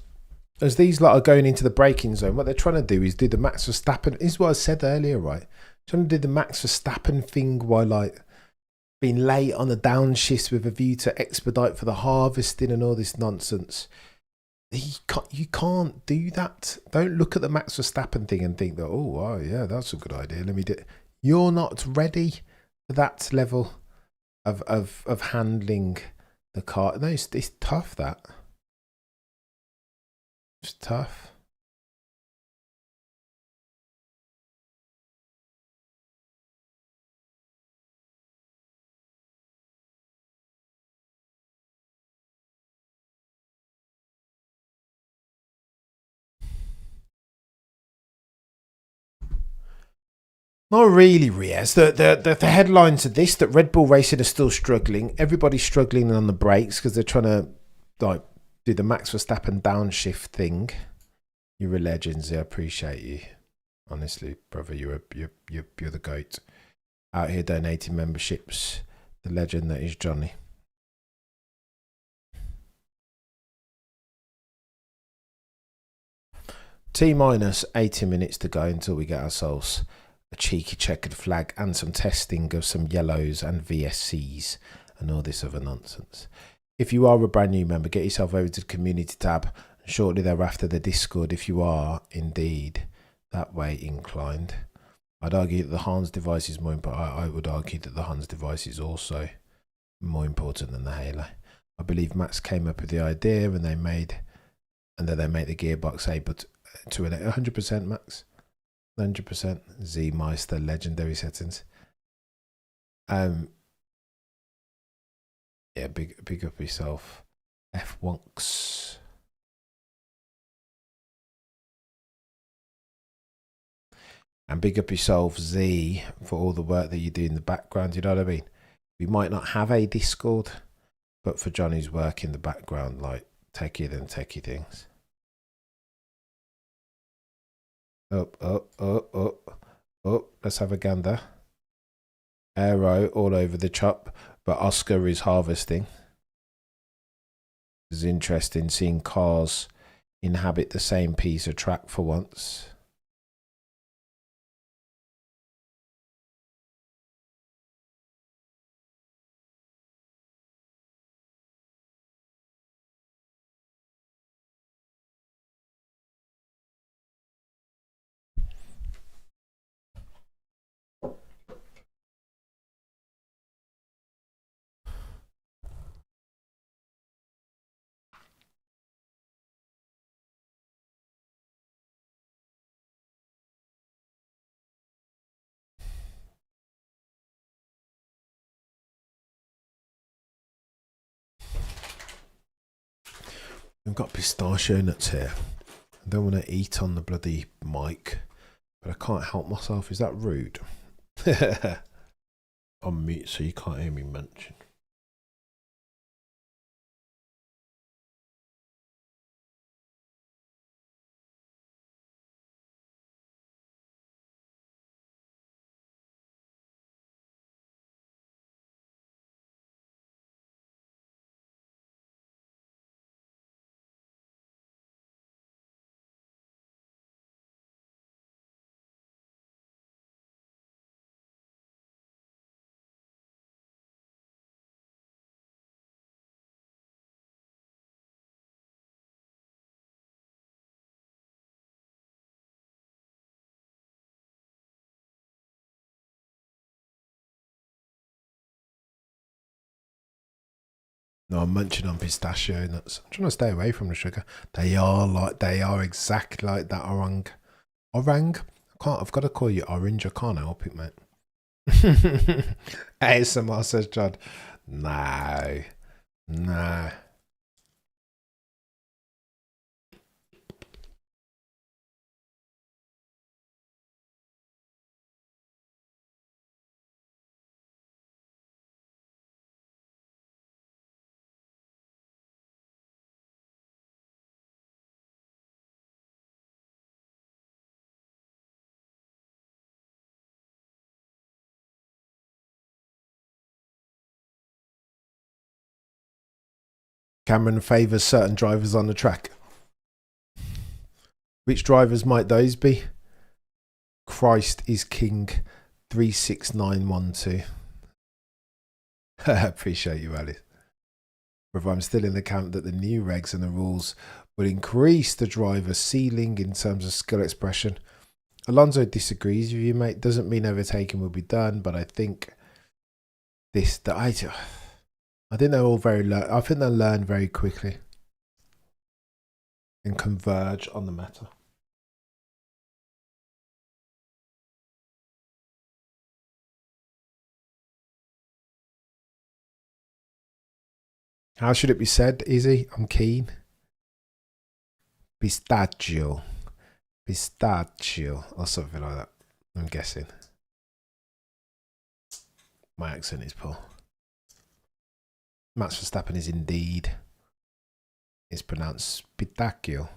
as these lot are going into the braking zone, what they're trying to do is do the Max Verstappen. This is what I said earlier, right? Trying to do the Max Verstappen thing while like being late on the downshift with a view to expedite for the harvesting and all this nonsense. You can't do that. Don't look at the Max Verstappen thing and think that, oh, wow, yeah, that's a good idea. Let me do it. You're not ready for that level of handling the car. No, it's tough, that. It's tough. Not really, Riaz. The headlines are this: that Red Bull Racing are still struggling. Everybody's struggling on the brakes because they're trying to like do the Max Verstappen downshift thing. You're a legend, I appreciate you. Honestly, brother, you're the GOAT. Out here donating memberships. The legend that is Johnny. T-minus 80 minutes to go until we get ourselves a cheeky checkered flag and some testing of some yellows and VSCs and all this other nonsense. If you are a brand new member, get yourself over to the community tab and shortly thereafter the Discord if you are indeed that way inclined. I'd argue that the Hans device is more important. I would argue that the Hans device is also more important than the Halo. I believe Max came up with the idea and then they made the gearbox able to 100% Max. 100% Z Meister legendary settings. Yeah, big up yourself, F Wonks. And big up yourself, Z, for all the work that you do in the background. You know what I mean? We might not have a Discord, but for Johnny's work in the background, like techier than techie things. Up, up, up, up, up. Let's have a gander. Aero all over the chop, but Oscar is harvesting. It's interesting seeing cars inhabit the same piece of track for once. I've got pistachio nuts here. I don't want to eat on the bloody mic, but I can't help myself. Is that rude? I'm mute, so you can't hear me mention. No, I'm munching on pistachio nuts. I'm trying to stay away from the sugar. They are exactly like that orang. Orang? I've got to call you orange. I can't help it, mate. ASMR says John. No. No. Cameron favours certain drivers on the track. Which drivers might those be? Christ is King 36912. Appreciate you, Alice. But I'm still in the camp that the new regs and the rules will increase the driver's ceiling in terms of skill expression. Alonso disagrees with you, mate. Doesn't mean overtaking will be done, but I think I think they're all I think they'll learn very quickly and converge on the matter. How should it be said, Izzy? I'm keen. Pistachio. Pistachio. Or something like that. I'm guessing. My accent is poor. Max Verstappen is indeed. It's pronounced pistachio.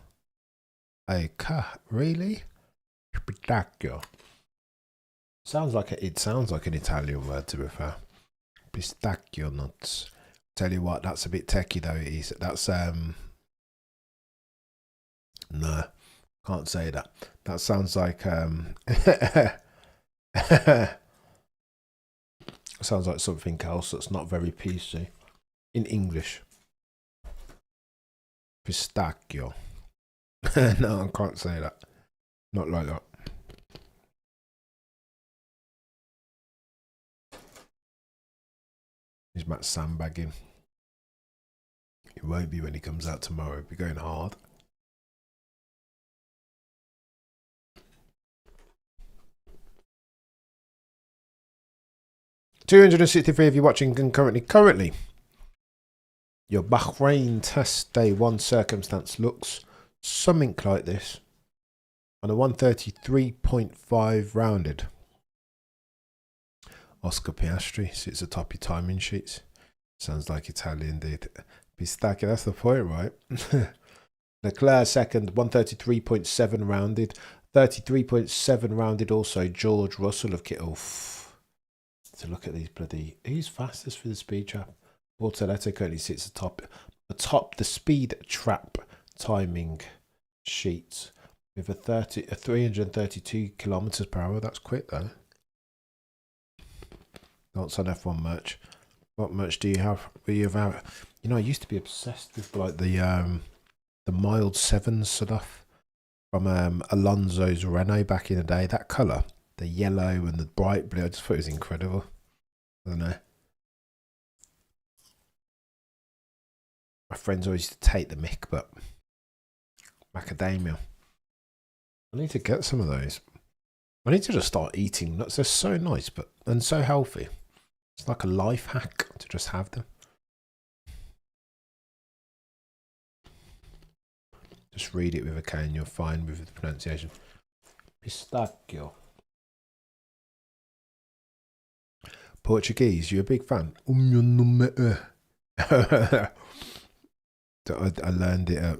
Okay, really? Pistachio. Sounds like it sounds like an Italian word, to be fair. Pistachio nuts. Tell you what, that's a bit techie though. It is. That's no, can't say that. That sounds like sounds like something else that's not very PC in English. Pistachio. No, I can't say that. Not like that. He's Matt sandbagging. It won't be when he comes out tomorrow. It'll be going hard. $263 of you watching concurrently. Currently, your Bahrain test day one circumstance looks something like this. On a 133.5 rounded. Oscar Piastri sits atop your timing sheets. Sounds like Italian, dude. Pistacchio, that's the point, right? Leclerc second, 133.7 rounded. 33.7 rounded also. George Russell of Kittle. So look at these bloody... Who's fastest for the speed trap? Bortoleto currently sits atop the speed trap timing sheet with a 332 kilometers per hour. That's quick though. That's on F1 merch. What merch do you have? You know, I used to be obsessed with like the mild sevens stuff from Alonso's Renault back in the day. That colour, the yellow and the bright blue, I just thought it was incredible. I don't know. My friends always used to take the mick, but macadamia. I need to get some of those. I need to just start eating nuts. They're so nice, and so healthy. It's like a life hack to just have them. Just read it with a K and you're fine with the pronunciation. Pistacchio. Portuguese, you a big fan? I learned it at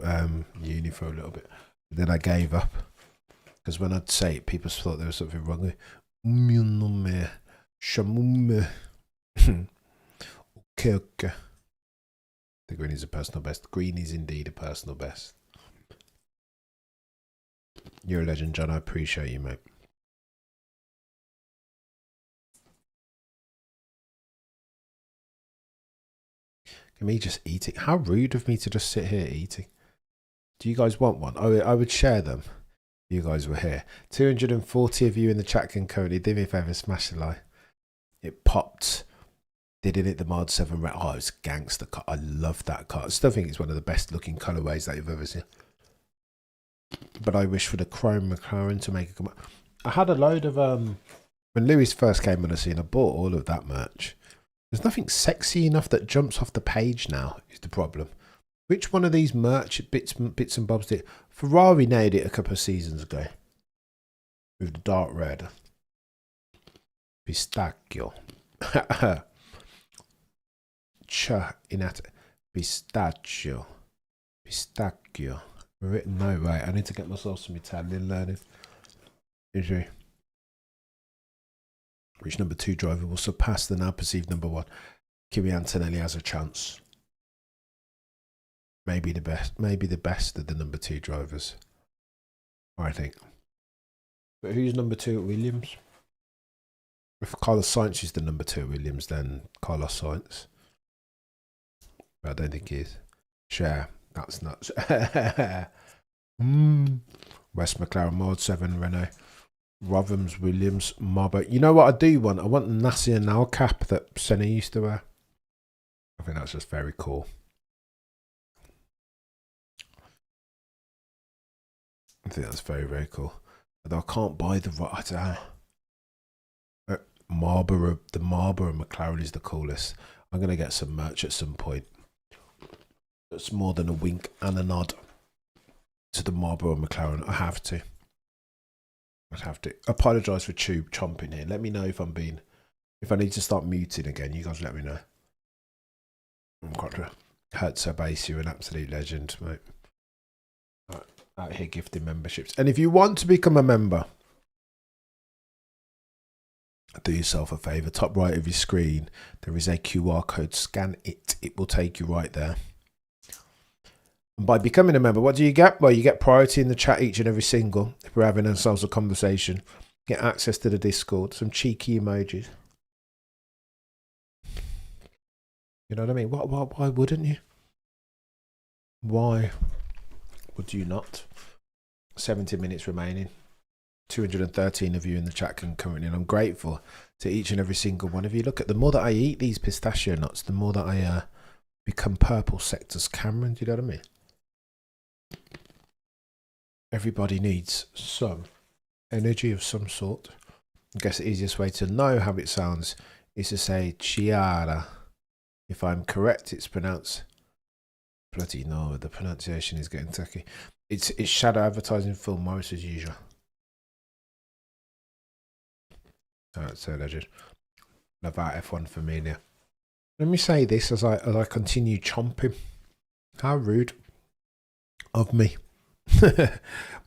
uni for a little bit. Then I gave up. Because when I'd say it, people thought there was something wrong with it. Okay. The green is a personal best. Green is indeed a personal best. You're a legend, John. I appreciate you, mate. Me just eating. How rude of me to just sit here eating. Do you guys want one? I would share them. You guys were here. 240 of you in the chat can currently do me a favour, smash the like. It popped. Didn't it? The Mod 7 red. Oh, it's gangster car. I love that car. I still think it's one of the best looking colourways that you've ever seen. But I wish for the chrome McLaren to make a come. I had a load of when Lewis first came on the scene. I bought all of that merch. There's nothing sexy enough that jumps off the page now, is the problem. Which one of these merch bits and bobs did? Ferrari nailed it a couple of seasons ago. With the dark red. Pistacchio. Pistachio. Pistacchio. Written no way. I need to get myself some Italian learning. Is he? Which number 2 driver will surpass the now perceived number 1? Kimi Antonelli has a chance. Maybe the best of the number 2 drivers, I think. But who's number 2 at Williams? If Carlos Sainz is the number 2 at Williams, then Carlos Sainz. But I don't think he is. Share. That's nuts. West McLaren, Mod 7, Renault. Rothams, Williams, Marbo. You know what I do want? I want the Nacional cap that Senna used to wear. I think that's just very cool. I think that's very, very cool. Although I can't buy the Marlboro. The Marlboro McLaren is the coolest. I'm going to get some merch at some point. It's more than a wink and a nod to the Marlboro McLaren. I have to. I'd have to apologise for tube chomping here. Let me know if I need to start muting again. You guys let me know. I've got to hurt so base. You're an absolute legend, mate. Right, out here gifting memberships. And if you want to become a member, do yourself a favour. Top right of your screen, there is a QR code. Scan it. It will take you right there. And by becoming a member, what do you get? Well, you get priority in the chat each and every single. If we're having ourselves a conversation, get access to the Discord, some cheeky emojis. You know what I mean? Why wouldn't you? Why would you not? 70 minutes remaining. 213 of you in the chat concurrently, and I'm grateful to each and every single one of you. Look, at the more that I eat these pistachio nuts, the more that I become purple sectors Cameron. Do you know what I mean? Everybody needs some energy of some sort. I guess the easiest way to know how it sounds is to say Chiara. If I'm correct, it's pronounced. Bloody no, the pronunciation is getting tacky. It's shadow advertising Phil Morris as usual. Alright, so legend. Love that F1 Familia. Let me say this as I continue chomping. How rude of me.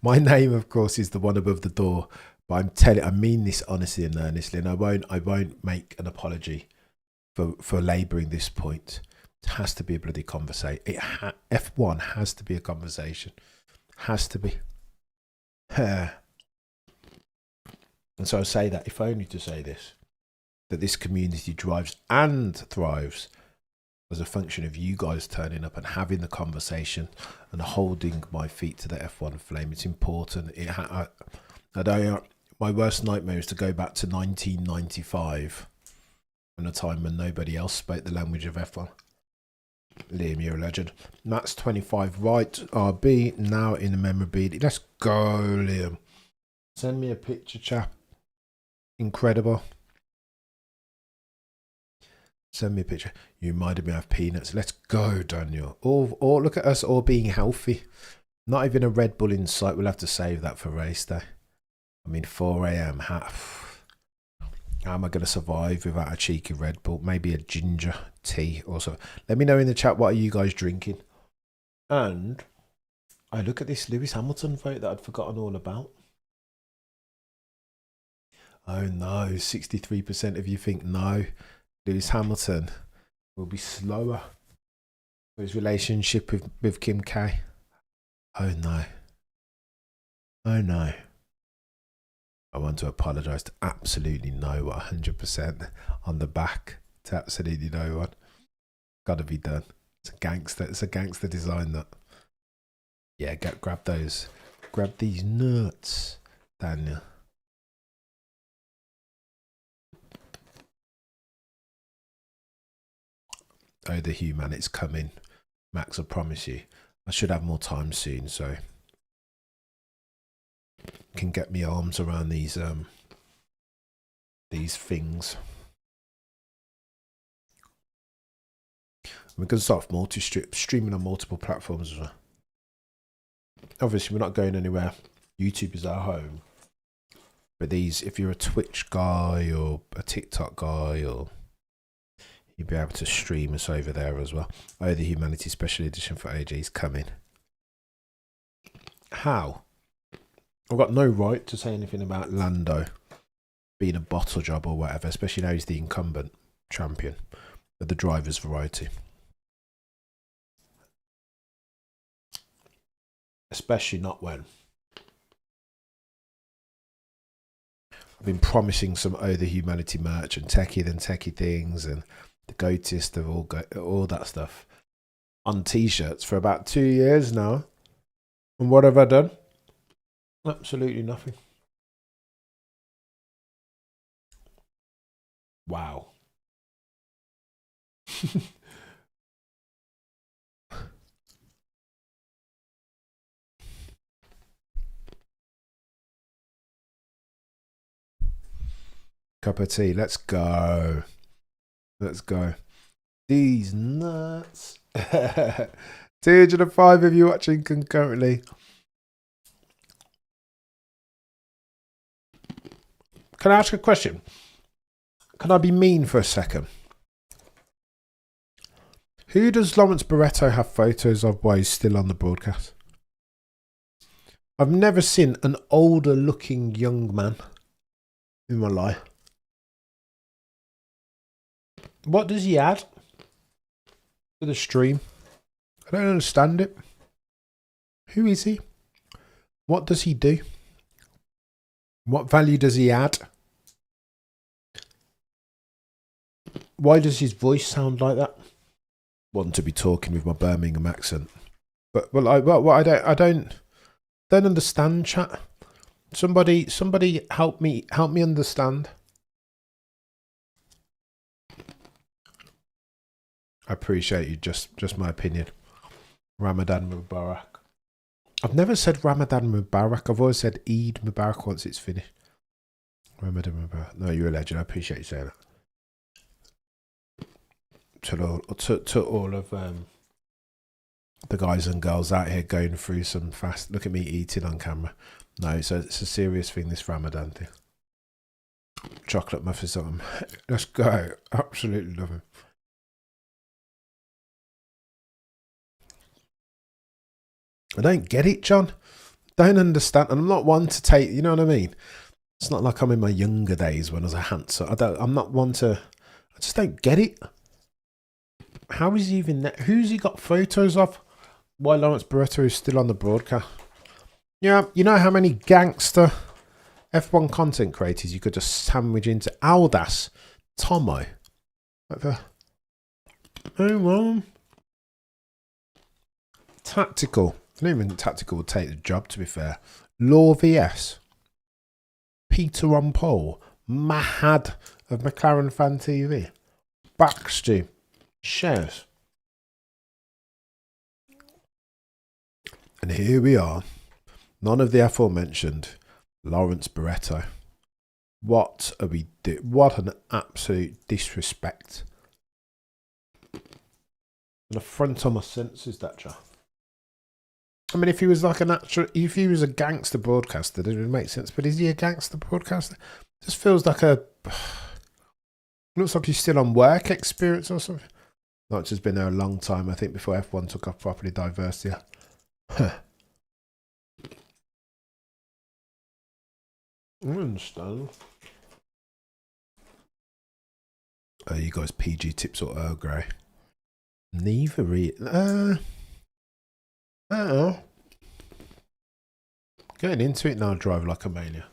My name, of course, is the one above the door. But I mean this honestly and earnestly, and I won't make an apology for labouring this point. It has to be a bloody conversation. F1 has to be a conversation. Has to be. And so I say that, if only to say this, that this community drives and thrives as a function of you guys turning up and having the conversation and holding my feet to the F1 flame. It's important. My worst nightmare is to go back to 1995, in a time when nobody else spoke the language of F1. Liam, you're a legend. Matt's 25 right. RB now in the memorabilia. Let's go, Liam. Send me a picture, chap. Incredible. Send me a picture. You reminded me of peanuts. Let's go, Daniel. Or look at us all being healthy. Not even a Red Bull in sight. We'll have to save that for race day. I mean, 4 a.m. How am I going to survive without a cheeky Red Bull? Maybe a ginger tea or so. Let me know in the chat, what are you guys drinking? And I look at this Lewis Hamilton vote that I'd forgotten all about. Oh no, 63% of you think no, Lewis Hamilton will be slower for his relationship with Kim K. Oh no. Oh no. I want to apologise to absolutely no one, 100% on the back to absolutely no one. Got to be done. It's a gangster design, that. Yeah, grab those. Grab these nuts, Daniel. Oh, the human, it's coming. Max, I promise you. I should have more time soon, so can get my arms around these things. We're going to start streaming on multiple platforms as well. Obviously, we're not going anywhere. YouTube is our home. But these, if you're a Twitch guy or a TikTok guy, or you'll be able to stream us over there as well. Oh, the Humanity Special Edition for AG is coming. How? I've got no right to say anything about Lando being a bottle job or whatever, especially now he's the incumbent champion of the driver's variety. Especially not when I've been promising some Oh the Humanity merch and techie than techie things and the goatist of all that stuff on t-shirts for about 2 years now. And what have I done? Absolutely nothing. Wow. Cup of tea. Let's go. Let's go. These nuts. 205 of you watching concurrently. Can I ask a question? Can I be mean for a second? Who does Lawrence Barretto have photos of while he's still on the broadcast? I've never seen an older looking young man in my life. What does he add to the stream? I don't understand it. Who is he? What does he do? What value does he add? Why does his voice sound like that? Want to be talking with my Birmingham accent, but I don't understand, chat. Somebody help me understand. I appreciate you. Just my opinion. Ramadan Mubarak. I've never said Ramadan Mubarak. I've always said Eid Mubarak once it's finished. Ramadan Mubarak. No, you're a legend. I appreciate you saying that. To all of the guys and girls out here going through some fast. Look at me eating on camera. No, so it's a serious thing, this Ramadan thing. Chocolate muffins on them. Let's go. Absolutely love him. I don't get it, John. Don't understand. And I'm not one to take, you know what I mean? It's not like I'm in my younger days when I was a handsome. I'm not one to, I just don't get it. How is he even there? Who's he got photos of? Why Lawrence Barretto is still on the broadcast? Yeah, you know how many gangster F1 content creators you could just sandwich into Aldas, Tomo. Oh, well. Tactical. I don't even think Tactical would take the job, to be fair. Law VS. Peter on pole. Mahad of McLaren Fan TV. Backstew. Shares. And here we are. None of the aforementioned Lawrence Barretto. What are we doing? What an absolute disrespect. An affront on my senses, that chap. I mean, if he was like an actual, if he was a gangster broadcaster, then it would make sense. But is he a gangster broadcaster? It just feels like a. Looks like he's still on work experience or something. Not just been there a long time, I think, before F1 took off properly diverse, yeah. Huh. I understand. You guys PG tips or Earl Grey? Neither really. I don't know. Getting into it now, drive like a mania.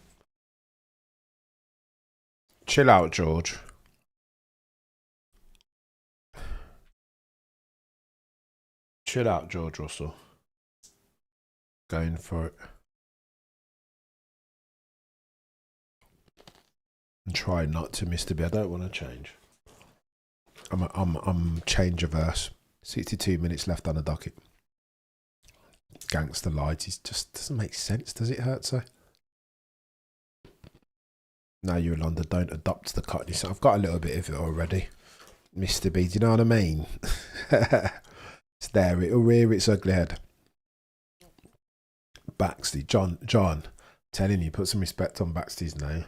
Chill out, George. Chill out, George Russell. Going for it. And try not to, Mr. B. I don't want to change. I'm change averse. 62 minutes left on the docket. Gangster light is just doesn't make sense, does it, Hertzo? Now you're in London, don't adopt the cotton. I've got a little bit of it already, Mr. B. Do you know what I mean? It's there. It'll rear its ugly head. Baxley, John, telling you, put some respect on Baxley's name.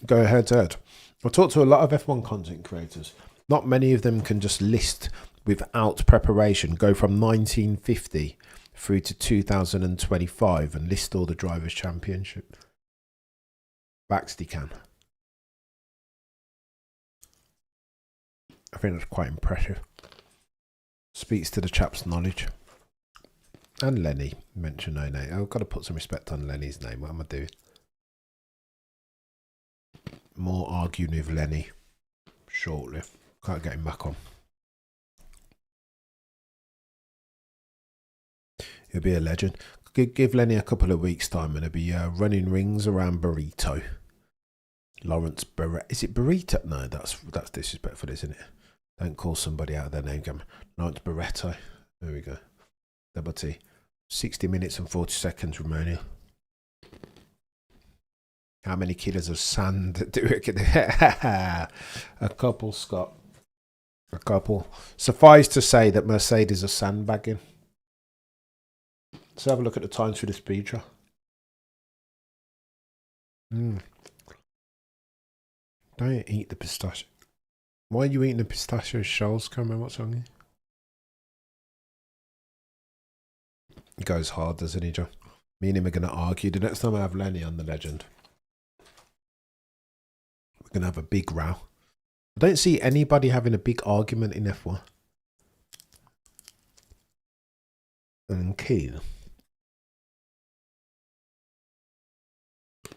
Go ahead, Ed. I've talked to a lot of F1 content creators. Not many of them can just list without preparation, go from 1950 through to 2025 and list all the drivers' championship. Baxley can. I think that's quite impressive. Speaks to the chap's knowledge. And Lenny. Mention no name. I've got to put some respect on Lenny's name. What am I doing? More arguing with Lenny shortly. Can't get him back on. He'll be a legend. Give Lenny a couple of weeks' time and he'll be running rings around Burrito. Lawrence Barretto. Is it Burrito? No, that's disrespectful, isn't it? Don't call somebody out of their name. Lawrence Barretto. There we go. Double T. 60 minutes and 40 seconds remaining. How many kilos of sand do we get? A couple, Scott. A couple. Suffice to say that Mercedes are sandbagging. Let's have a look at the times for the speed trial. Don't eat the pistachio. Why are you eating the pistachio shells, Cameron? What's wrong with you? He goes hard, doesn't he, John? Me and him are going to argue. The next time I have Lenny on the legend, we're going to have a big row. I don't see anybody having a big argument in F1. And keen.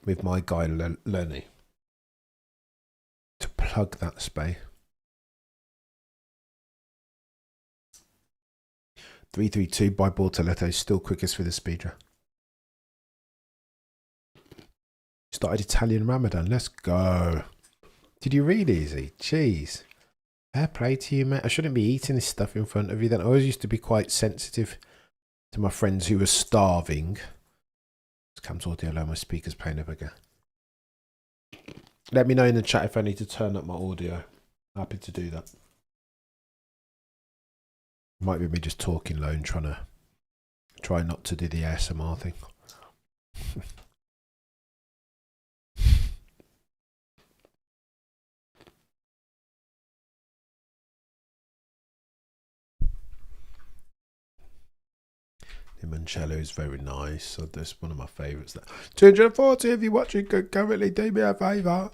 With my guy Lenny. To plug that space. 332 by Bortoletto, still quickest for the speedrun. Started Italian Ramadan, let's go. Did you read easy? Jeez. Fair play to you, mate. I shouldn't be eating this stuff in front of you then. I always used to be quite sensitive to my friends who were starving. Cam's audio low, my speaker's playing up again. Let me know in the chat if I need to turn up my audio. Happy to do that. Might be me just talking low and trying to try not to do the ASMR thing. Limoncello is very nice. So that's one of my favourites. 240 if you're watching currently, do me a favour.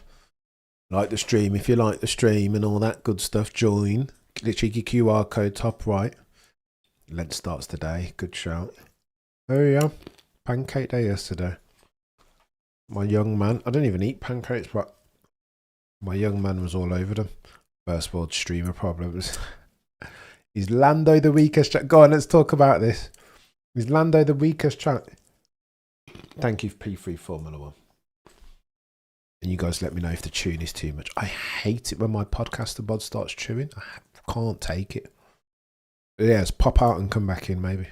Like the stream, if you like the stream and all that good stuff, join. The cheeky QR code top right. Lent starts today. Good shout. Oh yeah, pancake day yesterday. My young man, I don't even eat pancakes, but my young man was all over them. First world streamer problems. Is Lando the weakest? Go on, let's talk about this. Is Lando the weakest chat? Thank you, P3 Formula 1. And you guys let me know if the tune is too much. I hate it when my podcaster bod starts chewing. I can't take it. Yeah, let's pop out and come back in maybe.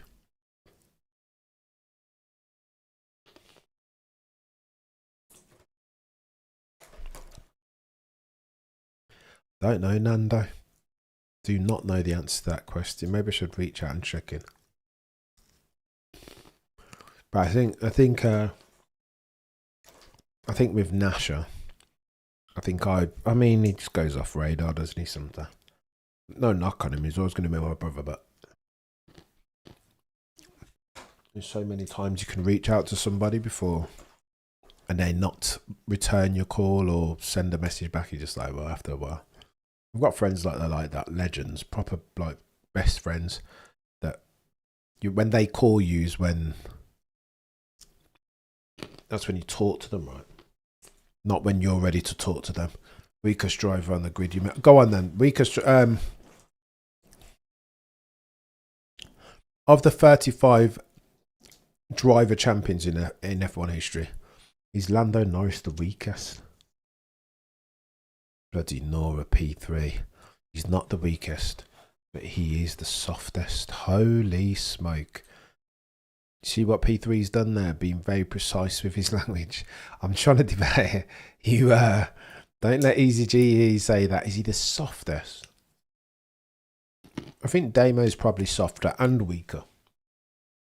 Don't know, Nando. Do not know the answer to that question. Maybe I should reach out and check in. But I think with Nasher, I mean he just goes off radar, doesn't he? Sometimes. No knock on him. He's always going to be my brother, but there's so many times you can reach out to somebody before, and they not return your call or send a message back. You're just like, well, after a while. I've got friends like that, legends, proper like best friends. That when they call you is when. That's when you talk to them, right? Not when you're ready to talk to them. Weakest driver on the grid. You go on then. Weakest. Of the 35 driver champions in F1 history, is Lando Norris the weakest? Bloody Nora P3. He's not the weakest, but he is the softest. Holy smoke. See what P3's done there, being very precise with his language. I'm trying to debate. You don't let Easy GE say that. Is he the softest? I think Damo's probably softer and weaker.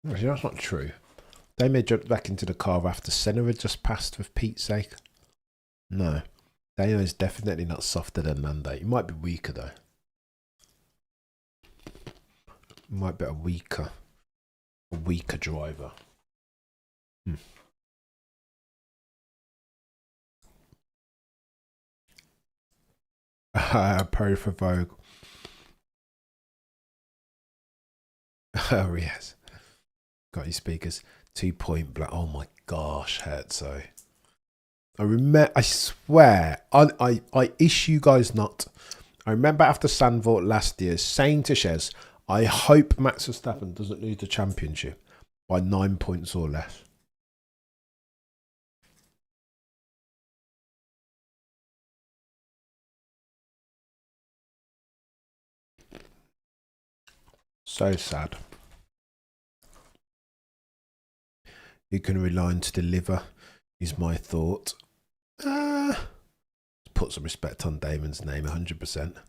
Actually, that's not true. Damo jumped back into the car after Senna had just passed, for Pete's sake. No. Damo's definitely not softer than Lando. He might be weaker though. Might be a weaker driver. Pro for Vogue. Oh yes. Got your speakers. 2 point black. Oh my gosh, Herzo. I swear, I issue guys not. I remember after Sandvort last year saying to Shez, I hope Max Verstappen doesn't lose the championship by 9 points or less. So sad. You can rely on to deliver, is my thought. Put some respect on Damon's name, 100%. I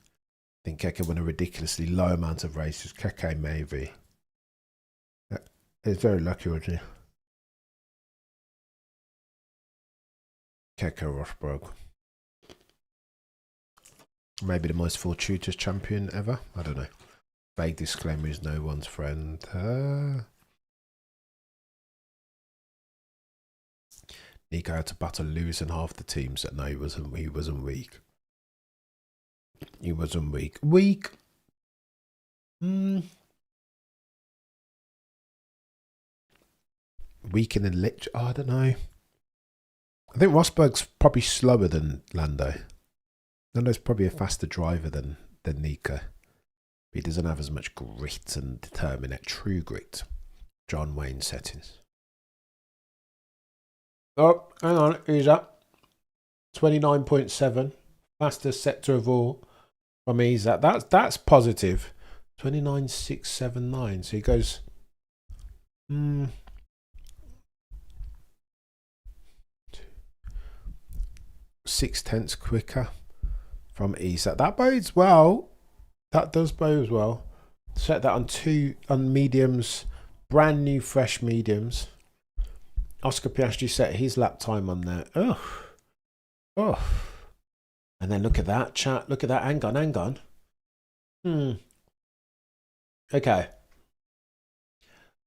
think Keke won a ridiculously low amount of races. Keke maybe. He's very lucky, wasn't he? Keke Rosberg. Maybe the most fortuitous champion ever. I don't know. Vague disclaimer is no one's friend. Nico had to battle losing half the teams. No, he wasn't weak. He wasn't weak. Weak. Weak in the lit. Oh, I don't know. I think Rosberg's probably slower than Lando. Lando's probably a faster driver than Nico. But he doesn't have as much grit and determinate. True grit. John Wayne settings. Oh, hang on. Who's that? 29.7. Fastest sector of all from Isaac. That's positive. 29.679. So he goes 0.6 quicker from Isaac. That bodes well. That does bode well. Set that on mediums, brand new fresh mediums. Oscar Piastri set his lap time on there. Oh. And then look at that, chat. Look at that. Hang on. Okay.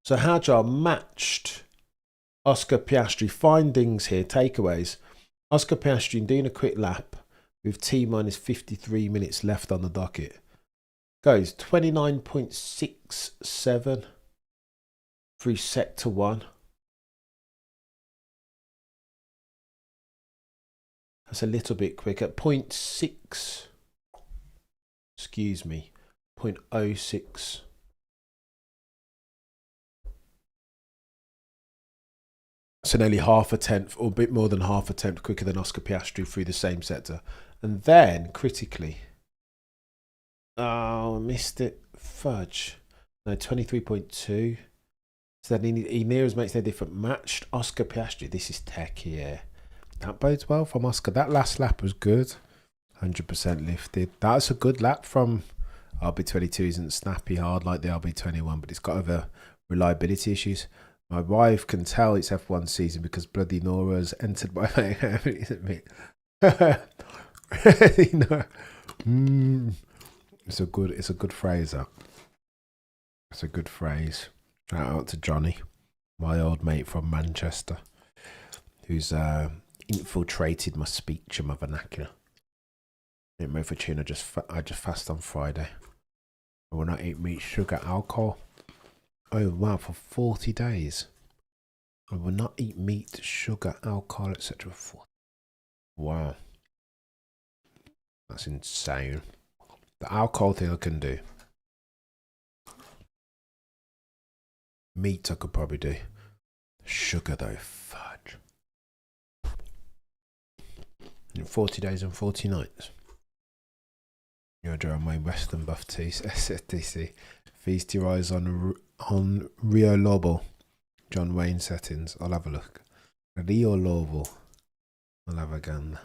So Hajar matched Oscar Piastri. Findings here, takeaways. Oscar Piastri doing a quick lap with T minus 53 minutes left on the docket. Goes 29.67 through sector 1. That's a little bit quick. At 0.6, excuse me, 0.06. So nearly half a tenth, or a bit more than half a tenth quicker than Oscar Piastri through the same sector. And then, critically, oh, I missed it. Fudge. No, 23.2. So then he near as makes no difference. Matched Oscar Piastri. This is tech here. That bodes well from Oscar. That last lap was good. 100% lifted. That's a good lap from RB22. Isn't snappy hard like the RB21, but it's got other reliability issues. My wife can tell it's F1 season because bloody Nora's entered my It's a good phrase, that. It's a good phrase. Shout out to Johnny, my old mate from Manchester, who's infiltrated my speech and my vernacular. I didn't for tuna. I just fast on Friday. I will not eat meat, sugar, alcohol. Oh wow, for 40 days. I will not eat meat, sugar, alcohol, etc. Wow. That's insane. The alcohol thing I can do. Meat I could probably do. Sugar though, fudge. In 40 days and 40 nights. You're drawing my Western buff tea, SFTC. Feast your eyes on Rio Lobo. John Wayne settings. I'll have a look. Rio Lobo. I'll have a gander.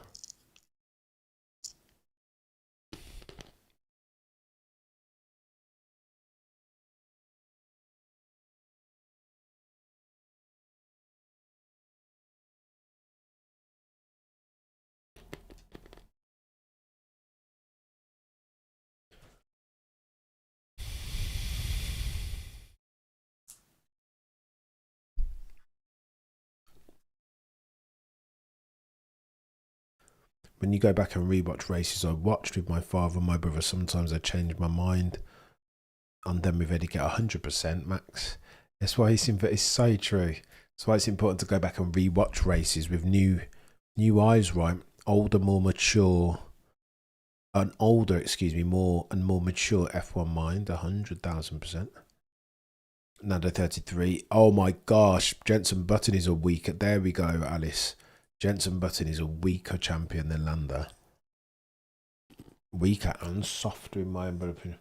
When you go back and rewatch races I watched with my father and my brother, sometimes I change my mind on them with Eddie get 100%, Max. That's why it's so true. That's why it's important to go back and rewatch races with new eyes, right? Older, more mature, more mature F1 mind, 100,000%. Nando 33. Oh my gosh, Jenson Button is a weaker. There we go, Alice. Jenson Button is a weaker champion than Landa. Weaker and softer in my opinion.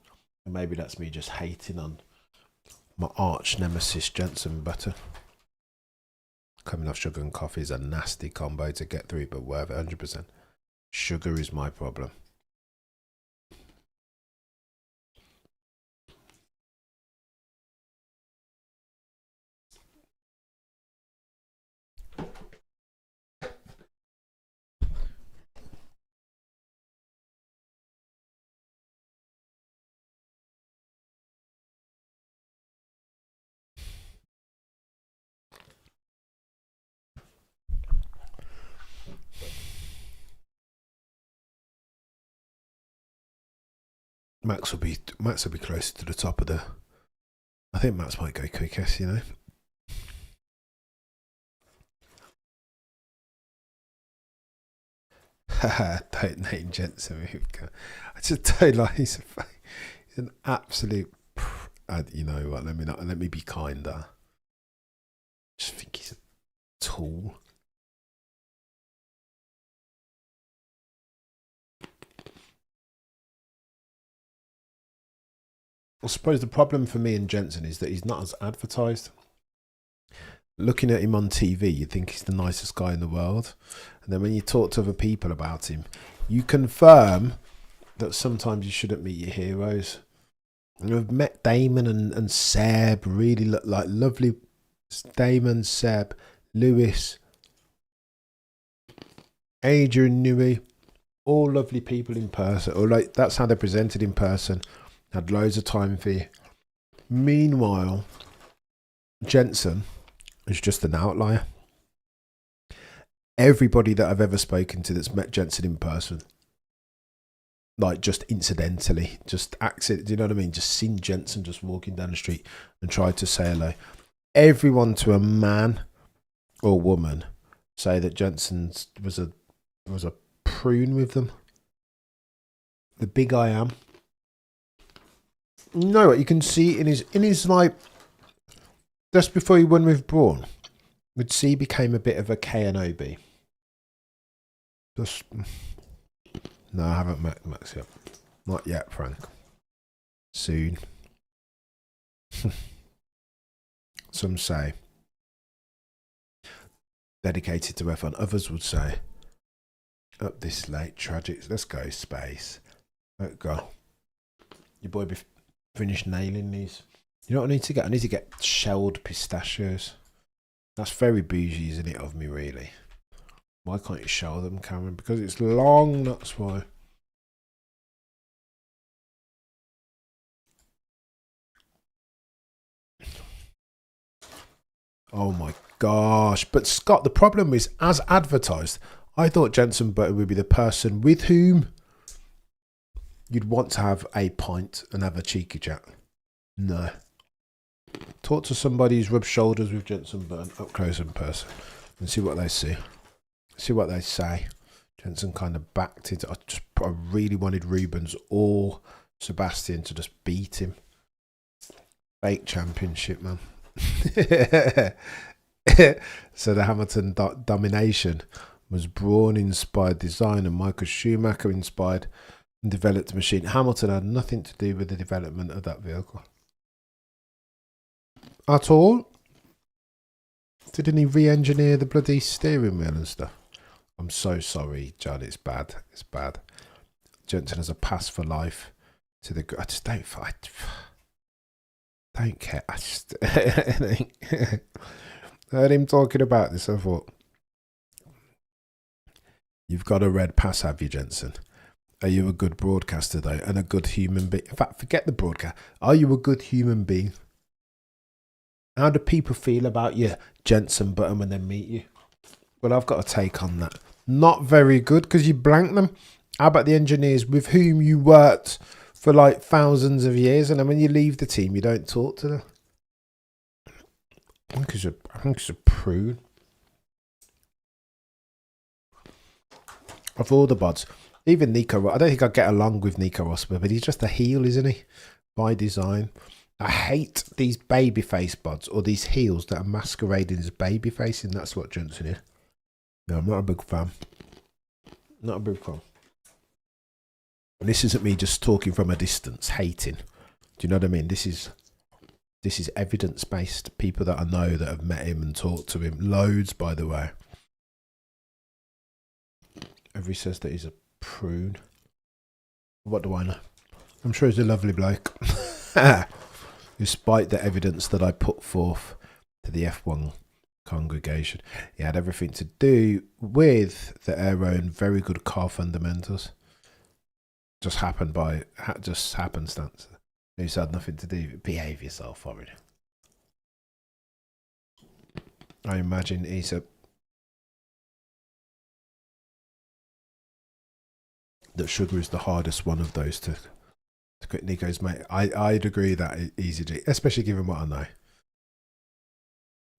And maybe that's me just hating on my arch nemesis, Jenson Button. Coming off sugar and coffee is a nasty combo to get through, but worth it 100%. Sugar is my problem. Max will be closer to the top of the. I think Max might go quickest, you know. Don't name Jensen. I just don't like. He's an absolute. You know what? Let me be kinder. I just think he's a tool. I suppose the problem for me and Jensen is that he's not as advertised. Looking at him on TV, you think he's the nicest guy in the world. And then when you talk to other people about him, you confirm that sometimes you shouldn't meet your heroes. And I've met Damon and Seb, really look like lovely. Damon, Seb, Lewis, Adrian Newey, all lovely people in person. Or like that's how they're presented in person. Had loads of time for you. Meanwhile, Jensen is just an outlier. Everybody that I've ever spoken to that's met Jensen in person, like just incidentally, just accident, do you know what I mean? Just seen Jensen just walking down the street and tried to say hello. Everyone to a man or woman say that Jensen was a prune with them. The big I am. You know what? You can see in his like just before he won with Braun, we'd see he became a bit of a KNOB. Just no, I haven't met Max yet. Not yet, Frank. Soon. Some say dedicated to F1. Others would say up this late, tragic. Let's go space. Let's go. Your boy be finished nailing these. You know what I need to get? I need to get shelled pistachios. That's very bougie, isn't it, of me, really? Why can't you shell them, Cameron? Because it's long, that's why. Oh my gosh. But Scott, the problem is, as advertised, I thought Jensen Button would be the person with whom you'd want to have a pint and have a cheeky chat. No. Talk to somebody who's rubbed shoulders with Jensen Button up close in person and see what they see. See what they say. Jensen kind of backed it. I really wanted Rubens or Sebastian to just beat him. Fake championship, man. So the Hamilton domination was Braun-inspired design and Michael Schumacher-inspired and developed machine. Hamilton had nothing to do with the development of that vehicle. At all? Didn't he re-engineer the bloody steering wheel and stuff? I'm so sorry, John. It's bad. It's bad. Jensen has a pass for life to the... I just don't fight. Don't care. I just... I heard him talking about this. I thought, you've got a red pass, have you, Jensen? Are you a good broadcaster, though? And a good human being? In fact, forget the broadcast. Are you a good human being? How do people feel about you, Jensen Button, when they meet you? Well, I've got a take on that. Not very good, because you blank them. How about the engineers with whom you worked for like thousands of years, and then when you leave the team, you don't talk to them? I think it's a prune. Of all the bods, even Nico, I don't think I get along with Nico Rosberg, but he's just a heel, isn't he? By design. I hate these babyface bods or these heels that are masquerading as babyface, and that's what Jensen is. No, I'm not a big fan. Not a big fan. And this isn't me just talking from a distance, hating. Do you know what I mean? This is evidence-based. People that I know that have met him and talked to him. Loads, by the way. Everybody says that he's a prune. What do I know? I'm sure he's a lovely bloke. Despite the evidence that I put forth to the F1 congregation, he had everything to do with their own very good car fundamentals. Just happenstance. It's had nothing to do. Behave yourself, already. I imagine that sugar is the hardest one of those to quit. Nico's mate. I'd agree that easy to, especially given what I know.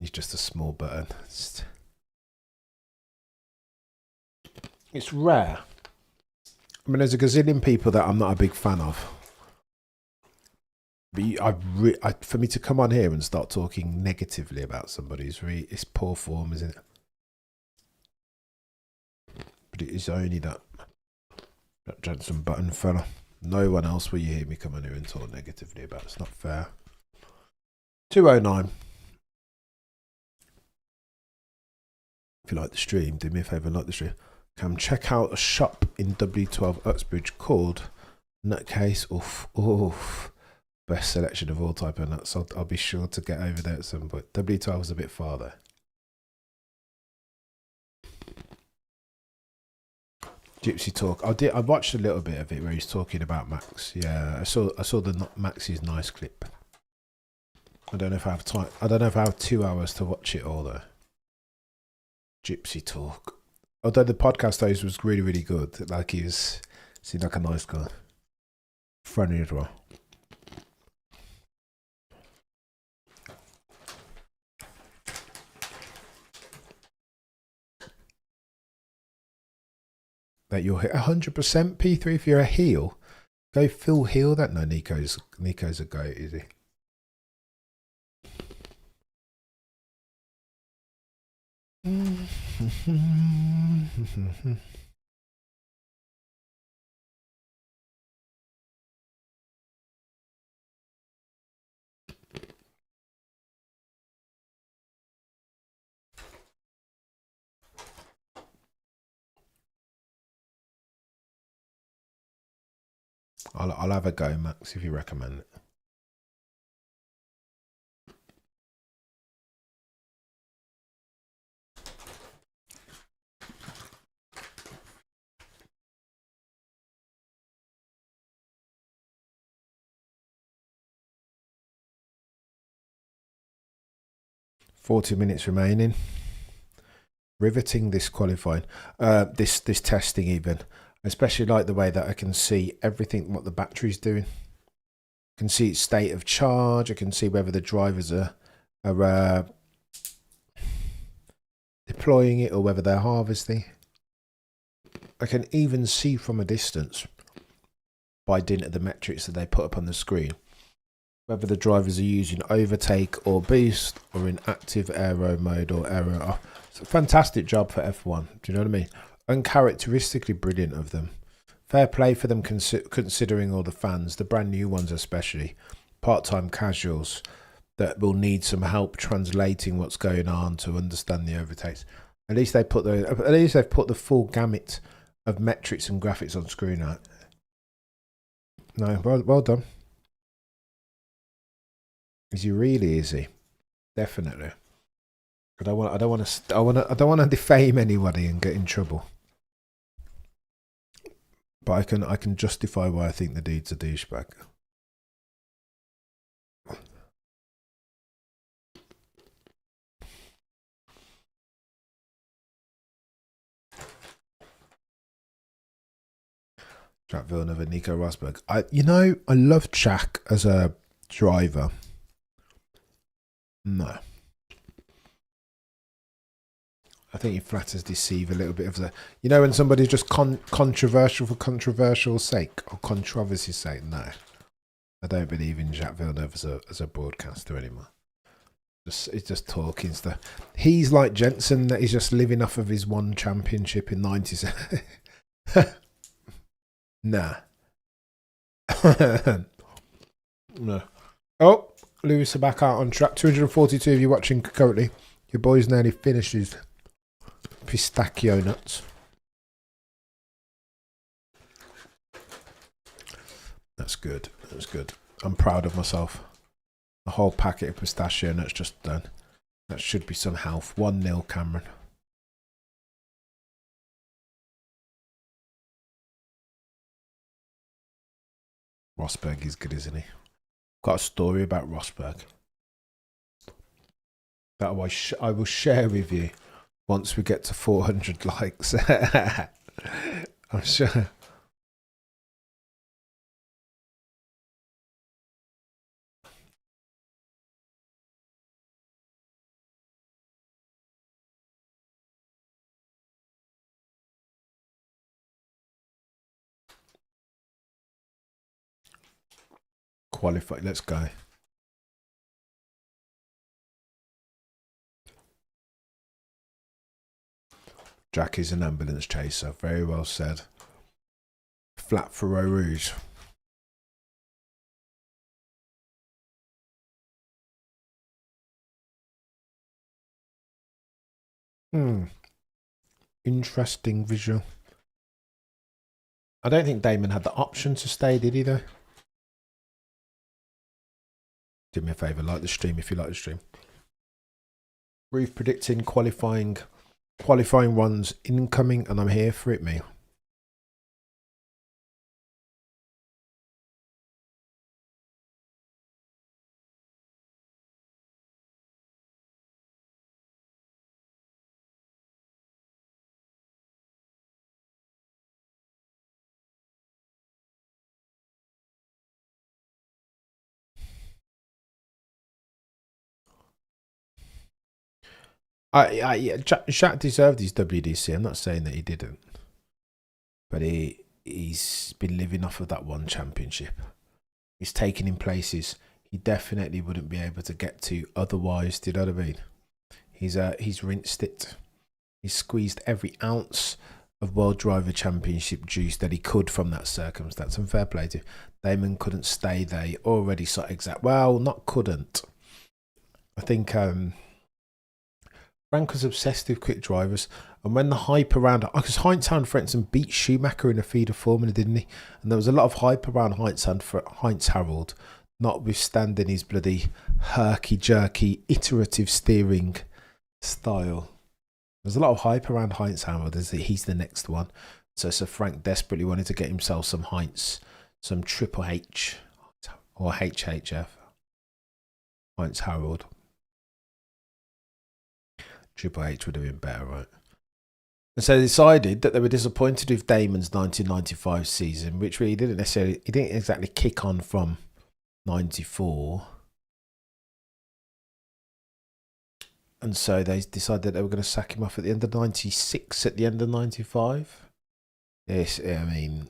He's just a small button. It's rare. I mean, there's a gazillion people that I'm not a big fan of. But for me to come on here and start talking negatively about somebody it's poor form, isn't it? But it is only that Jensen Button fella. No one else will you hear me come on here and talk negatively about. It's not fair. 209. If you like the stream, do me a favour, like the stream. Come check out a shop in W12 Uxbridge called Nutcase. Oof. Best selection of all type of nuts. I'll be sure to get over there at some point. W12 is a bit farther. Gypsy Talk. I watched a little bit of it where he's talking about Max. Yeah, I saw the Max's nice clip. I don't know if I have time. I don't know if I have 2 hours to watch it all though. Gypsy Talk. Although the podcast host was really, really good. Like he seemed like a nice guy. Funny as well. That you'll hit 100% P3 if you're a heel. Go full heel. That no, Nico's a goat, is he? I'll have a go, Max, if you recommend it. "40 minutes remaining. Riveting this qualifying, this testing even. Especially like the way that I can see everything what the battery's doing. I can see its state of charge. I can see whether the drivers are deploying it or whether they're harvesting. I can even see from a distance, by dint of the metrics that they put up on the screen, whether the drivers are using overtake or boost or in active aero mode or aero off. It's a fantastic job for F1. Do you know what I mean? Uncharacteristically brilliant of them. Fair play for them considering all the fans, the brand new ones especially, part-time casuals that will need some help translating what's going on to understand the overtakes. At least they've put the full gamut of metrics and graphics on screen out. No, well done. Is he really? Is he? Definitely. I don't want to defame anybody and get in trouble. But I can justify why I think the dude's a douchebag. Jack Villeneuve and Nico Rosberg. I love Jack as a driver. No. I think he flatters deceive a little bit of the... when somebody's just controversial for controversial sake or controversy's sake. No. I don't believe in Jacques Villeneuve as a broadcaster anymore. He's just talking stuff. He's like Jensen, that he's just living off of his one championship in 97. Nah. No. Oh, Lewis are back out on track. 242 of you watching currently. Your boy's nearly finished his pistachio nuts. That's good. That's good. I'm proud of myself. A whole packet of pistachio nuts just done. That should be some health. 1-0 Cameron. Rosberg is good, isn't he? Got a story about Rosberg that I will share with you once we get to 400 likes. I'm sure. Qualify. Let's go. Jack is an ambulance chaser. Very well said. Flat for Eau Rouge. Interesting visual. I don't think Damon had the option to stay, did he though? Do me a favour, like the stream if you like the stream. Ruth predicting qualifying runs incoming, and I'm here for it, me. Jacques deserved his WDC. I'm not saying that he didn't, but he's been living off of that one championship. He's taken in places he definitely wouldn't be able to get to otherwise. Do you know what I mean? He's rinsed it. He's squeezed every ounce of World Driver Championship juice that he could from that circumstance. And fair play to him. Damon couldn't stay there. He already saw exact. Well, not couldn't. I think Frank was obsessed with quick drivers, and when the hype around, because Heinz for instance beat Schumacher in a feeder formula, didn't he? And there was a lot of hype around Heinz Harold, notwithstanding his bloody herky jerky iterative steering style. There's a lot of hype around Heinz Harold as he's the next one. So Sir Frank desperately wanted to get himself some Heinz, some Triple H or HHF. Heinz Harold. Triple H would have been better, right? And so they decided that they were disappointed with Damon's 1995 season, which really didn't exactly kick on from 94. And so they decided they were going to sack him off at the end of 96, at the end of 95. Yes, I mean,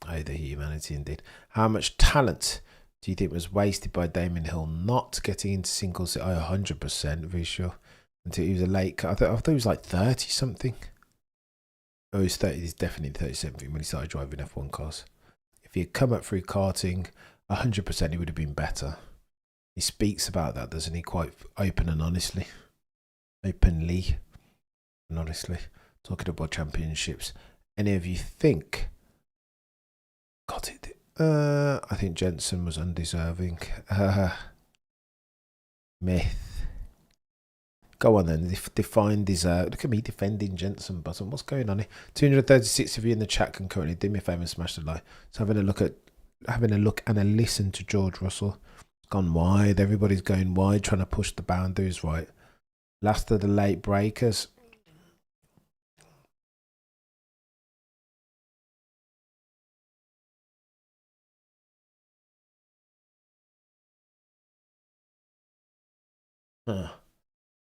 oh, the humanity indeed. How much talent do you think was wasted by Damon Hill not getting into singles? 100%, very sure. Until he was a late, I thought he was like 30 something. Oh, he's 30. He's definitely 30 something when he started driving F1 cars. If he had come up through karting, 100% he would have been better. He speaks about that, doesn't he? Quite openly and honestly, talking about championships. Any of you think? Got it. I think Jensen was undeserving. Myth. Go on then, define deserve. Look at me defending Jensen Button. What's going on here? 236 of you in the chat concurrently. Do me a favour and smash the like. So having a look and a listen to George Russell. It's gone wide. Everybody's going wide, trying to push the boundaries right. Last of the late breakers.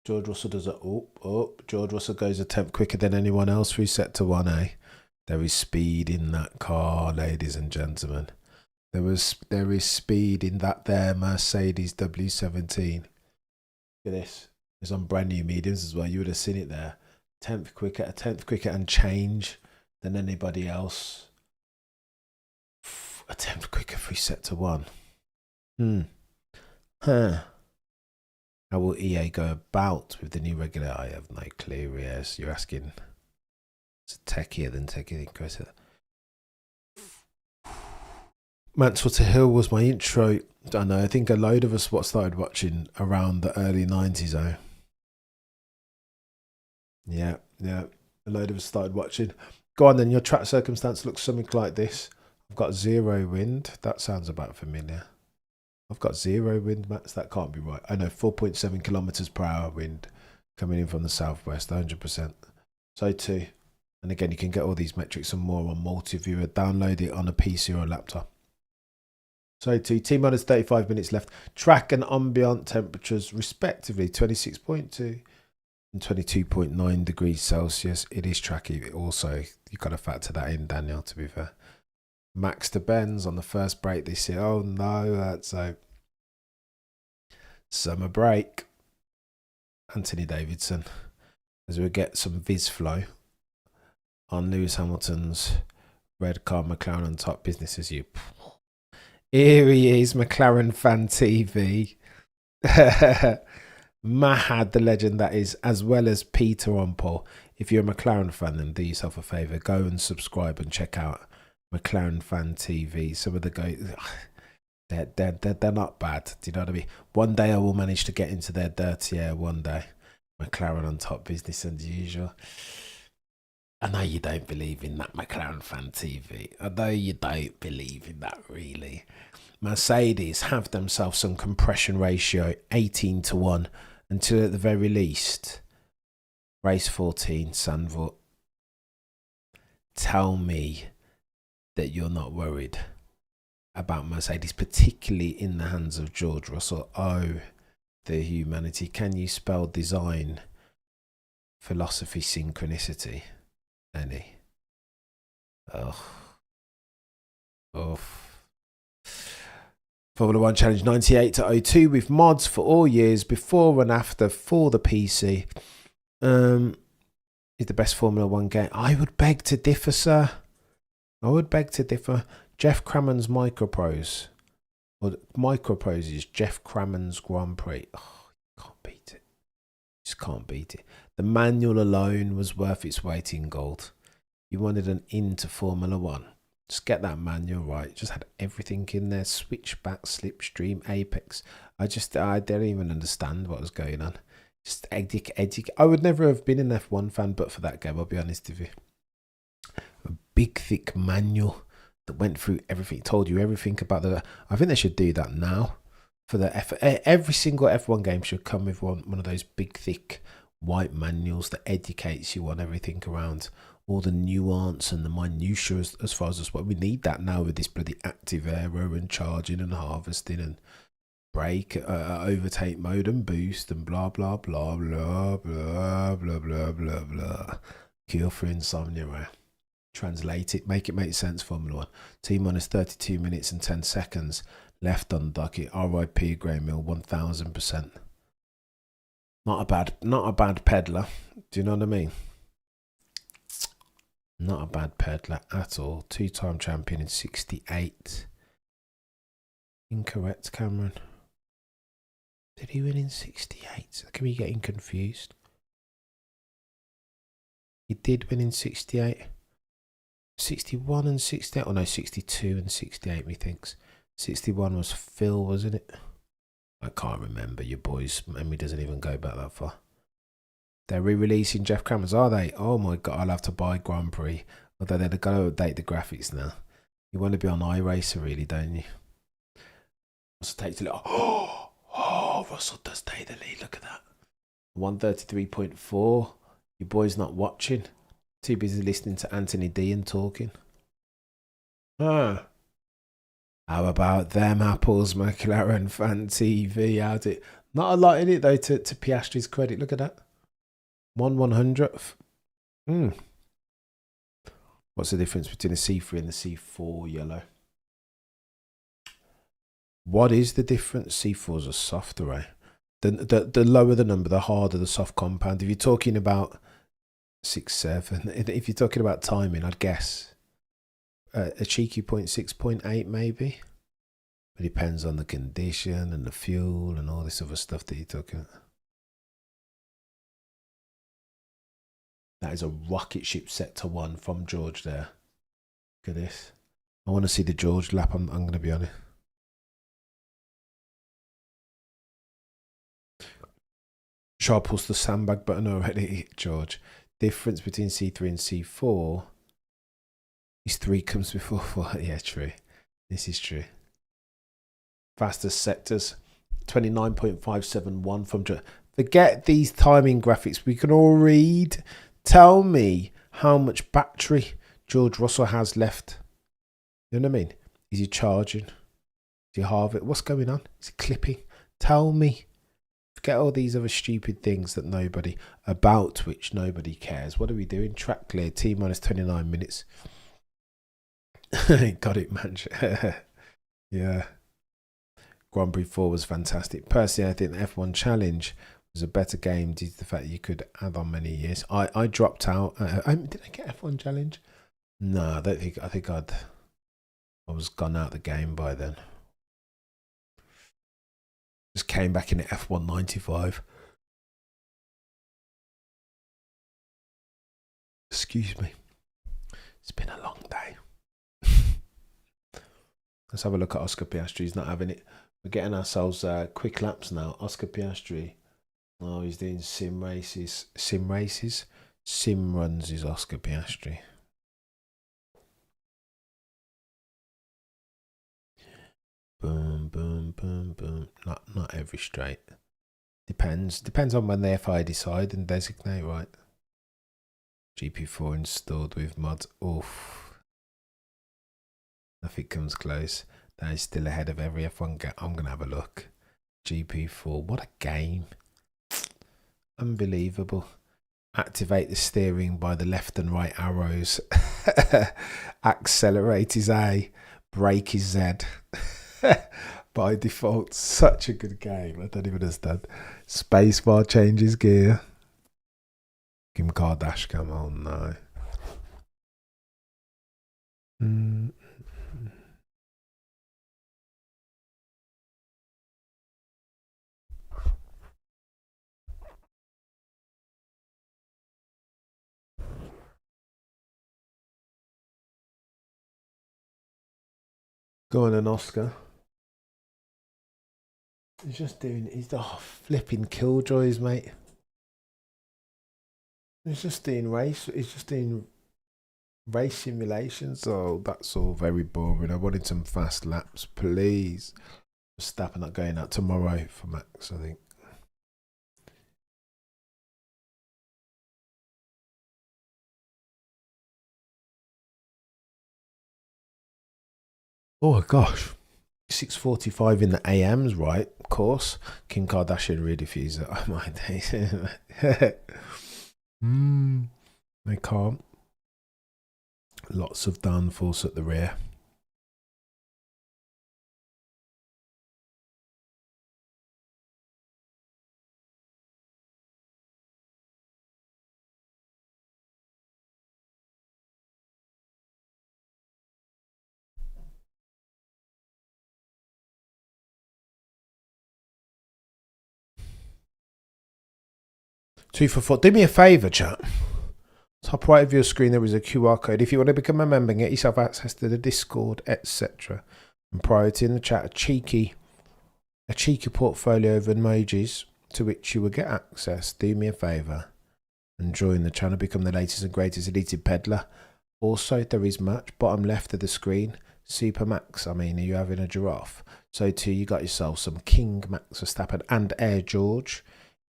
George Russell does it. George Russell goes a tenth quicker than anyone else. Reset to 1A. There is speed in that car, ladies and gentlemen. There is speed in that there Mercedes W17. Look at this. It's on brand new mediums as well. You would have seen it there. A tenth quicker and change than anybody else. A tenth quicker, reset to 1. How will EA go about with the new regulator? I have no clue. Yes, you're asking. It's techier than techie. Mansfield Hill was my intro. I know. I think a load of us started watching around the early 90s, though. Yeah. A load of us started watching. Go on then. Your track circumstance looks something like this. I've got 0 wind. That sounds about familiar. I've got 0 wind, Max. That can't be right. I know 4.7 kilometers per hour wind coming in from the southwest, 100%. So too. And again, you can get all these metrics and more on Multiviewer. Download it on a PC or a laptop. So too. T-minus 35 minutes left. Track and ambient temperatures respectively 26.2 and 22.9 degrees Celsius. It is tracky. Also, you've got to factor that in, Daniel, to be fair. Max to Benz on the first break this year. Oh no, that's a summer break. Anthony Davidson, as we get some Viz flow on Lewis Hamilton's red car McLaren on top. Business as you. Here he is, McLaren Fan TV. Mahad, the legend that is, as well as Peter on Paul. If you're a McLaren fan, then do yourself a favour. Go and subscribe and check out McLaren Fan TV. Some of the guys, they're not bad. Do you know what I mean? One day I will manage to get into their dirty air. One day, McLaren on top, business as usual. I know you don't believe in that, McLaren Fan TV. I know you don't believe in that, really. Mercedes have themselves some compression ratio 18-1 until at the very least race 14 Sandvort. Tell me that you're not worried about Mercedes, particularly in the hands of George Russell. Oh, the humanity. Can you spell design, philosophy, synchronicity? Any? Oh. Formula 1 Challenge 98 to 02 with mods for all years, before and after, for the PC. Is the best Formula 1 game? I would beg to differ, sir. I would beg to differ. Jeff Crammond's Microprose. Or Microprose is Jeff Crammond's Grand Prix. Oh, you can't beat it. Just can't beat it. The manual alone was worth its weight in gold. You wanted an into Formula 1. Just get that manual right. Just had everything in there. Switchback, slipstream, apex. I don't even understand what was going on. Just edgy. I would never have been an F1 fan but for that game, I'll be honest with you. A big, thick manual that went through everything, told you everything about the... I think they should do that now. For the every single F1 game should come with one of those big, thick, white manuals that educates you on everything around all the nuance and the minutiae as far as what we need that now with this bloody active aero and charging and harvesting and brake, overtake mode and boost and blah blah blah blah blah blah blah blah blah. Cure for insomnia, right? Translate it, make sense. Formula 1. T minus 32 minutes and 10 seconds left on the docket. RIP Grey Mill, 1000%. Not a bad peddler. Do you know what I mean? Not a bad peddler at all. 2-time champion in 68. Incorrect, Cameron. Did he win in 68? Can we getting confused? He did win in 68. 61 and 68. Oh no, 62 and 68, methinks. 61 was Phil, wasn't it? I can't remember. Your boys' memory doesn't even go back that far. They're re-releasing Jeff Crammond's, are they? Oh my god, I'll have to buy Grand Prix. Although they're going to update the graphics now. You want to be on iRacer, really, don't you? Russell takes the lead. Oh, Russell does take the lead. Look at that. 133.4. Your boy's not watching. Too busy listening to Anthony D and talking. How about them apples, McLaren Fan TV? Audi. Not a lot in it though, to Piastri's credit. Look at that. 1/100th. What's the difference between a C3 and the C4 yellow? What is the difference? C4s are softer, eh? The lower the number, the harder the soft compound. If you're talking about 6, 7, if you're talking about timing, I'd guess a cheeky 0.6, 0.8 maybe. It depends on the condition and the fuel and all this other stuff that you're talking about. That is a rocket ship set to 1 from George there. Look at this. I want to see the George lap, I'm going to be honest. Sharp pulls the sandbag button already, George. Difference between C3 and C4 is 3 comes before 4. Yeah, true. This is true. Fastest sectors, 29.571 from George. Forget these timing graphics. We can all read. Tell me how much battery George Russell has left. You know what I mean? Is he charging? Is he halving? What's going on? Is he clipping? Tell me. Forget all these other stupid things about which nobody cares. What are we doing? Track clear. T minus 29 minutes. Got it, man. Yeah. Grand Prix 4 was fantastic. Personally, I think the F1 Challenge was a better game due to the fact that you could add on many years. I dropped out. Did I get F1 Challenge? No, I don't think. I think I was gone out of the game by then. Just came back in at F1 95. Excuse me. It's been a long day. Let's have a look at Oscar Piastri. He's not having it. We're getting ourselves quick laps now. Oscar Piastri. Oh, he's doing sim races. Sim races? Sim runs is Oscar Piastri. Boom, boom, boom, boom. Not every straight. Depends on when the FIA decide and designate, right? GP4 installed with mods. Oof. Nothing comes close. That is still ahead of every F1 game. I'm going to have a look. GP4. What a game. Unbelievable. Activate the steering by the left and right arrows. Accelerate is A. Brake is Z. By default, such a good game. I don't even understand. Spacebar changes gear. Kim Kardashian, come on, no. Go on, an Oscar. He's just doing, he's flipping killjoys, mate. He's just doing race simulations. Oh, that's all very boring. I wanted some fast laps, please. Verstappen not going out tomorrow for Max, I think. Oh gosh. 6:45 in the AM's right, of course. Kim Kardashian really feels that. Oh my days. They can't. Lots of downforce at the rear. Two for four. Do me a favour, chat. Top right of your screen there is a QR code. If you want to become a member and get yourself access to the Discord, etc. And prior to in the chat, a cheeky portfolio of emojis to which you will get access. Do me a favour and join the channel, become the latest and greatest elite peddler. Also, there is merch, bottom left of the screen. Super Max, I mean, are you having a giraffe? So too, you got yourself some King Max Verstappen and Air George,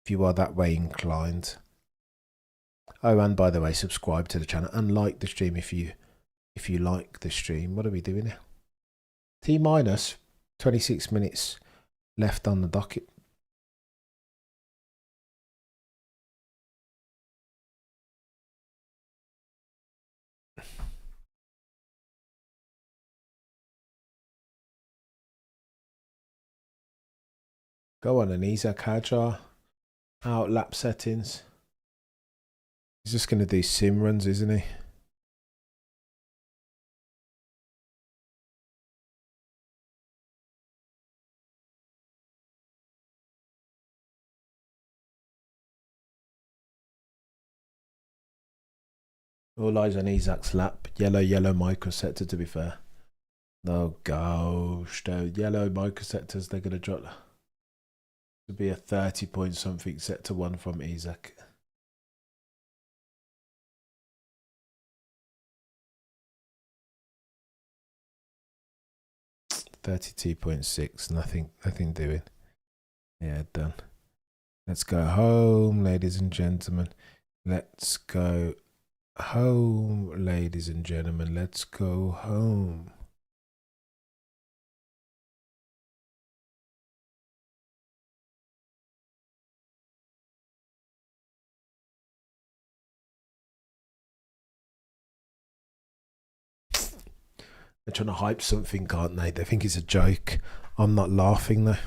if you are that way inclined. Oh, and by the way, subscribe to the channel and like the stream if you like the stream. What are we doing now? T minus 26 minutes left on the docket. Go on, Anisa Kajar. Out lap settings. He's just going to do sim runs, isn't he? All eyes on Isaac's lap. Yellow microsector, to be fair. Oh gosh, the yellow microsectors, they're going to drop. To be a 30 point something set to 1 from Isaac. $32.6, nothing doing. Yeah, done. Let's go home, ladies and gentlemen. Let's go home, ladies and gentlemen. Let's go home. They're trying to hype something, aren't they? They think it's a joke. I'm not laughing though.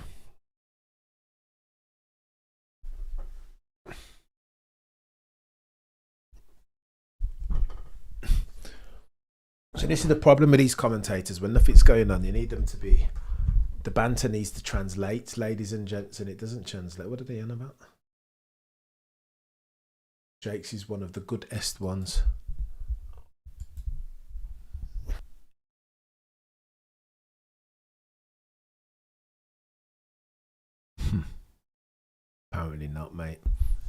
So this is the problem with these commentators. When nothing's going on, you need them to be... The banter needs to translate, ladies and gents, and it doesn't translate. What are they on about? Jake's is one of the good est ones. Apparently not, mate.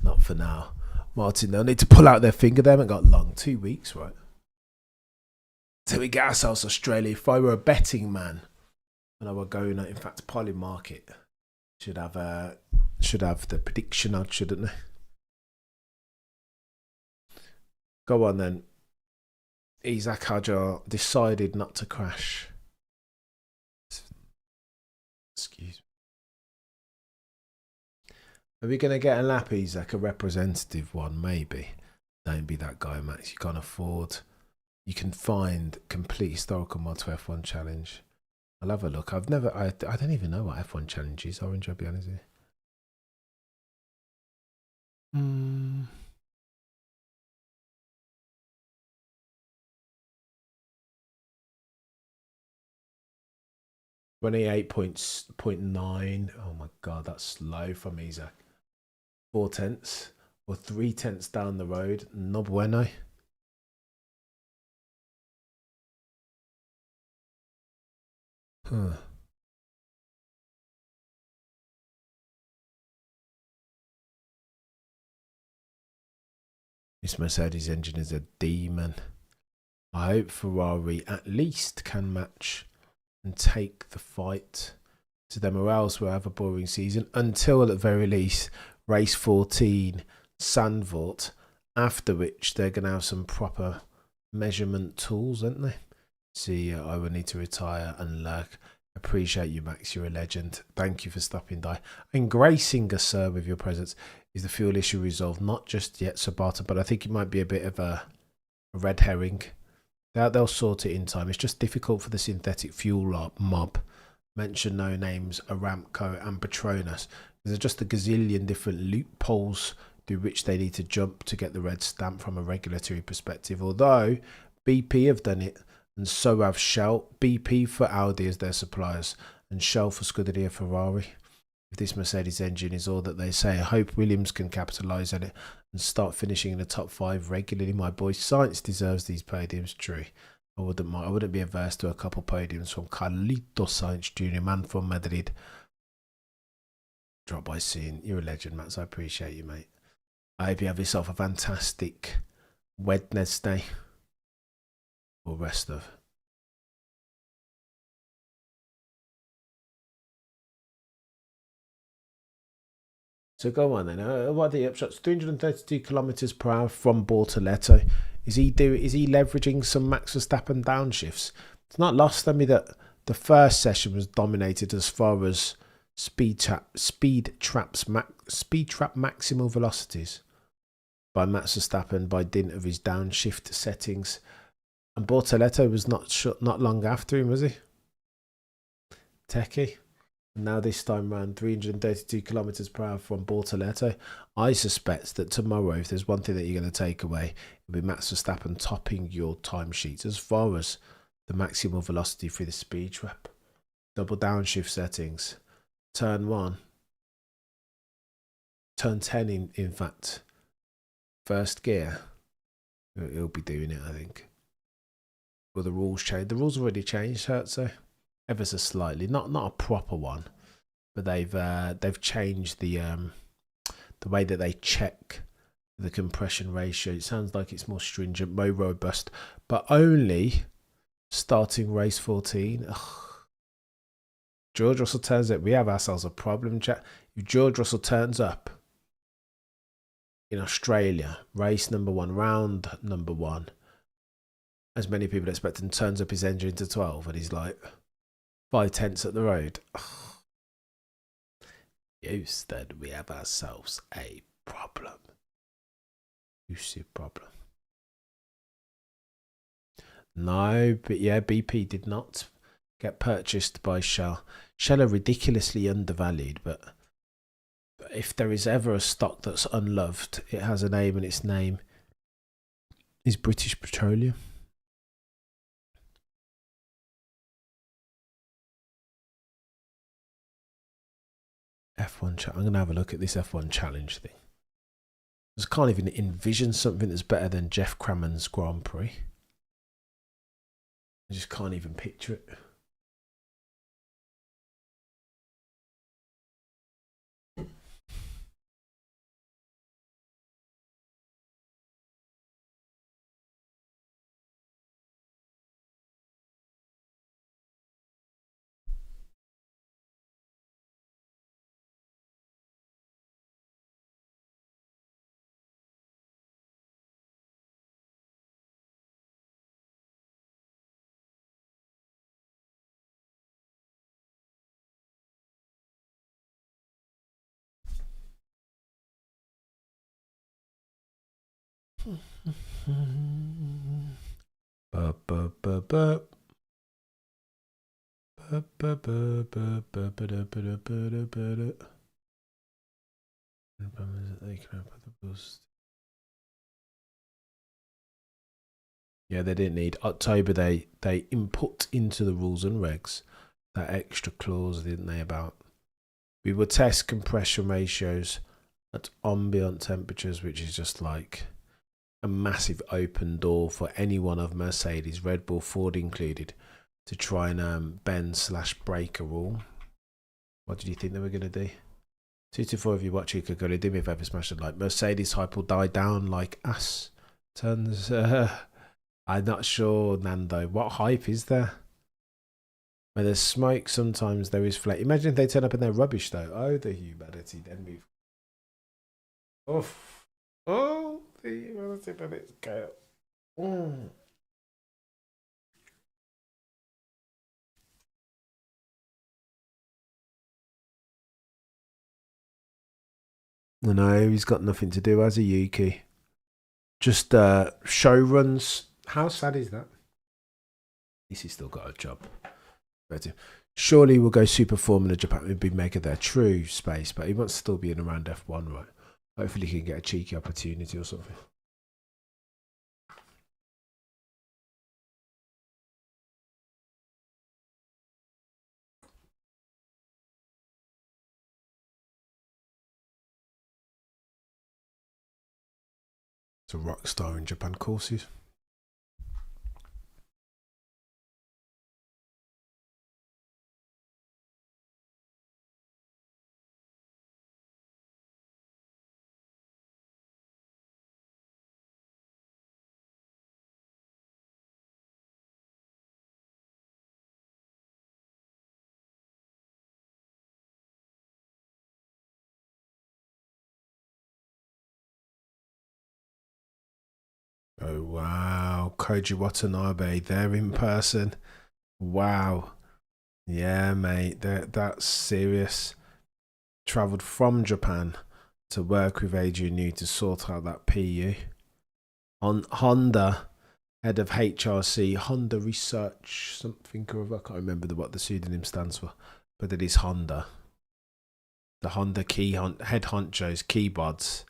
Not for now. Martin, they'll need to pull out their finger. They haven't got long. 2 weeks, right? So we get ourselves Australia. If I were a betting man and I were going, in fact, Polly Market should have the prediction odds, shouldn't they? Go on then. Isaac Hajar decided not to crash. Excuse me. Are we going to get a Lappies, like a representative one? Maybe. Don't be that guy, Max. You can't afford. You can find complete historical mods for F1 Challenge. I'll have a look. I don't even know what F1 Challenge is, Orange, I'll be honest with you. 28.9. Oh my god, that's low from Isaac. 4/10 or 3/10 down the road. No bueno. Huh. This Mercedes engine is a demon. I hope Ferrari at least can match and take the fight to them, or else we'll have a boring season until, at the very least, race 14, Zandvoort, after which they're going to have some proper measurement tools, aren't they? See, I will need to retire and lurk. Appreciate you, Max. You're a legend. Thank you for stopping by and gracing us, sir, with your presence. Is the fuel issue resolved? Not just yet, Sabata, but I think it might be a bit of a red herring. They'll sort it in time. It's just difficult for the synthetic fuel mob. Mention no names, Aramco and Petronas. There's just a gazillion different loopholes through which they need to jump to get the red stamp from a regulatory perspective. Although BP have done it, and so have Shell. BP for Audi as their suppliers, and Shell for Scuderia Ferrari. If this Mercedes engine is all that they say, I hope Williams can capitalise on it and start finishing in the top 5 regularly. My boy Sainz deserves these podiums. True. I wouldn't be averse to a couple podiums from Carlito Sainz Jr., man from Madrid. Drop by soon. You're a legend, Max. I appreciate you, mate. I hope you have yourself a fantastic Wednesday or rest of. So go on then. What are the upshots? 332 kilometers per hour from Bortoletto. Is he leveraging some Max Verstappen downshifts? It's not lost on me that the first session was dominated as far as speed trap maximal velocities by Max Verstappen by dint of his downshift settings, and Bortoletto was not long after him, was he? Techie. Now this time round, 332 kilometers per hour from Bortoletto. I suspect that tomorrow, if there's one thing that you're going to take away, it'll be Max Verstappen topping your timesheets as far as the maximal velocity through the speed trap. Double downshift settings. Turn 1. Turn 10 in fact. First gear. He'll be doing it, I think. Will the rules change? The rules already changed, so ever so slightly, not a proper one, but they've changed the way that they check the compression ratio. It sounds like it's more stringent, more robust, but only starting race 14. Ugh. George Russell turns up. We have ourselves a problem, chat. If George Russell turns up in Australia, race number 1, round number 1, as many people expect, and turns up his engine to 12, and he's like 5/10 at the road. Houston, we have ourselves a problem. You see problem. No, but yeah, BP did not get purchased by Shell. Shell are ridiculously undervalued, but if there is ever a stock that's unloved, it has a name, and its name is British Petroleum. F1 chat. I'm going to have a look at this F1 challenge thing. I just can't even envision something that's better than Jeff Crammond's Grand Prix. I just can't even picture it. Yeah, they didn't need October. They input into the rules and regs that extra clause, didn't they? About we will test compression ratios at ambient temperatures, which is just like a massive open door for anyone of Mercedes, Red Bull, Ford included, to try and bend/break a rule. What did you think they were going to do? 224 if you watch it, could go do me a favour, smash it like Mercedes hype will die down like ass turns. I'm not sure, Nando. What hype is there? Where there's smoke, sometimes there is flame. Imagine if they turn up in their rubbish, though. Oh, the humanity. Then we've. Oh, the humanity, but it's chaos. I know, he's got nothing to do as a Yuki. Just show runs. How sad is that? At least he's still got a job. But surely we'll go super Formula Japan and be mega their true space, but he wants to still be in around F1, right? Hopefully he can get a cheeky opportunity or something. It's a rock star in Japan courses. Oh wow, Koji Watanabe there in person. Wow, yeah, mate, that's serious. Travelled from Japan to work with Adrian Newey to sort out that PU. On Honda, head of HRC, Honda Research, something or other. I can't remember what the pseudonym stands for, but it is Honda. The Honda head honchos, keyboards,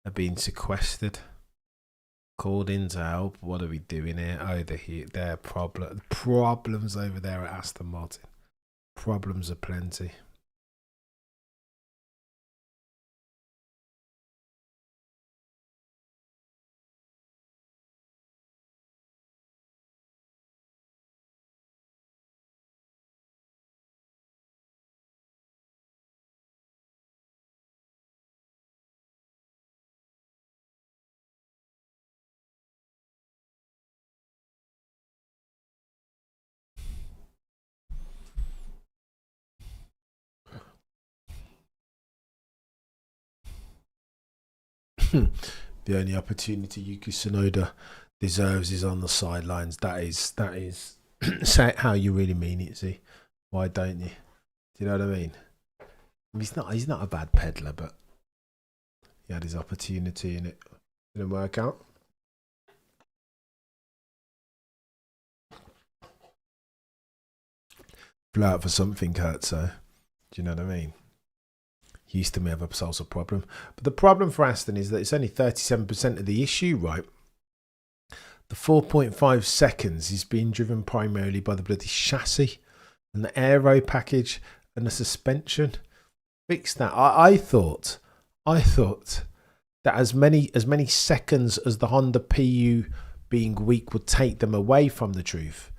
are being sequestered. Called in to help. What are we doing here? Oh, there are problems over there at Aston Martin. Problems are plenty. The only opportunity Yuki Tsunoda deserves is on the sidelines. That is say it how you really mean it. See, why don't you? Do you know what I mean? He's not a bad peddler, but he had his opportunity and it didn't work out. Flew out for something, Kurt. So, do you know what I mean? Houston may have solves a problem, but the problem for Aston is that it's only 37% of the issue, right? The 4.5 seconds is being driven primarily by the bloody chassis and the aero package and the suspension. Fix that. I thought that as many seconds as the Honda PU being weak would take them away from the truth,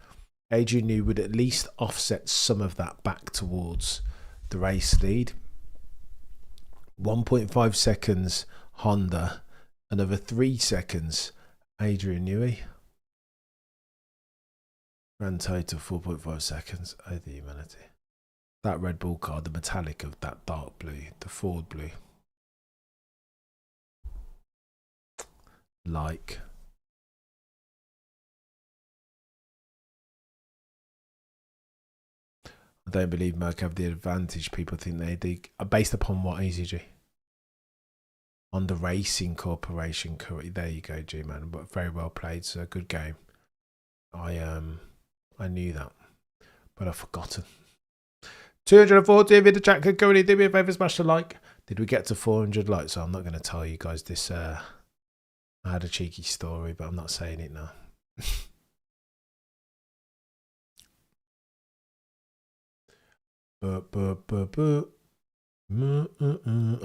Adrian Newey would at least offset some of that back towards the race lead. 1.5 seconds Honda, another 3 seconds Adrian Newey. Grand total 4.5 seconds. Oh, the humanity. That Red Bull car, the metallic of that dark blue, the Ford blue. Like. I don't believe Merc have the advantage. People think they do. Based upon what, ACG? on the Racing Corporation. There you go, G-Man. But very well played. So a good game. I knew that, but I've forgotten. 240 if the chat could go any. Do me a favour, smash the like. Did we get to 400 likes? So I'm not going to tell you guys this. I had a cheeky story, but I'm not saying it now. I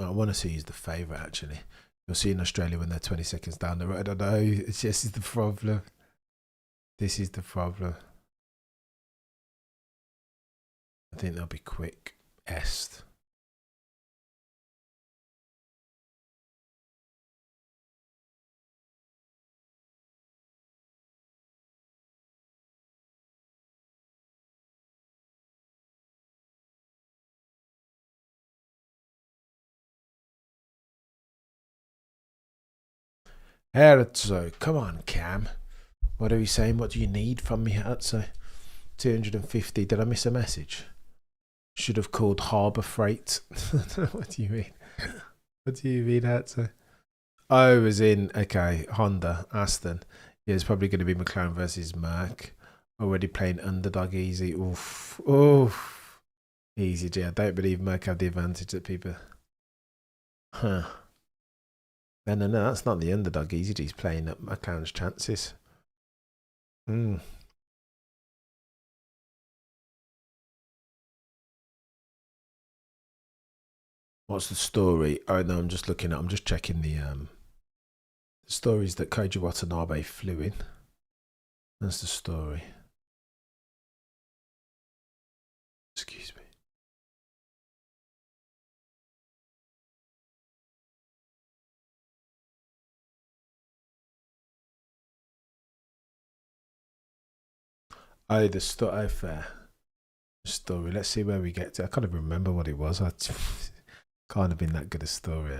want to see who's the favourite, actually. You'll see in Australia when they're 20 seconds down the road. I know, it's just the problem. This is the problem. I think they'll be quick. Est. Herzog, come on, Cam. What are we saying? What do you need from me, Herzog? 250. Did I miss a message? Should have called Harbour Freight. What do you mean? What do you mean, Herzog? Oh, as in, okay, Honda, Aston. Yeah, it's probably going to be McLaren versus Merc. Already playing underdog easy. Oof. Oof. Easy, G. I don't believe Merc have the advantage that people... Huh. No, that's not the underdog easy. He's playing up McLaren's chances. What's the story? Oh no, I'm just checking the stories that Koji Watanabe flew in. That's the story. Excuse me. Oh, the story. Oh, fair. The story. Let's see where we get to. I can't even remember what it was. I can't have been that good a story.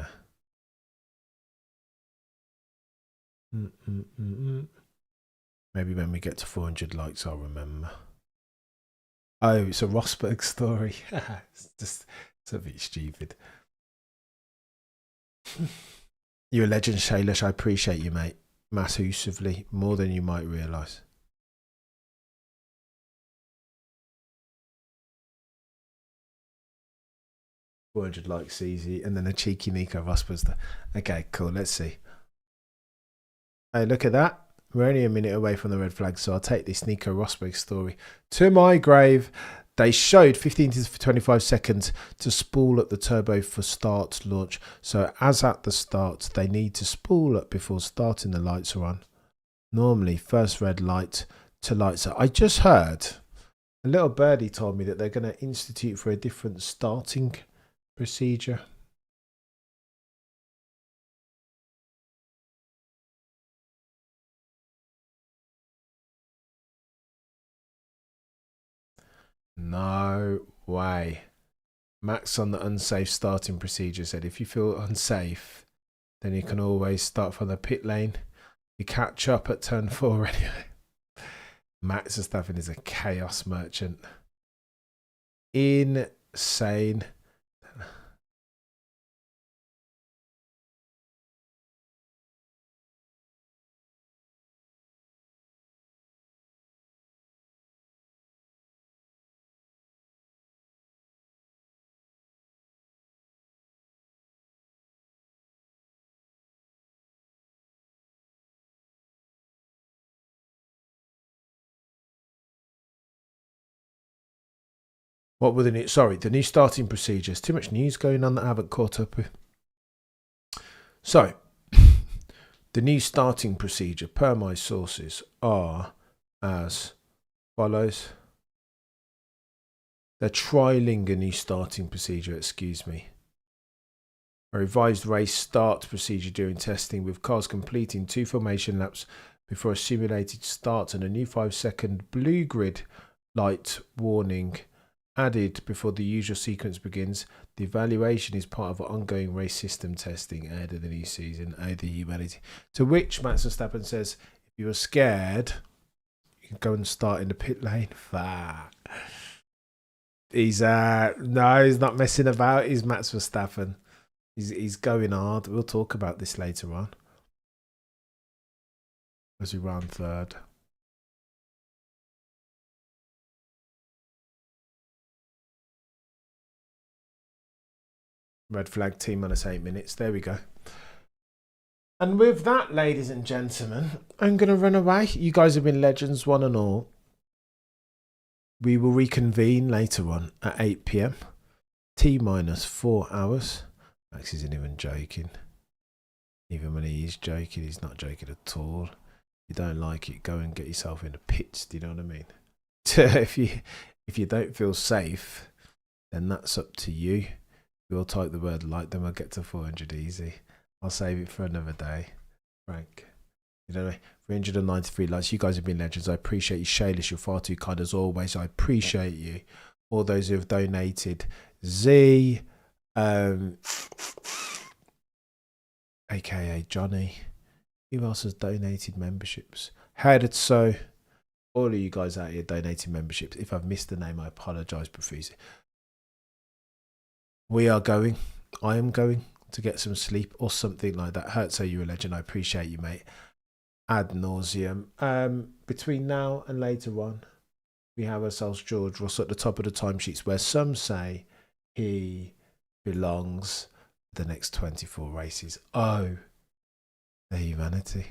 Maybe when we get to 400 likes, I'll remember. Oh, it's a Rosberg story. It's a bit stupid. You're a legend, Shailesh. I appreciate you, mate. Massively, more than you might realise. $400 likes easy, and then a cheeky Nico Rosberg. Okay, cool. Let's see. Hey, look at that. We're only a minute away from the red flag, so I'll take this Nico Rosberg story to my grave. They showed 15 to 25 seconds to spool up the turbo for start launch. So as at the start, they need to spool up before starting. The lights are on. Normally, first red light to lights are. I just heard a little birdie told me that they're going to institute for a different starting procedure. No way. Max on the unsafe starting procedure said if you feel unsafe, then you can always start from the pit lane. You catch up at turn 4 anyway. Max Verstappen is a chaos merchant. Insane. What were the new? Sorry, the new starting procedures. Too much news going on that I haven't caught up with. So, the new starting procedure, per my sources, are as follows. They're trialling a new starting procedure. Excuse me. A revised race start procedure during testing, with cars completing 2 formation laps before a simulated start, and a new 5-second blue grid light warning added before the usual sequence begins. The evaluation is part of ongoing race system testing ahead of the new season. Oh, the humanity. To which Max Verstappen says, if you are scared, you can go and start in the pit lane. He's no, he's not messing about. He's Max Verstappen. He's going hard. We'll talk about this later on as we round third. Red flag, T-minus 8 minutes. There we go. And with that, ladies and gentlemen, I'm going to run away. You guys have been legends, one and all. We will reconvene later on at 8 p.m. T-minus 4 hours. Max isn't even joking. Even when he is joking, he's not joking at all. If you don't like it, go and get yourself in the pits. Do you know what I mean? if you don't feel safe, then that's up to you. We'll type the word like, then we'll get to 400 easy. I'll save it for another day. Frank. You know, 393 likes. You guys have been legends. I appreciate you. Shaylish, you're far too kind as always. I appreciate you. All those who have donated. Z, aka Johnny. Who else has donated memberships? How did so? All of you guys out here donating memberships. If I've missed the name, I apologise profusely. We are going. I am going to get some sleep or something like that. Hurt, so you're a legend. I appreciate you, mate. Ad nauseum. Between now and later on, we have ourselves George Russell at the top of the timesheets, where some say he belongs to the next 24 races. Oh, the humanity.